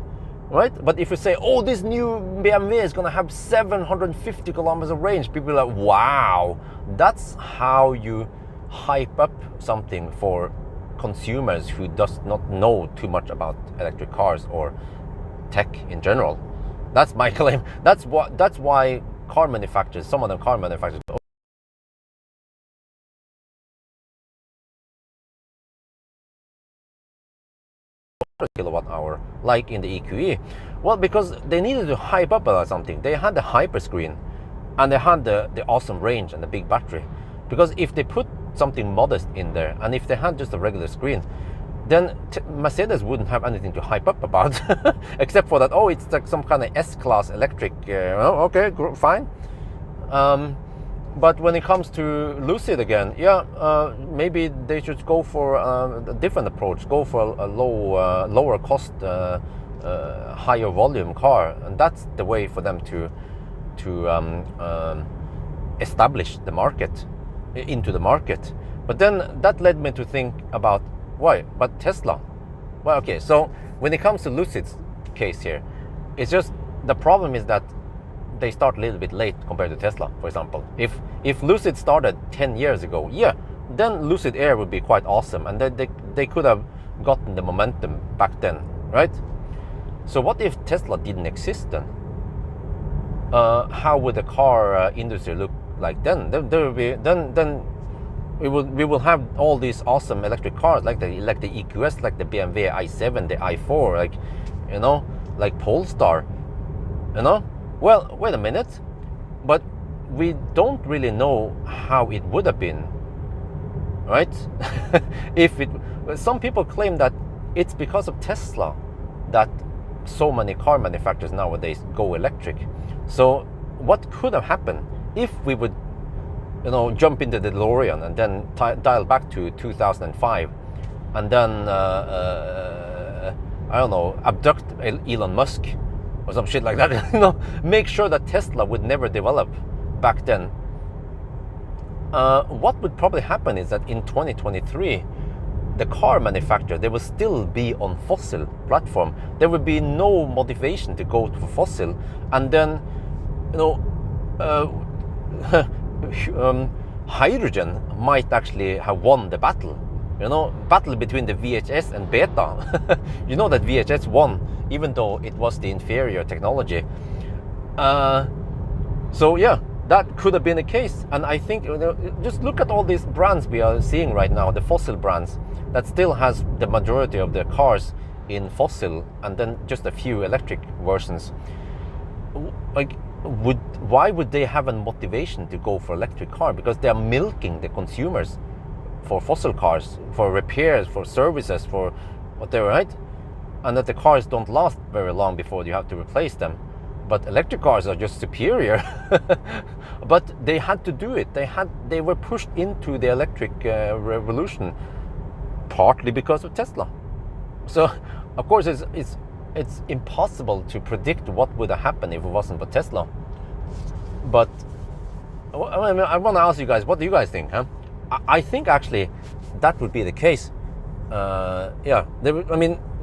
Right? But if you say, oh, this new BMW is going to have 750 kilometers of range, people are like, wow. That's how you hype up something for consumers who does not know too much about electric cars or tech in general. That's my claim. That's why car manufacturers, some of them car manufacturers, kilowatt hour, like in the EQE. Well, because they needed to hype up about something. They had the hyper screen, and they had the awesome range and the big battery. Because if they put something modest in there, and if they had just a regular screen, then Mercedes wouldn't have anything to hype up about, except for that. Oh, it's like some kind of S-Class electric. Okay, fine. But when it comes to Lucid again, yeah, maybe they should go for a different approach. Go for a lower cost, higher volume car, and that's the way for them to establish the market, into the market. But then that led me to think about why. But Tesla, well, okay. So when it comes to Lucid's case here, it's just the problem is that they start a little bit late compared to Tesla, for example. If Lucid started 10 years ago, yeah, then Lucid Air would be quite awesome, and they could have gotten the momentum back then, right? So what if Tesla didn't exist then? How would the car industry look like then? There would be then we will have all these awesome electric cars like the EQS, like the BMW i7, the i4, like, you know, like Polestar, you know. Well, wait a minute, but we don't really know how it would have been, right? Some people claim that it's because of Tesla that so many car manufacturers nowadays go electric. So what could have happened if we would, you know, jump into the DeLorean and then dial back to 2005 and then I don't know, abduct Elon Musk or some shit like that, you know, make sure that Tesla would never develop back then. What would probably happen is that in 2023, the car manufacturer, they will still be on fossil platform. There will be no motivation to go to fossil, and then, you know, hydrogen might actually have won the battle. You know, battle between the VHS and Beta. You know that VHS won, even though it was the inferior technology. So yeah, that could have been the case. And I think, you know, just look at all these brands we are seeing right now, the fossil brands, that still has the majority of their cars in fossil, and then just a few electric versions. Like, why would they have a motivation to go for electric car? Because they are milking the consumers for fossil cars, for repairs, for services, for whatever, right? And that the cars don't last very long before you have to replace them. But electric cars are just superior. But they had to do it. They were pushed into the electric revolution, partly because of Tesla. So, of course, it's impossible to predict what would have happened if it wasn't for Tesla. But I mean, I want to ask you guys, what do you guys think, huh? I think actually that would be the case. Yeah,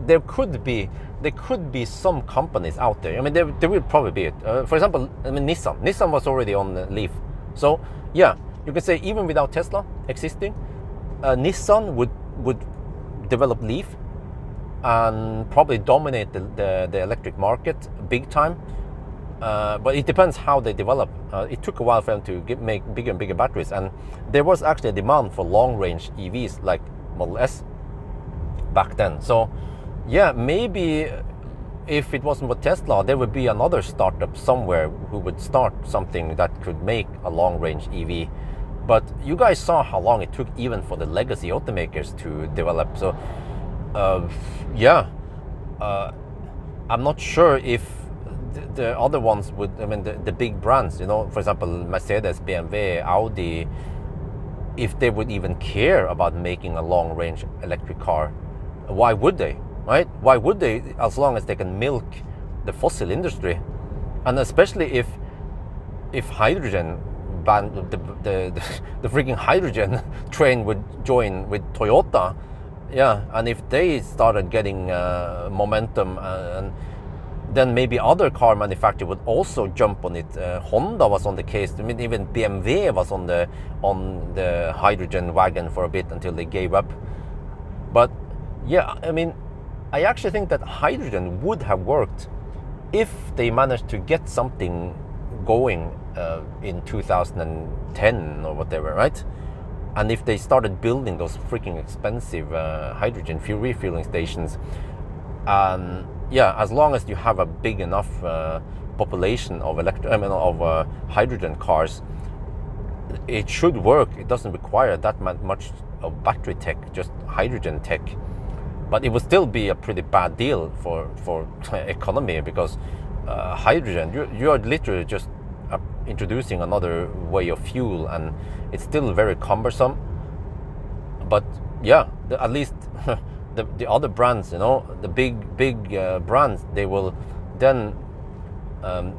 there could be some companies out there. I mean, there will probably be it. For example, I mean, Nissan was already on the Leaf. So yeah, you can say even without Tesla existing, Nissan would develop Leaf and probably dominate the electric market big time. But it depends how they develop. It took a while for them to make bigger and bigger batteries, and there was actually a demand for long-range EVs like Model S back then. So yeah, maybe if it wasn't for Tesla, there would be another startup somewhere who would start something that could make a long-range EV. But you guys saw how long it took even for the legacy automakers to develop. So yeah, I'm not sure if the other ones would, I mean, the big brands, you know, for example, Mercedes, BMW, Audi, if they would even care about making a long-range electric car. Why would they, right? Why would they, as long as they can milk the fossil industry? And especially if hydrogen ban, the freaking hydrogen train would join with Toyota, yeah, and if they started getting momentum, and then maybe other car manufacturers would also jump on it. Honda was on the case. I mean, even BMW was on the hydrogen wagon for a bit until they gave up. But yeah, I mean, I actually think that hydrogen would have worked if they managed to get something going in 2010 or whatever, right? And if they started building those freaking expensive hydrogen fuel refueling stations, yeah, as long as you have a big enough population of hydrogen cars, it should work. It doesn't require that much of battery tech, just hydrogen tech. But it would still be a pretty bad deal for economy, because hydrogen, you are literally just introducing another way of fuel, and it's still very cumbersome. But yeah, at least the other brands, you know, the big brands, they will then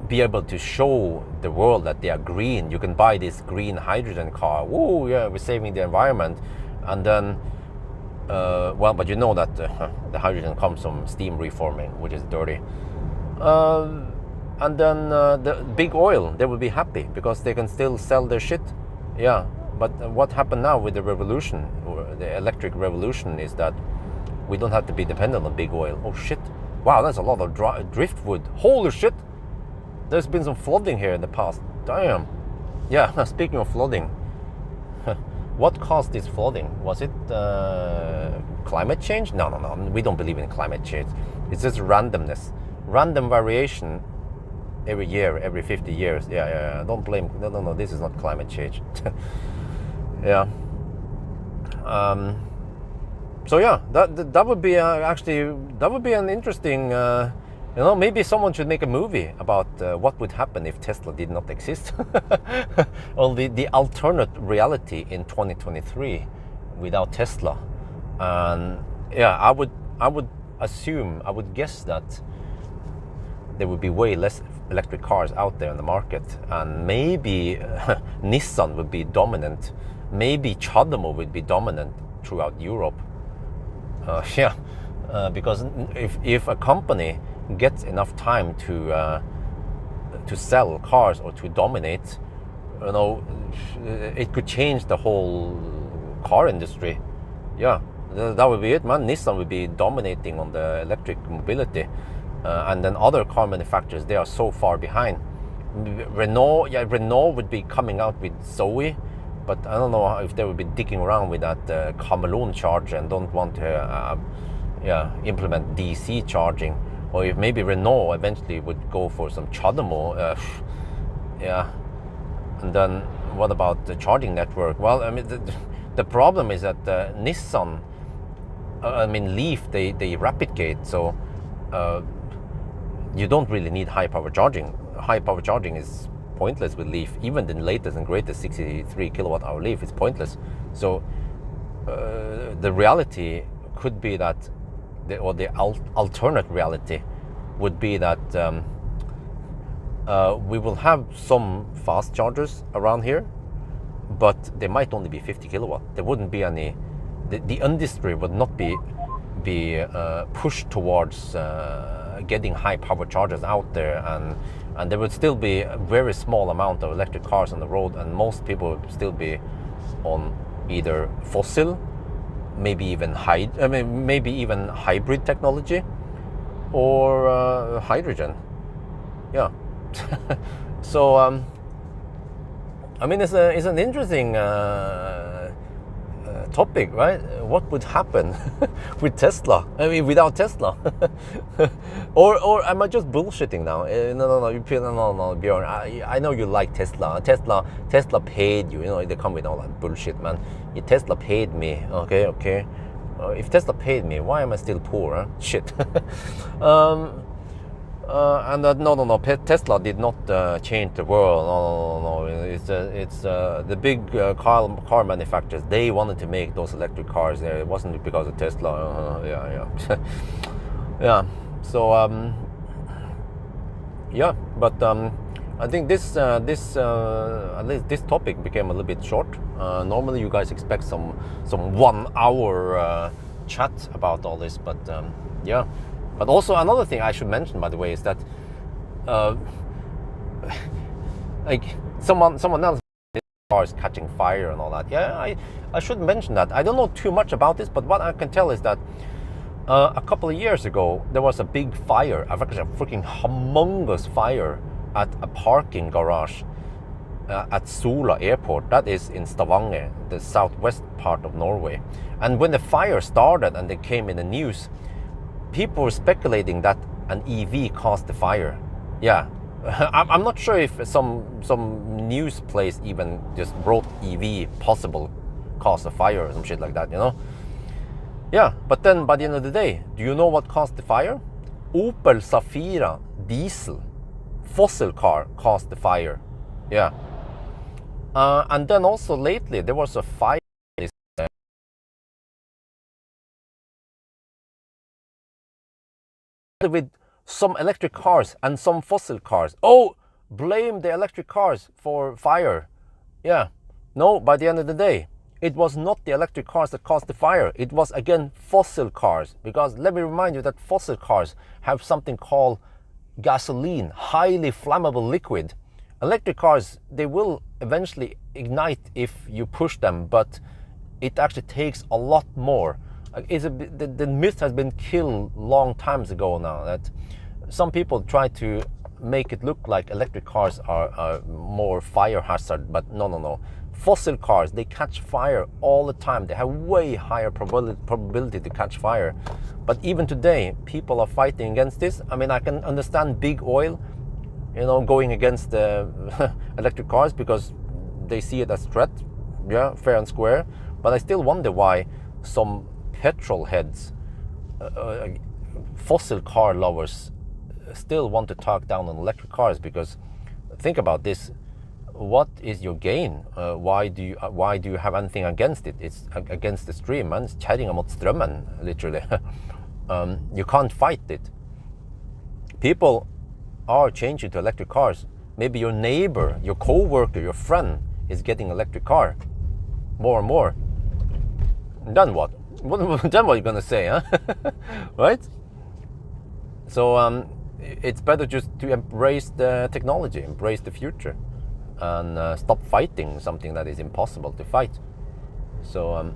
be able to show the world that they are green. You can buy this green hydrogen car. Whoa, yeah, we're saving the environment. And then, well, but you know that the hydrogen comes from steam reforming, which is dirty. And then the big oil, they will be happy because they can still sell their shit. Yeah, but what happened now with the revolution, or the electric revolution, is that we don't have to be dependent on big oil. Oh shit, wow, that's a lot of driftwood. Holy shit, there's been some flooding here in the past. Damn. Yeah, speaking of flooding, what caused this flooding? Was it climate change? No, we don't believe in climate change. It's just randomness, random variation every year, every 50 years. Yeah, don't blame, no, this is not climate change. Yeah. So yeah, that would be actually, that would be an interesting, you know, maybe someone should make a movie about what would happen if Tesla did not exist. Or the alternate reality in 2023 without Tesla. And yeah, I would assume, I would guess that there would be way less electric cars out there in the market, and maybe Nissan would be dominant, maybe CHAdeMO would be dominant throughout Europe. Yeah, because if a company gets enough time to sell cars or to dominate, you know, it could change the whole car industry. Yeah, that would be it, man. Nissan would be dominating on the electric mobility, and then other car manufacturers, they are so far behind. Renault would be coming out with Zoe, but I don't know if they would be digging around with that Chameleon charger and don't want to implement DC charging. Or if maybe Renault eventually would go for some CHAdeMO, yeah. And then what about the charging network? Well, I mean, the problem is that Nissan, I mean, Leaf, they rapid gate, so you don't really need high power charging. High power charging is pointless with Leaf. Even the latest and greatest 63 kilowatt hour Leaf is pointless. So the reality could be that, the alternate reality would be that we will have some fast chargers around here, but they might only be 50 kilowatt. There wouldn't be any, the industry would not be pushed towards getting high power chargers out there, and there would still be a very small amount of electric cars on the road, and most people would still be on either fossil maybe even hybrid technology, or hydrogen. Yeah. So I mean, it's an interesting topic, right? What would happen with Tesla? I mean, without Tesla. or am I just bullshitting now? No, Björn. I know you like Tesla. Tesla paid you. You know, they come with all that bullshit, man. Tesla paid me. Okay. If Tesla paid me, why am I still poor? Huh? Shit. No. Tesla did not change the world. No. It's the big car manufacturers. They wanted to make those electric cars. It wasn't because of Tesla. Yeah. Yeah. So yeah. But I think this at least this topic became a little bit short. Normally, you guys expect some 1 hour chat about all this, but yeah. But also another thing I should mention, by the way, is that like someone else cars catching fire and all that. Yeah, I should mention that. I don't know too much about this, but what I can tell is that a couple of years ago there was a big fire, a freaking humongous fire at a parking garage at Sola Airport. That is in Stavanger, the southwest part of Norway. And when the fire started and it came in the news, people were speculating that an EV caused the fire. Yeah, I'm not sure if some news place even just wrote EV possible cause a fire or some shit like that, you know? Yeah, but then by the end of the day, do you know what caused the fire? Opel Zafira diesel, fossil car, caused the fire. Yeah. And then also lately there was a fire with some electric cars and some fossil cars. Oh, blame the electric cars for fire. Yeah. No, by the end of the day, it was not the electric cars that caused the fire. It was, again, fossil cars. Because let me remind you that fossil cars have something called gasoline, highly flammable liquid. Electric cars, they will eventually ignite if you push them, but it actually takes a lot more. The myth has been killed long times ago now, that some people try to make it look like electric cars are more fire hazard, but no. Fossil cars, they catch fire all the time. They have way higher probability to catch fire. But even today, people are fighting against this. I mean, I can understand big oil, you know, going against the electric cars because they see it as threat. Yeah, fair and square. But I still wonder why some petrol heads, fossil car lovers, still want to talk down on electric cars. Because think about this: what is your gain? Why do you have anything against it? It's against the stream, man. It's kjerringa mot strømmen, literally. You can't fight it. People are changing to electric cars. Maybe your neighbor, your co-worker, your friend is getting an electric car more and more. Then what? Then what are you gonna say, huh? Right? So it's better just to embrace the technology, embrace the future, and stop fighting something that is impossible to fight. So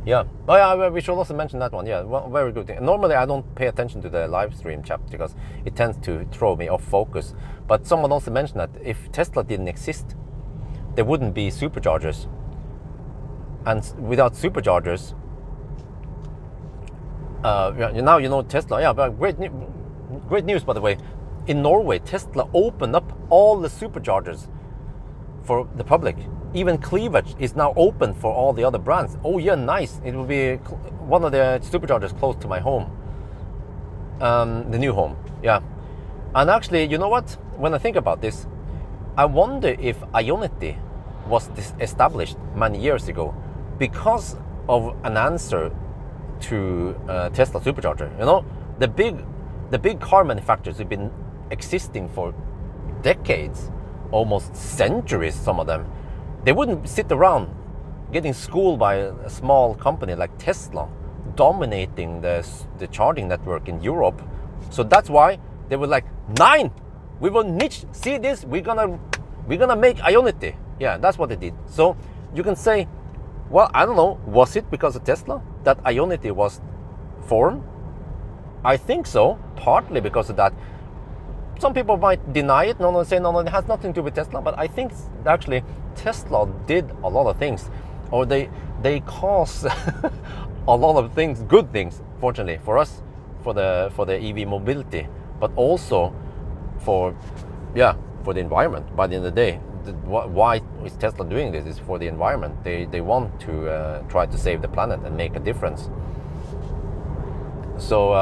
yeah. Oh yeah, we should also mention that one. Yeah, well, very good thing. Normally I don't pay attention to the live stream chat because it tends to throw me off focus. But someone also mentioned that if Tesla didn't exist, there wouldn't be superchargers. And without superchargers, now you know Tesla. Yeah, but great news, by the way. In Norway, Tesla opened up all the superchargers for the public. Even Cleavage is now open for all the other brands. Oh yeah, nice. It will be one of the superchargers close to my home. The new home, yeah. And actually, you know what? When I think about this, I wonder if Ionity was established many years ago because of an answer to Tesla supercharger. You know, the big car manufacturers have been existing for decades, almost centuries, some of them. They wouldn't sit around getting schooled by a small company like Tesla dominating the charging network in Europe. So that's why they were like, 9, we will niche, see this, we're gonna make Ionity. Yeah, that's what they did. So you can say Well, I don't know. Was it because of Tesla that Ionity was formed? I think so, partly because of that. Some people might deny it, no, say no, it has nothing to do with Tesla, but I think actually Tesla did a lot of things, or they cause a lot of things, good things, fortunately for us, for the EV mobility, but also for the environment. By the end of the day, why is Tesla doing this? Is for the environment. They want to try to save the planet and make a difference. So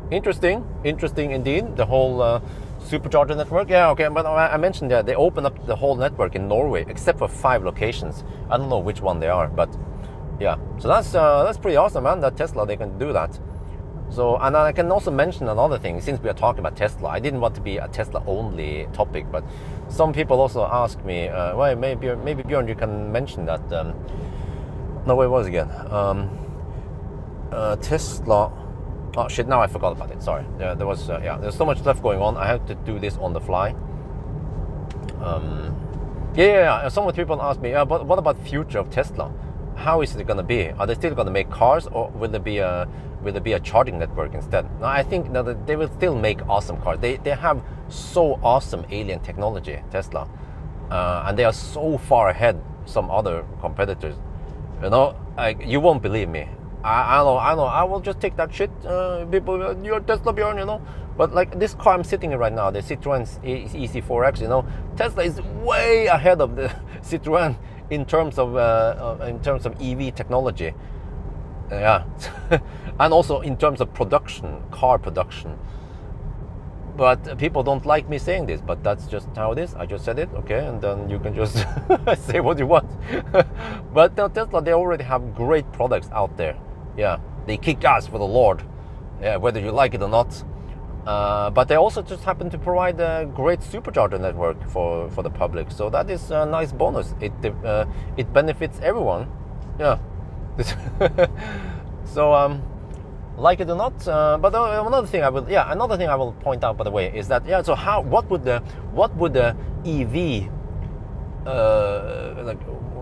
interesting indeed, the whole supercharger network. Yeah, okay, but I mentioned that they opened up the whole network in Norway except for 5 locations. I don't know which one they are, but yeah. So that's pretty awesome, man, that Tesla, they can do that. So, and I can also mention another thing, since we are talking about Tesla. I didn't want to be a Tesla only topic, but some people also ask me, well, maybe Björn, you can mention that. No, where was it again? Tesla. Oh shit! Now I forgot about it. Sorry. There was there's so much stuff going on. I had to do this on the fly. Some people ask me, but what about future of Tesla? How is it going to be? Are they still going to make cars, or will there be a charging network instead? No, I think that they will still make awesome cars. They have so awesome alien technology, Tesla, and they are so far ahead some other competitors. You know, you won't believe me. I know. I will just take that shit. People, you're Tesla, Björn, you know. But like this car I'm sitting in right now, the Citroën ë-C4X, you know, Tesla is way ahead of the Citroën in terms of EV technology. Yeah, and also in terms of production, car production. But people don't like me saying this, but that's just how it is. I just said it, okay, and then you can just say what you want. But Tesla, they already have great products out there. Yeah, they kick ass for the Lord, yeah, whether you like it or not. But they also just happen to provide a great supercharger network for the public. So that is a nice bonus. It benefits everyone. Yeah. So like it or not, but another thing I will point out, by the way, is that so what would the EV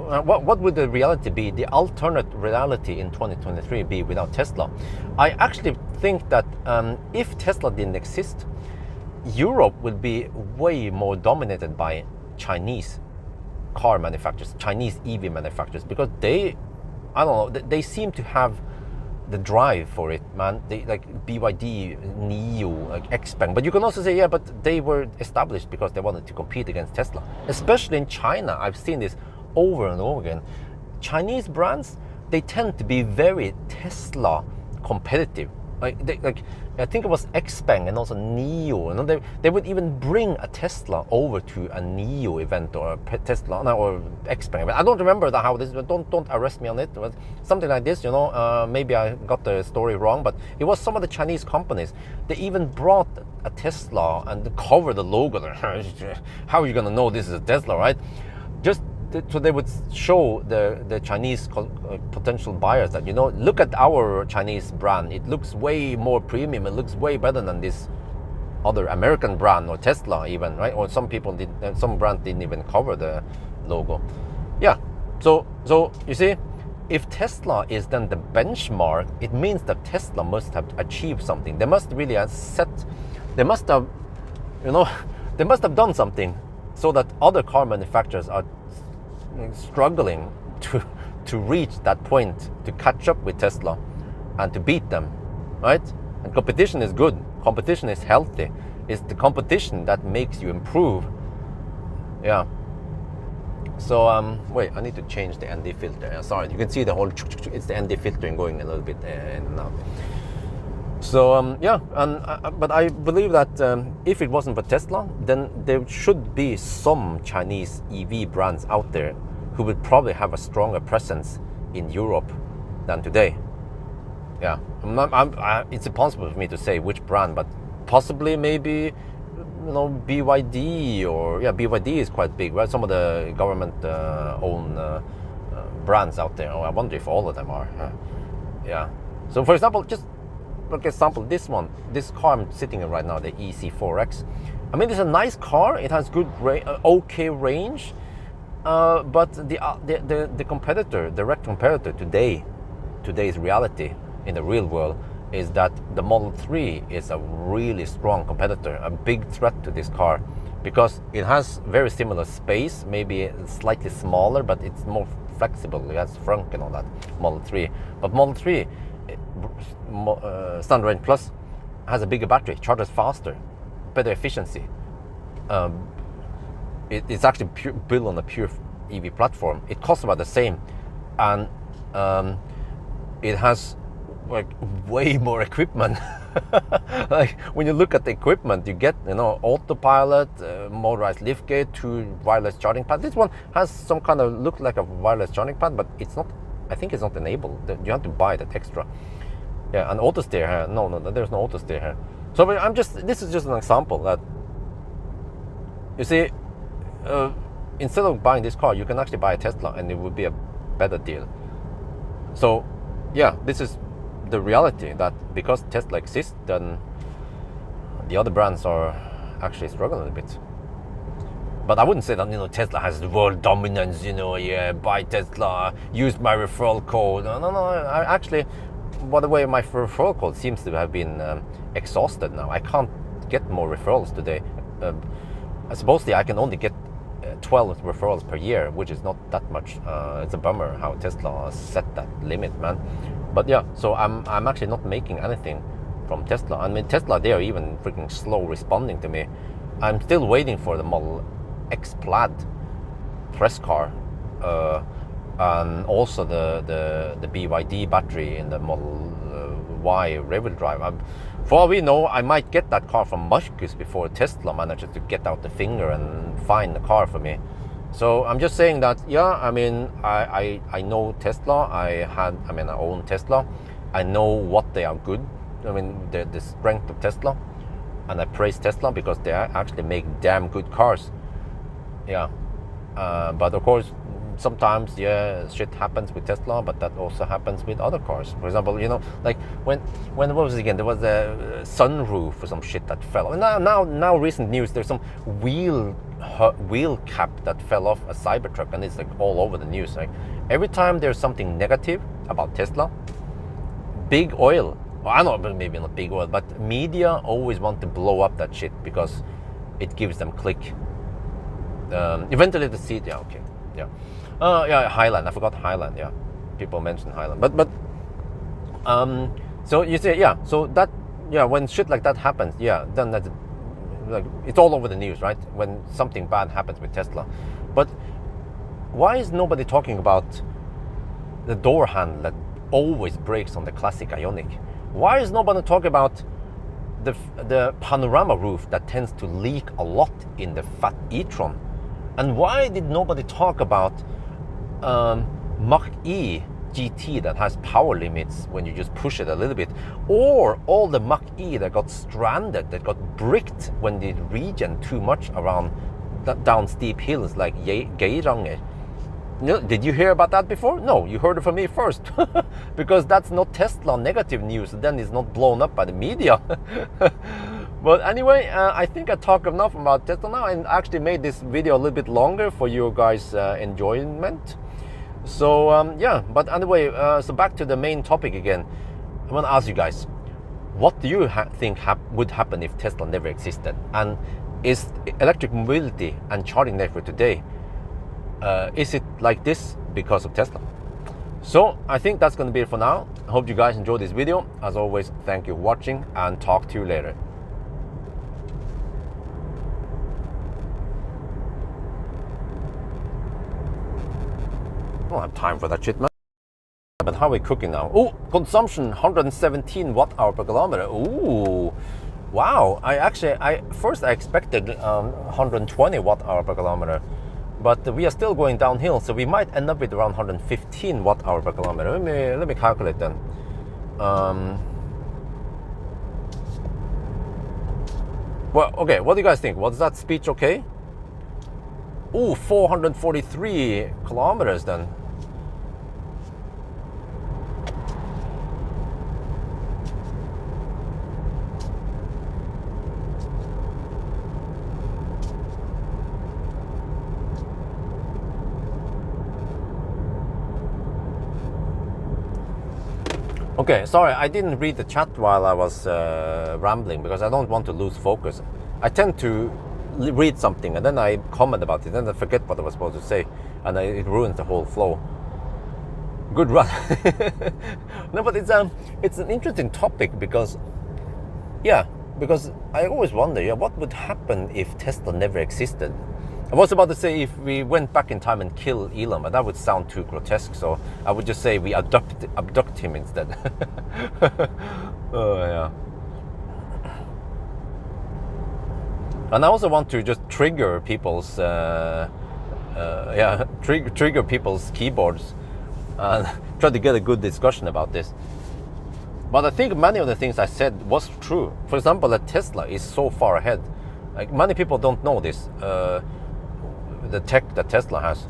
what would the reality be, the alternate reality in 2023 be without Tesla? I actually think that if Tesla didn't exist, Europe would be way more dominated by Chinese car manufacturers, Chinese EV manufacturers, because they seem to have the drive for it, man. They like BYD, NIO, like XPeng. But you can also say, but they were established because they wanted to compete against Tesla. Especially in China, I've seen this over and over again. Chinese brands, they tend to be very Tesla competitive. I think it was XPeng and also NIO. You know, they would even bring a Tesla over to a NIO event or a Tesla or XPeng event. I don't remember how this. Don't arrest me on it. But something like this, you know. Maybe I got the story wrong, but it was some of the Chinese companies. They even brought a Tesla and covered the logo. How are you gonna know this is a Tesla, right? So they would show the Chinese potential buyers that, you know, look at our Chinese brand. It looks way more premium. It looks way better than this other American brand or Tesla even, right? Or some brands didn't even cover the logo. Yeah. So you see, if Tesla is then the benchmark, it means that Tesla must have achieved something. They must really have they must have done something so that other car manufacturers are struggling to reach that point, to catch up with Tesla and to beat them, right? And competition is good. Competition is healthy. It's the competition that makes you improve. Yeah. So wait, I need to change the ND filter. Sorry, you can see the whole. It's the ND filtering going a little bit in and out. So but I believe that if it wasn't for Tesla, then there should be some Chinese EV brands out there who would probably have a stronger presence in Europe than today. Yeah, it's impossible for me to say which brand, but possibly maybe, you know, BYD or BYD is quite big, right? Some of the government owned brands out there. Oh, I wonder if all of them are. Yeah. So for example, this car I'm sitting in right now, the ë-C4X. I mean, it's a nice car. It has good okay range. But the competitor, direct competitor today's reality in the real world is that the Model 3 is a really strong competitor, a big threat to this car, because it has very similar space, maybe slightly smaller, but it's more flexible. It has frunk and all that, Model 3. But Model 3, Standard Range Plus, has a bigger battery, charges faster, better efficiency. It's actually built on a pure EV platform. It costs about the same, and it has like way more equipment. Like when you look at the equipment, you get, you know, autopilot, motorized liftgate, 2 wireless charging pads. This one has some kind of look like a wireless charging pad, but it's not. I think it's not enabled. You have to buy that extra. Yeah, an auto steer here. No, there's no auto steer here. So this is just an example that, you see, instead of buying this car, you can actually buy a Tesla, and it would be a better deal. So, yeah, this is the reality, that because Tesla exists, then the other brands are actually struggling a bit. But I wouldn't say that, you know, Tesla has the world dominance, you know, yeah, buy Tesla, use my referral code. No. I actually, by the way, my referral code seems to have been exhausted now. I can't get more referrals today. Supposedly I can only get 12 referrals per year, which is not that much. It's a bummer how Tesla set that limit, man. But yeah, so I'm actually not making anything from Tesla. I mean, Tesla, they are even freaking slow responding to me. I'm still waiting for the Model X Plaid press car, and also the BYD battery in the Model Y rear-wheel drive. For all we know, I might get that car from Marcus before Tesla manages to get out the finger and find the car for me. So I'm just saying that, yeah, I mean, I know Tesla. I own Tesla. I know what they are good. I mean, the strength of Tesla, and I praise Tesla because they actually make damn good cars. Yeah, but of course, sometimes, yeah, shit happens with Tesla, but that also happens with other cars. For example, you know, like when what was it again? There was a sunroof or some shit that fell. And now recent news. There's some wheel cap that fell off a Cybertruck, and it's like all over the news. Like every time there's something negative about Tesla, big oil. Well, I know, maybe not big oil, but media always want to blow up that shit because it gives them click. Eventually the seat. Yeah, okay, yeah. Yeah, Highland. I forgot Highland. Yeah, people mention Highland. But so you say, yeah. So that, yeah, when shit like that happens, yeah, then that's like it's all over the news, right? When something bad happens with Tesla. But why is nobody talking about the door handle that always breaks on the classic Ioniq? Why is nobody talking about the panorama roof that tends to leak a lot in the fat e-tron? And why did nobody talk about Mach-E GT that has power limits when you just push it a little bit, or all the Mach-E that got stranded, that got bricked when they regen too much around down steep hills like Geiranger? Did you hear about that before? No, you heard it from me first. Because that's not Tesla negative news, then it's not blown up by the media. But anyway, I think I talked enough about Tesla now, and actually made this video a little bit longer for you guys' enjoyment. So yeah, but anyway, so back to the main topic again. I want to ask you guys, what do you think would happen if Tesla never existed? And is electric mobility and charging network today, is it like this because of Tesla? So I think that's going to be it for now. I hope you guys enjoyed this video. As always, thank you for watching, and talk to you later. I don't have time for that shit, man. But how are we cooking now? Oh, consumption 117 watt-hour per kilometer. Ooh, wow. I first expected 120 watt-hour per kilometer, but we are still going downhill, so we might end up with around 115 watt-hour per kilometer. Let me calculate then. Well, okay. What do you guys think? Was that speech okay? Ooh, 443 kilometers then. Okay, sorry, I didn't read the chat while I was rambling because I don't want to lose focus. I tend to read something and then I comment about it, and then I forget what I was supposed to say, and it ruins the whole flow. Good run. No, but it's an interesting topic because, yeah, because I always wonder, yeah, what would happen if Tesla never existed? I was about to say if we went back in time and killed Elon, but that would sound too grotesque, so I would just say we abduct him instead. Oh, yeah. And I also want to just trigger people's, trigger people's keyboards and try to get a good discussion about this. But I think many of the things I said was true. For example, that Tesla is so far ahead. Like, many people don't know this. The tech that Tesla has.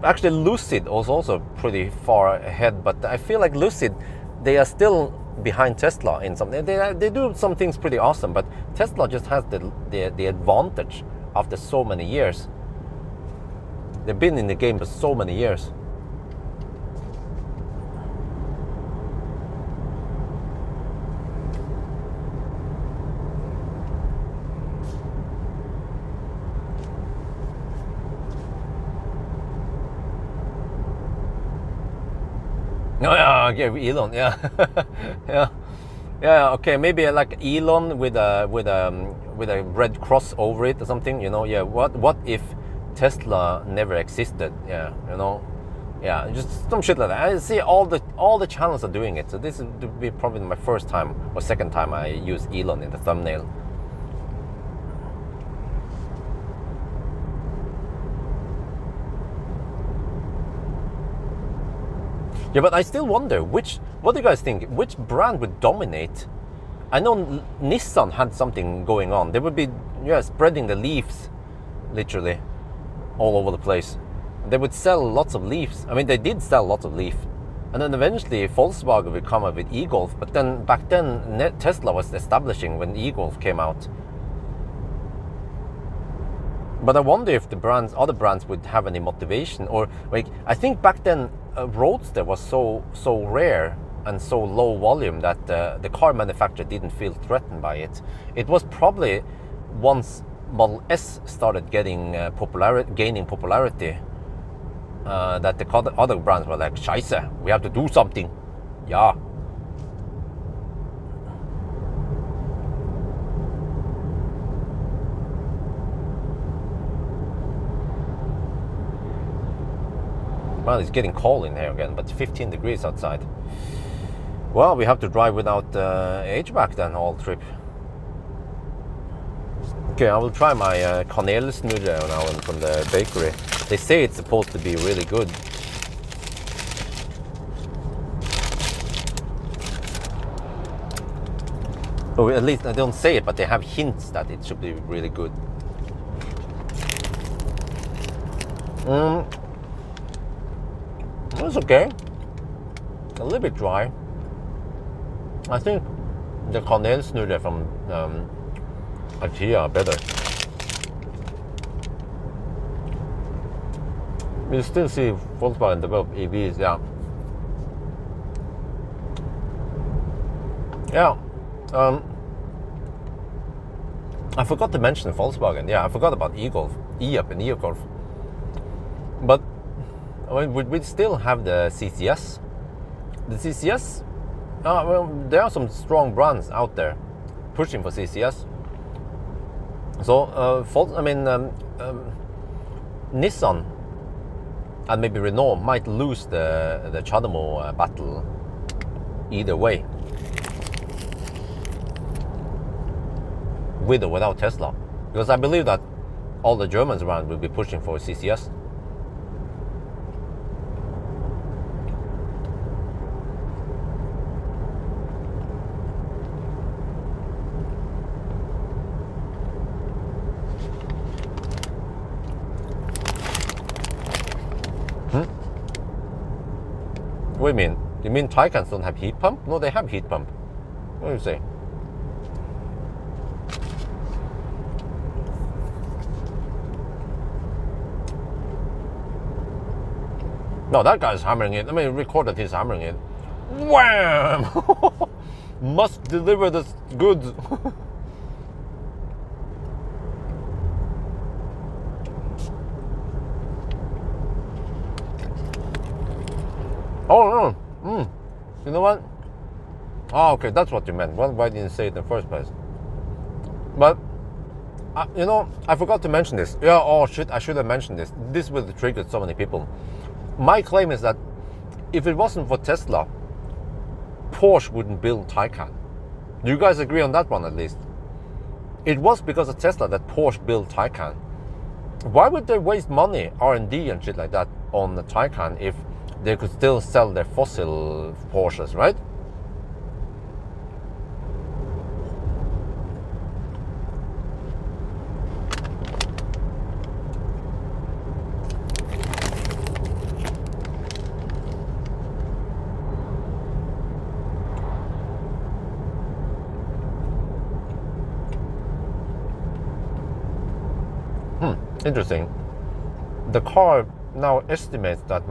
Actually, Lucid was also pretty far ahead, but I feel like Lucid, they are still behind Tesla in something. They do some things pretty awesome, but Tesla just has the advantage after so many years. They've been in the game for so many years. No, yeah, Elon, yeah, yeah. Okay, maybe like Elon with a red cross over it or something. You know, yeah. What if Tesla never existed? Yeah, you know, yeah, just some shit like that. I see all the channels are doing it. So this would be probably my first time or second time I use Elon in the thumbnail. Yeah, but I still wonder what do you guys think? Which brand would dominate? I know Nissan had something going on. They would be spreading the leaves, literally, all over the place. They would sell lots of leaves. I mean, they did sell lots of leaf, and then eventually Volkswagen would come up with e-Golf. But then back then Tesla was establishing when e-Golf came out. But I wonder if other brands would have any motivation, or like I think back then. Roadster was so rare and so low volume that the car manufacturer didn't feel threatened by it. It was probably once Model S started gaining popularity that the other brands were like, "Scheiße, we have to do something." Yeah. Well, it's getting cold in here again, but 15 degrees outside. Well, we have to drive without HVAC then all trip. Okay, I will try my kanelsnurre now from the bakery. They say it's supposed to be really good. Or at least I don't say it, but they have hints that it should be really good. It's okay. A little bit dry. I think the kanelsnurre from IKEA are better. You still see Volkswagen develop EVs, yeah. Yeah. I forgot to mention Volkswagen. Yeah, I forgot about e-Golf, e-Up and e-Golf. But I mean, we still have the CCS. The CCS, well, there are some strong brands out there pushing for CCS. So, Nissan and maybe Renault might lose the CHAdeMO battle either way, with or without Tesla, because I believe that all the Germans around will be pushing for CCS. What do you mean? You mean Taycans don't have heat pump? No, they have heat pump. What do you say? No, that guy's hammering it. I mean, recorded his hammering it. Wham! Must deliver the goods. Oh no! You know what? Oh, okay, that's what you meant. Why didn't you say it in the first place? But you know, I forgot to mention this. Yeah. Oh shit! I should have mentioned this. This would have triggered so many people. My claim is that if it wasn't for Tesla, Porsche wouldn't build Taycan. Do you guys agree on that one at least? It was because of Tesla that Porsche built Taycan. Why would they waste money, R&D and shit like that on the Taycan if they could still sell their fossil Porsches, right? Interesting. The car now estimates that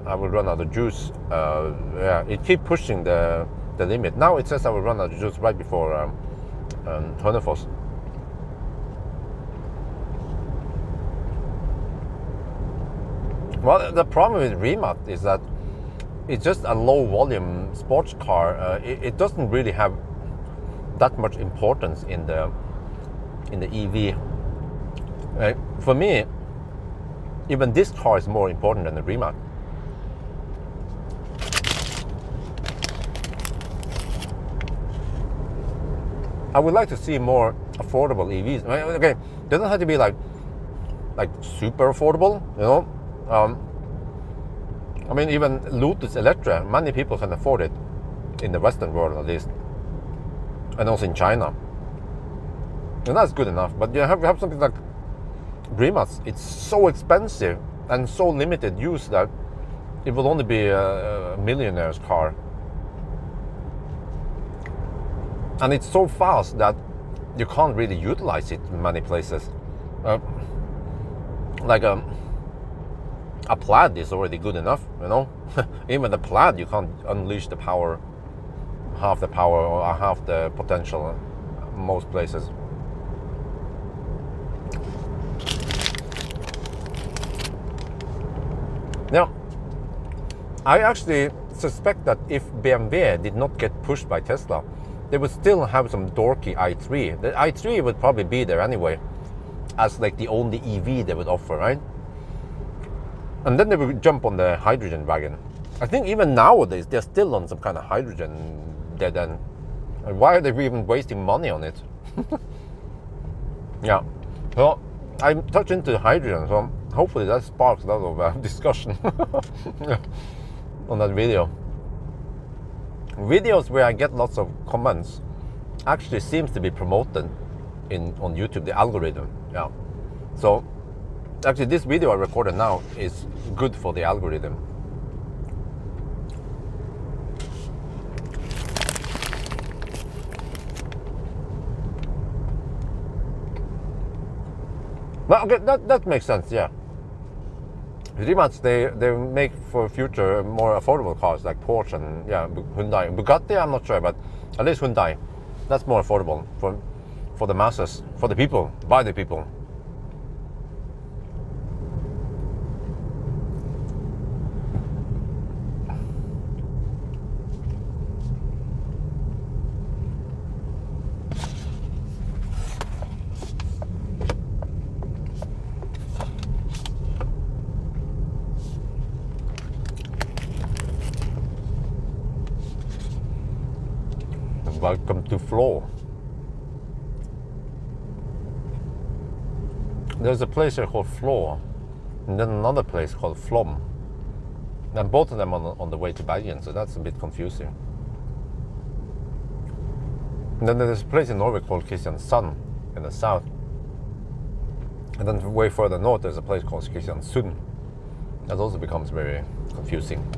I will run out of juice. Yeah, it keeps pushing the limit. Now it says I will run out of juice right before Hønefoss. Well, the problem with Rimac is that it's just a low volume sports car. It doesn't really have that much importance in the EV. Right? For me, even this car is more important than the Rimac. I would like to see more affordable EVs. Okay, it doesn't have to be like super affordable, you know. I mean, even Lotus Electra, many people can afford it in the Western world at least, and also in China, and that's good enough. But you have something like Rimac. It's so expensive and so limited use that it will only be a millionaire's car, and it's so fast that you can't really utilize it in many places. Like a Plaid is already good enough, you know. Even the Plaid, you can't unleash the power, half the power or half the potential in most places. Now, I actually suspect that if BMW did not get pushed by Tesla, they would still have some dorky i3. The i3 would probably be there anyway, as like the only EV they would offer, right? And then they would jump on the hydrogen wagon. I think even nowadays they're still on some kind of hydrogen dead end. And why are they even wasting money on it? Yeah. So I touched into hydrogen, so hopefully that sparks a lot of discussion on that video. Videos where I get lots of comments actually seems to be promoted on YouTube, the algorithm. Yeah. So actually this video I recorded now is good for the algorithm. Well, okay, that makes sense, yeah. Pretty much they make for future more affordable cars like Porsche and yeah, Hyundai. Bugatti I'm not sure, but at least Hyundai, that's more affordable for the masses, for the people, by the people. Welcome to Floor. There's a place here called Floor, and then another place called Flom. And both of them on the way to Bergen, so that's a bit confusing. And then there's a place in Norway called Kristiansand in the south. And then way further north there's a place called Kristiansund. That also becomes very confusing.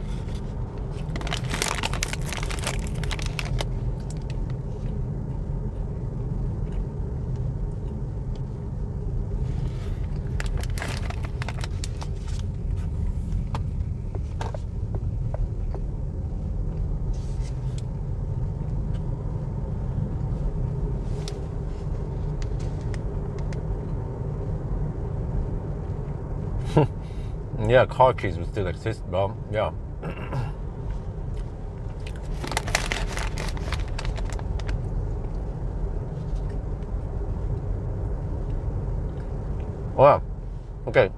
Yeah, car keys will still exist, but yeah. Oh, yeah. Okay.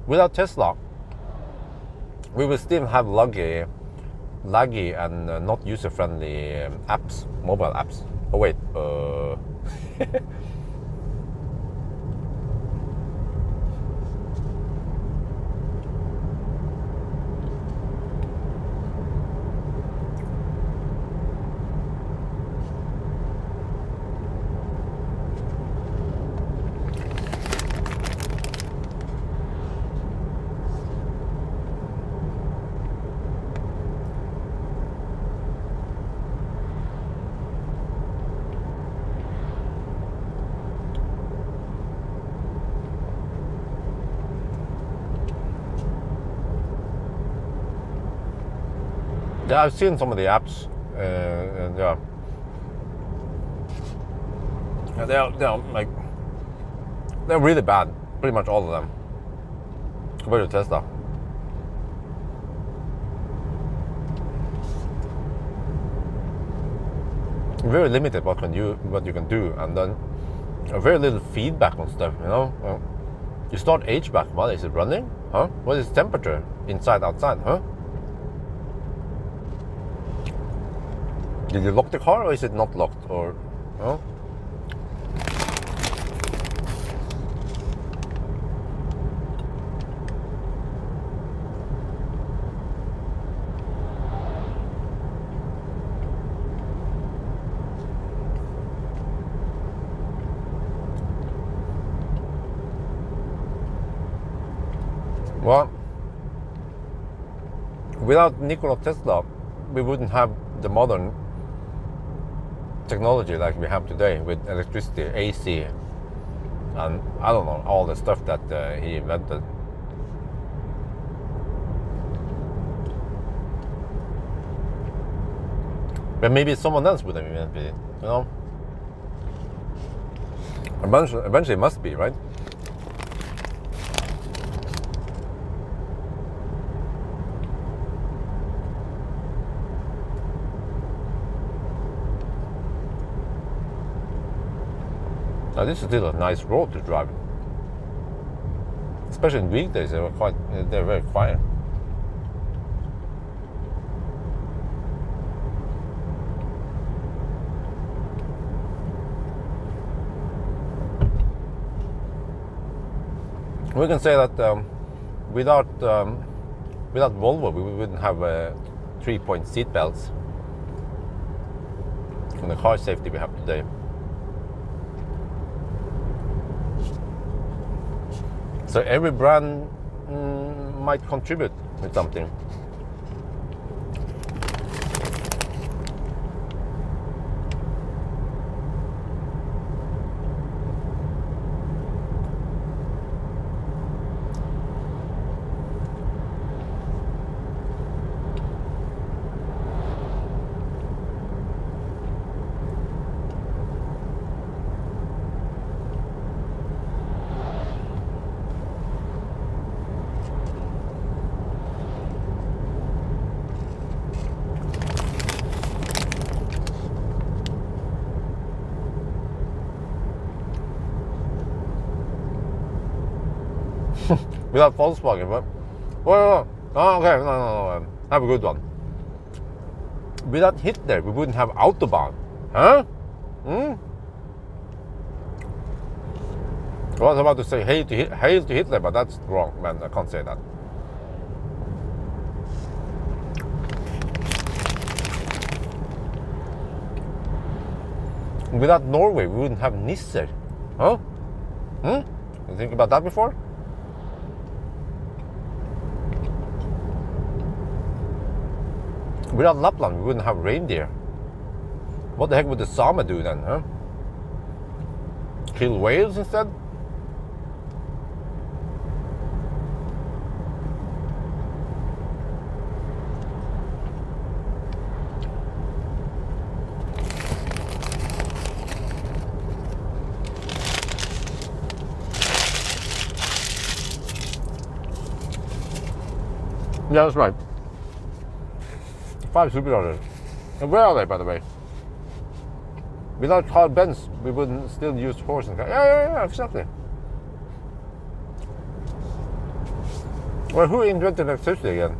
Without Tesla, we will still have laggy and not user-friendly apps, mobile apps. Oh wait. Yeah, I've seen some of the apps, and yeah, they're really bad. Pretty much all of them compared to Tesla. Very limited what you can do, and then very little feedback on stuff. You know, you start HVAC. What is it running? Huh? What is temperature? Inside, outside? Huh? Did you lock the car, or is it not locked? Or, huh? Well, without Nikola Tesla, we wouldn't have the modern technology like we have today with electricity, AC, and I don't know, all the stuff that he invented. But maybe someone else would have invented it, you know? Eventually it must be, right? Now this is still a nice road to drive, especially in weekdays. They're very quiet. We can say that without Volvo, we wouldn't have 3-point seat belts and the car safety we have today. So every brand might contribute with something. Without Volkswagen, but okay, no, have a good one. Without Hitler, we wouldn't have Autobahn, huh? I was about to say hail to Hitler, but that's wrong, man. I can't say that. Without Norway, we wouldn't have Nisser, huh? You think about that before? Without Lapland, we wouldn't have reindeer. What the heck would the Sami do then, huh? Kill whales instead? Yeah, that's right. 5 superchargers. And where are they, by the way? Without Carl Benz, we wouldn't still use horse and car. Yeah, exactly. Well, who invented electricity again?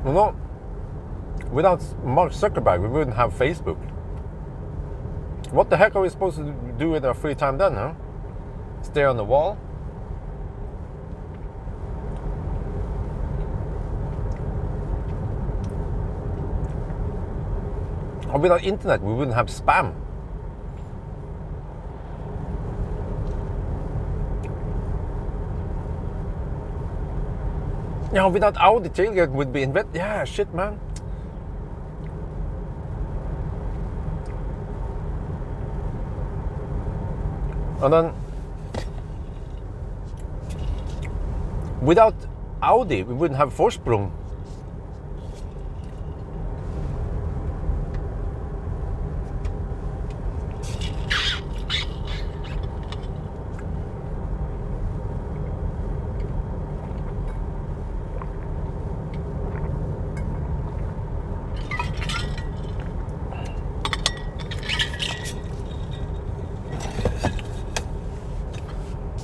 No, without Mark Zuckerberg, we wouldn't have Facebook. What the heck are we supposed to do with our free time then, huh? Stare on the wall? Or without internet, we wouldn't have spam. You know, without Audi, tailgate would be invented. Yeah, shit, man. And then, without Audi, we wouldn't have Vorsprung.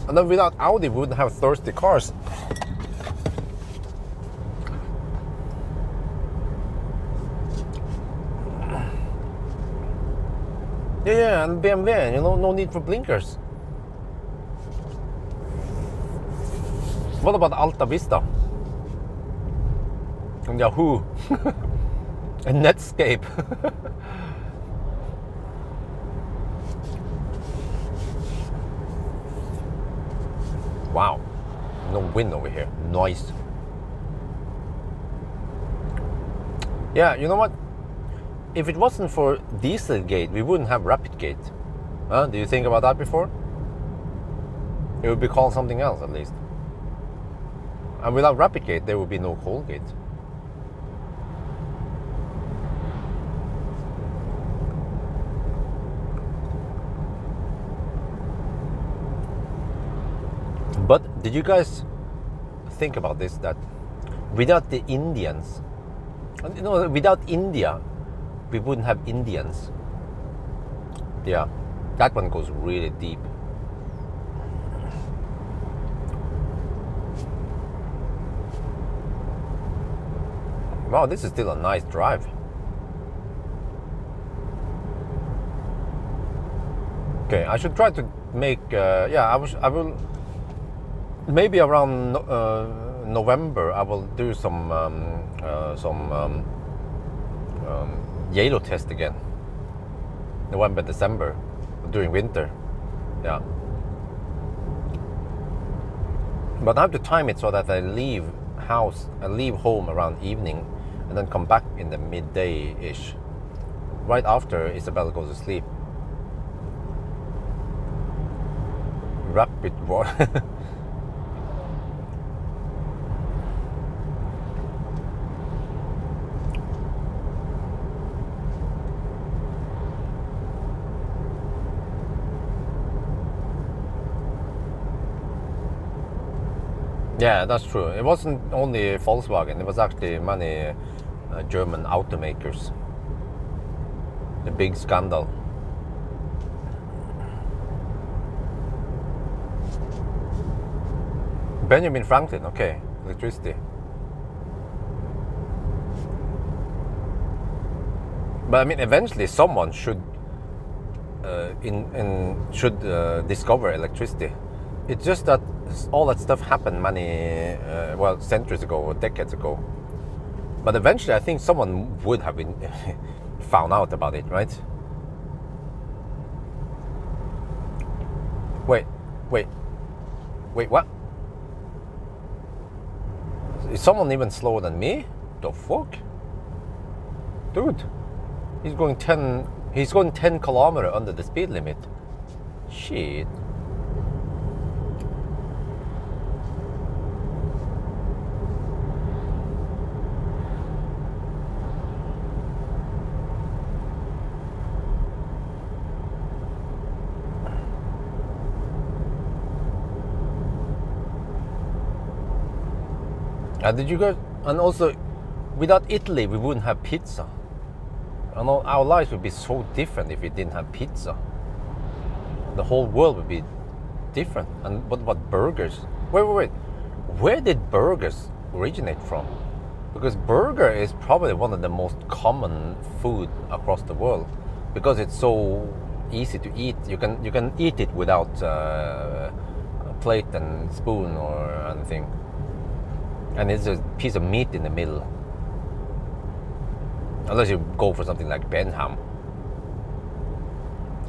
And then without Audi, we wouldn't have thirsty cars. Yeah, and BMW, you know, no need for blinkers. What about Alta Vista? And Yahoo? And Netscape? Wow, no wind over here. Nice. Yeah, you know what? If it wasn't for Dieselgate, we wouldn't have Rapidgate. Huh? Do you think about that before? It would be called something else at least. And without Rapidgate, there would be no Colgate. But did you guys think about this, that without the Indians, you know, without India, we wouldn't have Indians? Yeah, that one goes really deep. Wow, this is still a nice drive. Okay, I should try to make, yeah, I will, maybe around November, I will do some yellow test again. November, December, during winter. Yeah. But I have to time it so that I leave home around evening and then come back in the midday-ish, right after Isabel goes to sleep. Rapid water. Yeah, that's true. It wasn't only Volkswagen, it was actually many German automakers. The big scandal. Benjamin Franklin, okay, electricity. But I mean, eventually someone should discover electricity. It's just that all that stuff happened many, centuries ago or decades ago. But eventually I think someone would have been found out about it, right? Wait, what? Is someone even slower than me? The fuck? Dude, he's going 10 kilometers under the speed limit. Shit. Did you guys? And also, without Italy, we wouldn't have pizza. And our lives would be so different if we didn't have pizza. The whole world would be different. And what about burgers? Wait. Where did burgers originate from? Because burger is probably one of the most common food across the world because it's so easy to eat. You can eat it without a plate and spoon or anything, and it's a piece of meat in the middle. Unless you go for something like Benham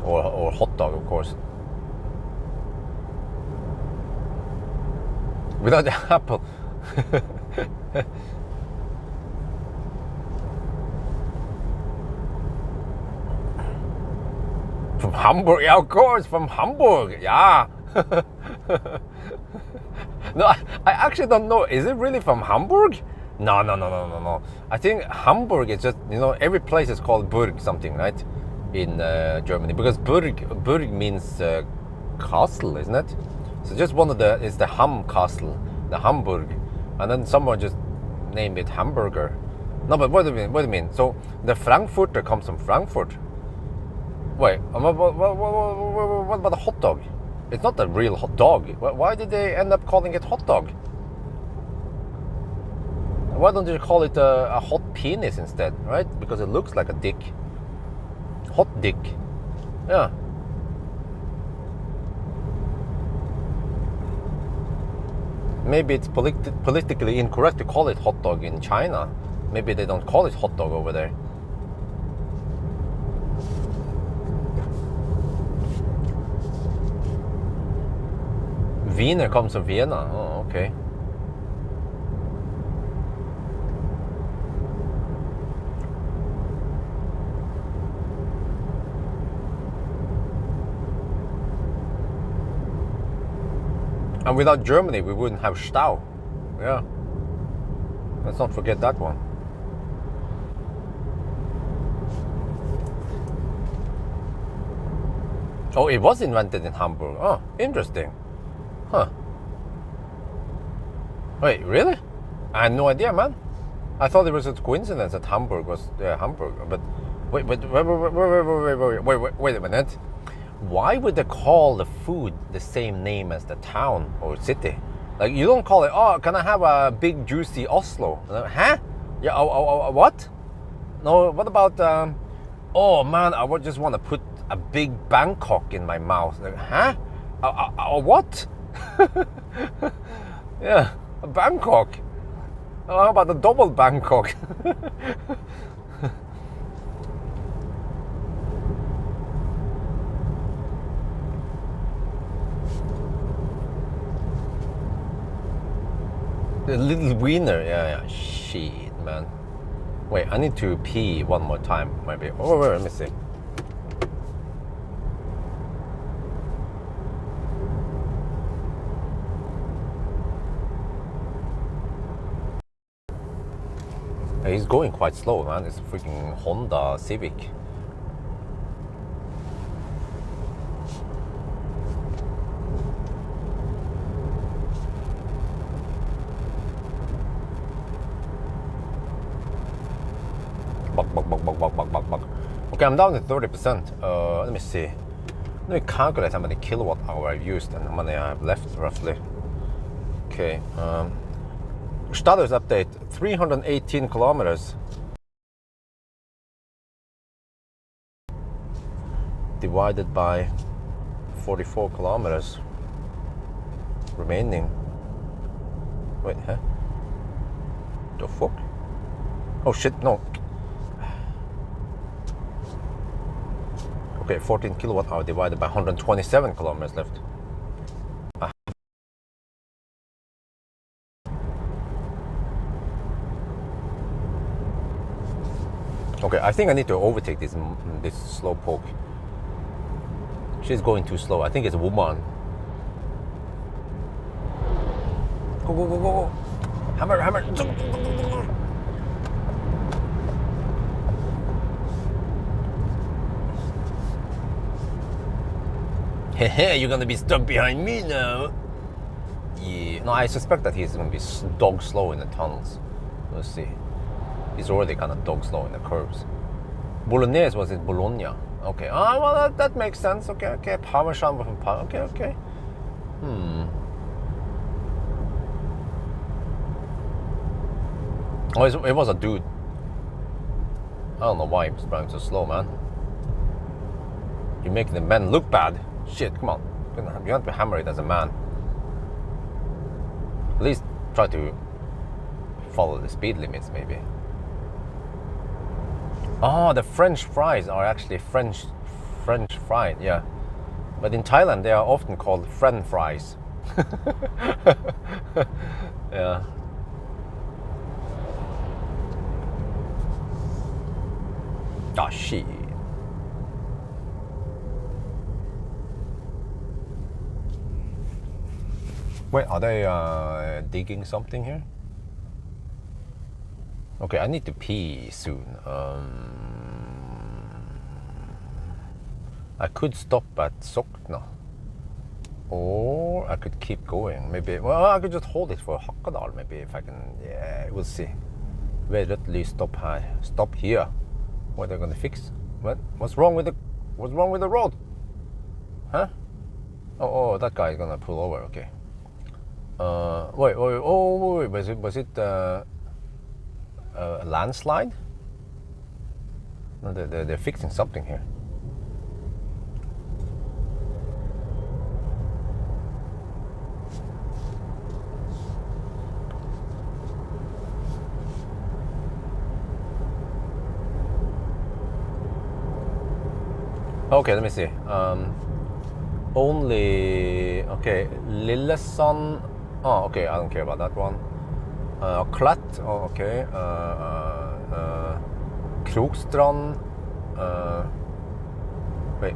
or hot dog, of course. Without the apple. From Hamburg, yeah, of course, from Hamburg, yeah. No, I actually don't know. Is it really from Hamburg? No. I think Hamburg is just, every place is called Burg something, right? In Germany, because Burg means castle, isn't it? So just one of is the Ham castle, the Hamburg, and then someone just named it Hamburger. No, but what do you mean? So the Frankfurter comes from Frankfurt. Wait, what about the hot dog? It's not a real hot dog. Why did they end up calling it hot dog? Why don't you call it a hot penis instead, right? Because it looks like a dick. Hot dick. Yeah. Maybe it's politically incorrect to call it hot dog in China. Maybe they don't call it hot dog over there. Wiener comes from Vienna. Oh, okay. And without Germany, we wouldn't have Stau. Yeah. Let's not forget that one. Oh, it was invented in Hamburg. Oh, interesting. Huh. Wait, really? I had no idea, man. I thought it was a coincidence that Hamburg was Hamburg. But wait a minute. Why would they call the food the same name as the town or city? Like, you don't call it, oh, can I have a big juicy Oslo? Huh? Yeah, what? No, what about, oh man, I would just want to put a big Bangkok in my mouth. Like, huh? What? Yeah, a Bangkok. Oh, how about the double Bangkok? The little wiener, yeah, shit, man. Wait, I need to pee one more time, maybe. Oh, wait, let me see. He's going quite slow, man. It's a freaking Honda Civic. Buck. Okay, I'm down to 30%. Let me see. Let me calculate how many kilowatt hour I've used and how many I have left, roughly. Okay. Status update, 318 kilometers. Divided by 44 kilometers remaining. Wait, huh? The fuck? Oh shit, no. Okay, 14 kilowatt hour divided by 127 kilometers left. Okay, I think I need to overtake this slow poke. She's going too slow. I think it's a woman. Go. Hammer. Hehe, you're gonna be stuck behind me now. Yeah. No, I suspect that he's going to be dog slow in the tunnels. Let's see. He's already kind of dog slow in the curves. Bolognese was in Bologna. Okay. Ah, well, that makes sense. Okay, okay. Parmesan from Parmesan. Okay, okay. Oh, it was a dude. I don't know why he was driving so slow, man. You're making the men look bad. Shit, come on. You have to hammer it as a man. At least try to follow the speed limits, maybe. Oh, the French fries are actually French fried, yeah. But in Thailand, they are often called friend fries. Yeah. Ah, shit. Wait, are they digging something here? Okay, I need to pee soon. I could stop at Sokna. Or I could keep going. Maybe, well, I could just hold it for Hakadal, maybe, if I can. Yeah, we'll see. Very little stop here. Stop here. What are they gonna fix? What? What's wrong with the road? Huh? Oh, that guy is gonna pull over. Okay. Wait. Oh, wait. Was it a landslide? No, they're fixing something here. Okay, let me see. Only, okay, Lillesand. Oh, okay, I don't care about that one. Klatt, oh, okay. Krokstrand. Wait,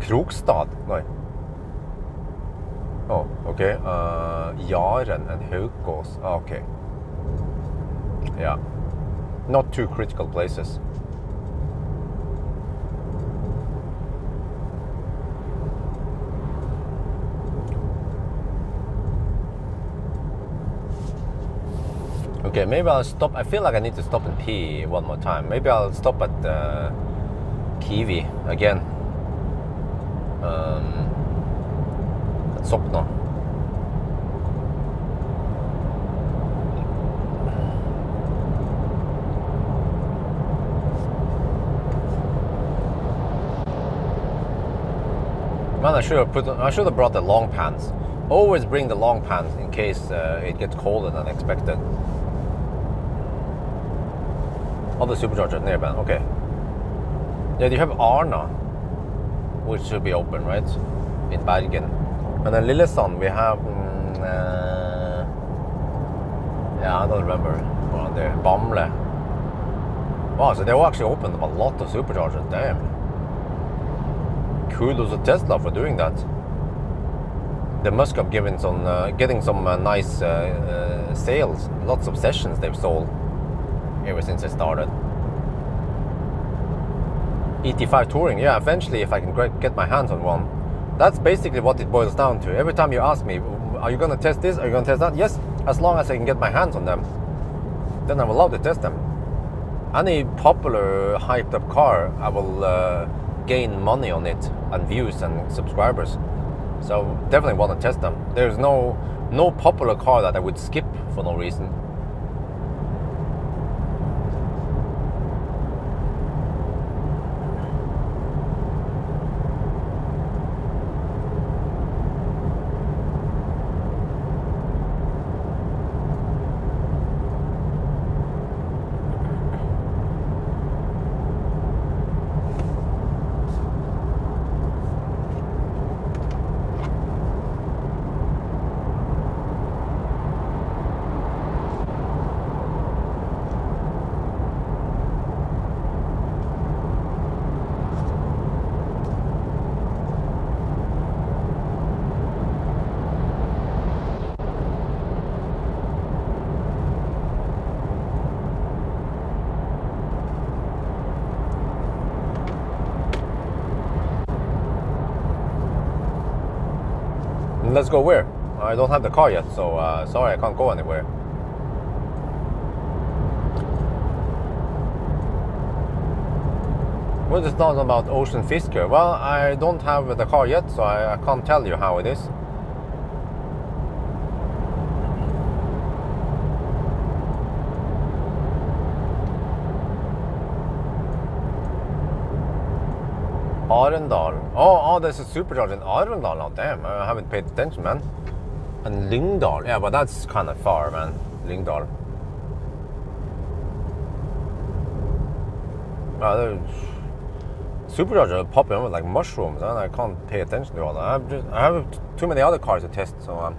Krokstad. No. Oh, okay. Jaren and Haukås. Oh, okay. Yeah. Not two critical places. Okay, maybe I'll stop. I feel like I need to stop and pee one more time. Maybe I'll stop at Kiwi again. At Sokna. Man, I should have brought the long pants. Always bring the long pants in case it gets colder than expected. Other supercharger nearby. Okay. Yeah, you have Arna, which should be open, right? In Bergen. And then Lillesand, we have. Yeah, I don't remember. Around there. Bamble. Wow, so they will actually open up a lot of superchargers. Damn. Kudos to Tesla for doing that. They must have given some, getting some nice sales. Lots of sessions they've sold ever since I started. ET5 Touring, yeah, eventually if I can get my hands on one. That's basically what it boils down to. Every time you ask me, are you gonna test this, are you gonna test that? Yes, as long as I can get my hands on them, then I'm allowed to test them. Any popular hyped up car, I will gain money on it and views and subscribers. So definitely want to test them. There's no popular car that I would skip for no reason. Let's go where? I don't have the car yet, so sorry, I can't go anywhere. What is not about Ocean Fisker? Well, I don't have the car yet, so I can't tell you how it is. Arendal. Oh, there's a supercharger in Arendal now. Damn, I haven't paid attention, man. And Lyngdal. Yeah, but that's kind of far, man. Lyngdal. Supercharger popping up like mushrooms, and I can't pay attention to all that. I have too many other cars to test, so I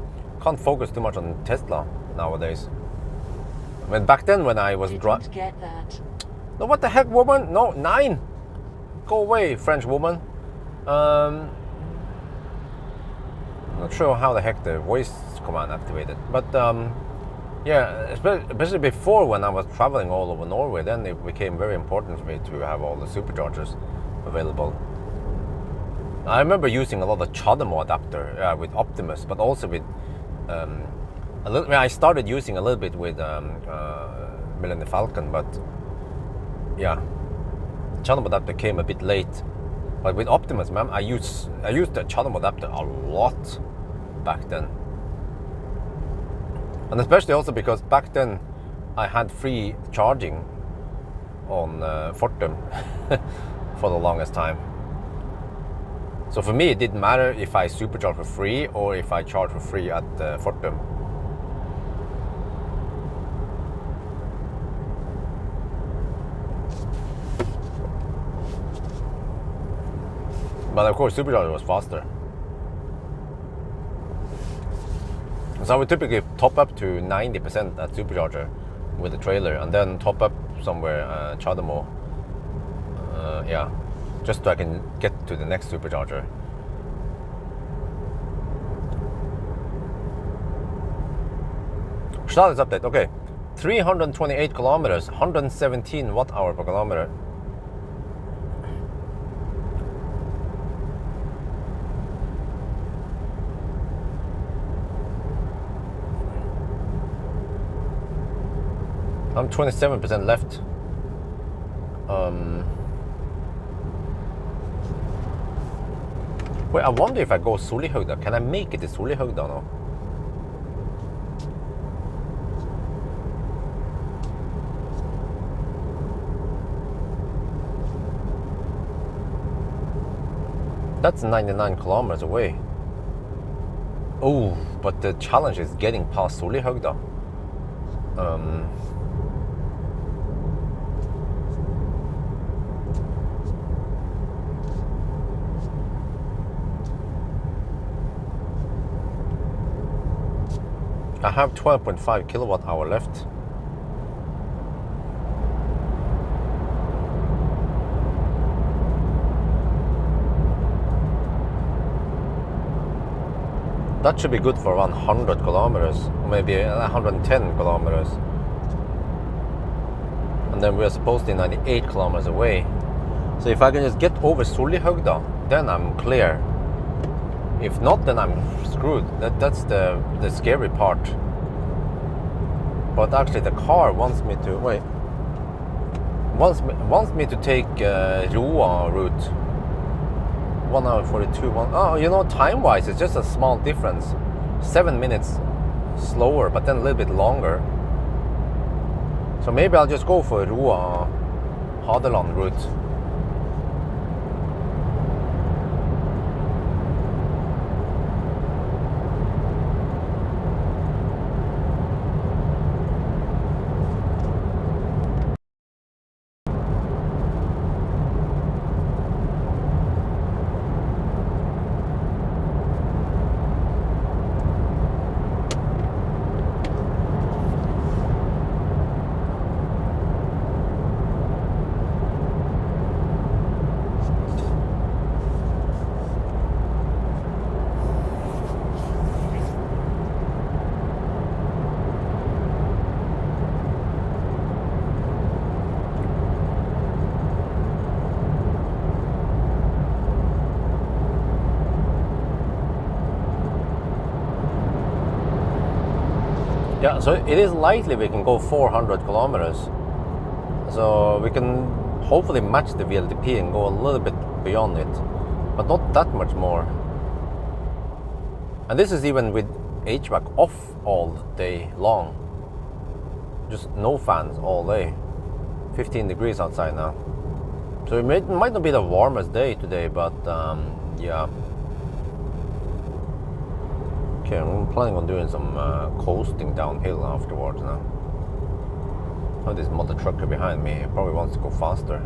can't focus too much on Tesla nowadays. I mean, back then when I was driving. Get that. No, what the heck, woman? No, 9. Go away, French woman. Not sure how the heck the voice command activated, but yeah, especially before when I was traveling all over Norway, then it became very important for me to have all the superchargers available. I remember using a lot of CHAdeMO adapter with Optimus, but also with a little. I started using a little bit with Millennium Falcon, but yeah, CHAdeMO adapter came a bit late. But with Optimus, man, I used the CHAdeMO adapter a lot back then. And especially also because back then I had free charging on Fortum for the longest time. So for me, it didn't matter if I supercharge for free or if I charge for free at Fortum. But of course, supercharger was faster. So I would typically top up to 90% at supercharger with the trailer, and then top up somewhere CHAdeMO. Yeah, just so I can get to the next supercharger. Status update. Okay, 328 kilometers, 117 watt-hour per kilometer. I'm 27% left. Wait, I wonder if I go Solihøgda. Can I make it to Solihøgda now? That's 99 kilometers away. Oh, but the challenge is getting past Solihøgda. I have 12.5 kilowatt hour left. That should be good for around 100 kilometers, or maybe 110 kilometers. And then we are supposed to be 98 kilometers away. So if I can just get over Solihøgda, then I'm clear. If not, then I'm screwed. That's the scary part. But actually, the car wants me to wants me to take Roa route. 1 hour 42. Oh, you know, time-wise, it's just a small difference. 7 minutes slower, but then a little bit longer. So maybe I'll just go for Roa Hadeland route. Yeah, so it is likely we can go 400 kilometers. So we can hopefully match the VLTP and go a little bit beyond it, but not that much more. And this is even with HVAC off all day long. Just no fans all day. 15 degrees outside now. So it might not be the warmest day today, but yeah. Okay, I'm planning on doing some coasting downhill afterwards now. Oh, this mother trucker behind me probably wants to go faster.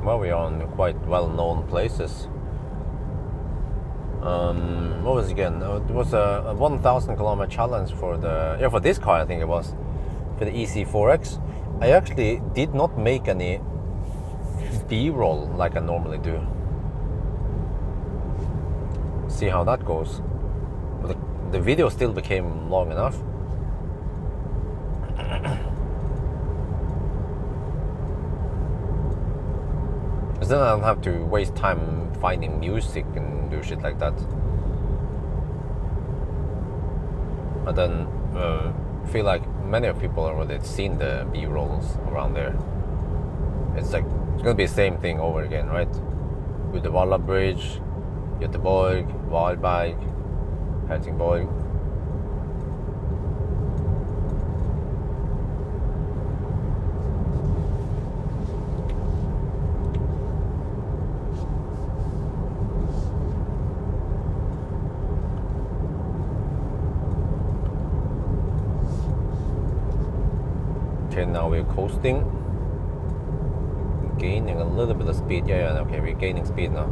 Well, we are in quite well-known places. What was it again? It was a 1,000 kilometer challenge for the for this car, I think it was, for the ë-C4X. I actually did not make any B-roll like I normally do. See how that goes. But the video still became long enough. Because then I don't have to waste time finding music and do shit like that. And then feel like many of people already seen the B-rolls around there. It's like it's gonna be the same thing over again, right? With the Valla Bridge, Göteborg, Valberg, Helsingborg. Okay, now we're coasting, gaining a little bit of speed. Yeah, okay, we're gaining speed now.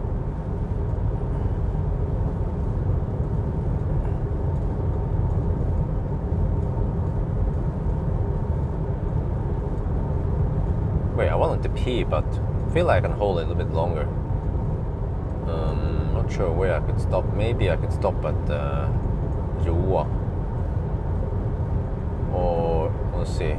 Wait, I wanted to pee, but I feel like I can hold it a little bit longer. Not sure where I could stop. Maybe I could stop at Roa. Or, let's see.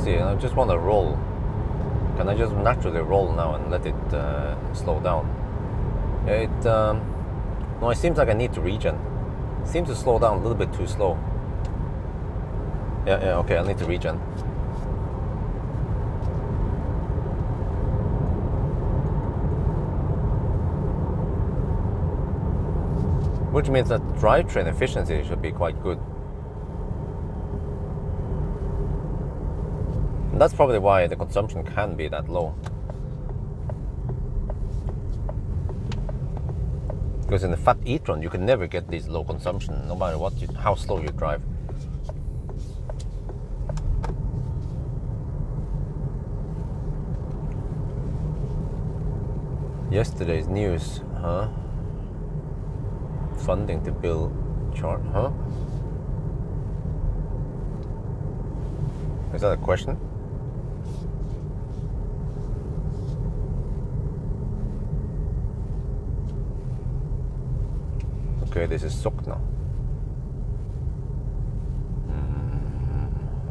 I just want to roll. Can I just naturally roll now and let it slow down? No, it seems like I need to regen. It seems to slow down a little bit too slow. Yeah, okay, I need to regen. Which means that drivetrain efficiency should be quite good. And that's probably why the consumption can be that low. Because in the fat e-tron you can never get this low consumption, no matter what how slow you drive. Yesterday's news, huh? Funding to build chart, huh? Is that a question? Okay, this is Sokna.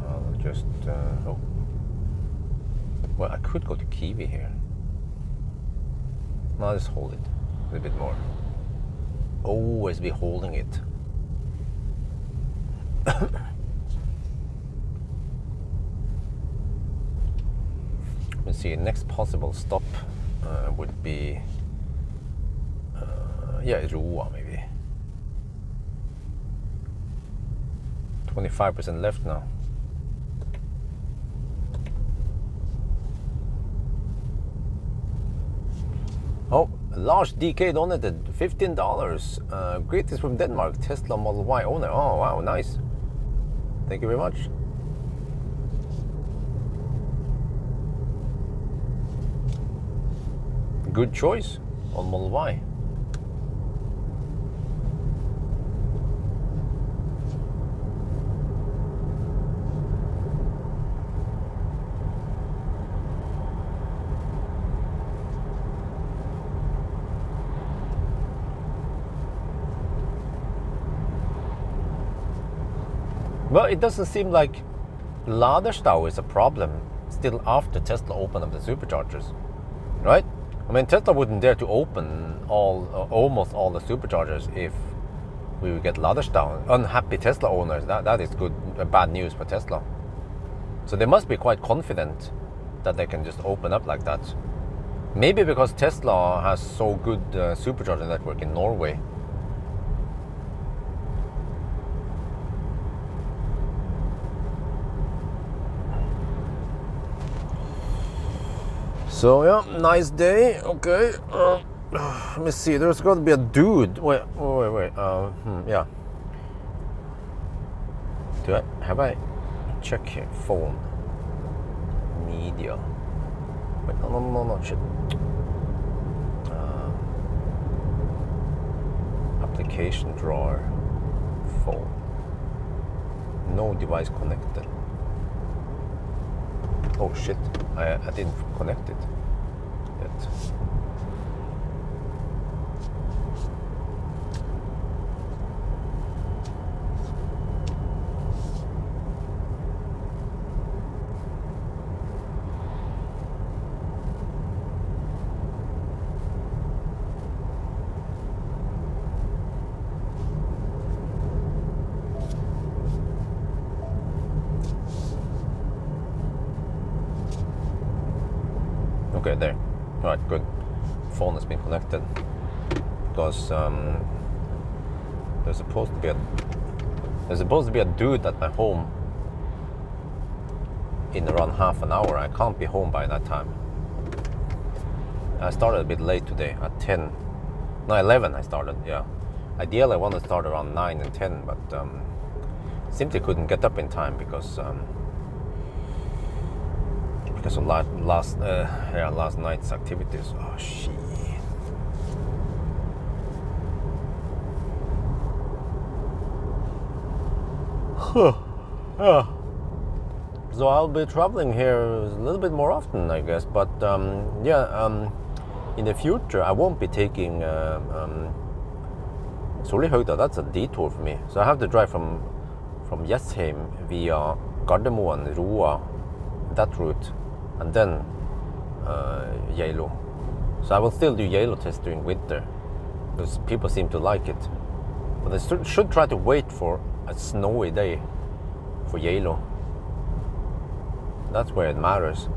I'll just oh. Well, I could go to Kiwi here. No, I'll just hold it a little bit more. Always be holding it. Let's see. Next possible stop would be yeah, Roa maybe. 25% left now. Oh, Large DK donated $15. Greetings from Denmark, Tesla Model Y owner. Oh wow, nice. Thank you very much. Good choice on Model Y. Well, it doesn't seem like laderstau is a problem still after Tesla opened up the superchargers, right? I mean, Tesla wouldn't dare to open almost all the superchargers if we would get laderstau. Unhappy Tesla owners, that is bad news for Tesla. So they must be quite confident that they can just open up like that. Maybe because Tesla has so good supercharger network in Norway. So yeah, nice day. Okay, let me see. There's got to be a dude. Wait. Yeah. Have I check here? Phone. Media. Wait, no, shit. Application drawer. Phone. No device connected. Oh shit, I didn't connect it yet. Okay, there. Right, good. Phone has been connected because there's supposed to be a dude at my home in around half an hour. I can't be home by that time. I started a bit late today at 11 I started, yeah. Ideally I wanted to start around 9 and 10, but simply couldn't get up in time because of last night's activities. Oh shit. Yeah. So I'll be traveling here a little bit more often, I guess. But in the future I won't be taking Solihøgda. That's a detour for me. So I have to drive from Jessheim via Gardermoen, Roa, that route, and then Geilo. So I will still do Geilo test during winter because people seem to like it. But I should try to wait for a snowy day for Geilo. That's where it matters.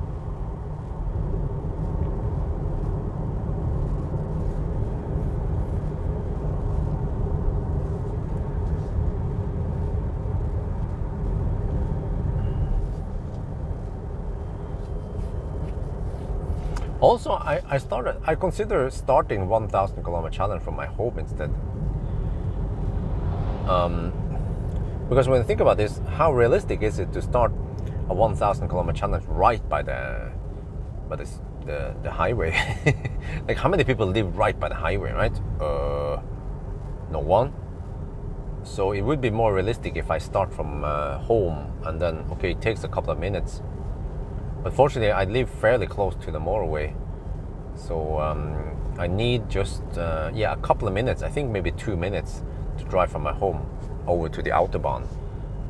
Also, I consider starting 1,000 kilometer challenge from my home instead. Because when you think about this, how realistic is it to start a 1,000 kilometer challenge right by the highway? Like, how many people live right by the highway, right? No one. So it would be more realistic if I start from home and then, okay, it takes a couple of minutes. But fortunately, I live fairly close to the motorway, so I need just a couple of minutes. I think maybe 2 minutes to drive from my home over to the autobahn.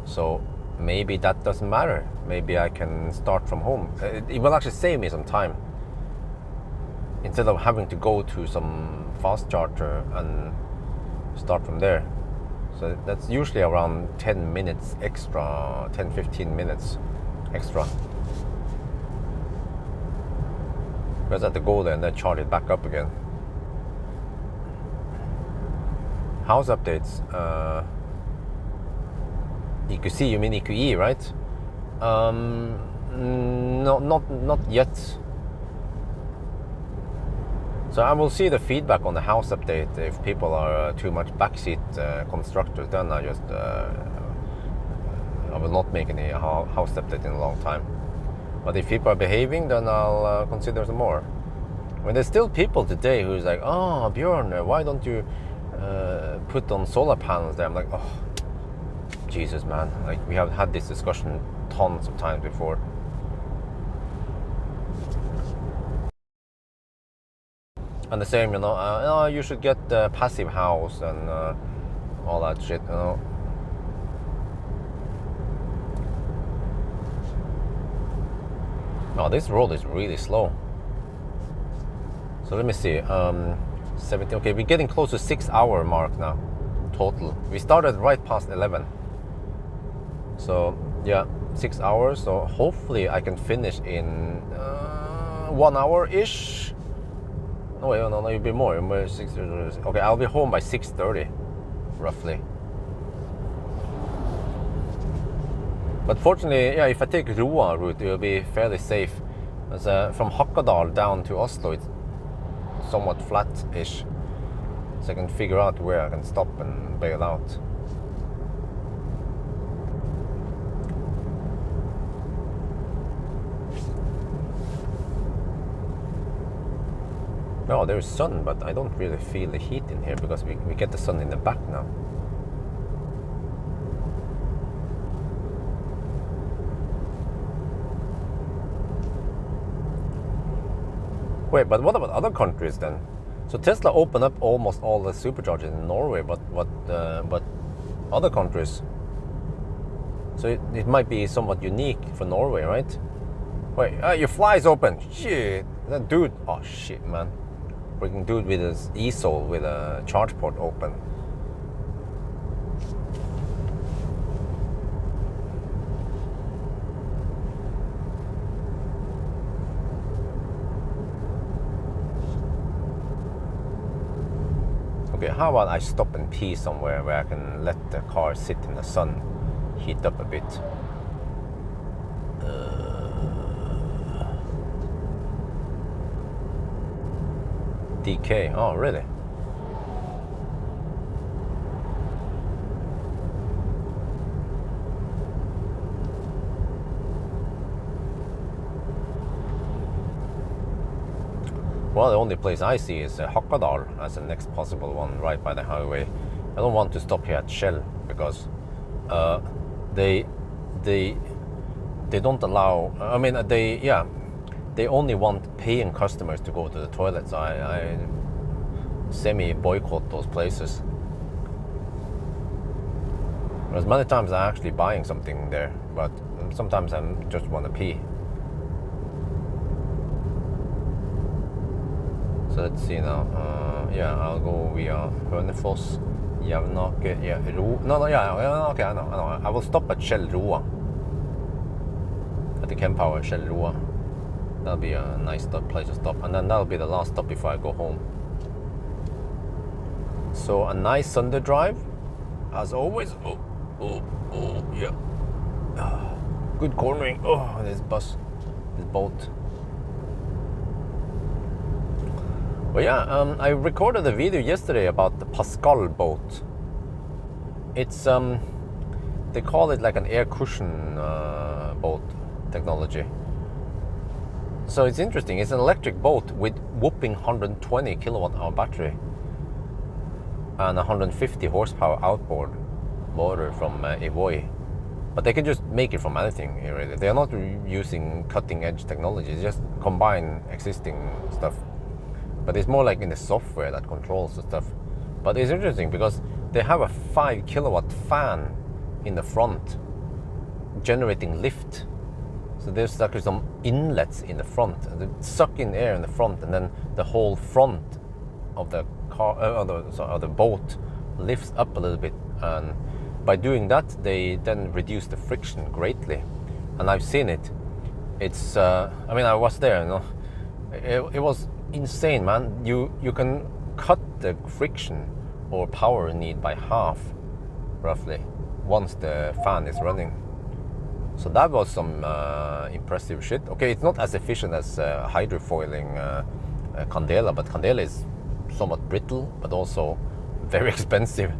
So maybe that doesn't matter. Maybe I can start from home. It will actually save me some time instead of having to go to some fast charger and start from there. So that's usually around 10 minutes extra, 10-15 minutes extra. Because I have to go there and then charge it back up again. House updates. ë-C, you mean ë-E, right? No, not yet. So I will see the feedback on the house update. If people are too much backseat constructors, then I will not make any house update in a long time. But if people are behaving, then I'll consider some more. I mean, there's still people today who's like, oh, Björn, why don't you put on solar panels there? I'm like, oh, Jesus, man. Like, we have had this discussion tons of times before. And the same, you know, oh, you should get a passive house and all that shit, you know. Oh, this road is really slow. So let me see, 17, okay, we're getting close to 6 hour mark now, total. We started right past 11. So, yeah, 6 hours, so hopefully I can finish in 1 hour-ish. No, wait, no, it'll be more. Okay, I'll be home by 6:30, roughly. But fortunately, yeah, if I take Roa route, it'll be fairly safe. As, from Hakadal down to Oslo, it's somewhat flat-ish. So I can figure out where I can stop and bail out. No, there's sun, but I don't really feel the heat in here because we get the sun in the back now. Wait, but what about other countries then? So Tesla opened up almost all the superchargers in Norway, but other countries? So it might be somewhat unique for Norway, right? Wait, your fly's open. Shit, that dude. Oh shit, man. Freaking dude with his e-sol with a charge port open. Okay, how about I stop and pee somewhere where I can let the car sit in the sun, heat up a bit. DK, oh really? Well, the only place I see is Hakadal as the next possible one, right by the highway. I don't want to stop here at Shell because they don't allow. I mean, they only want paying customers to go to the toilet. So I semi-boycott those places. Whereas many times I'm actually buying something there, but sometimes I just want to pee. So let's see now. Yeah, I'll go via Hønefoss, Jevnaker, yeah, okay, I know. I will stop at Shell Roa. At the Kempower Shell Roa. That'll be a nice place to stop, and then that'll be the last stop before I go home. So a nice Sunday drive, as always. Oh, yeah. Good cornering. Oh, this boat. Well, yeah, I recorded a video yesterday about the Pascal boat. It's they call it like an air cushion boat technology. So it's interesting. It's an electric boat with whopping 120 kilowatt-hour battery and 150 horsepower outboard motor from Evoy. But they can just make it from anything, really. They are not using cutting-edge technology. They just combine existing stuff. But it's more like in the software that controls the stuff. But it's interesting because they have a 5 kilowatt fan in the front generating lift. So there's actually some inlets in the front. They suck in air in the front, and then the whole front of the car, of the boat, lifts up a little bit. And by doing that, they then reduce the friction greatly. And I've seen it. It's, I mean, I was there, you know. It was insane, man. You can cut the friction or power need by half, roughly, once the fan is running. So that was some impressive shit. Okay, it's not as efficient as hydrofoiling Candela, but Candela is somewhat brittle, but also very expensive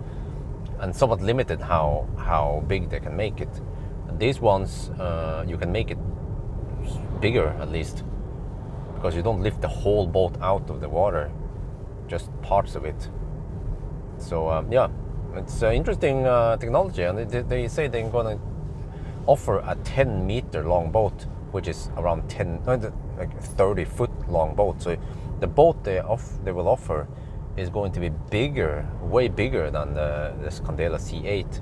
and somewhat limited how big they can make it. And these ones, you can make it bigger at least, because you don't lift the whole boat out of the water, just parts of it. So yeah, it's interesting technology, and they say they're going to offer a 10-meter long boat, which is around 30-foot long boat. So the boat they will offer is going to be bigger, way bigger than this Candela C8.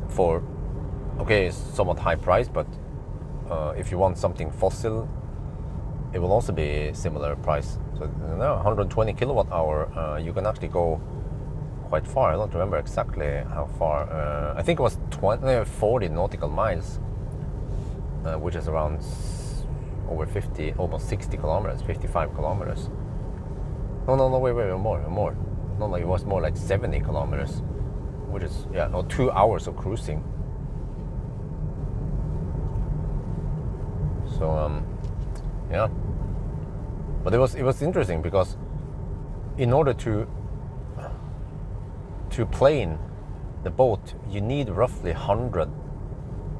For it's somewhat high price, but if you want something fossil, it will also be similar price. So 120 kilowatt hour, you can actually go quite far. I don't remember exactly how far. I think it was 40 nautical miles, which is around over 50, almost 60 kilometers, 55 kilometers. No, wait, more. No, it was more like 70 kilometers, which is 2 hours of cruising. So yeah, but it was interesting because in order to plane the boat, you need roughly 100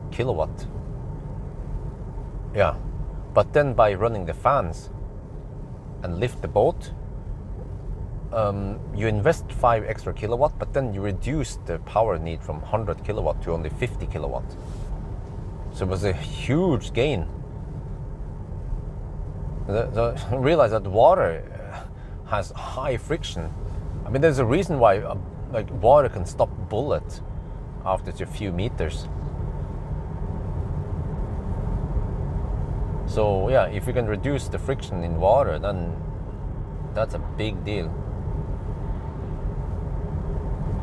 kilowatt. Yeah, but then by running the fans and lift the boat, you invest 5 extra kilowatt, but then you reduce the power need from 100 kilowatt to only 50 kilowatt. So it was a huge gain. Realize that water has high friction. I mean, there's a reason why like water can stop bullet after a few meters. So yeah, if you can reduce the friction in water, then that's a big deal.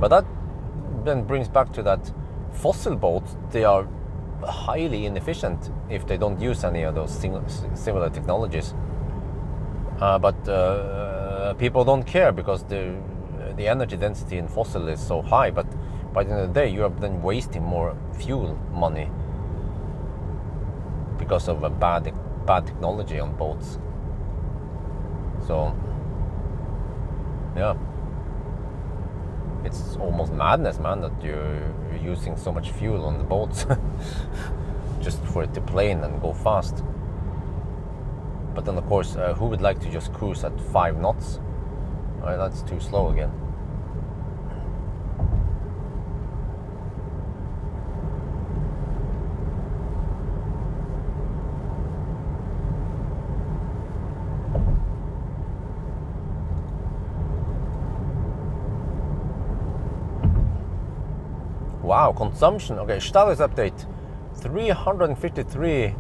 But that then brings back to that fossil boats, they are highly inefficient if they don't use any of those similar technologies. But people don't care because the energy density in fossil is so high. But by the end of the day, you are then wasting more fuel money because of a bad technology on boats. So yeah, it's almost madness, man, that you're using so much fuel on the boats just for it to plane and go fast. But then of course, who would like to just cruise at 5 knots? Right, that's too slow again. Wow, consumption. Okay, status update. 353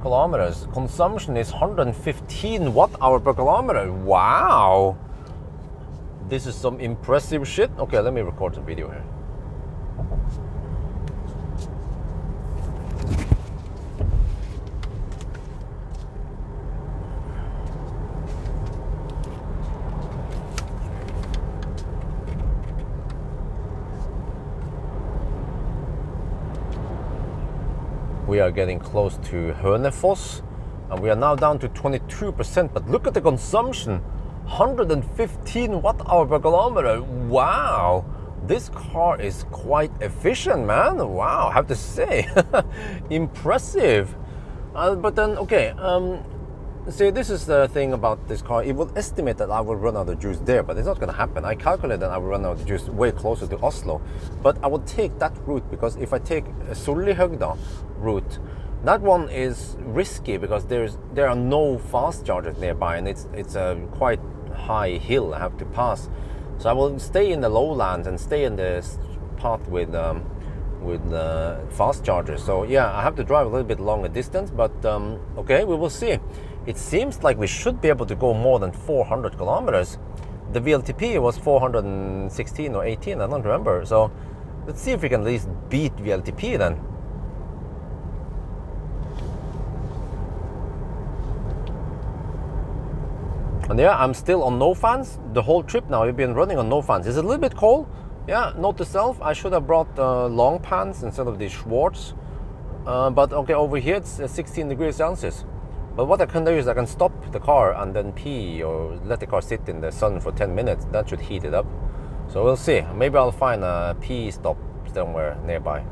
kilometers. Consumption is 115 watt-hour per kilometer. Wow. This is some impressive shit. Okay, let me record some video here. We are getting close to Hønefoss, and we are now down to 22%, but look at the consumption, 115 watt-hour per kilometer. Wow, this car is quite efficient, man. Wow, I have to say. Impressive. But then, okay, see, this is the thing about this car. It will estimate that I will run out of juice there, but it's not going to happen. I calculate that I will run out of juice way closer to Oslo, but I will take that route, because if I take a Sollihøgda route, that one is risky because there are no fast chargers nearby, and it's a quite high hill I have to pass. So I will stay in the lowlands and stay in the path with fast chargers. So yeah, I have to drive a little bit longer distance, but okay, we will see. It seems like we should be able to go more than 400 kilometers. The VLTP was 416 or 18, I don't remember. So let's see if we can at least beat VLTP then. And yeah, I'm still on no fans the whole trip now. We've been running on no fans. It's a little bit cold. Yeah, note to self, I should have brought long pants instead of the Schwartz. But okay, over here it's 16 degrees Celsius. But what I can do is I can stop the car and then pee or let the car sit in the sun for 10 minutes. That should heat it up. So we'll see. Maybe I'll find a pee stop somewhere nearby.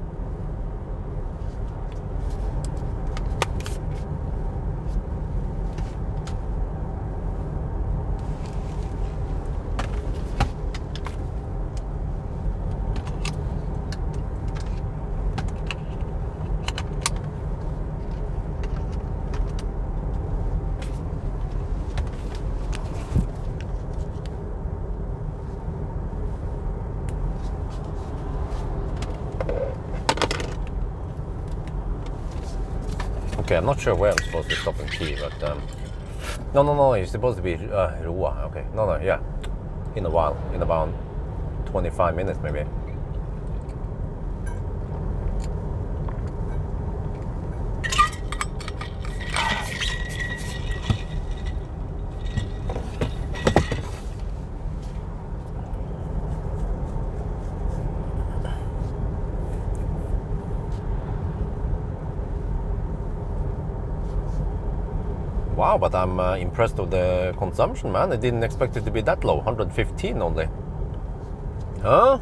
Okay, I'm not sure where I'm supposed to stop and pee, but no, you're supposed to be Roa. Okay, no, yeah, in a while, in about 25 minutes maybe. Wow, but I'm impressed with the consumption, man. I didn't expect it to be that low. 115 only. Huh?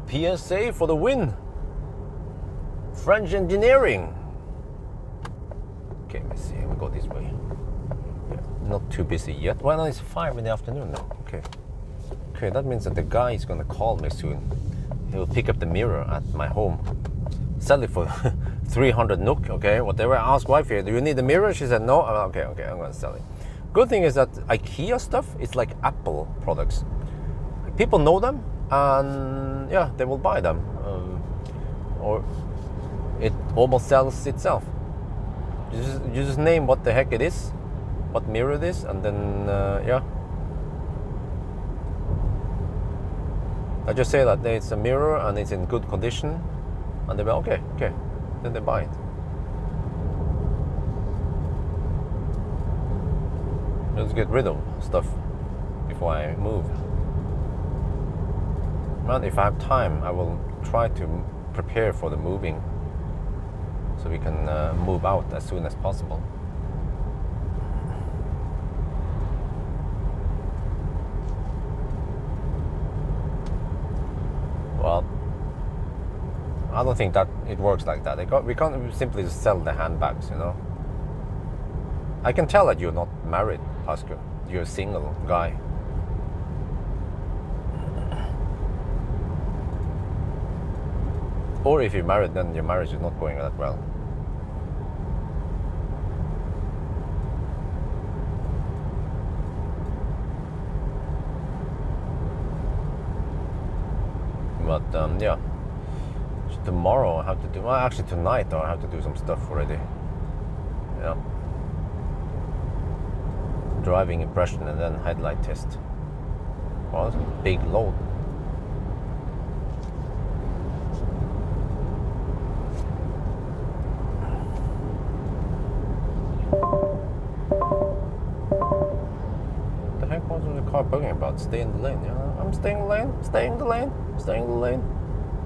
PSA for the win. French engineering. Okay, let me see. We go this way. Yeah, not too busy yet. Well, no, it's 5 in the afternoon now. Okay. Okay, that means that the guy is gonna call me soon. He will pick up the mirror at my home. Sell it for 300 NOK, okay, whatever. I asked wife here, do you need a mirror? She said no. Okay, I'm gonna sell it. Good thing is that IKEA stuff is like Apple products. People know them, and yeah, they will buy them. Or it almost sells itself. You just name what the heck it is, what mirror it is, and then yeah. I just say that it's a mirror and it's in good condition, and they'll be okay, then they buy it. Let's get rid of stuff before I move. Man, if I have time, I will try to prepare for the moving so we can move out as soon as possible. Well, I don't think that it works like that. We can't simply just sell the handbags, you know. I can tell that you're not married, Pascal. You're a single guy. Or if you're married, then your marriage is not going that well. But yeah, tomorrow I have to do, well, actually tonight I have to do some stuff already. Yeah. Driving impression and then headlight test. Well, that's a big load. What the heck was the car bugging about? Stay in the lane. Yeah, I'm staying in the lane, staying in the lane, staying in the lane.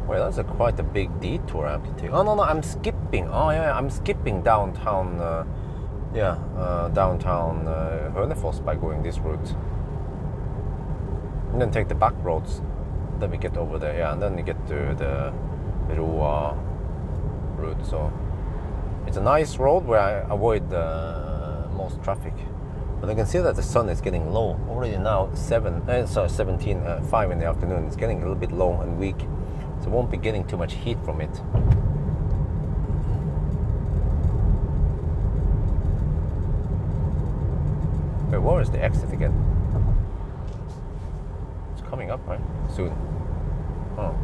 Wait, that's quite a big detour I have to take. Oh no, I'm skipping. Oh yeah, I'm skipping downtown. Downtown Hønefoss by going this route. And then take the back roads. Then we get over there, yeah, and then we get to the Roa route. So it's a nice road where I avoid most traffic. But I can see that the sun is getting low already now. 5 in the afternoon. It's getting a little bit low and weak, so I won't be getting too much heat from it. Wait, where is the exit again? It's coming up, right? Soon. Oh.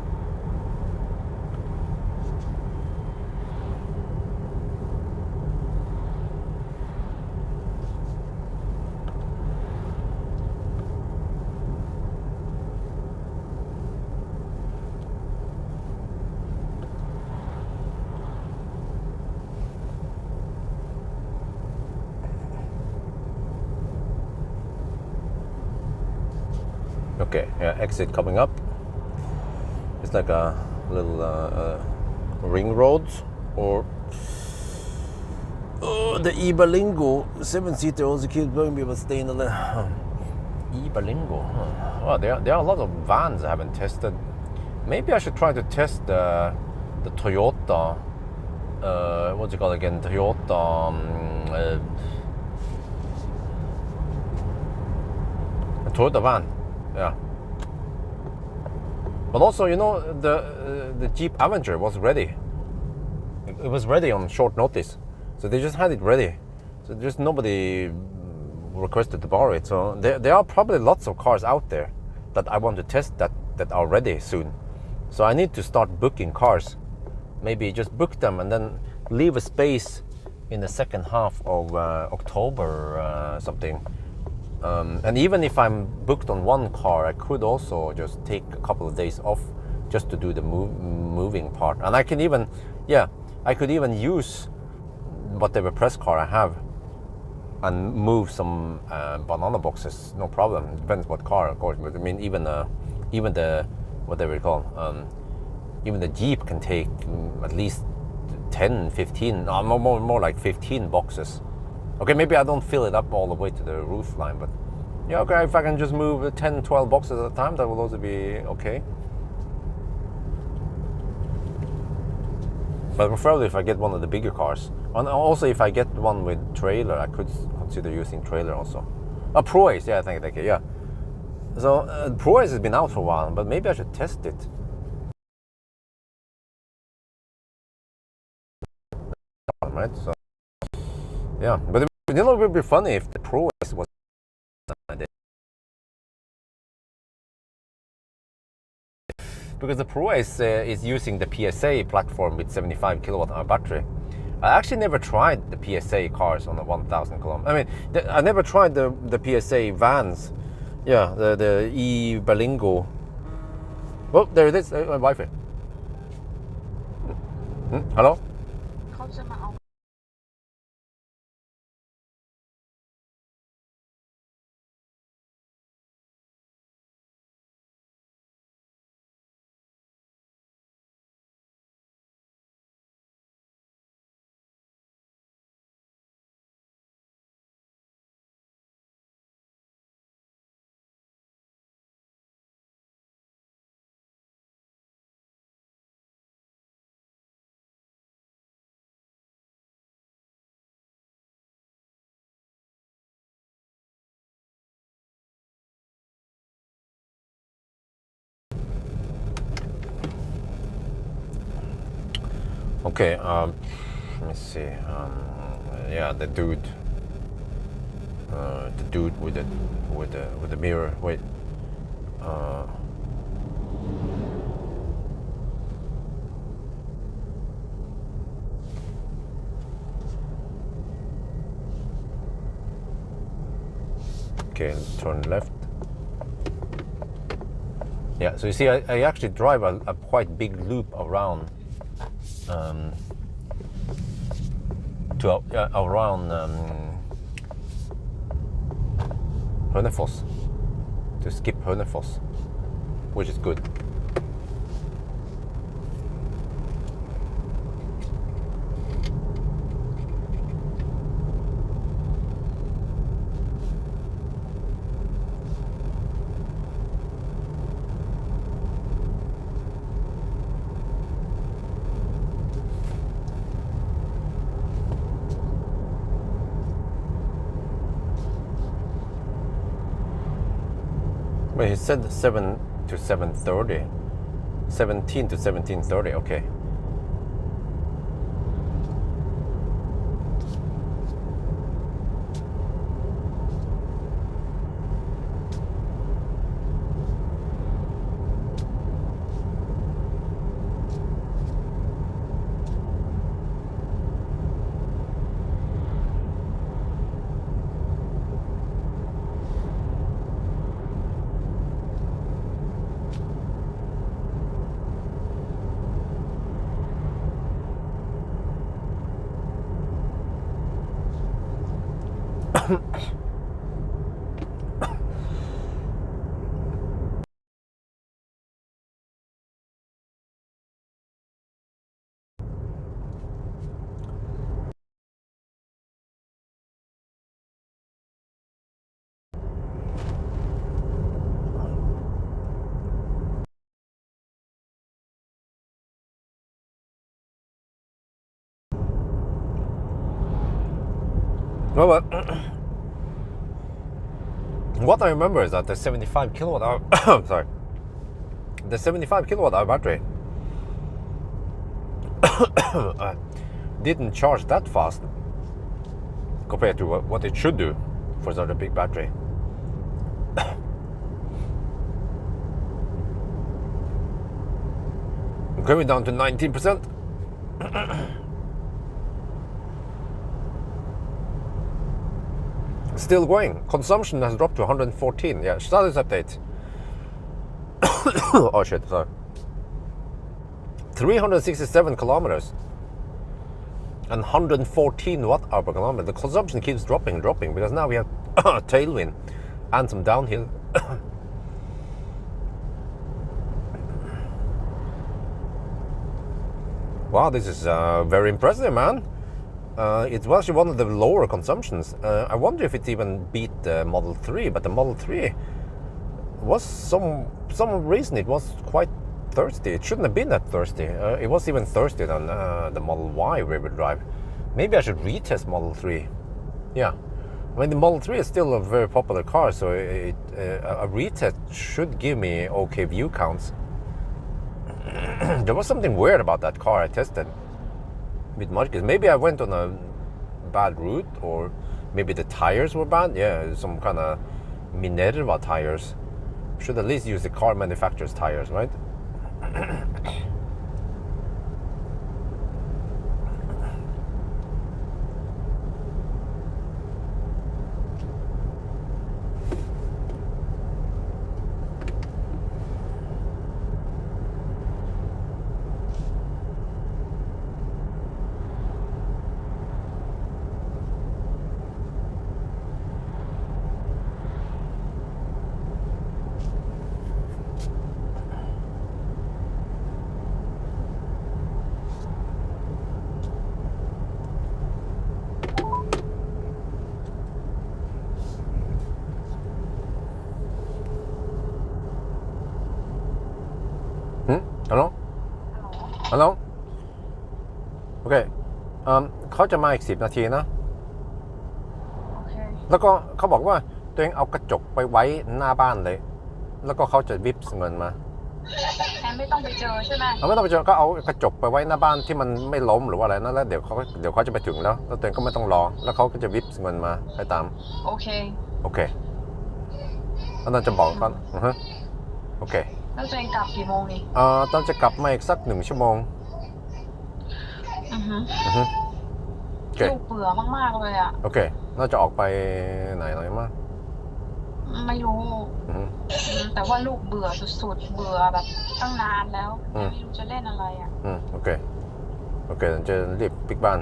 Okay, yeah, exit coming up. It's like a little ring road, or Oh, the ë-Berlingo 7-seater also keeps blowing me, but staying on the ë-Berlingo. Huh. Well, there are a lot of vans I haven't tested. Maybe I should try to test the Toyota. What's it called again? Toyota. A Toyota van. Yeah. But also, you know, the Jeep Avenger was ready. It was ready on short notice, so they just had it ready. So just nobody requested to borrow it. So there are probably lots of cars out there that I want to test that are ready soon. So I need to start booking cars. Maybe just book them and then leave a space in the second half of October something. And even if I'm booked on one car, I could also just take a couple of days off just to do the moving part. And I can even, I could even use whatever press car I have and move some banana boxes, no problem. It depends what car, of course. But I mean, even the whatever you call, even the Jeep can take at least 10, 15, more like 15 boxes. Okay, maybe I don't fill it up all the way to the roof line, but yeah, okay, if I can just move 10, 12 boxes at a time, that will also be okay. But preferably if I get one of the bigger cars. And also if I get one with trailer, I could consider using trailer also. Pro-Ace, yeah, I think, yeah. So Pro-Ace has been out for a while, but maybe I should test it. Right, so yeah, but you know, it would be funny if the Pro-Ace was because the Pro-Ace is using the PSA platform with 75 kilowatt hour battery. I actually never tried the PSA cars on a 1,000 kilometer. I mean, I never tried the PSA vans. Yeah, the ë-Berlingo. Oh, there it is. My Wi-Fi. Hello? Okay, let me see. Yeah, the dude with the mirror. Wait. Okay, let's turn left. Yeah, so you see, I actually drive a quite big loop around. Around Hønefoss, to skip Hønefoss, which is good. Well, he said 7 to 7:30. 17 to 17:30, okay. Well, what I remember is that the 75 kilowatt hour, sorry, the 75 kilowatt hour battery didn't charge that fast compared to what it should do for such a big battery. Going down to 19%. Still going. Consumption has dropped to 114. Yeah, status update. Oh shit, sorry. 367 kilometers and 114 watt hour per kilometer. The consumption keeps dropping because now we have tailwind and some downhill. Wow, this is very impressive, man. It was actually one of the lower consumptions. I wonder if it even beat the Model 3, but the Model 3 was some reason it was quite thirsty. It shouldn't have been that thirsty. It was even thirstier than the Model Y rear-wheel drive. Maybe I should retest Model 3. Yeah, I mean the Model 3 is still a very popular car, so a retest should give me okay view counts. There was something weird about that car I tested with Marcus. Maybe I went on a bad route, or maybe the tires were bad. Yeah, some kind of Minerva tires. Should at least use the car manufacturer's tires, right? Hello? Hello? โอเคเขาจะมาอีก10 นาทีนะ โอเค แล้วก็เขาบอกว่าตัวเองเอากระจกไปไว้หน้าบ้านเลย แล้วก็เขาจะวิปเงินมาแทนไม่ต้องไปเจอใช่ไหมไม่ต้องไปเจอก็เอากระจกไปไว้หน้าบ้านที่มันไม่ล้มหรือว่าอะไรนั่นแล้วเดี๋ยวเขาจะไปถึงแล้วตัวเองก็ไม่ต้องรอแล้วเขาก็จะวิปเงินมาไปตามโอเคแล้วนั่นจะบอกกันโอเคแล้วตัวเองกลับกี่โมงนี่ตอนจะกลับมาอีกสัก1 ชั่วโมงลูกเบื่อมากๆเลยอ่ะโอเคน่าจะออกไปไหนมั้งไม่รู้แต่ว่าลูกเบื่อสุดๆเบื่อแบบตั้งนานแล้วไม่รู้จะเล่นอะไรอ่ะโอเคจะรีบปิกบ้าน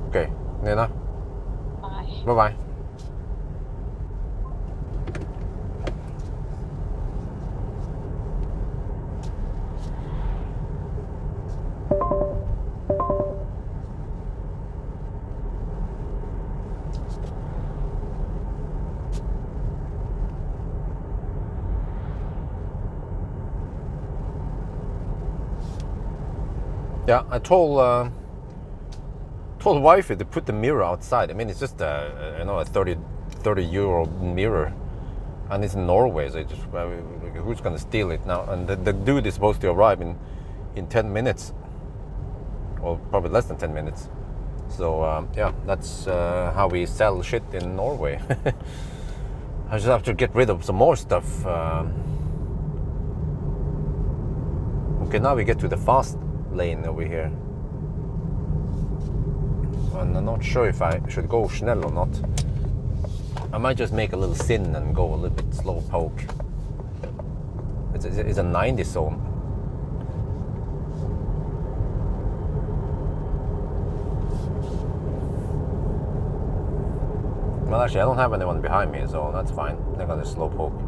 โอเคเนี่ยนะบ๊ายบายYeah, I told wifey to put the mirror outside. I mean, it's just a 30 euro mirror, and it's in Norway. So who's gonna steal it now? And the dude is supposed to arrive in 10 minutes, or probably less than 10 minutes. So yeah, that's how we sell shit in Norway. I just have to get rid of some more stuff. Okay, now we get to the fast lane over here, and I'm not sure if I should go Schnell or not. I might just make a little sin and go a little bit slow poke. It's a 90 zone. Well, actually I don't have anyone behind me, so that's fine. I'm gonna slow poke.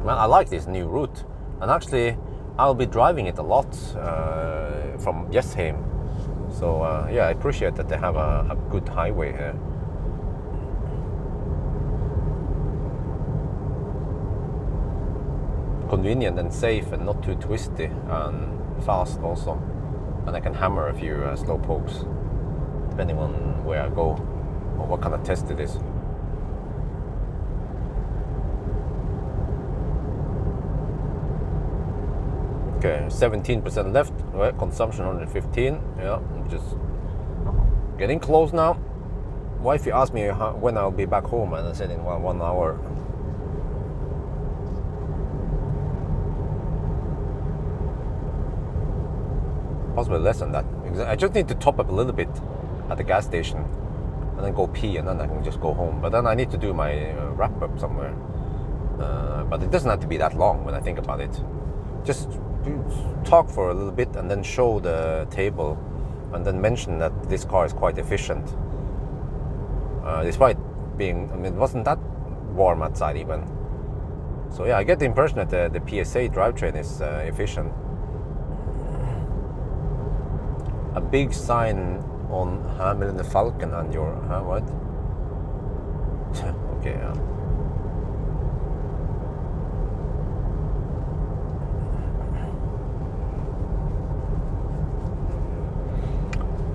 Man, I like this new route, and actually I'll be driving it a lot from Jessheim, so yeah, I appreciate that they have a good highway here. convenient and safe and not too twisty and fast also. And I can hammer a few slow pokes depending on where I go or what kind of test it is. Okay, 17% left, right, consumption 115, yeah, I'm just getting close now. Wifey asked me when I'll be back home, and I said in 1 hour. Possibly less than that. I just need to top up a little bit at the gas station and then go pee, and then I can just go home. But then I need to do my wrap up somewhere. But it doesn't have to be that long when I think about it. Just talk for a little bit and then show the table and then mention that this car is quite efficient. Despite being, I mean, it wasn't that warm outside even. So yeah, I get the impression that the PSA drivetrain is efficient. A big sign on Hamilton the Falcon and your, what? Okay, yeah.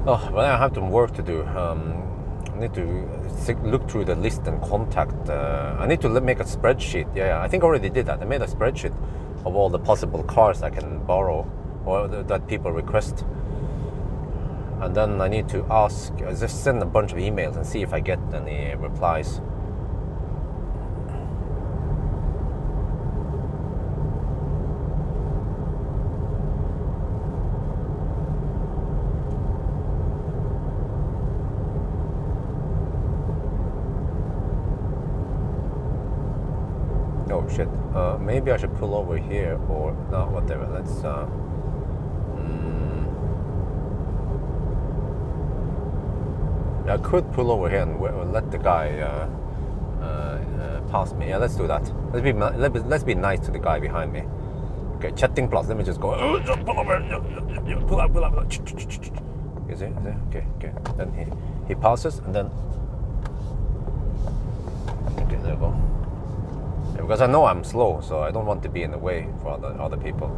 Oh, but I have some work to do. I need to look through the list and contact. I need to make a spreadsheet. Yeah, I think I already did that. I made a spreadsheet of all the possible cars I can borrow or that people request. And then I need to ask, just send a bunch of emails and see if I get any replies. Oh shit, maybe I should pull over here or no, whatever, let's I could pull over here and let the guy pass me. Yeah, let's do that. Let's be nice to the guy behind me. Okay, chatting plus. Let me just go. Pull over. Pull up. Is it? Okay. Then he passes and then. Okay, there we go. Yeah, because I know I'm slow, so I don't want to be in the way for other people.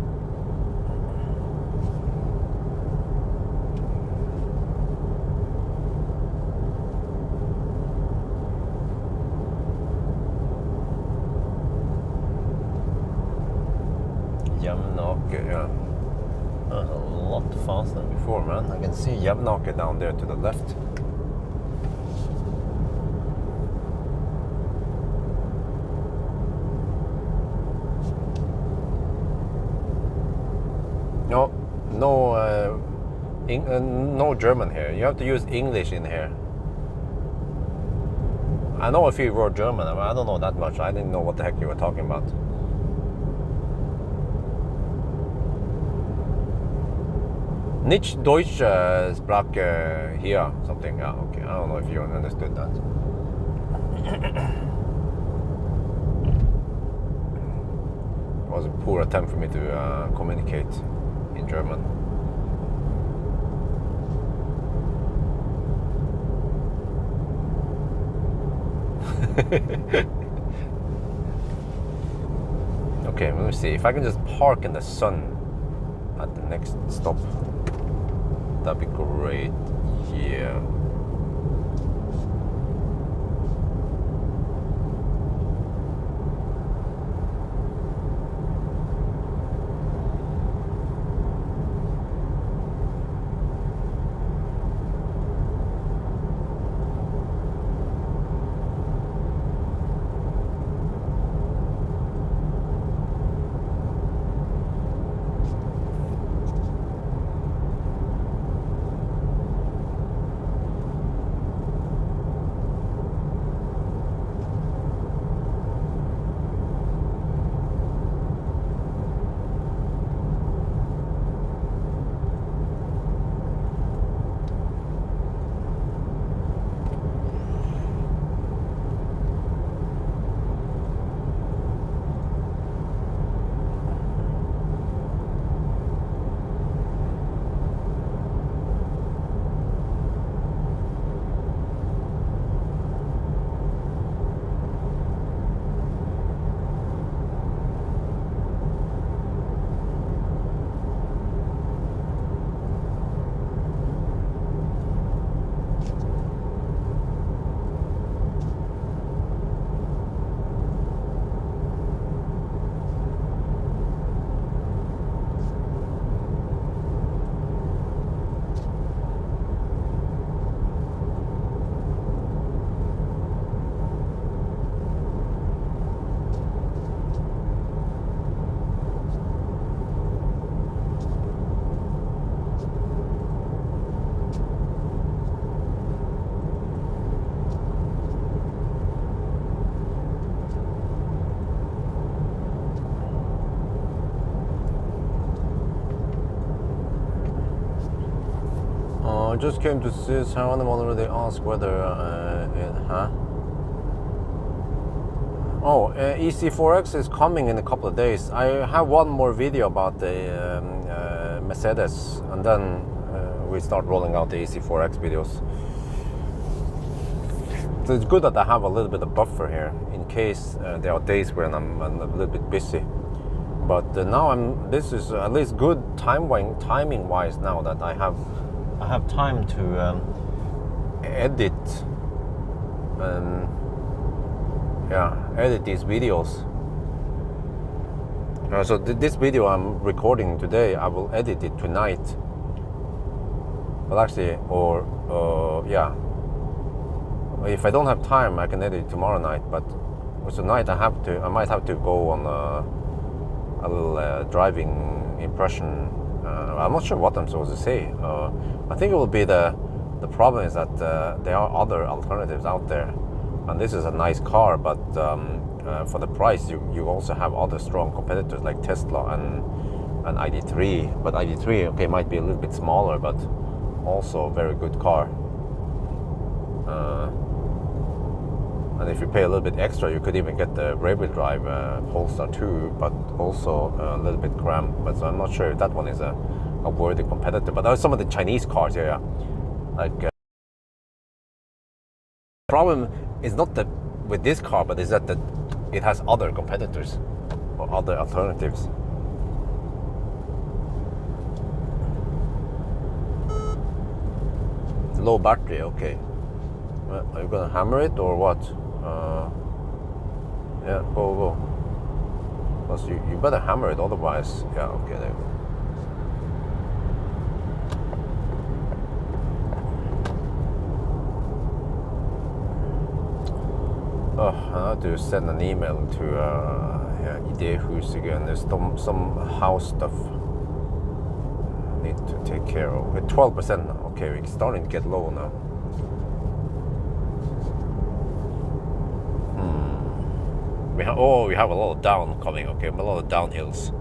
Yeah, that's a lot faster than before, man. I can see Jevnaker down there to the left. No German here. You have to use English in here. I know a few words German, but I don't know that much. I didn't know what the heck you were talking about. Nicht Deutsch Sprache here, something. Yeah, okay. I don't know if you understood that. It was a poor attempt for me to communicate in German. Okay, let me see. If I can just park in the sun at the next stop. That'd be great. Yeah. just came to see someone already asked whether ë-C4X is coming in a couple of days. I have one more video about the Mercedes, and then we start rolling out the ë-C4X videos. So it's good that I have a little bit of buffer here in case there are days when I'm a little bit busy. But now this is at least good timing wise now that I have time to edit edit these videos. So this video I'm recording today, I will edit it tonight. But actually, if I don't have time, I can edit it tomorrow night. But tonight I might have to go on a little driving impression. I'm not sure what I'm supposed to say. I think it will be the problem is that there are other alternatives out there, and this is a nice car, but for the price you also have other strong competitors like Tesla and ID3. But ID3 might be a little bit smaller, but also a very good car. And if you pay a little bit extra, you could even get the rear-wheel drive Polestar 2, but also a little bit cramped. But so I'm not sure if that one is a worthy competitor. But there are some of the Chinese cars here, like the problem is not that with this car, but is that it has other competitors or other alternatives. It's low battery, okay. Are you gonna hammer it or what? Yeah, go. Plus you better hammer it, otherwise. Yeah, okay, there you go. I have to send an email to Idéhus again. There's some house stuff I need to take care of. At 12% now. Okay, we're starting to get low now. We have a lot of down coming. Okay, a lot of downhills.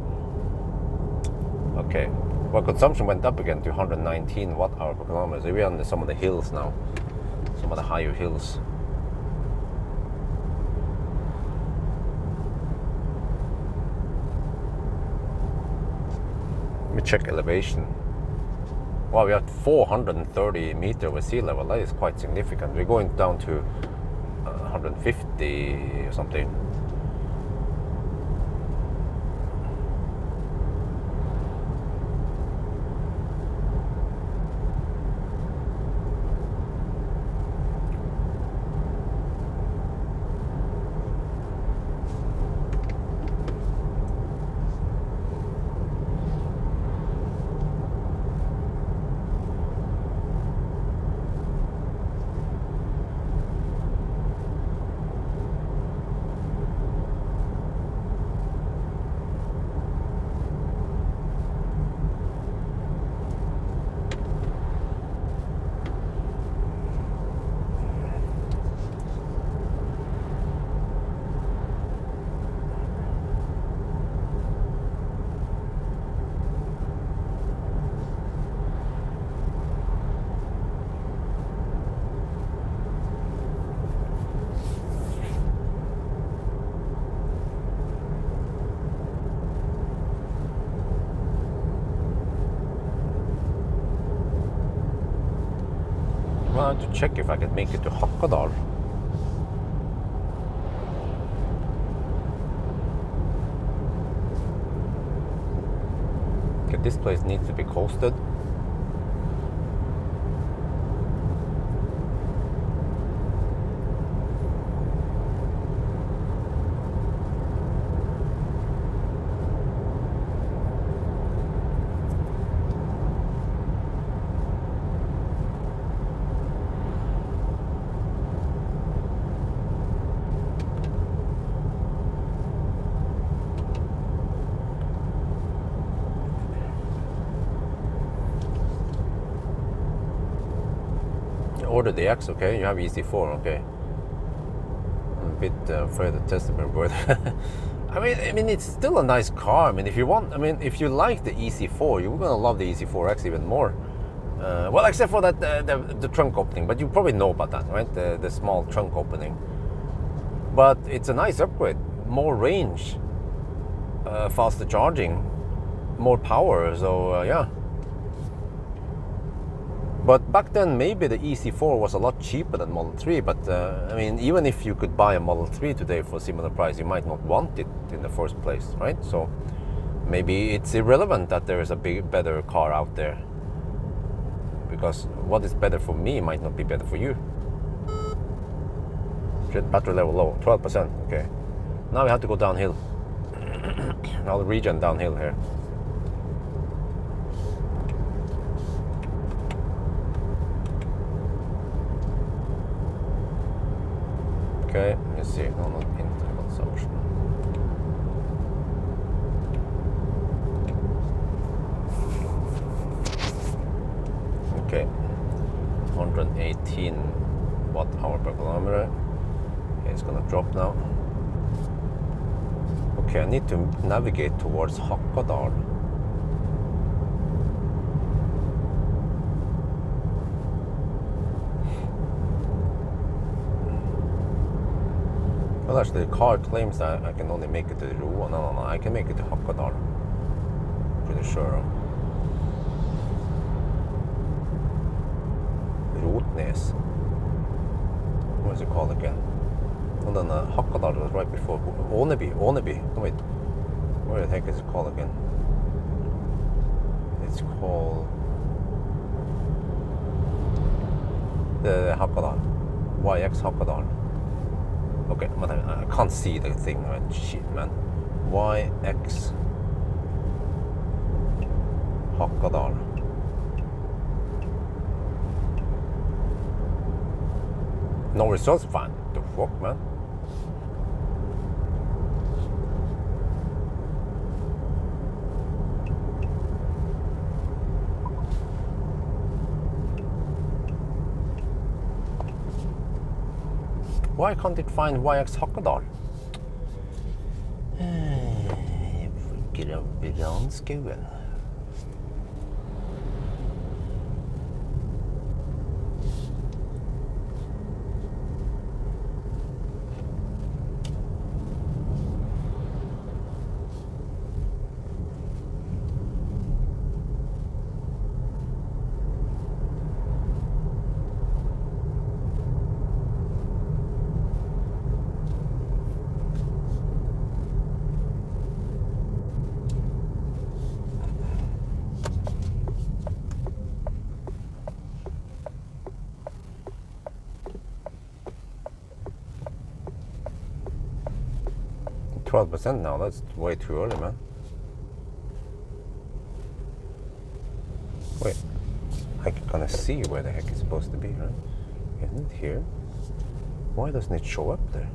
Okay, well, consumption went up again to 119 watt-hour per kilometer. We're on some of the hills now, some of the higher hills. Let me check elevation. Wow, we are 430 meters over sea level. That is quite significant. We're going down to 150 or something. I have to check if I can make it to Hakadal. Okay, this place needs to be coasted. Order the X, okay? You have ë-C4, okay? I'm a bit afraid to test it, but I mean, it's still a nice car. I mean, if you like the ë-C4, you're gonna love the ë-C4X even more. Well, except for that the trunk opening, but you probably know about that, right? The small trunk opening. But it's a nice upgrade. More range, faster charging, more power. So yeah. But back then, maybe the ë-C4 was a lot cheaper than Model 3. But I mean, even if you could buy a Model 3 today for a similar price, you might not want it in the first place, right? So maybe it's irrelevant that there is a better car out there. Because what is better for me might not be better for you. Battery level low, 12%. Okay. Now we have to go downhill. Now the regen downhill here. Okay, let's see. No, not into consumption. Okay, 118 watt-hour per kilometer. Okay, it's gonna drop now. Okay, I need to navigate towards Hakadal. Well, actually, the car claims that I can only make it to Roa. No, I can make it to Hakadal. Pretty sure. Rotnes. What is it called again? And then Hakadal was right before. Åneby. Wait. What the heck is it called again? It's called the Hakadal. YX Hakadal. Okay, but I can't see the thing, right? Shit, man. YX Hakadal. No results, fine. The fuck, man? Why can't it find YX Hakadal? Grannskogen. %12 now, that's way too early, man. Wait, I can kind of see where the heck it's supposed to be, right? Isn't it here? Why doesn't it show up there?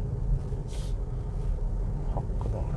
Hakadal.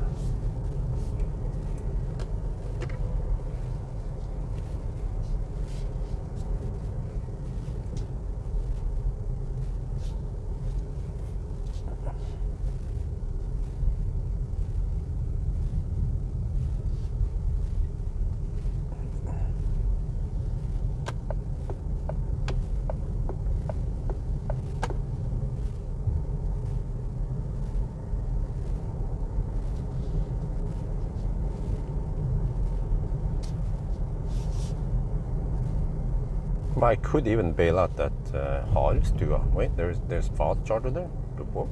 I could even bail out that Haraldstua. Wait, there's fast charger there. Report.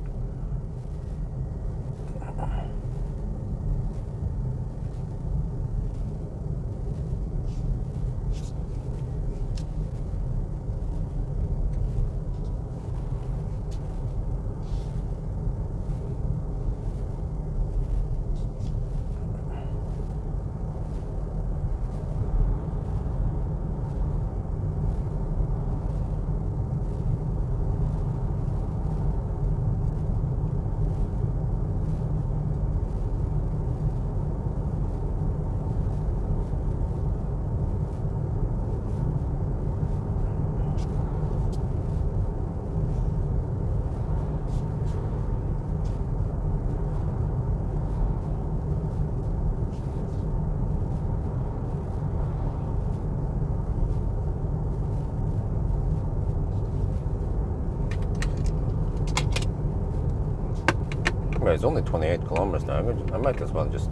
Okay, it's only 28 kilometers now. I might as well just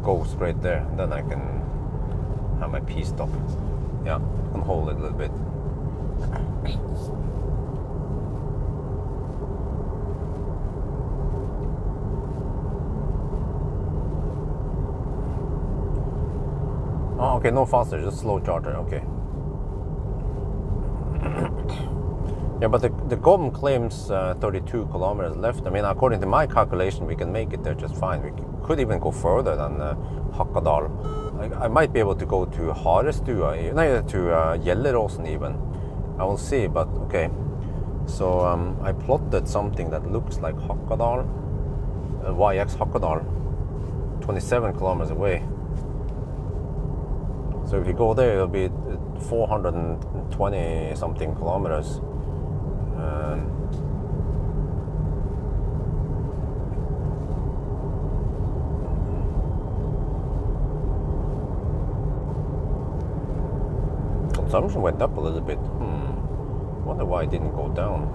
go straight there. Then I can have my P-stop. Yeah, I can hold it a little bit. Oh, okay, no faster, just slow charger, okay. Yeah, but the GOM claims 32 kilometers left. I mean, according to my calculation, we can make it there just fine. We could even go further than Hakadal. I might be able to go to Harestua, no, to Gjelleråsen even. I will see, but okay. So I plotted something that looks like Hakadal, YX Hakadal, 27 kilometers away. So if you go there, it'll be 420 something kilometers. Consumption went up a little bit. Wonder why it didn't go down.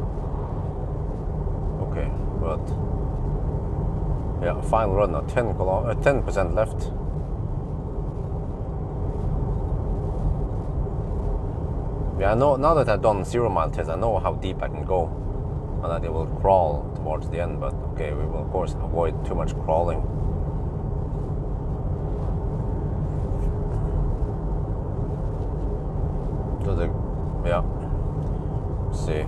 Okay, but yeah, final run now. 10% left. Yeah, I know, now that I've done 0 mile test, I know how deep I can go and that it will crawl towards the end, but okay, we will of course avoid too much crawling. So yeah, let's see.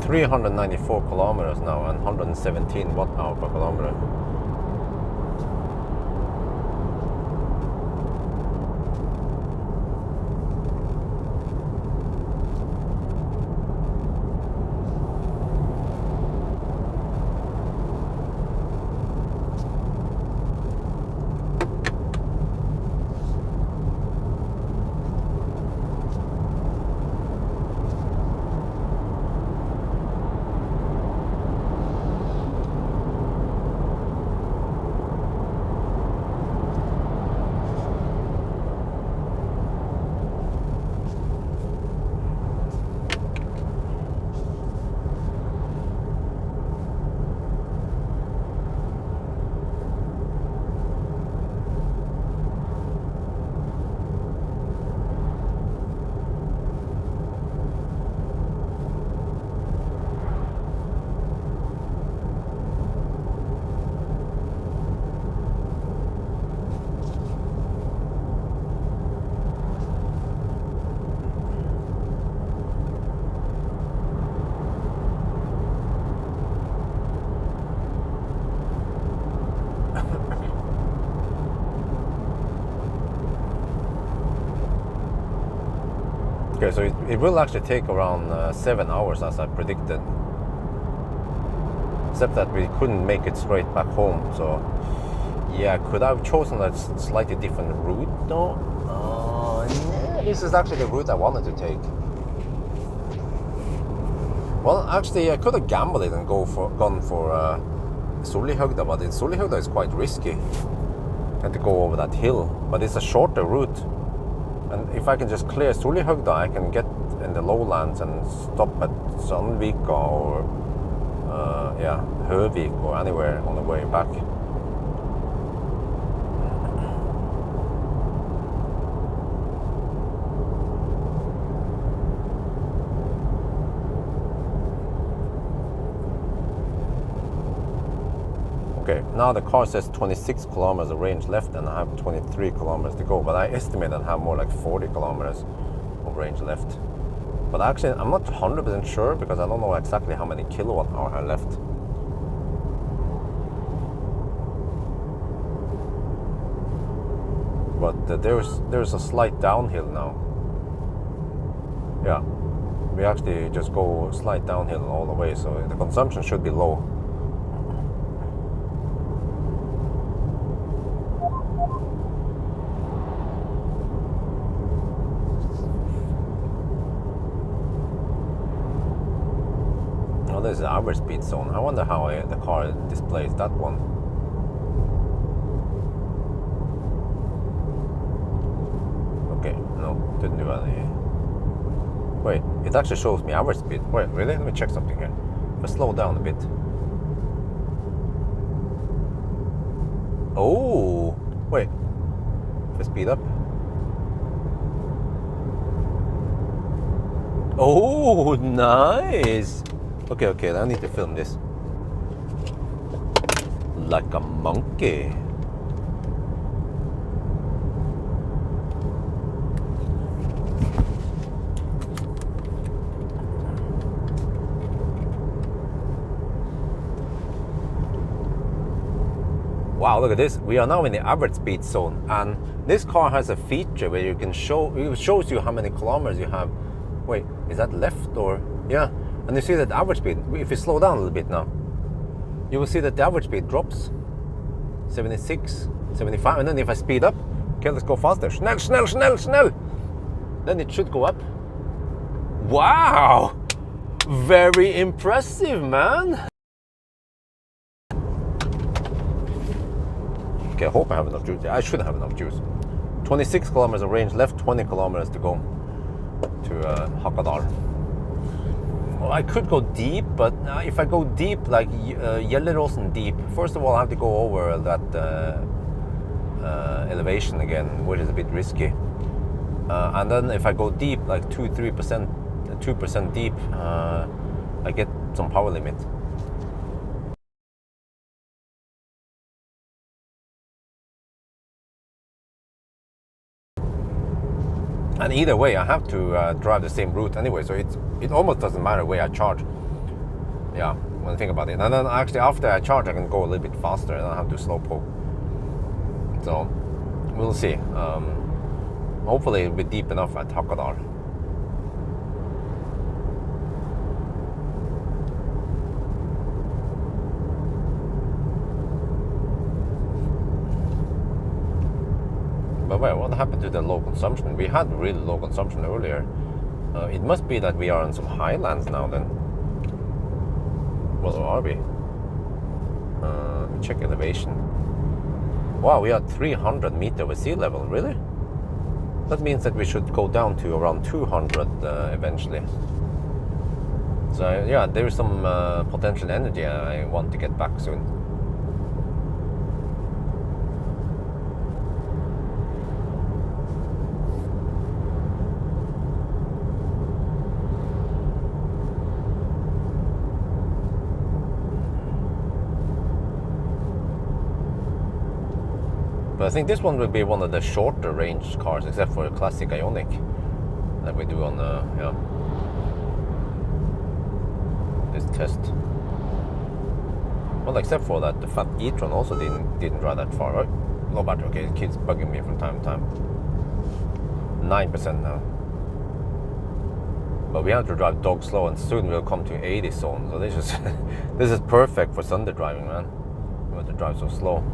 $394 kilometers now and 117 watt-hour per kilometer. Okay, so it will actually take around 7 hours as I predicted. Except that we couldn't make it straight back home, so yeah, could I have chosen a slightly different route though? Yeah, this is actually the route I wanted to take. Well, actually I could have gambled it and gone for Solihögda, but Solihögda is quite risky and to go over that hill, but it's a shorter route. And if I can just clear Solihögda, I can get in the lowlands and stop at Sandvika or Hövik or anywhere on the way back. Okay, now the car says 26 kilometers of range left and I have 23 kilometers to go, but I estimate I have more like 40 kilometers of range left. But actually, I'm not 100% sure because I don't know exactly how many kilowatt hour I left. But there's a slight downhill now. Yeah, we actually just go slight downhill all the way, so the consumption should be low. There's an average speed zone. I wonder how the car displays that one. Okay, no, didn't do any. Wait, it actually shows me average speed. Wait, really? Let me check something here. If I slow down a bit. Oh, wait. If I speed up. Oh, nice. Okay, I need to film this. Like a monkey. Wow, look at this. We are now in the average speed zone, and this car has a feature where you can show, it shows you how many kilometers you have. Wait, is that left or? Yeah, and you see that the average speed, if you slow down a little bit now, you will see that the average speed drops. 76, 75, and then if I speed up, okay, let's go faster. Schnell. Then it should go up. Wow, very impressive, man. Okay, I hope I have enough juice. I should have enough juice. 26 kilometers of range left, 20 kilometers to go to Hakadal. Well, I could go deep, but if I go deep, like Gjelleråsen deep, first of all I have to go over that elevation again, which is a bit risky. And then if I go deep, like 2% deep, I get some power limit. And either way, I have to drive the same route anyway, so it almost doesn't matter where I charge. Yeah, when I think about it. And then actually after I charge, I can go a little bit faster. I don't have to slow poke. So we'll see. Hopefully it'll be deep enough at Hakadal. But wait, what happened to the low consumption? We had really low consumption earlier. It must be that we are on some highlands now then. Well, are we? Check elevation. Wow, we are 300 meters over sea level, really? That means that we should go down to around 200 eventually. So yeah, there is some potential energy I want to get back soon. But I think this one will be one of the shorter range cars, except for the classic Ioniq that we do on this test. Well, except for that, the fat e-tron also didn't drive that far, right? No battery. Okay, it keeps bugging me from time to time. 9% now. But we have to drive dog slow, and soon we'll come to 80 zone. So this is this is perfect for Sunday driving, man. We have to drive so slow.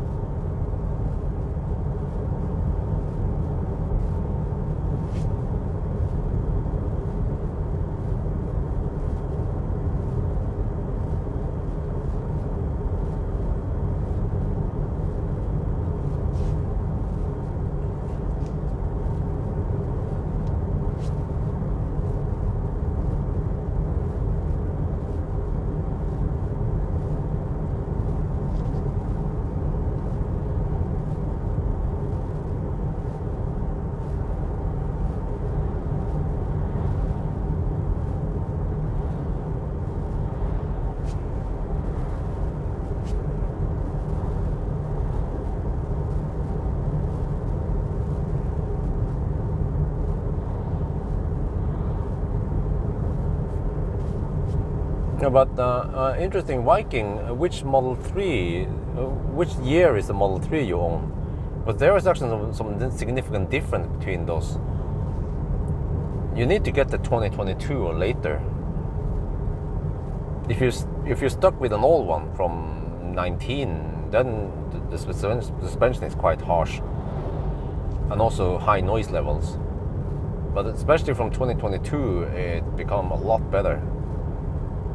Yeah, but interesting, Viking, which Model 3, which year is the Model 3 you own? But there is actually some significant difference between those. You need to get the 2022 or later. If you're stuck with an old one from 19, then the suspension is quite harsh. And also high noise levels. But especially from 2022, it become a lot better.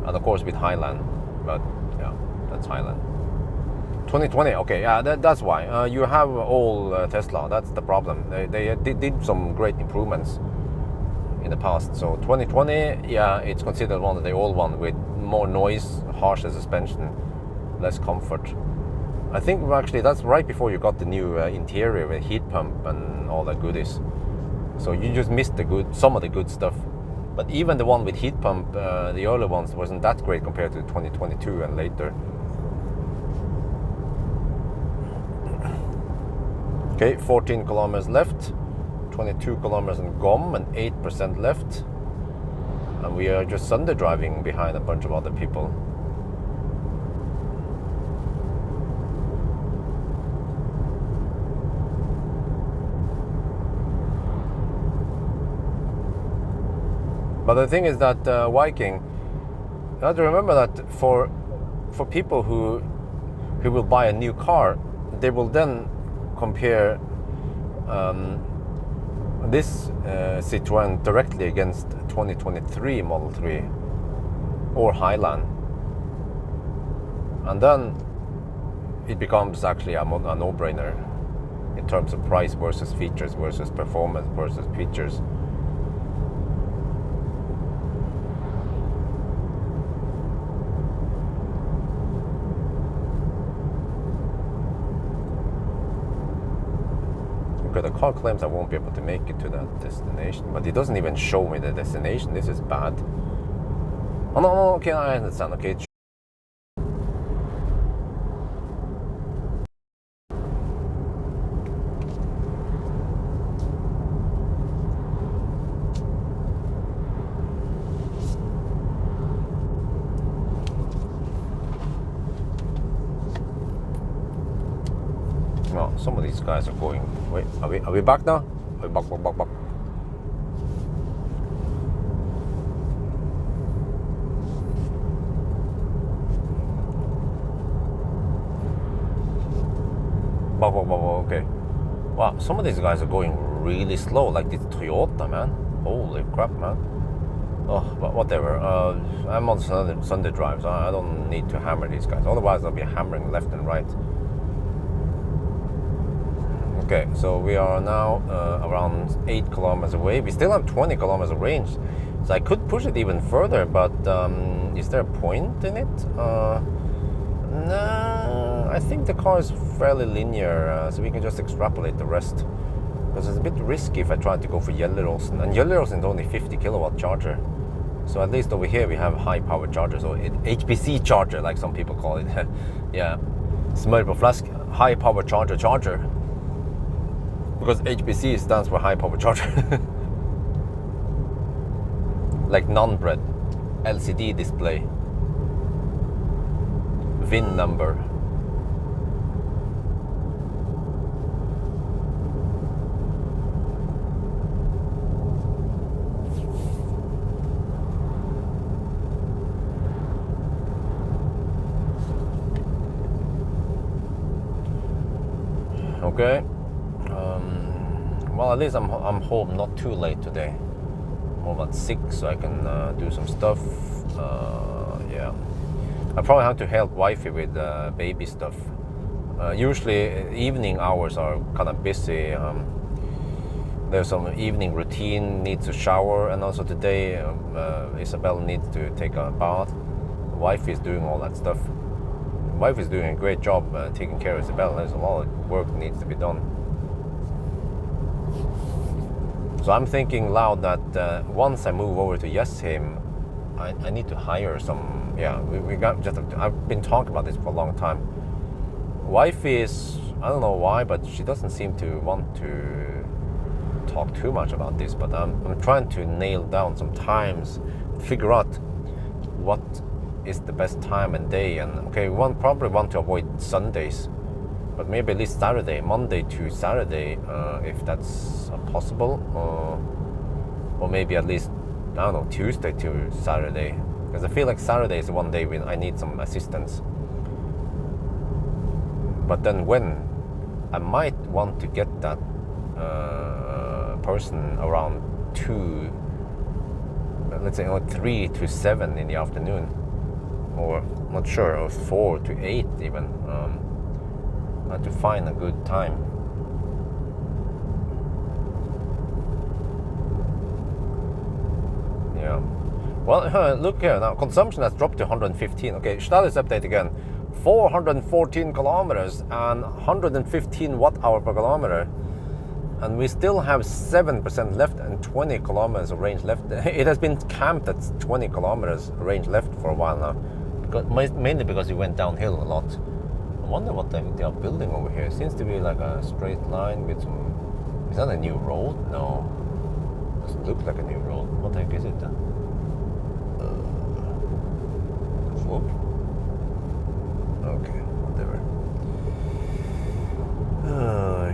And of course with Highland, but yeah, that's Highland. 2020. Okay, yeah, that's why. You have all Tesla. That's the problem. They did some great improvements in the past. So 2020, yeah, it's considered one of the old one with more noise, harsher suspension, less comfort. I think actually that's right before you got the new interior with heat pump and all that goodies. So you just missed some of the good stuff. But even the one with heat pump, the early ones wasn't that great compared to 2022 and later. Okay, 14 kilometers left, 22 kilometers in GOM and 8% left. And we are just Sunday driving behind a bunch of other people. But the thing is that Viking, you have to remember that for people who will buy a new car, they will then compare this Citroën directly against 2023 Model 3 or Highland, and then it becomes actually a no-brainer in terms of price versus features versus performance versus features. The car claims I won't be able to make it to that destination, but it doesn't even show me the destination. This is bad. Oh no, okay, I understand. Okay. Well, some of these guys are going. Wait, are we back now? Are we back. Okay. Wow, some of these guys are going really slow, like this Toyota, man. Holy crap, man. Oh, but whatever. I'm on Sunday drive, so I don't need to hammer these guys. Otherwise, I'll be hammering left and right. Okay, so we are now around 8 kilometers away. We still have 20 kilometers of range, so I could push it even further, but is there a point in it? No, I think the car is fairly linear, so we can just extrapolate the rest. Because it's a bit risky if I try to go for Gjelleråsen, and Gjelleråsen is only 50 kilowatt charger. So at least over here we have high power chargers, or HPC charger, like some people call it. Yeah, smør på flask, high power charger. Because HPC stands for high power charger. Like non-bread, LCD display, VIN number. Okay. Well, at least I'm home not too late today. More about 6, so I can do some stuff. Yeah, I probably have to help wifey with baby stuff. Usually evening hours are kind of busy. There's some evening routine, needs to shower, and also today Isabel needs to take a bath. Wife is doing all that stuff. Wife is doing a great job taking care of Isabel. There's a lot of work that needs to be done. So I'm thinking loud that once I move over to Jessheim, I need to hire some. Yeah, we got just. I've been talking about this for a long time. Wife is, I don't know why, but she doesn't seem to want to talk too much about this. But I'm trying to nail down some times, figure out what is the best time and day. And okay, we probably want to avoid Sundays, but maybe at least Saturday, Monday to Saturday, if that's possible, or maybe at least, I don't know, Tuesday to Saturday, because I feel like Saturday is the one day when I need some assistance. But then when I might want to get that person around 2, let's say 3 to 7 in the afternoon, or not sure, or 4 to 8 even. I have to find a good time. Yeah. Well, look here now. Consumption has dropped to 115. Okay, status update again. 414 kilometers and 115 watt-hour per kilometer. And we still have 7% left and 20 kilometers of range left. It has been camped at 20 kilometers range left for a while now. Mainly because it went downhill a lot. I wonder what they are building over here. It seems to be like a straight line with some... Is that a new road? No. Doesn't look like a new road. What the heck is it then? Whoop. Okay, whatever.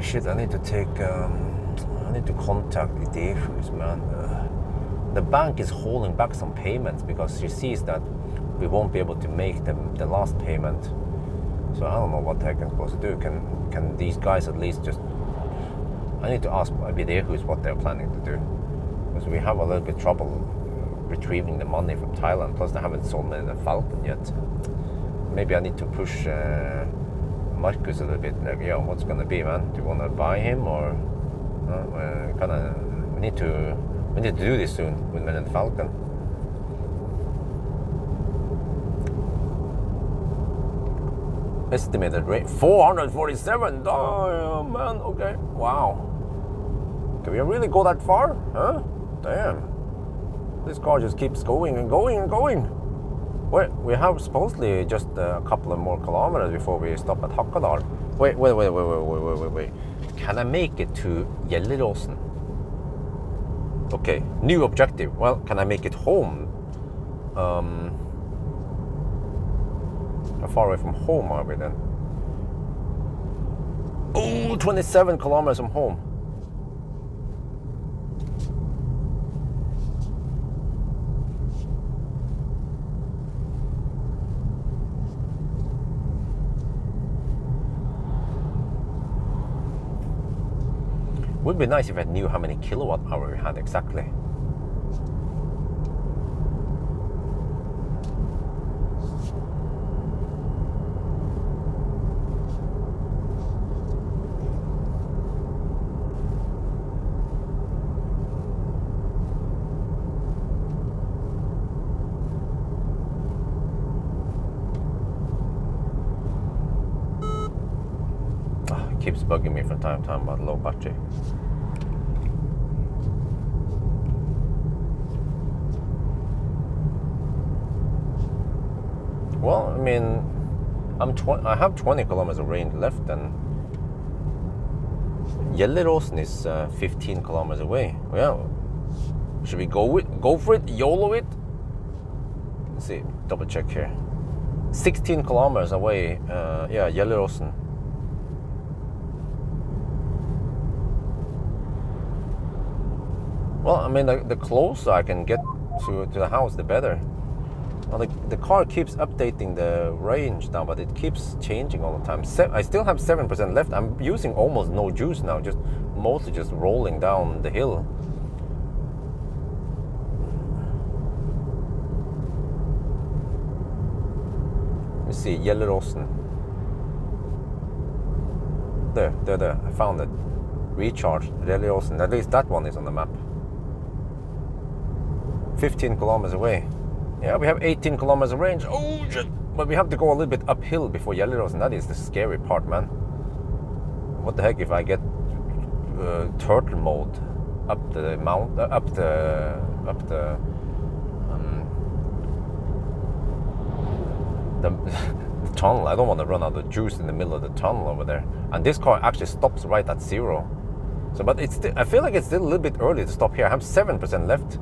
Shit, I need to contact ë-C4X, man. The bank is holding back some payments because she sees that we won't be able to make the last payment. So I don't know what the heck I'm supposed to do. Can these guys at least just... I need to ask ë-C4X what they're planning to do. Because we have a little bit trouble retrieving the money from Thailand. Plus they haven't sold me the Falcon yet. Maybe I need to push Marcus a little bit. Like, yeah, what's gonna be, man? Do you wanna buy him or... we need to do this soon with the Falcon. Estimated rate 447. Damn, man. Okay, wow. Can we really go that far? Huh? Damn. This car just keeps going and going and going. Wait, we have supposedly just a couple of more kilometers before we stop at Hakadal. Wait. Can I make it to Gjelleråsen? Okay, new objective. Well, can I make it home? How far away from home are we then? Oh, 27 kilometers from home. Would be nice if I knew how many kilowatt hour we had exactly. Keeps bugging me from time to time about low battery. Well, I mean, I have 20 kilometers of range left, and Gjelleråsen is 15 kilometers away. Well, should we go for it? YOLO it? Let's see, double check here. 16 kilometers away. Yeah, Gjelleråsen. Well, I mean, the closer I can get to the house, the better. Well, the car keeps updating the range now, but it keeps changing all the time. I still have 7% left. I'm using almost no juice now, mostly just rolling down the hill. Let's see, Gjelleråsen. There. I found it. Recharge, Gjelleråsen. At least that one is on the map. 15 kilometers away. Yeah, we have 18 kilometers of range. Oh, shit. But we have to go a little bit uphill before Gjelleråsen. That is the scary part, man. What the heck if I get turtle mode up the mount, up the tunnel? I don't want to run out of juice in the middle of the tunnel over there. And this car actually stops right at 0. So, but I feel like it's still a little bit early to stop here. I have 7% left.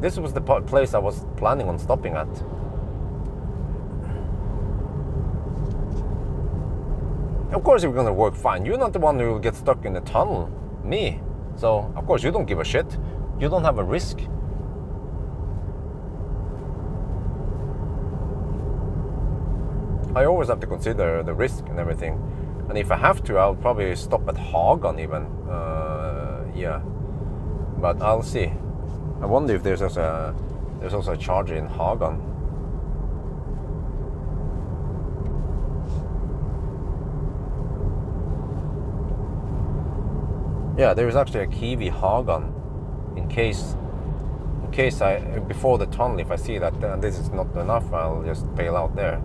This was the place I was planning on stopping at. Of course, you're gonna work fine. You're not the one who will get stuck in the tunnel. Me. So, of course, you don't give a shit. You don't have a risk. I always have to consider the risk and everything. And if I have to, I'll probably stop at Hagan even. Yeah. But I'll see. I wonder if there's also a charger in Hagan. Yeah, there is actually a Kiwi Hagan in case I, before the tunnel, if I see that this is not enough, I'll just bail out there.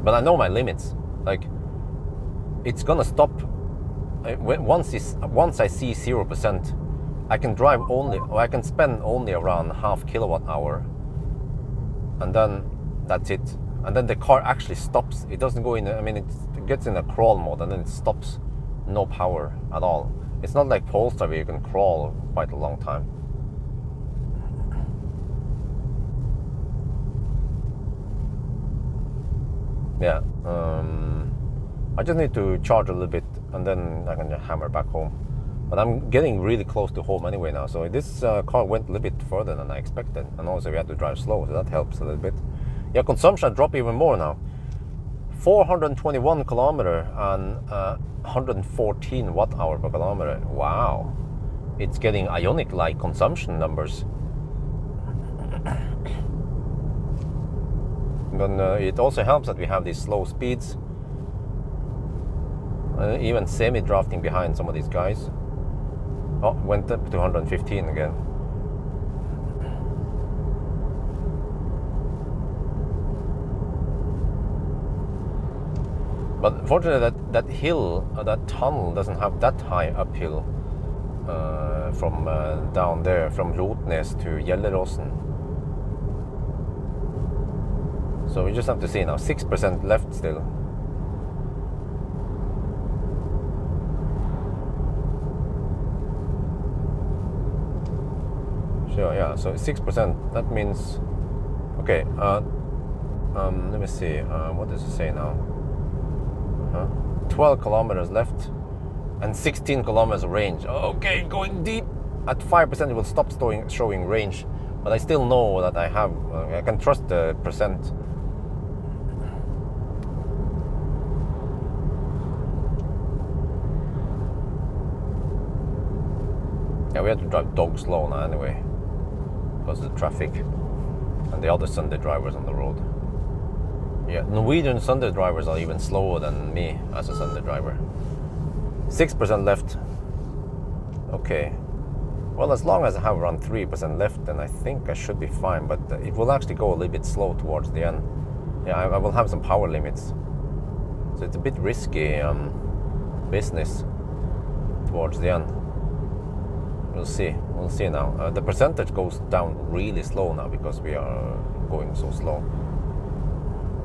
But I know my limits. Like, it's gonna stop once I see 0%. I can drive only, or I can spend only around half kilowatt hour, and then that's it. And then the car actually stops. It doesn't go in. I mean, it gets in a crawl mode, and then it stops. No power at all. It's not like Polestar where you can crawl quite a long time. Yeah. I just need to charge a little bit, and then I can hammer back home. But I'm getting really close to home anyway now. So this car went a little bit further than I expected, and also we had to drive slow, so that helps a little bit. Yeah, consumption dropped even more now. 421 kilometer and 114 watt hour per kilometer. Wow, it's getting Ioniq-like consumption numbers. But it also helps that we have these slow speeds. Even semi-drafting behind some of these guys. Oh, went up to 115 again. But fortunately, that hill, that tunnel doesn't have that high uphill from down there, from Rotnes to Gjelleråsen. So we just have to see now. 6% left still. Sure, yeah. So 6%. That means, okay. Let me see. What does it say now? 12 kilometers left and 16 kilometers range. Okay, going deep. At 5% it will stop showing range, but I still know that I can trust the percent. Yeah, we have to drive dog slow now anyway because of the traffic and the other Sunday drivers on the road. Yeah, Norwegian Sunday drivers are even slower than me as a Sunday driver. 6% left. Okay. Well, as long as I have around 3% left, then I think I should be fine. But it will actually go a little bit slow towards the end. Yeah, I will have some power limits. So it's a bit risky business towards the end. We'll see. We'll see now. The percentage goes down really slow now because we are going so slow.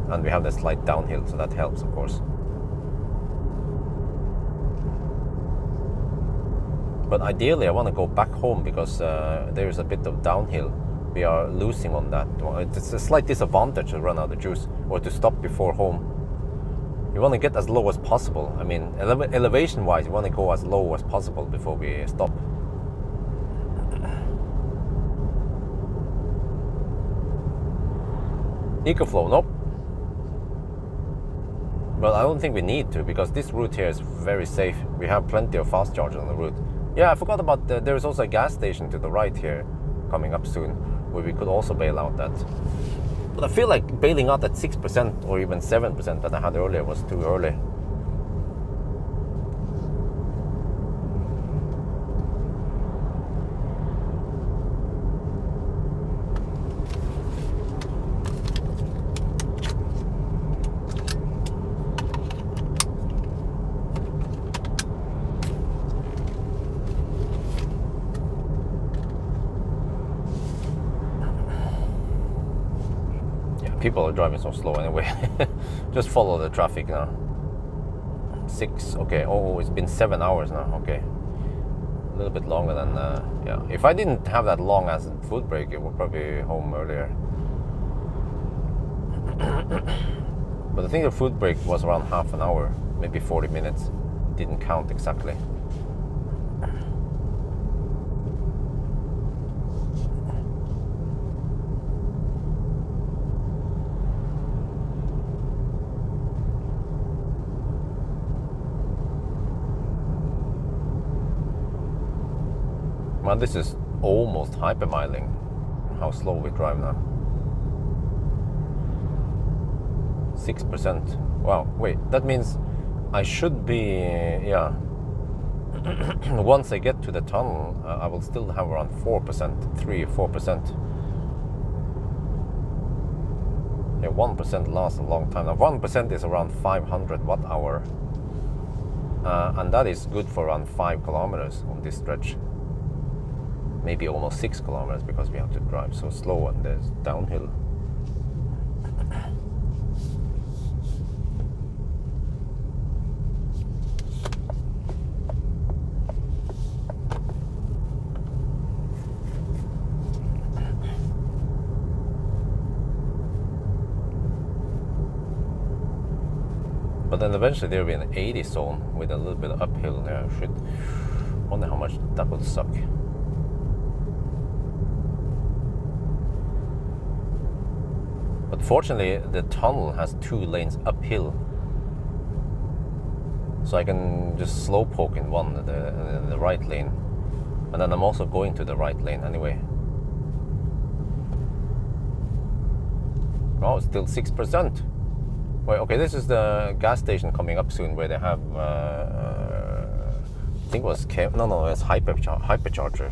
And we have the slight downhill, so that helps, of course. But ideally, I want to go back home because there is a bit of downhill. We are losing on that. It's a slight disadvantage to run out of juice or to stop before home. You want to get as low as possible. I mean, elevation-wise, you want to go as low as possible before we stop. EcoFlow, nope. But I don't think we need to because this route here is very safe. We have plenty of fast chargers on the route. Yeah, I forgot about there is also a gas station to the right here coming up soon where we could also bail out at. But I feel like bailing out at 6% or even 7% that I had earlier was too early. People are driving so slow anyway. Just follow the traffic now. 6, okay. Oh, it's been 7 hours now. Okay, a little bit longer than yeah. If I didn't have that long as food break, it would probably be home earlier. But I think the food break was around half an hour, maybe 40 minutes. Didn't count exactly. Man, this is almost hypermiling how slow we drive now. 6%. Wow, wait, that means I should be, yeah. Once I get to the tunnel, I will still have around 4%, 3 or 4%. Yeah, 1% lasts a long time. Now 1% is around 500 watt hour. And that is good for around 5 kilometers on this stretch. Maybe almost 6 kilometers because we have to drive so slow and there's downhill. But then eventually there will be an 80 zone with a little bit of uphill there. I should wonder how much that would suck. But fortunately the tunnel has 2 lanes uphill. So I can just slow poke in one, the right lane. And then I'm also going to the right lane anyway. Oh, it's still 6%. Wait, okay, this is the gas station coming up soon where they have, I think it was, no, it's hypercharger.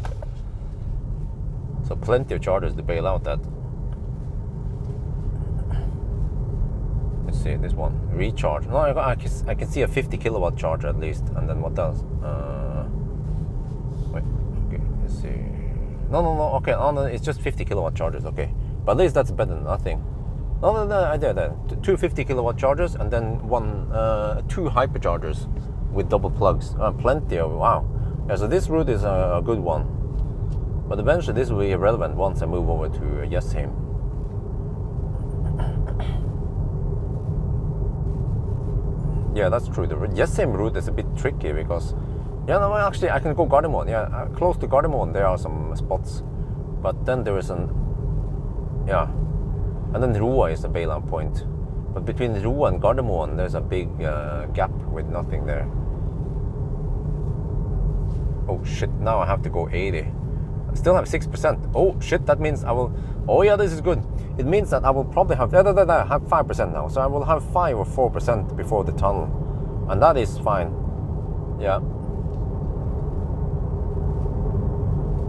So plenty of chargers to bail out that. Let's see, this one, recharge. No, I can see a 50 kilowatt charger at least. And then what else? Wait, okay, let's see. No, okay, no, it's just 50 kilowatt chargers, okay. But at least that's better than nothing. No, I did that. 2 50 kilowatt chargers and then 2 hyperchargers with double plugs. Plenty of, wow. Yeah, so this route is a good one. But eventually this will be irrelevant once I move over to Jessheim. Yeah, that's true. The Jessheim route is a bit tricky because, yeah, no, actually I can go Gardermoen. Yeah, close to Gardermoen there are some spots. But then there is yeah. And then Roa is the bailout point. But between Roa and Gardermoen, there's a big gap with nothing there. Oh shit, now I have to go 80. I still have 6%. Oh shit, that means I will... Oh yeah, this is good. It means that I will probably have... have 5% now. So I will have 5 or 4% before the tunnel. And that is fine. Yeah.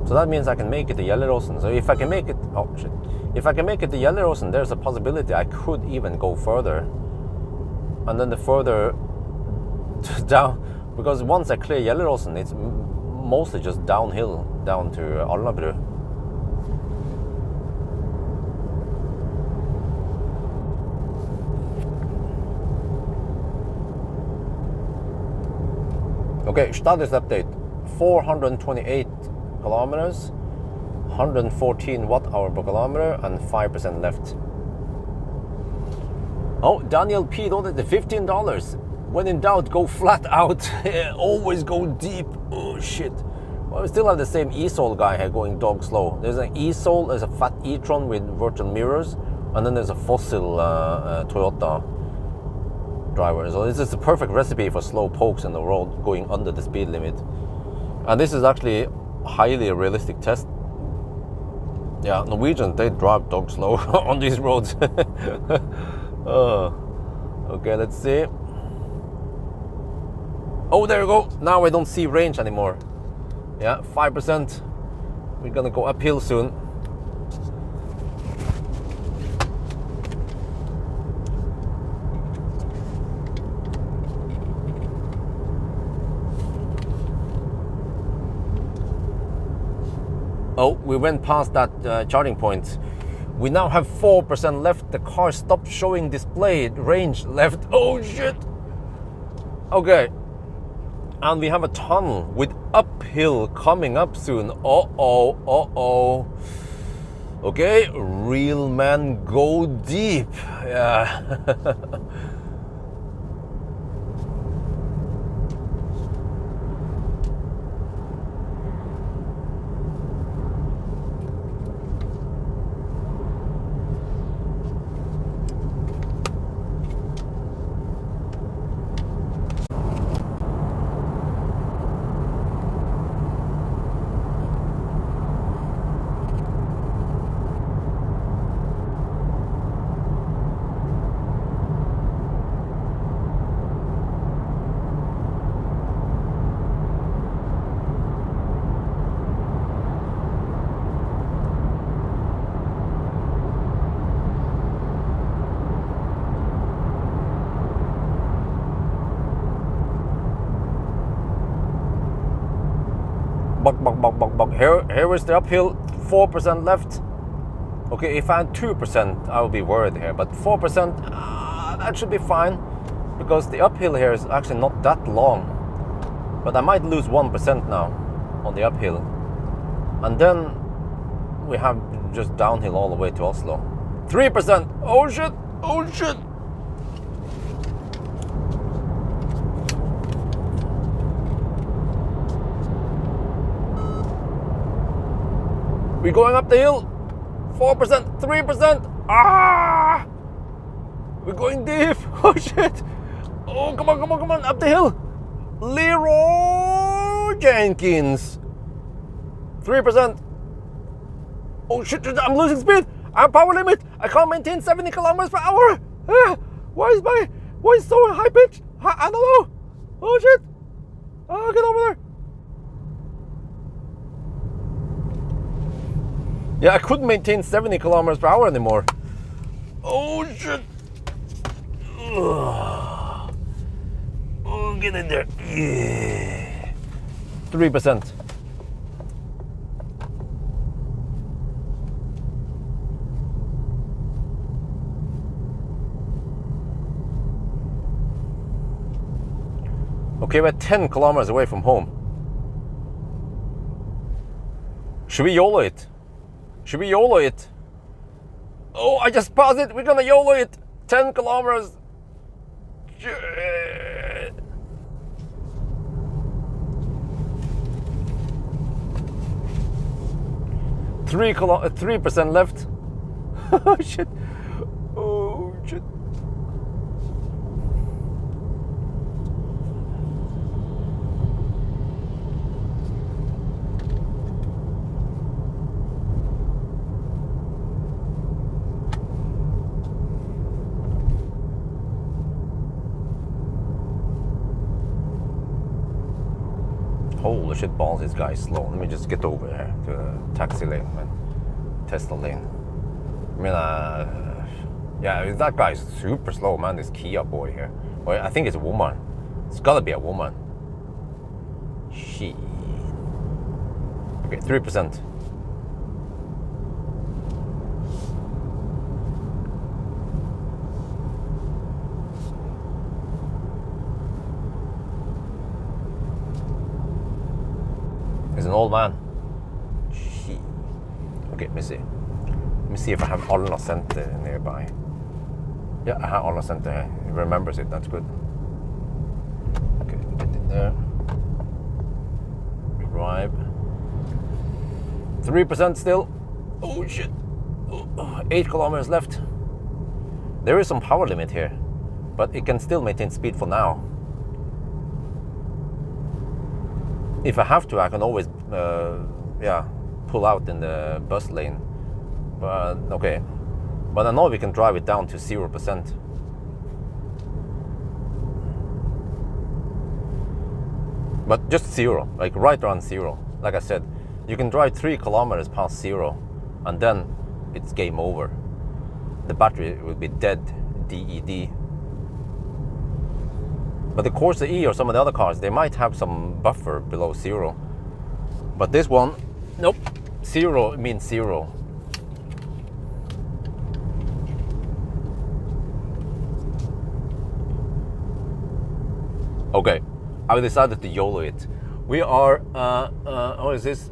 So that means I can make it to Gjelleråsen. So if I can make it... Oh shit. If I can make it to Gjelleråsen, there's a possibility I could even go further. And then the further down, because once I clear Gjelleråsen, it's mostly just downhill down to Alnabru. Okay, status update. 428 kilometers. 114 watt hour per kilometer and 5% left. Oh, Daniel P donated the $15. When in doubt, go flat out. Always go deep. Oh shit. Well, we still have the same e-Soul guy here going dog slow. There's an e-Soul, there's a fat e-tron with virtual mirrors, and then there's a fossil Toyota driver. So this is the perfect recipe for slow pokes in the road going under the speed limit. And this is actually highly a realistic test. Yeah, Norwegians, they drive dog slow on these roads. Okay, let's see. Oh, there you go. Now I don't see range anymore. Yeah, 5%. We're gonna go uphill soon. Oh, we went past that charging point. We now have 4% left. The car stopped showing display range left. Oh shit. Okay. And we have a tunnel with uphill coming up soon. Uh-oh. Okay, real man go deep. Yeah. Here is the uphill, 4% left. Okay, if I had 2%, I would be worried here, but 4%, that should be fine, because the uphill here is actually not that long. But I might lose 1% now on the uphill. And then we have just downhill all the way to Oslo. 3%, oh shit, oh shit. We're going up the hill. 4%, 3%. Ah! We're going deep. Oh shit. Oh, come on, come on, come on. Up the hill. Leroy Jenkins. 3%. Oh shit, I'm losing speed. I'm power limit. I can't maintain 70 kilometers per hour. Why is so high pitch? I don't know. Oh shit. Oh, get over there. Yeah, I couldn't maintain 70 kilometers per hour anymore. Oh shit. Oh, get in there. Yeah. 3%. Okay, we're 10 kilometers away from home. Should we YOLO it? Should we YOLO it? Oh, I just paused it. We're gonna YOLO it. 10 kilometers. Shit. Three 3% left. Oh shit. Oh shit. Holy shit balls, this guy is slow. Let me just get over here to the taxi lane, man. Tesla lane. I mean, yeah, that guy is super slow, man, this Kia boy here. Well, I think it's a woman. It's gotta be a woman. Shit. Okay, 3%. He's an old man. Shit. Okay, let me see. Let me see if I have Alna Center nearby. Yeah, I have Alna Center here. He remembers it, that's good. Okay, get in there. We drive. 3% still. Oh shit. 8 kilometers left. There is some power limit here, but it can still maintain speed for now. If I have to, I can always, yeah, pull out in the bus lane. But okay, but I know we can drive it down to 0%. But just 0, like right around 0. Like I said, you can drive 3 kilometers past 0, and then it's game over. The battery will be dead, DED. But the Corsa E or some of the other cars, they might have some buffer below 0. But this one, nope, 0 means 0. Okay, I decided to YOLO it. We are, what is this?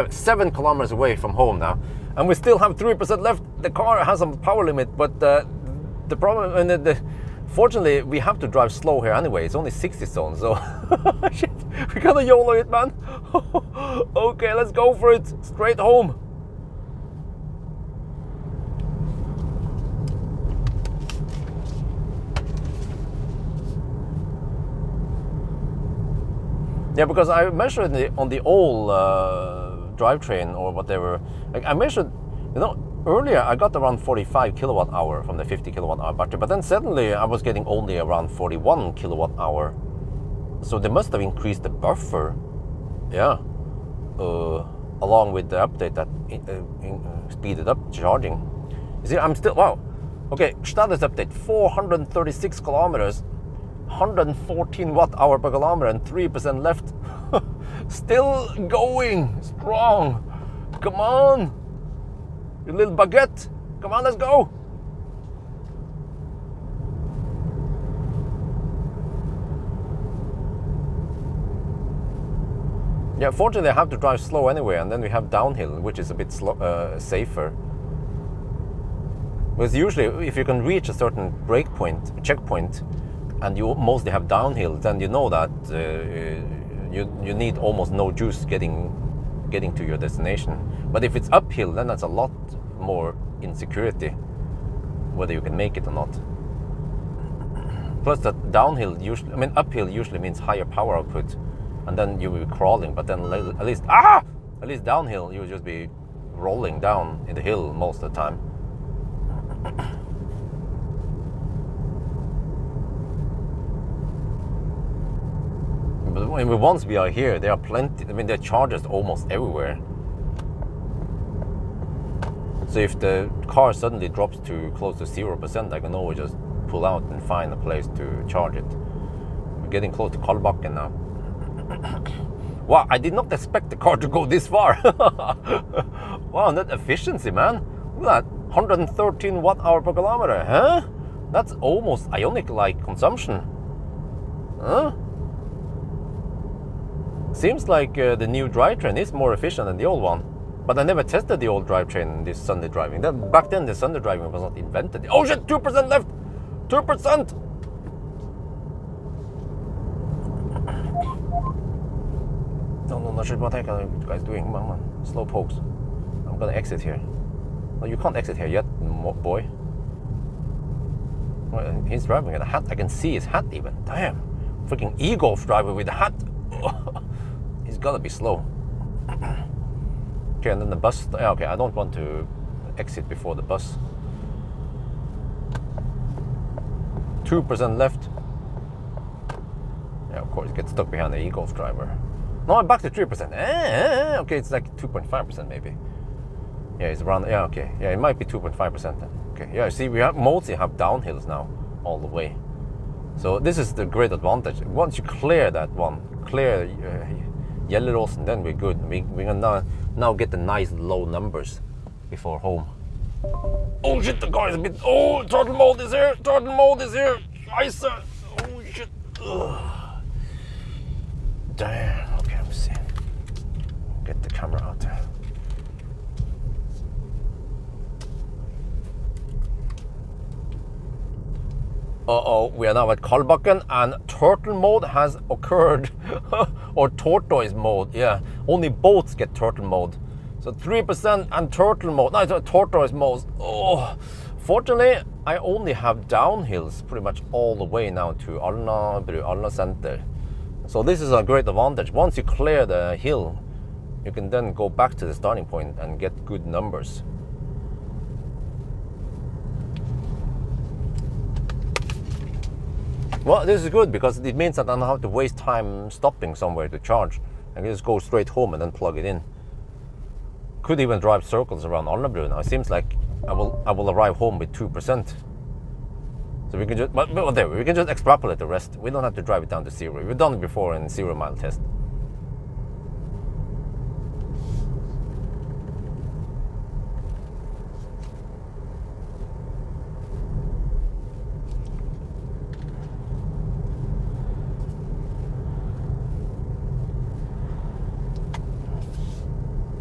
7 kilometers away from home now. And we still have 3% left. The car has some power limit, but the problem, and fortunately, we have to drive slow here anyway. It's only 60 zones, so shit, we gotta YOLO it, man. Okay, let's go for it. Straight home. Yeah, because I measured on the old drivetrain or whatever. Like I measured, you know, earlier I got around 45 kilowatt hour from the 50 kilowatt hour battery, but then suddenly I was getting only around 41 kilowatt hour. So they must have increased the buffer, yeah, along with the update that speeded up charging. You see, I'm still, wow. Okay, status update, 436 kilometers, 114 watt hour per kilometer and 3% left. Still going strong. Come on. You little baguette. Come on, let's go. Yeah, fortunately I have to drive slow anyway, and then we have downhill, which is a bit safer. Because usually, if you can reach a certain checkpoint, and you mostly have downhill, then you know that you need almost no juice getting to your destination. But if it's uphill, then that's a lot more insecurity whether you can make it or not. Plus, that downhill uphill usually means higher power output, and then you will be crawling. But then at least downhill you will just be rolling down in the hill most of the time. But once we are here, there are plenty. There are chargers almost everywhere. So if the car suddenly drops to close to 0%, I can always just pull out and find a place to charge it. We're getting close to Kalbakken now. Wow, I did not expect the car to go this far. Wow, that efficiency, man. Look at that. 113 watt-hour per kilometer, huh? That's almost Ioniq-like consumption. Huh? Seems like the new drivetrain is more efficient than the old one. But I never tested the old drivetrain in this Sunday driving. Back then, the Sunday driving was not invented. Oh shit, 2% left! 2%! No, shit, what the heck are you guys doing? Come on. Slow pokes. I'm gonna exit here. No, you can't exit here yet, boy. Well, he's driving with a hat. I can see his hat even. Damn. Freaking e-golf driver with a hat. He's gotta be slow. Okay, and then the bus. Yeah, okay, I don't want to exit before the bus. 2% left. Yeah, of course, get stuck behind the e-golf driver. No, I'm back to 3%. Okay, it's like 2.5% maybe. Yeah, it's around. Yeah, okay. Yeah, it might be 2.5% then. Okay. Yeah, see, we mostly have downhills now all the way. So this is the great advantage. Once you clear that one, clear Gjelleråsen, then we're good. We can now get the nice low numbers before home. Oh shit, the car is a bit. Oh, throttle mode is here. Throttle mode is here. Scheiße. Oh shit. Ugh. Damn. Okay, let me see. Get the camera out there. Uh-oh, we are now at Kalbakken and turtle mode has occurred. Or tortoise mode, yeah. Only boats get turtle mode. So 3% and turtle mode. No, it's tortoise mode. Oh, fortunately, I only have downhills pretty much all the way now to Alna Center. So this is a great advantage. Once you clear the hill, you can then go back to the starting point and get good numbers. Well, this is good because it means that I don't have to waste time stopping somewhere to charge. I can just go straight home and then plug it in. Could even drive circles around Alnabru now. It seems like I will arrive home with 2%. So we can just, but there, we can just extrapolate the rest. We don't have to drive it down to 0. We've done it before in 0 mile test.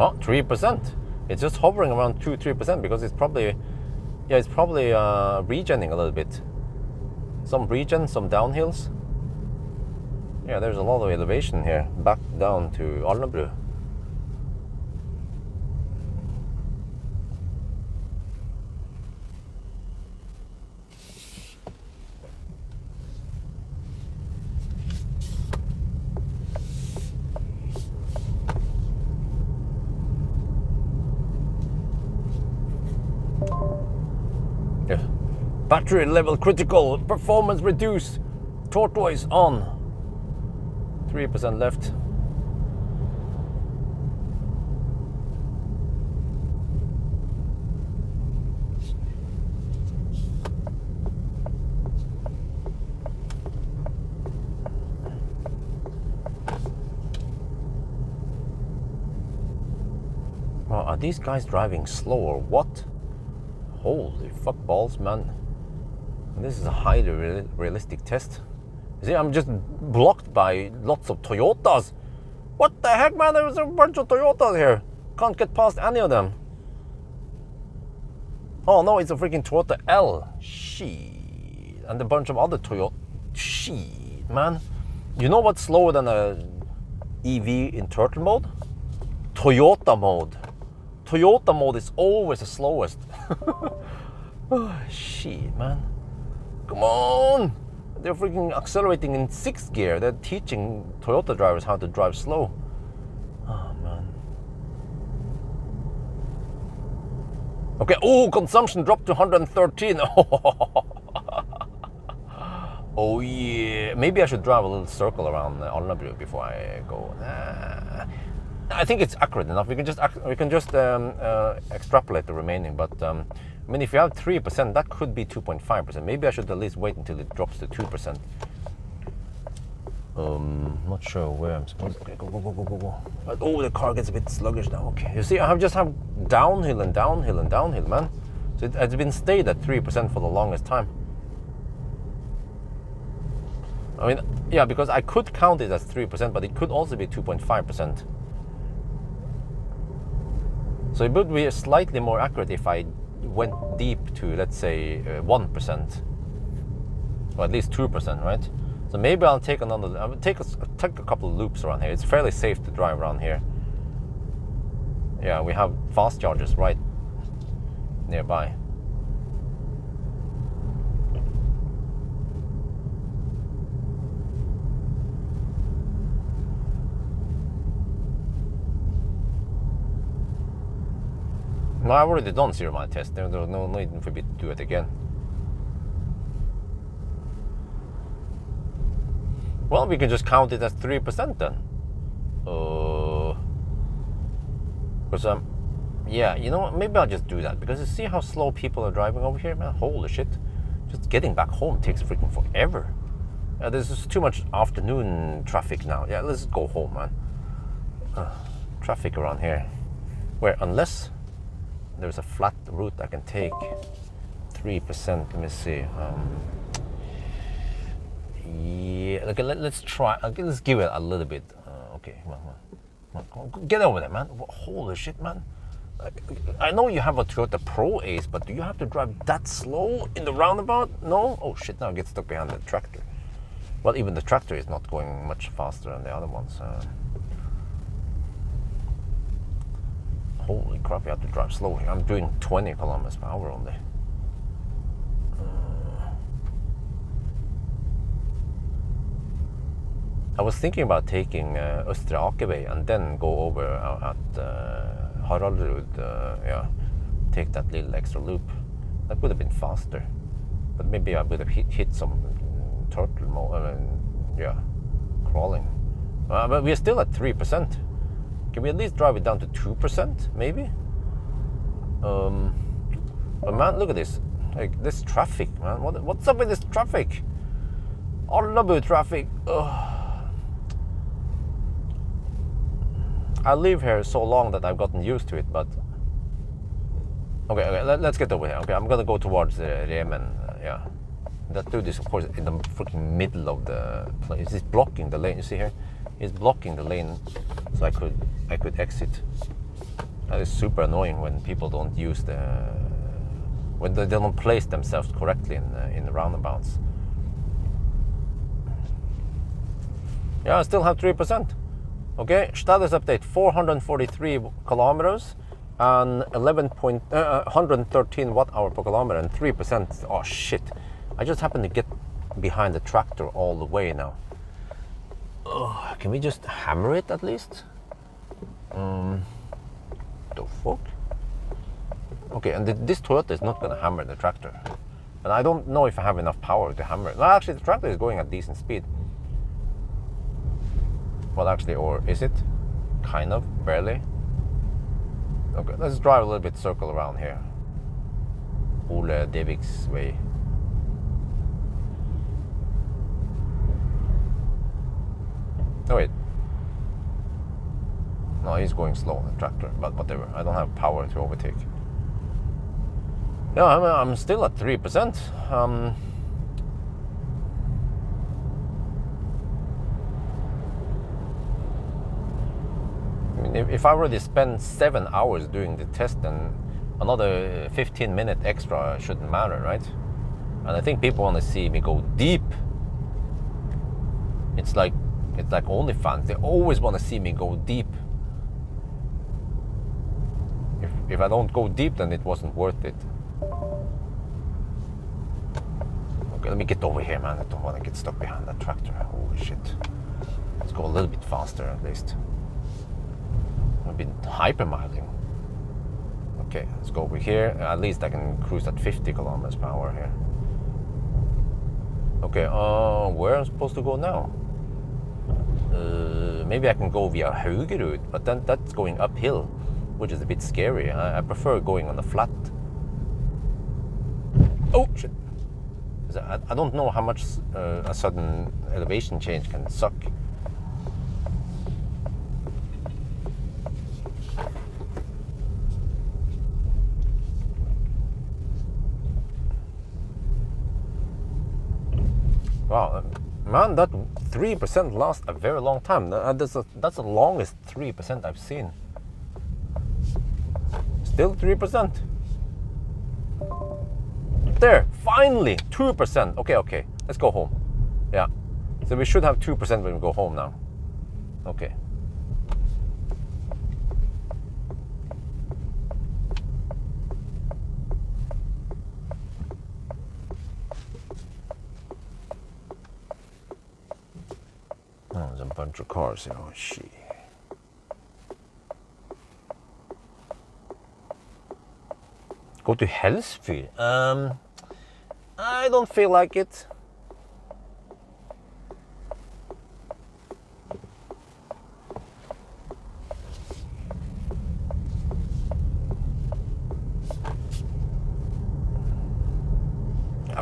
Oh, 3%. It's just hovering around 2-3% because it's probably, yeah, it's probably regenning a little bit. Some regen, some downhills. Yeah, there's a lot of elevation here, back down to Alnabru. Battery level critical, performance reduced, tortoise on. 3% left. Well, are these guys driving slow or what? Holy fuck balls, man. This is a highly realistic test. You see, I'm just blocked by lots of Toyotas. What the heck, man? There's a bunch of Toyotas here. Can't get past any of them. Oh no, it's a freaking Toyota L. Shit. And a bunch of other Toyota. Shit, man. You know what's slower than a EV in turtle mode? Toyota mode. Toyota mode is always the slowest. Oh, shit, man. Come on. They're freaking accelerating in 6th gear. They're teaching Toyota drivers how to drive slow. Oh, man. Okay, oh, consumption dropped to 113. Oh, yeah. Maybe I should drive a little circle around Alnabru before I go. Nah. I think it's accurate enough. We can just extrapolate the remaining. But I mean, if you have 3%, that could be 2.5%. Maybe I should at least wait until it drops to 2%. Not sure where I'm supposed to go. But, oh, the car gets a bit sluggish now. Okay, you see, I just have downhill and downhill and downhill, man. So it's been stayed at 3% for the longest time. I mean, yeah, because I could count it as 3%, but it could also be 2.5%. So it would be slightly more accurate if I went deep to, let's say, 1%, or at least 2%, right? So maybe I'll take another. I'll take a couple of loops around here. It's fairly safe to drive around here. Yeah, we have fast chargers right nearby. No, I've already done 0-mile test. There's no need for me to do it again. Well, we can just count it as 3% then. Because yeah, you know what? Maybe I'll just do that, because you see how slow people are driving over here, man. Holy shit! Just getting back home takes freaking forever. There's just too much afternoon traffic now. Yeah, let's go home, man. Traffic around here, where unless there's a flat route I can take, 3%. Let me see. Yeah, okay, let's try. Okay, let's give it a little bit. Okay, come on, get over there, man. Holy shit, man. I know you have a Toyota Pro Ace, but do you have to drive that slow in the roundabout? No? Oh shit, now I get stuck behind the tractor. Well, even the tractor is not going much faster than the other ones. Holy crap, you have to drive slow here. I'm doing 20 kilometers per hour only. I was thinking about taking Østre Akervei and then go over at Haraldrud, yeah, take that little extra loop. That would have been faster. But maybe I would have hit some turtle, yeah, crawling. But we're still at 3%. Can we at least drive it down to 2%, maybe? But man, look at this. Like, this traffic, man. What's up with this traffic? Alnabru traffic. Ugh. I live here so long that I've gotten used to it, but... Okay, let's get over here. Okay, I'm gonna go towards Remen, yeah. That dude is, of course, in the freaking middle of the place. He's blocking the lane, you see here? He's blocking the lane, so I could exit. That is super annoying when people don't use when they don't place themselves correctly in the roundabouts. Yeah, I still have 3%. Okay, status update, 443 kilometers and 113 watt-hour per kilometer and 3%. Oh shit, I just happened to get behind the tractor all the way now. Can we just hammer it at least? The fuck? Okay, and this Toyota is not gonna hammer the tractor. And I don't know if I have enough power to hammer it. Well, actually, the tractor is going at decent speed. Well, actually, or is it? Kind of, barely. Okay, let's drive a little bit circle around here. Ole Devik's way. Oh wait. No, he's going slow, the tractor, but whatever. I don't have power to overtake. Yeah, I'm still at 3%. I mean, if I already spent 7 hours doing the test, then another 15 minutes extra shouldn't matter, right? And I think people want to see me go deep. It's like OnlyFans. They always want to see me go deep. If I don't go deep, then it wasn't worth it. Okay, let me get over here, man. I don't want to get stuck behind that tractor. Holy shit. Let's go a little bit faster at least. I've been hypermiling. Okay, let's go over here. At least I can cruise at 50 kilometers per hour here. Okay, where am I supposed to go now? Maybe I can go via Haugerud, but then that's going uphill, which is a bit scary. I prefer going on the flat. Oh shit! I don't know how much a sudden elevation change can suck. Wow, man, that 3% lasts a very long time. That's the longest 3% I've seen. Still 3%. There, finally, 2%. Okay, let's go home. Yeah, so we should have 2% when we go home now. Okay. Oh, there's a bunch of cars here. Oh, shit. Go to Helsfyr? I don't feel like it.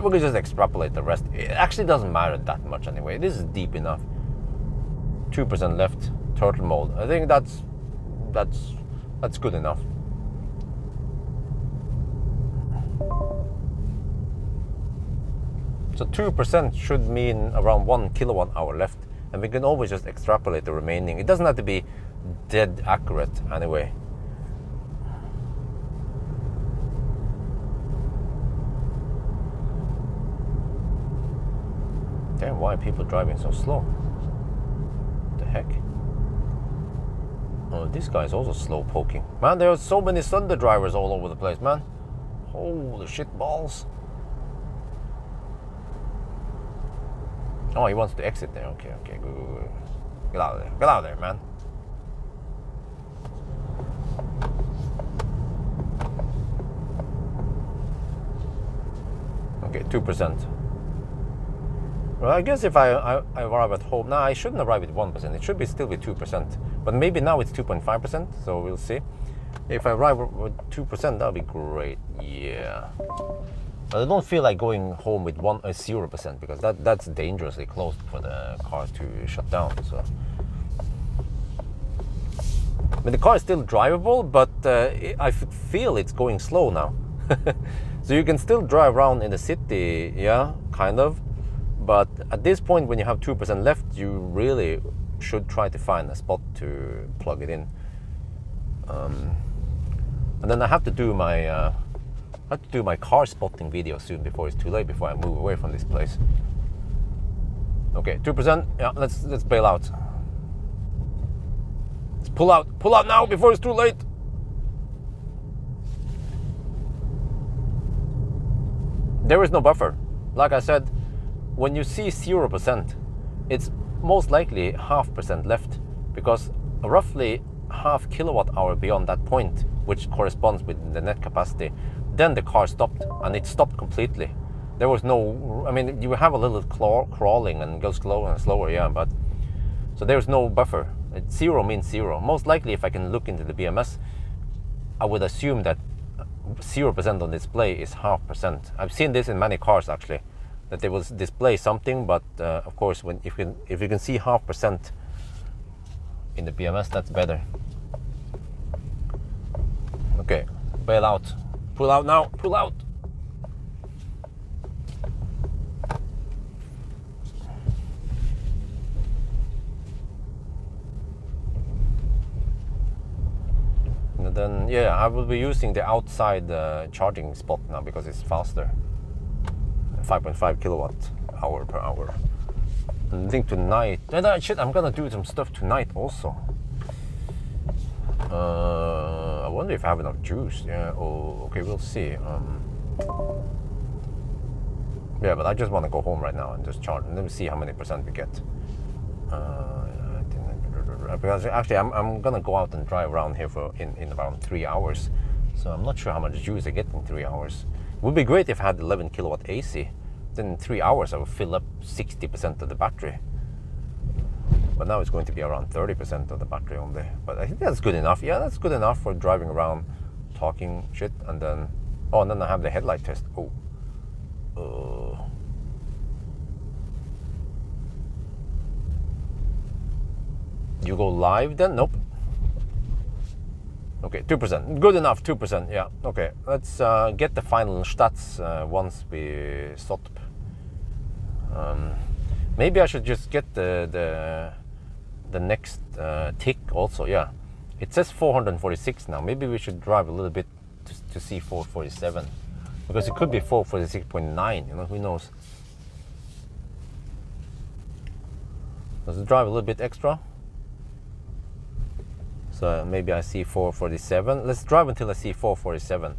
We could just extrapolate the rest. It actually doesn't matter that much anyway. This is deep enough. 2% left, turtle mode. I think that's good enough. So 2% should mean around 1 kilowatt hour left, and we can always just extrapolate the remaining. It doesn't have to be dead accurate anyway. Damn, why are people driving so slow? What the heck? Oh, this guy's also slow poking. Man, there are so many Thunder drivers all over the place, man. Holy shit balls. Oh, he wants to exit there. Okay, good. Get out of there, man. Okay, 2%. Well, I guess if I arrive at home, now I shouldn't arrive with 1%. It should be still with 2%. But maybe now it's 2.5%, so we'll see. If I arrive with 2%, that would be great. Yeah. But I don't feel like going home with 0% because that's dangerously close for the car to shut down. So, I mean, the car is still drivable, but I feel it's going slow now. So you can still drive around in the city, yeah, kind of. But at this point, when you have 2% left, you really should try to find a spot to plug it in. And then I have to do my car spotting video soon before it's too late, before I move away from this place. Okay, 2%. Yeah, let's bail out. Let's pull out now before it's too late. There is no buffer. Like I said, when you see 0%, it's most likely 0.5% left, because roughly 0.5 kilowatt hour beyond that point, which corresponds with the net capacity, then the car stopped, and it stopped completely. There was no, I mean, you have a little crawling and go slower and slower, yeah, but so there's no buffer. 0 means 0. Most likely, if I can look into the BMS, I would assume that 0% on display is 0.5%. I've seen this in many cars actually, that they will display something, but of course, if you can see 0.5% in the BMS, that's better. Okay, bail out. Pull out now, pull out. And then, yeah, I will be using the outside charging spot now because it's faster. 5.5 kilowatt hour per hour. And I think tonight, shit, I'm gonna do some stuff tonight also. I wonder if I have enough juice. Yeah, oh, okay, we'll see. Yeah, but I just want to go home right now and just charge. Let me see how many percent we get. Because actually, I'm gonna go out and drive around here for in around 3 hours. So I'm not sure how much juice I get in 3 hours. It would be great if I had 11 kilowatt AC. Then in 3 hours, I would fill up 60% of the battery. But now it's going to be around 30% of the battery only. But I think that's good enough. Yeah, that's good enough for driving around, talking shit, and then... Oh, and then I have the headlight test. Oh. You go live then? Nope. Okay, 2%. Good enough, 2%. Yeah, okay. Let's get the final stats once we stop. Maybe I should just get the next tick also. Yeah, it says 446 now. Maybe we should drive a little bit to see 447, because it could be 446.9. You know, who knows? Does it drive a little bit extra? So maybe I see 447. Let's drive until I see 447.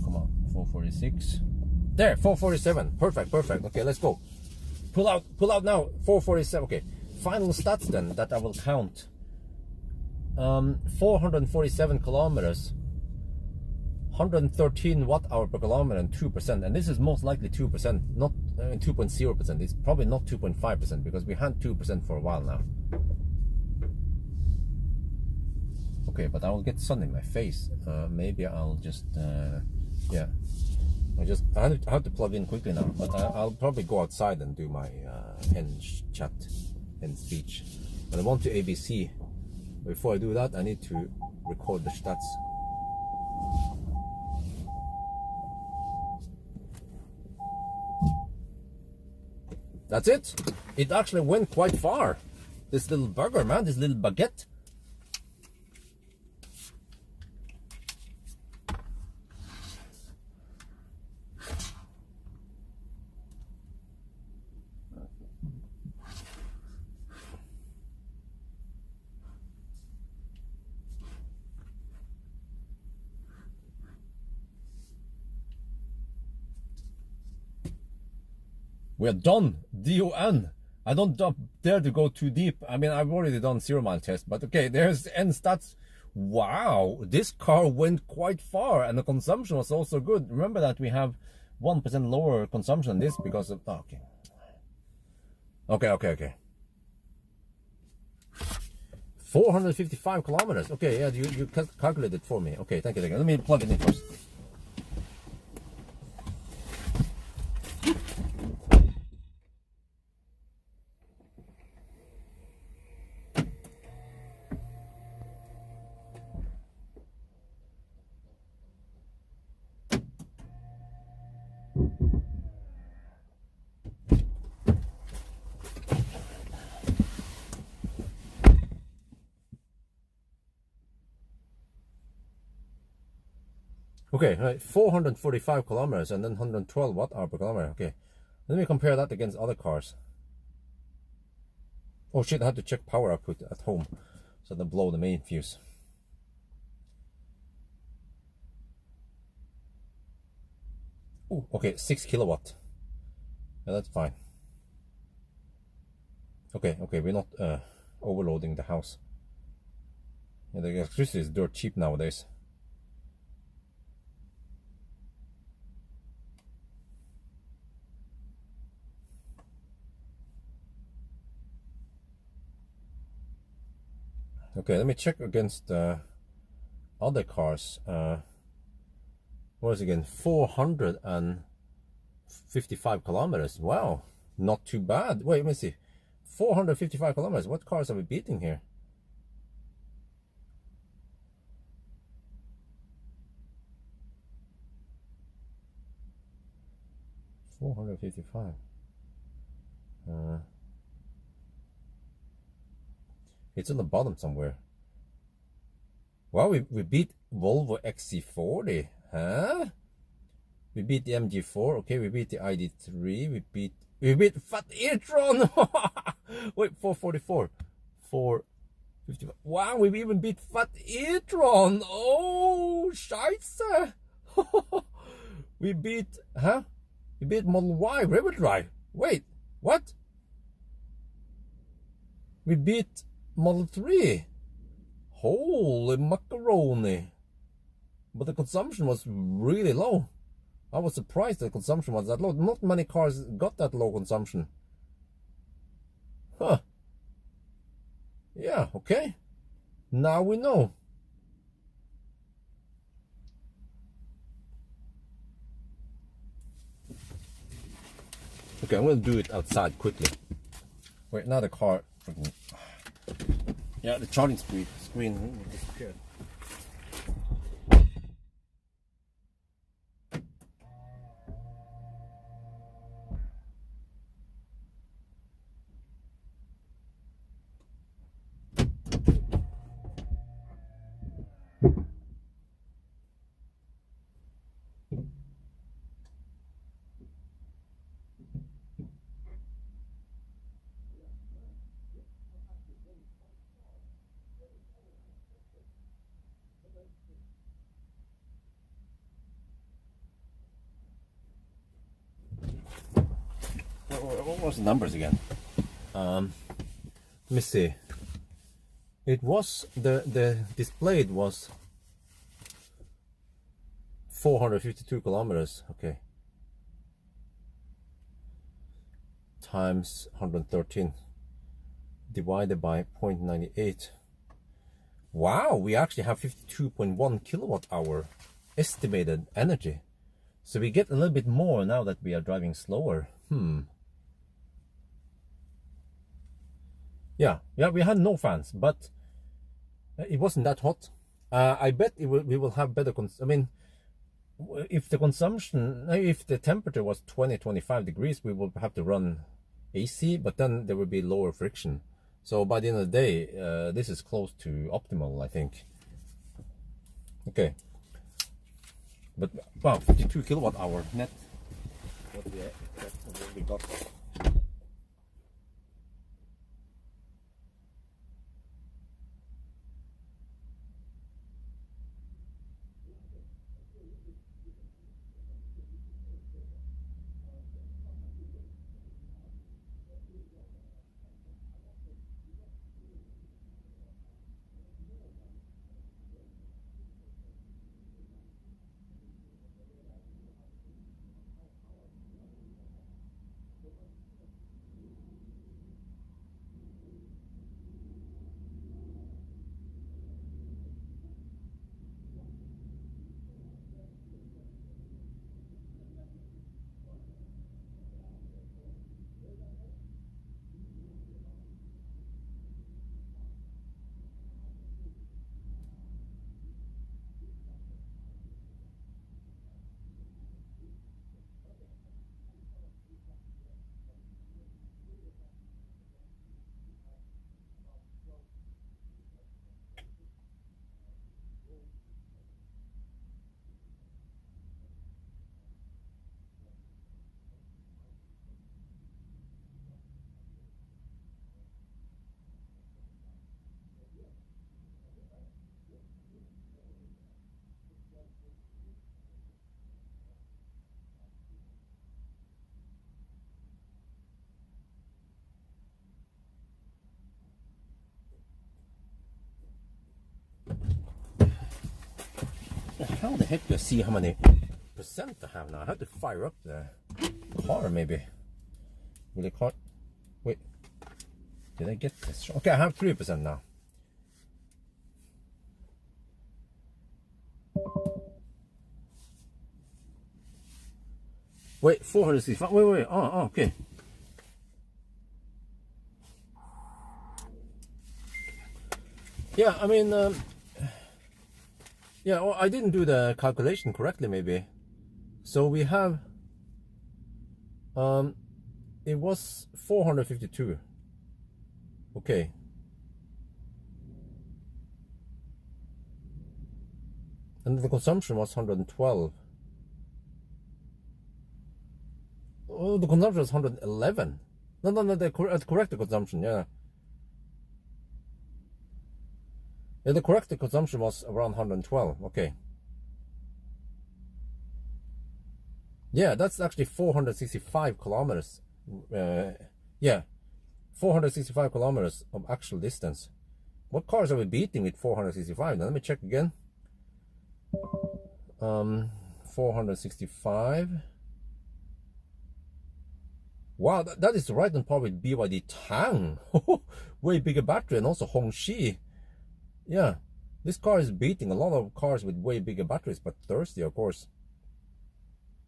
Come on, 446. There, 447. Perfect, perfect. Okay, let's go. Pull out now. 447. Okay, final stats then that I will count. 447 kilometers, 113 watt-hour per kilometer, and 2%. And this is most likely 2%, not 2.0%. It's probably not 2.5% because we had 2% for a while now. Okay, but I will get sun in my face. Maybe I'll just, yeah. I have to plug in quickly now, but I'll probably go outside and do my end chat, end speech. But I want to ABC. Before I do that, I need to record the stats. That's it. It actually went quite far. This little burger, man, this little baguette. We're done. D-O-N. I don't dare to go too deep. I mean, I've already done 0 mile test, but okay, there's the end stats. Wow, this car went quite far, and the consumption was also good. Remember that we have 1% lower consumption than this because of... Oh, okay. 455 kilometers. Okay, yeah, you calculated for me. Okay, thank you. Let me plug it in first. Okay, right, 445 kilometers and then 112 watt-hour per kilometer. Okay, let me compare that against other cars. Oh shit, I had to check power output at home so don't blow the main fuse. Oh, okay, 6 kilowatt. Yeah, that's fine. Okay, we're not overloading the house. Yeah, the electricity is dirt cheap nowadays. Okay, let me check against other cars. what is it again? 455 kilometers. Wow, not too bad. Wait, let me see. 455 kilometers. What cars are we beating here? $455. It's on the bottom somewhere. Well, we beat Volvo XC40, huh? We beat the MG4. Okay, we beat the ID3. We beat Fat e-tron. Wait, 444, 455. Wow, we even beat Fat e-tron. Oh, Scheiße. We beat, huh? We beat Model Y rear drive. Wait, what? We beat Model 3. Holy macaroni. But the consumption was really low. I was surprised the consumption was that low. Not many cars got that low consumption. Huh. Yeah, okay. Now we know. Okay, I'm gonna do it outside quickly. Wait, now the car. Yeah, the charging screen disappeared. What was the numbers again? Let me see. It was the displayed was 452 kilometers. Okay. Times 113 divided by 0.98. Wow, we actually have 52.1 kilowatt hour estimated energy. So we get a little bit more now that we are driving slower. Yeah, we had no fans, but it wasn't that hot. I bet we will have better I mean, if the consumption, if the temperature was 20-25 degrees, we will have to run AC, but then there will be lower friction. So by the end of the day, this is close to optimal, I think. Okay. But wow, 52 kilowatt hour net. What we got. How the heck do I see how many percent I have now? I have to fire up the car maybe. Will the car... Wait. Did I get this? Okay, I have 3% now. Wait, 465. Wait. Oh, okay. Yeah, I mean, yeah, well, I didn't do the calculation correctly, maybe. So we have, it was 452. Okay. And the consumption was 112. Oh, the consumption was 111. No, the correct consumption, yeah. Yeah, the correct consumption was around 112. Okay. Yeah, that's actually 465 kilometers. Yeah, 465 kilometers of actual distance. What cars are we beating with 465? Now let me check again. 465. Wow, that is right on par with BYD Tang. Way bigger battery, and also Hongxi. Yeah, this car is beating a lot of cars with way bigger batteries, but thirsty, of course.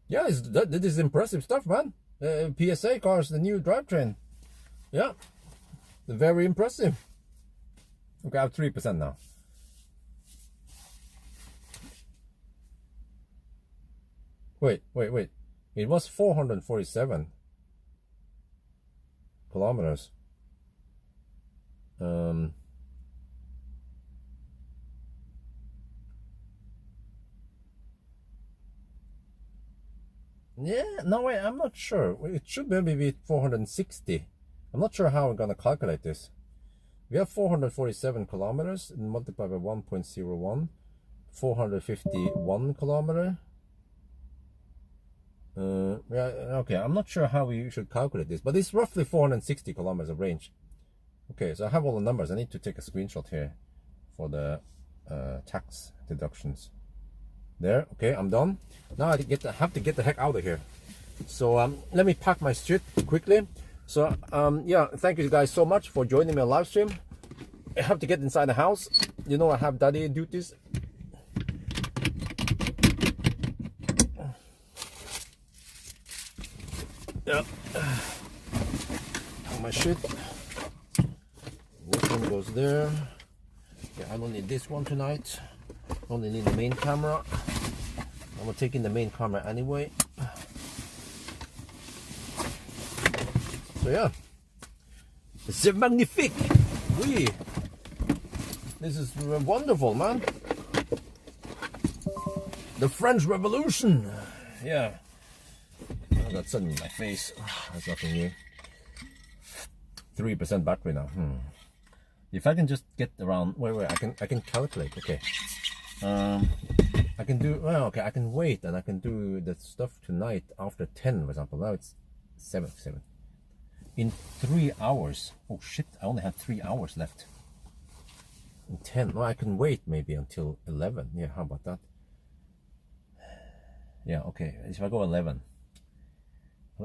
Yeah, this is impressive stuff, man. PSA cars, the new drivetrain. Yeah, very impressive. Okay, I have 3% now. Wait. It was 447 kilometers. Yeah, no wait, I'm not sure. It should maybe be 460. I'm not sure how I'm gonna calculate this. We have 447 kilometers and multiply by 1.01, 451 kilometer. Yeah, okay, I'm not sure how we should calculate this, but it's roughly 460 kilometers of range. Okay, so I have all the numbers. I need to take a screenshot here for the tax deductions. There, okay, I'm done. Now I have to get the heck out of here. So let me pack my shit quickly. So yeah, thank you guys so much for joining me on live stream. I have to get inside the house. You know, I have daddy duties. Yeah. My shit. This one goes there. Yeah, I don't need this one tonight. Only need the main camera. I'm gonna take in the main camera anyway. So yeah, c'est magnifique. Oui, this is wonderful, man. The French Revolution. Yeah. I got sun in my face. That's nothing new. 3% battery now. If I can just get around, wait, I can calculate. Okay. I can do, well, okay, I can wait and I can do the stuff tonight after 10, for example. Now it's 7. In 3 hours. Oh shit, I only have 3 hours left. In 10, well, I can wait maybe until 11. Yeah, how about that? Yeah, okay, if I go 11.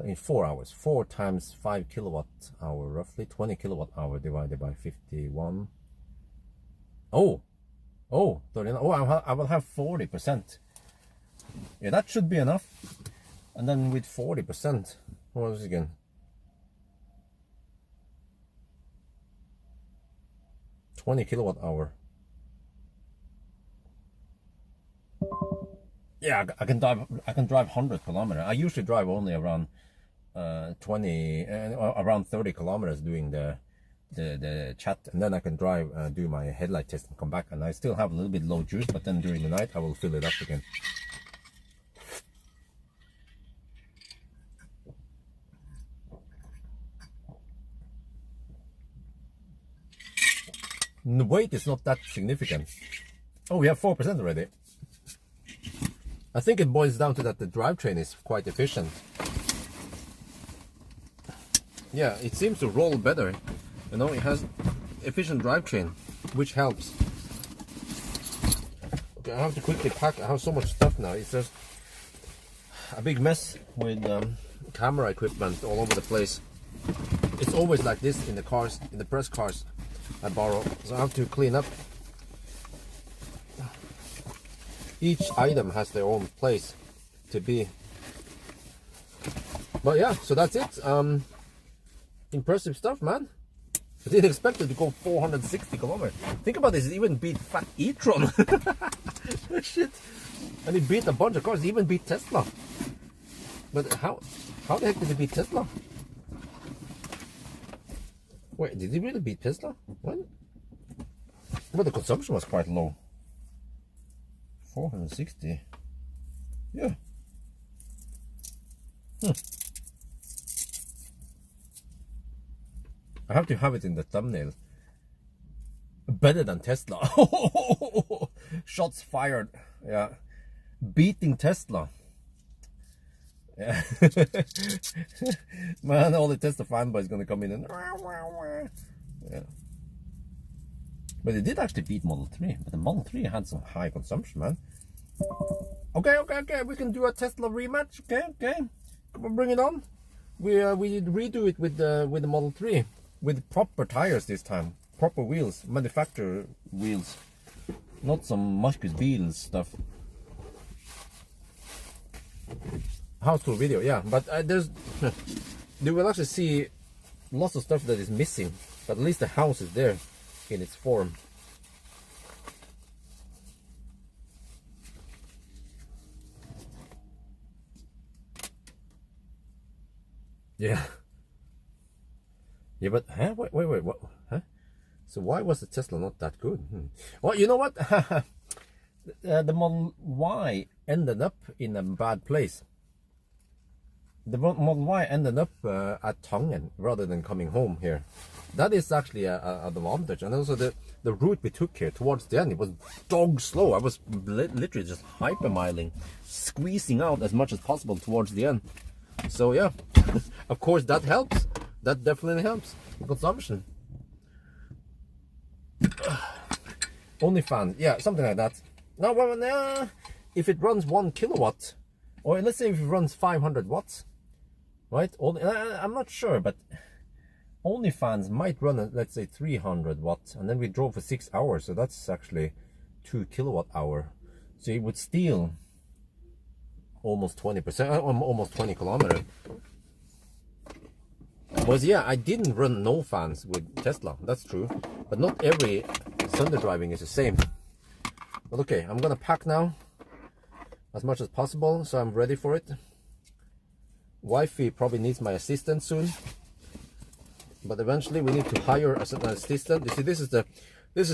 In 4 hours, 4 times 5 kilowatt hour, roughly 20 kilowatt hour divided by 51. Oh, 39. Oh, I will have 40%. Yeah, that should be enough. And then with 40%, what was it again? $20 kilowatt hour. Yeah, I can drive 100 kilometers. I usually drive only around 30 kilometers doing the chat, and then I can drive, do my headlight test and come back, and I still have a little bit low juice, but then during the night I will fill it up again. The weight is not that significant. Oh, we have 4% already. I think it boils down to that the drivetrain is quite efficient. Yeah, it seems to roll better. You know, it has efficient drivetrain, which helps. Okay, I have to quickly pack. I have so much stuff now. It's just a big mess with camera equipment all over the place. It's always like this in the cars, in the press cars I borrow. So I have to clean up. Each item has their own place to be. But yeah, so that's it. Impressive stuff, man. I didn't expect it to go 460 kilometers. Think about this, it even beat fat e-tron. Shit. And it beat a bunch of cars, it even beat Tesla. But how the heck did it beat Tesla? Wait, did it really beat Tesla? What? But the consumption was quite low. 460. Yeah. I have to have it in the thumbnail. Better than Tesla. Shots fired. Yeah. Beating Tesla. Yeah. Man, all the Tesla fanboys gonna come in and yeah. But it did actually beat Model 3. But the Model 3 had some high consumption, man. Okay, we can do a Tesla rematch. Okay. Come on, bring it on. We redo it with the Model 3 with proper tires this time, proper wheels, manufacturer wheels, not some Marcus Beals stuff. House tour video, yeah, but you will actually see lots of stuff that is missing, but at least the house is there in its form. Yeah. Yeah, but wait, what? Huh? So why was the Tesla not that good? Well, you know what? The Model Y ended up in a bad place. The Model Y ended up at Tangen rather than coming home here. That is actually an advantage. And also the route we took here towards the end, it was dog slow. I was literally just hypermiling, squeezing out as much as possible towards the end. So yeah, of course that helps. That definitely helps. Consumption. OnlyFans, yeah, something like that. Now, well, if it runs 1 kilowatt, or let's say if it runs 500 watts, right? I'm not sure, but OnlyFans might run at, let's say, 300 watts, and then we drove for 6 hours, so that's actually 2 kilowatt hour. So it would steal almost 20%, almost 20 kilometers. Was yeah, I didn't run no fans with Tesla, that's true, but not every Sunday driving is the same. But okay, I'm gonna pack now as much as possible, so I'm ready for it. Wifey probably needs my assistant soon, but eventually we need to hire an assistant. You see, this is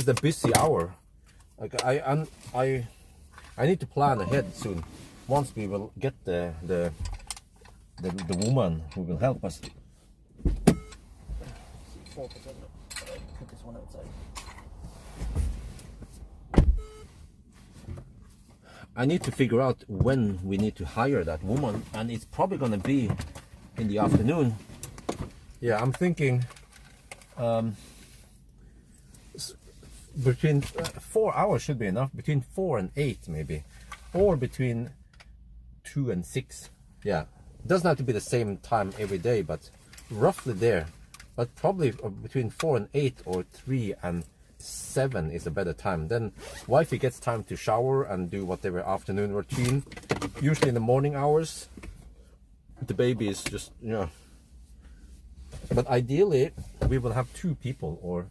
the busy hour. Like I need to plan ahead soon. Once we will get the woman who will help us. 4%. Put this one outside. I need to figure out when we need to hire that woman, and it's probably gonna be in the afternoon. Yeah, I'm thinking between 4 hours should be enough. Between 4 and 8 maybe, or between 2 and 6. Yeah, it doesn't have to be the same time every day, but roughly there. But probably between 4 and 8 or 3 and 7 is a better time. Then wifey gets time to shower and do whatever afternoon routine. Usually in the morning hours, the baby is just, you know. But ideally, we will have 2 people, or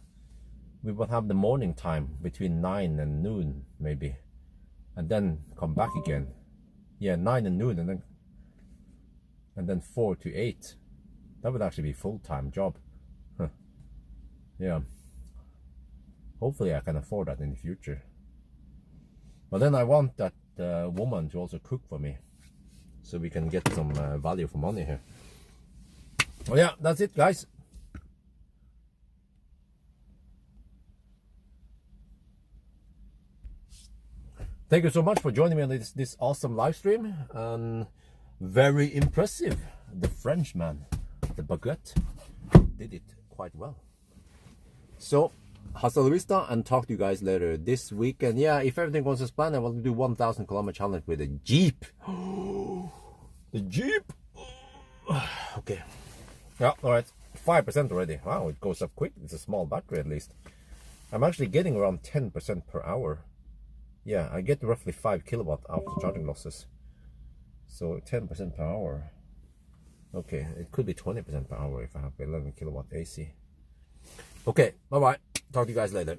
we will have the morning time between 9 and noon maybe, and then come back again. Yeah, 9 and noon, and then 4 to 8. That would actually be a full-time job. Huh. Yeah. Hopefully I can afford that in the future. But then I want that woman to also cook for me, so we can get some value for money here. Well, yeah, that's it, guys. Thank you so much for joining me on this awesome live stream. Very impressive. The Frenchman, the baguette, did it quite well. So, hasta la vista, and talk to you guys later this weekend. Yeah, if everything goes as planned, I will do 1,000 kilometer challenge with a Jeep. The Jeep. Okay. Yeah, all right. 5% already. Wow, it goes up quick. It's a small battery at least. I'm actually getting around 10% per hour. Yeah, I get roughly 5 kilowatt after charging losses. So 10% per hour. Okay, it could be 20% power if I have 11 kilowatt AC. Okay, bye bye. Talk to you guys later.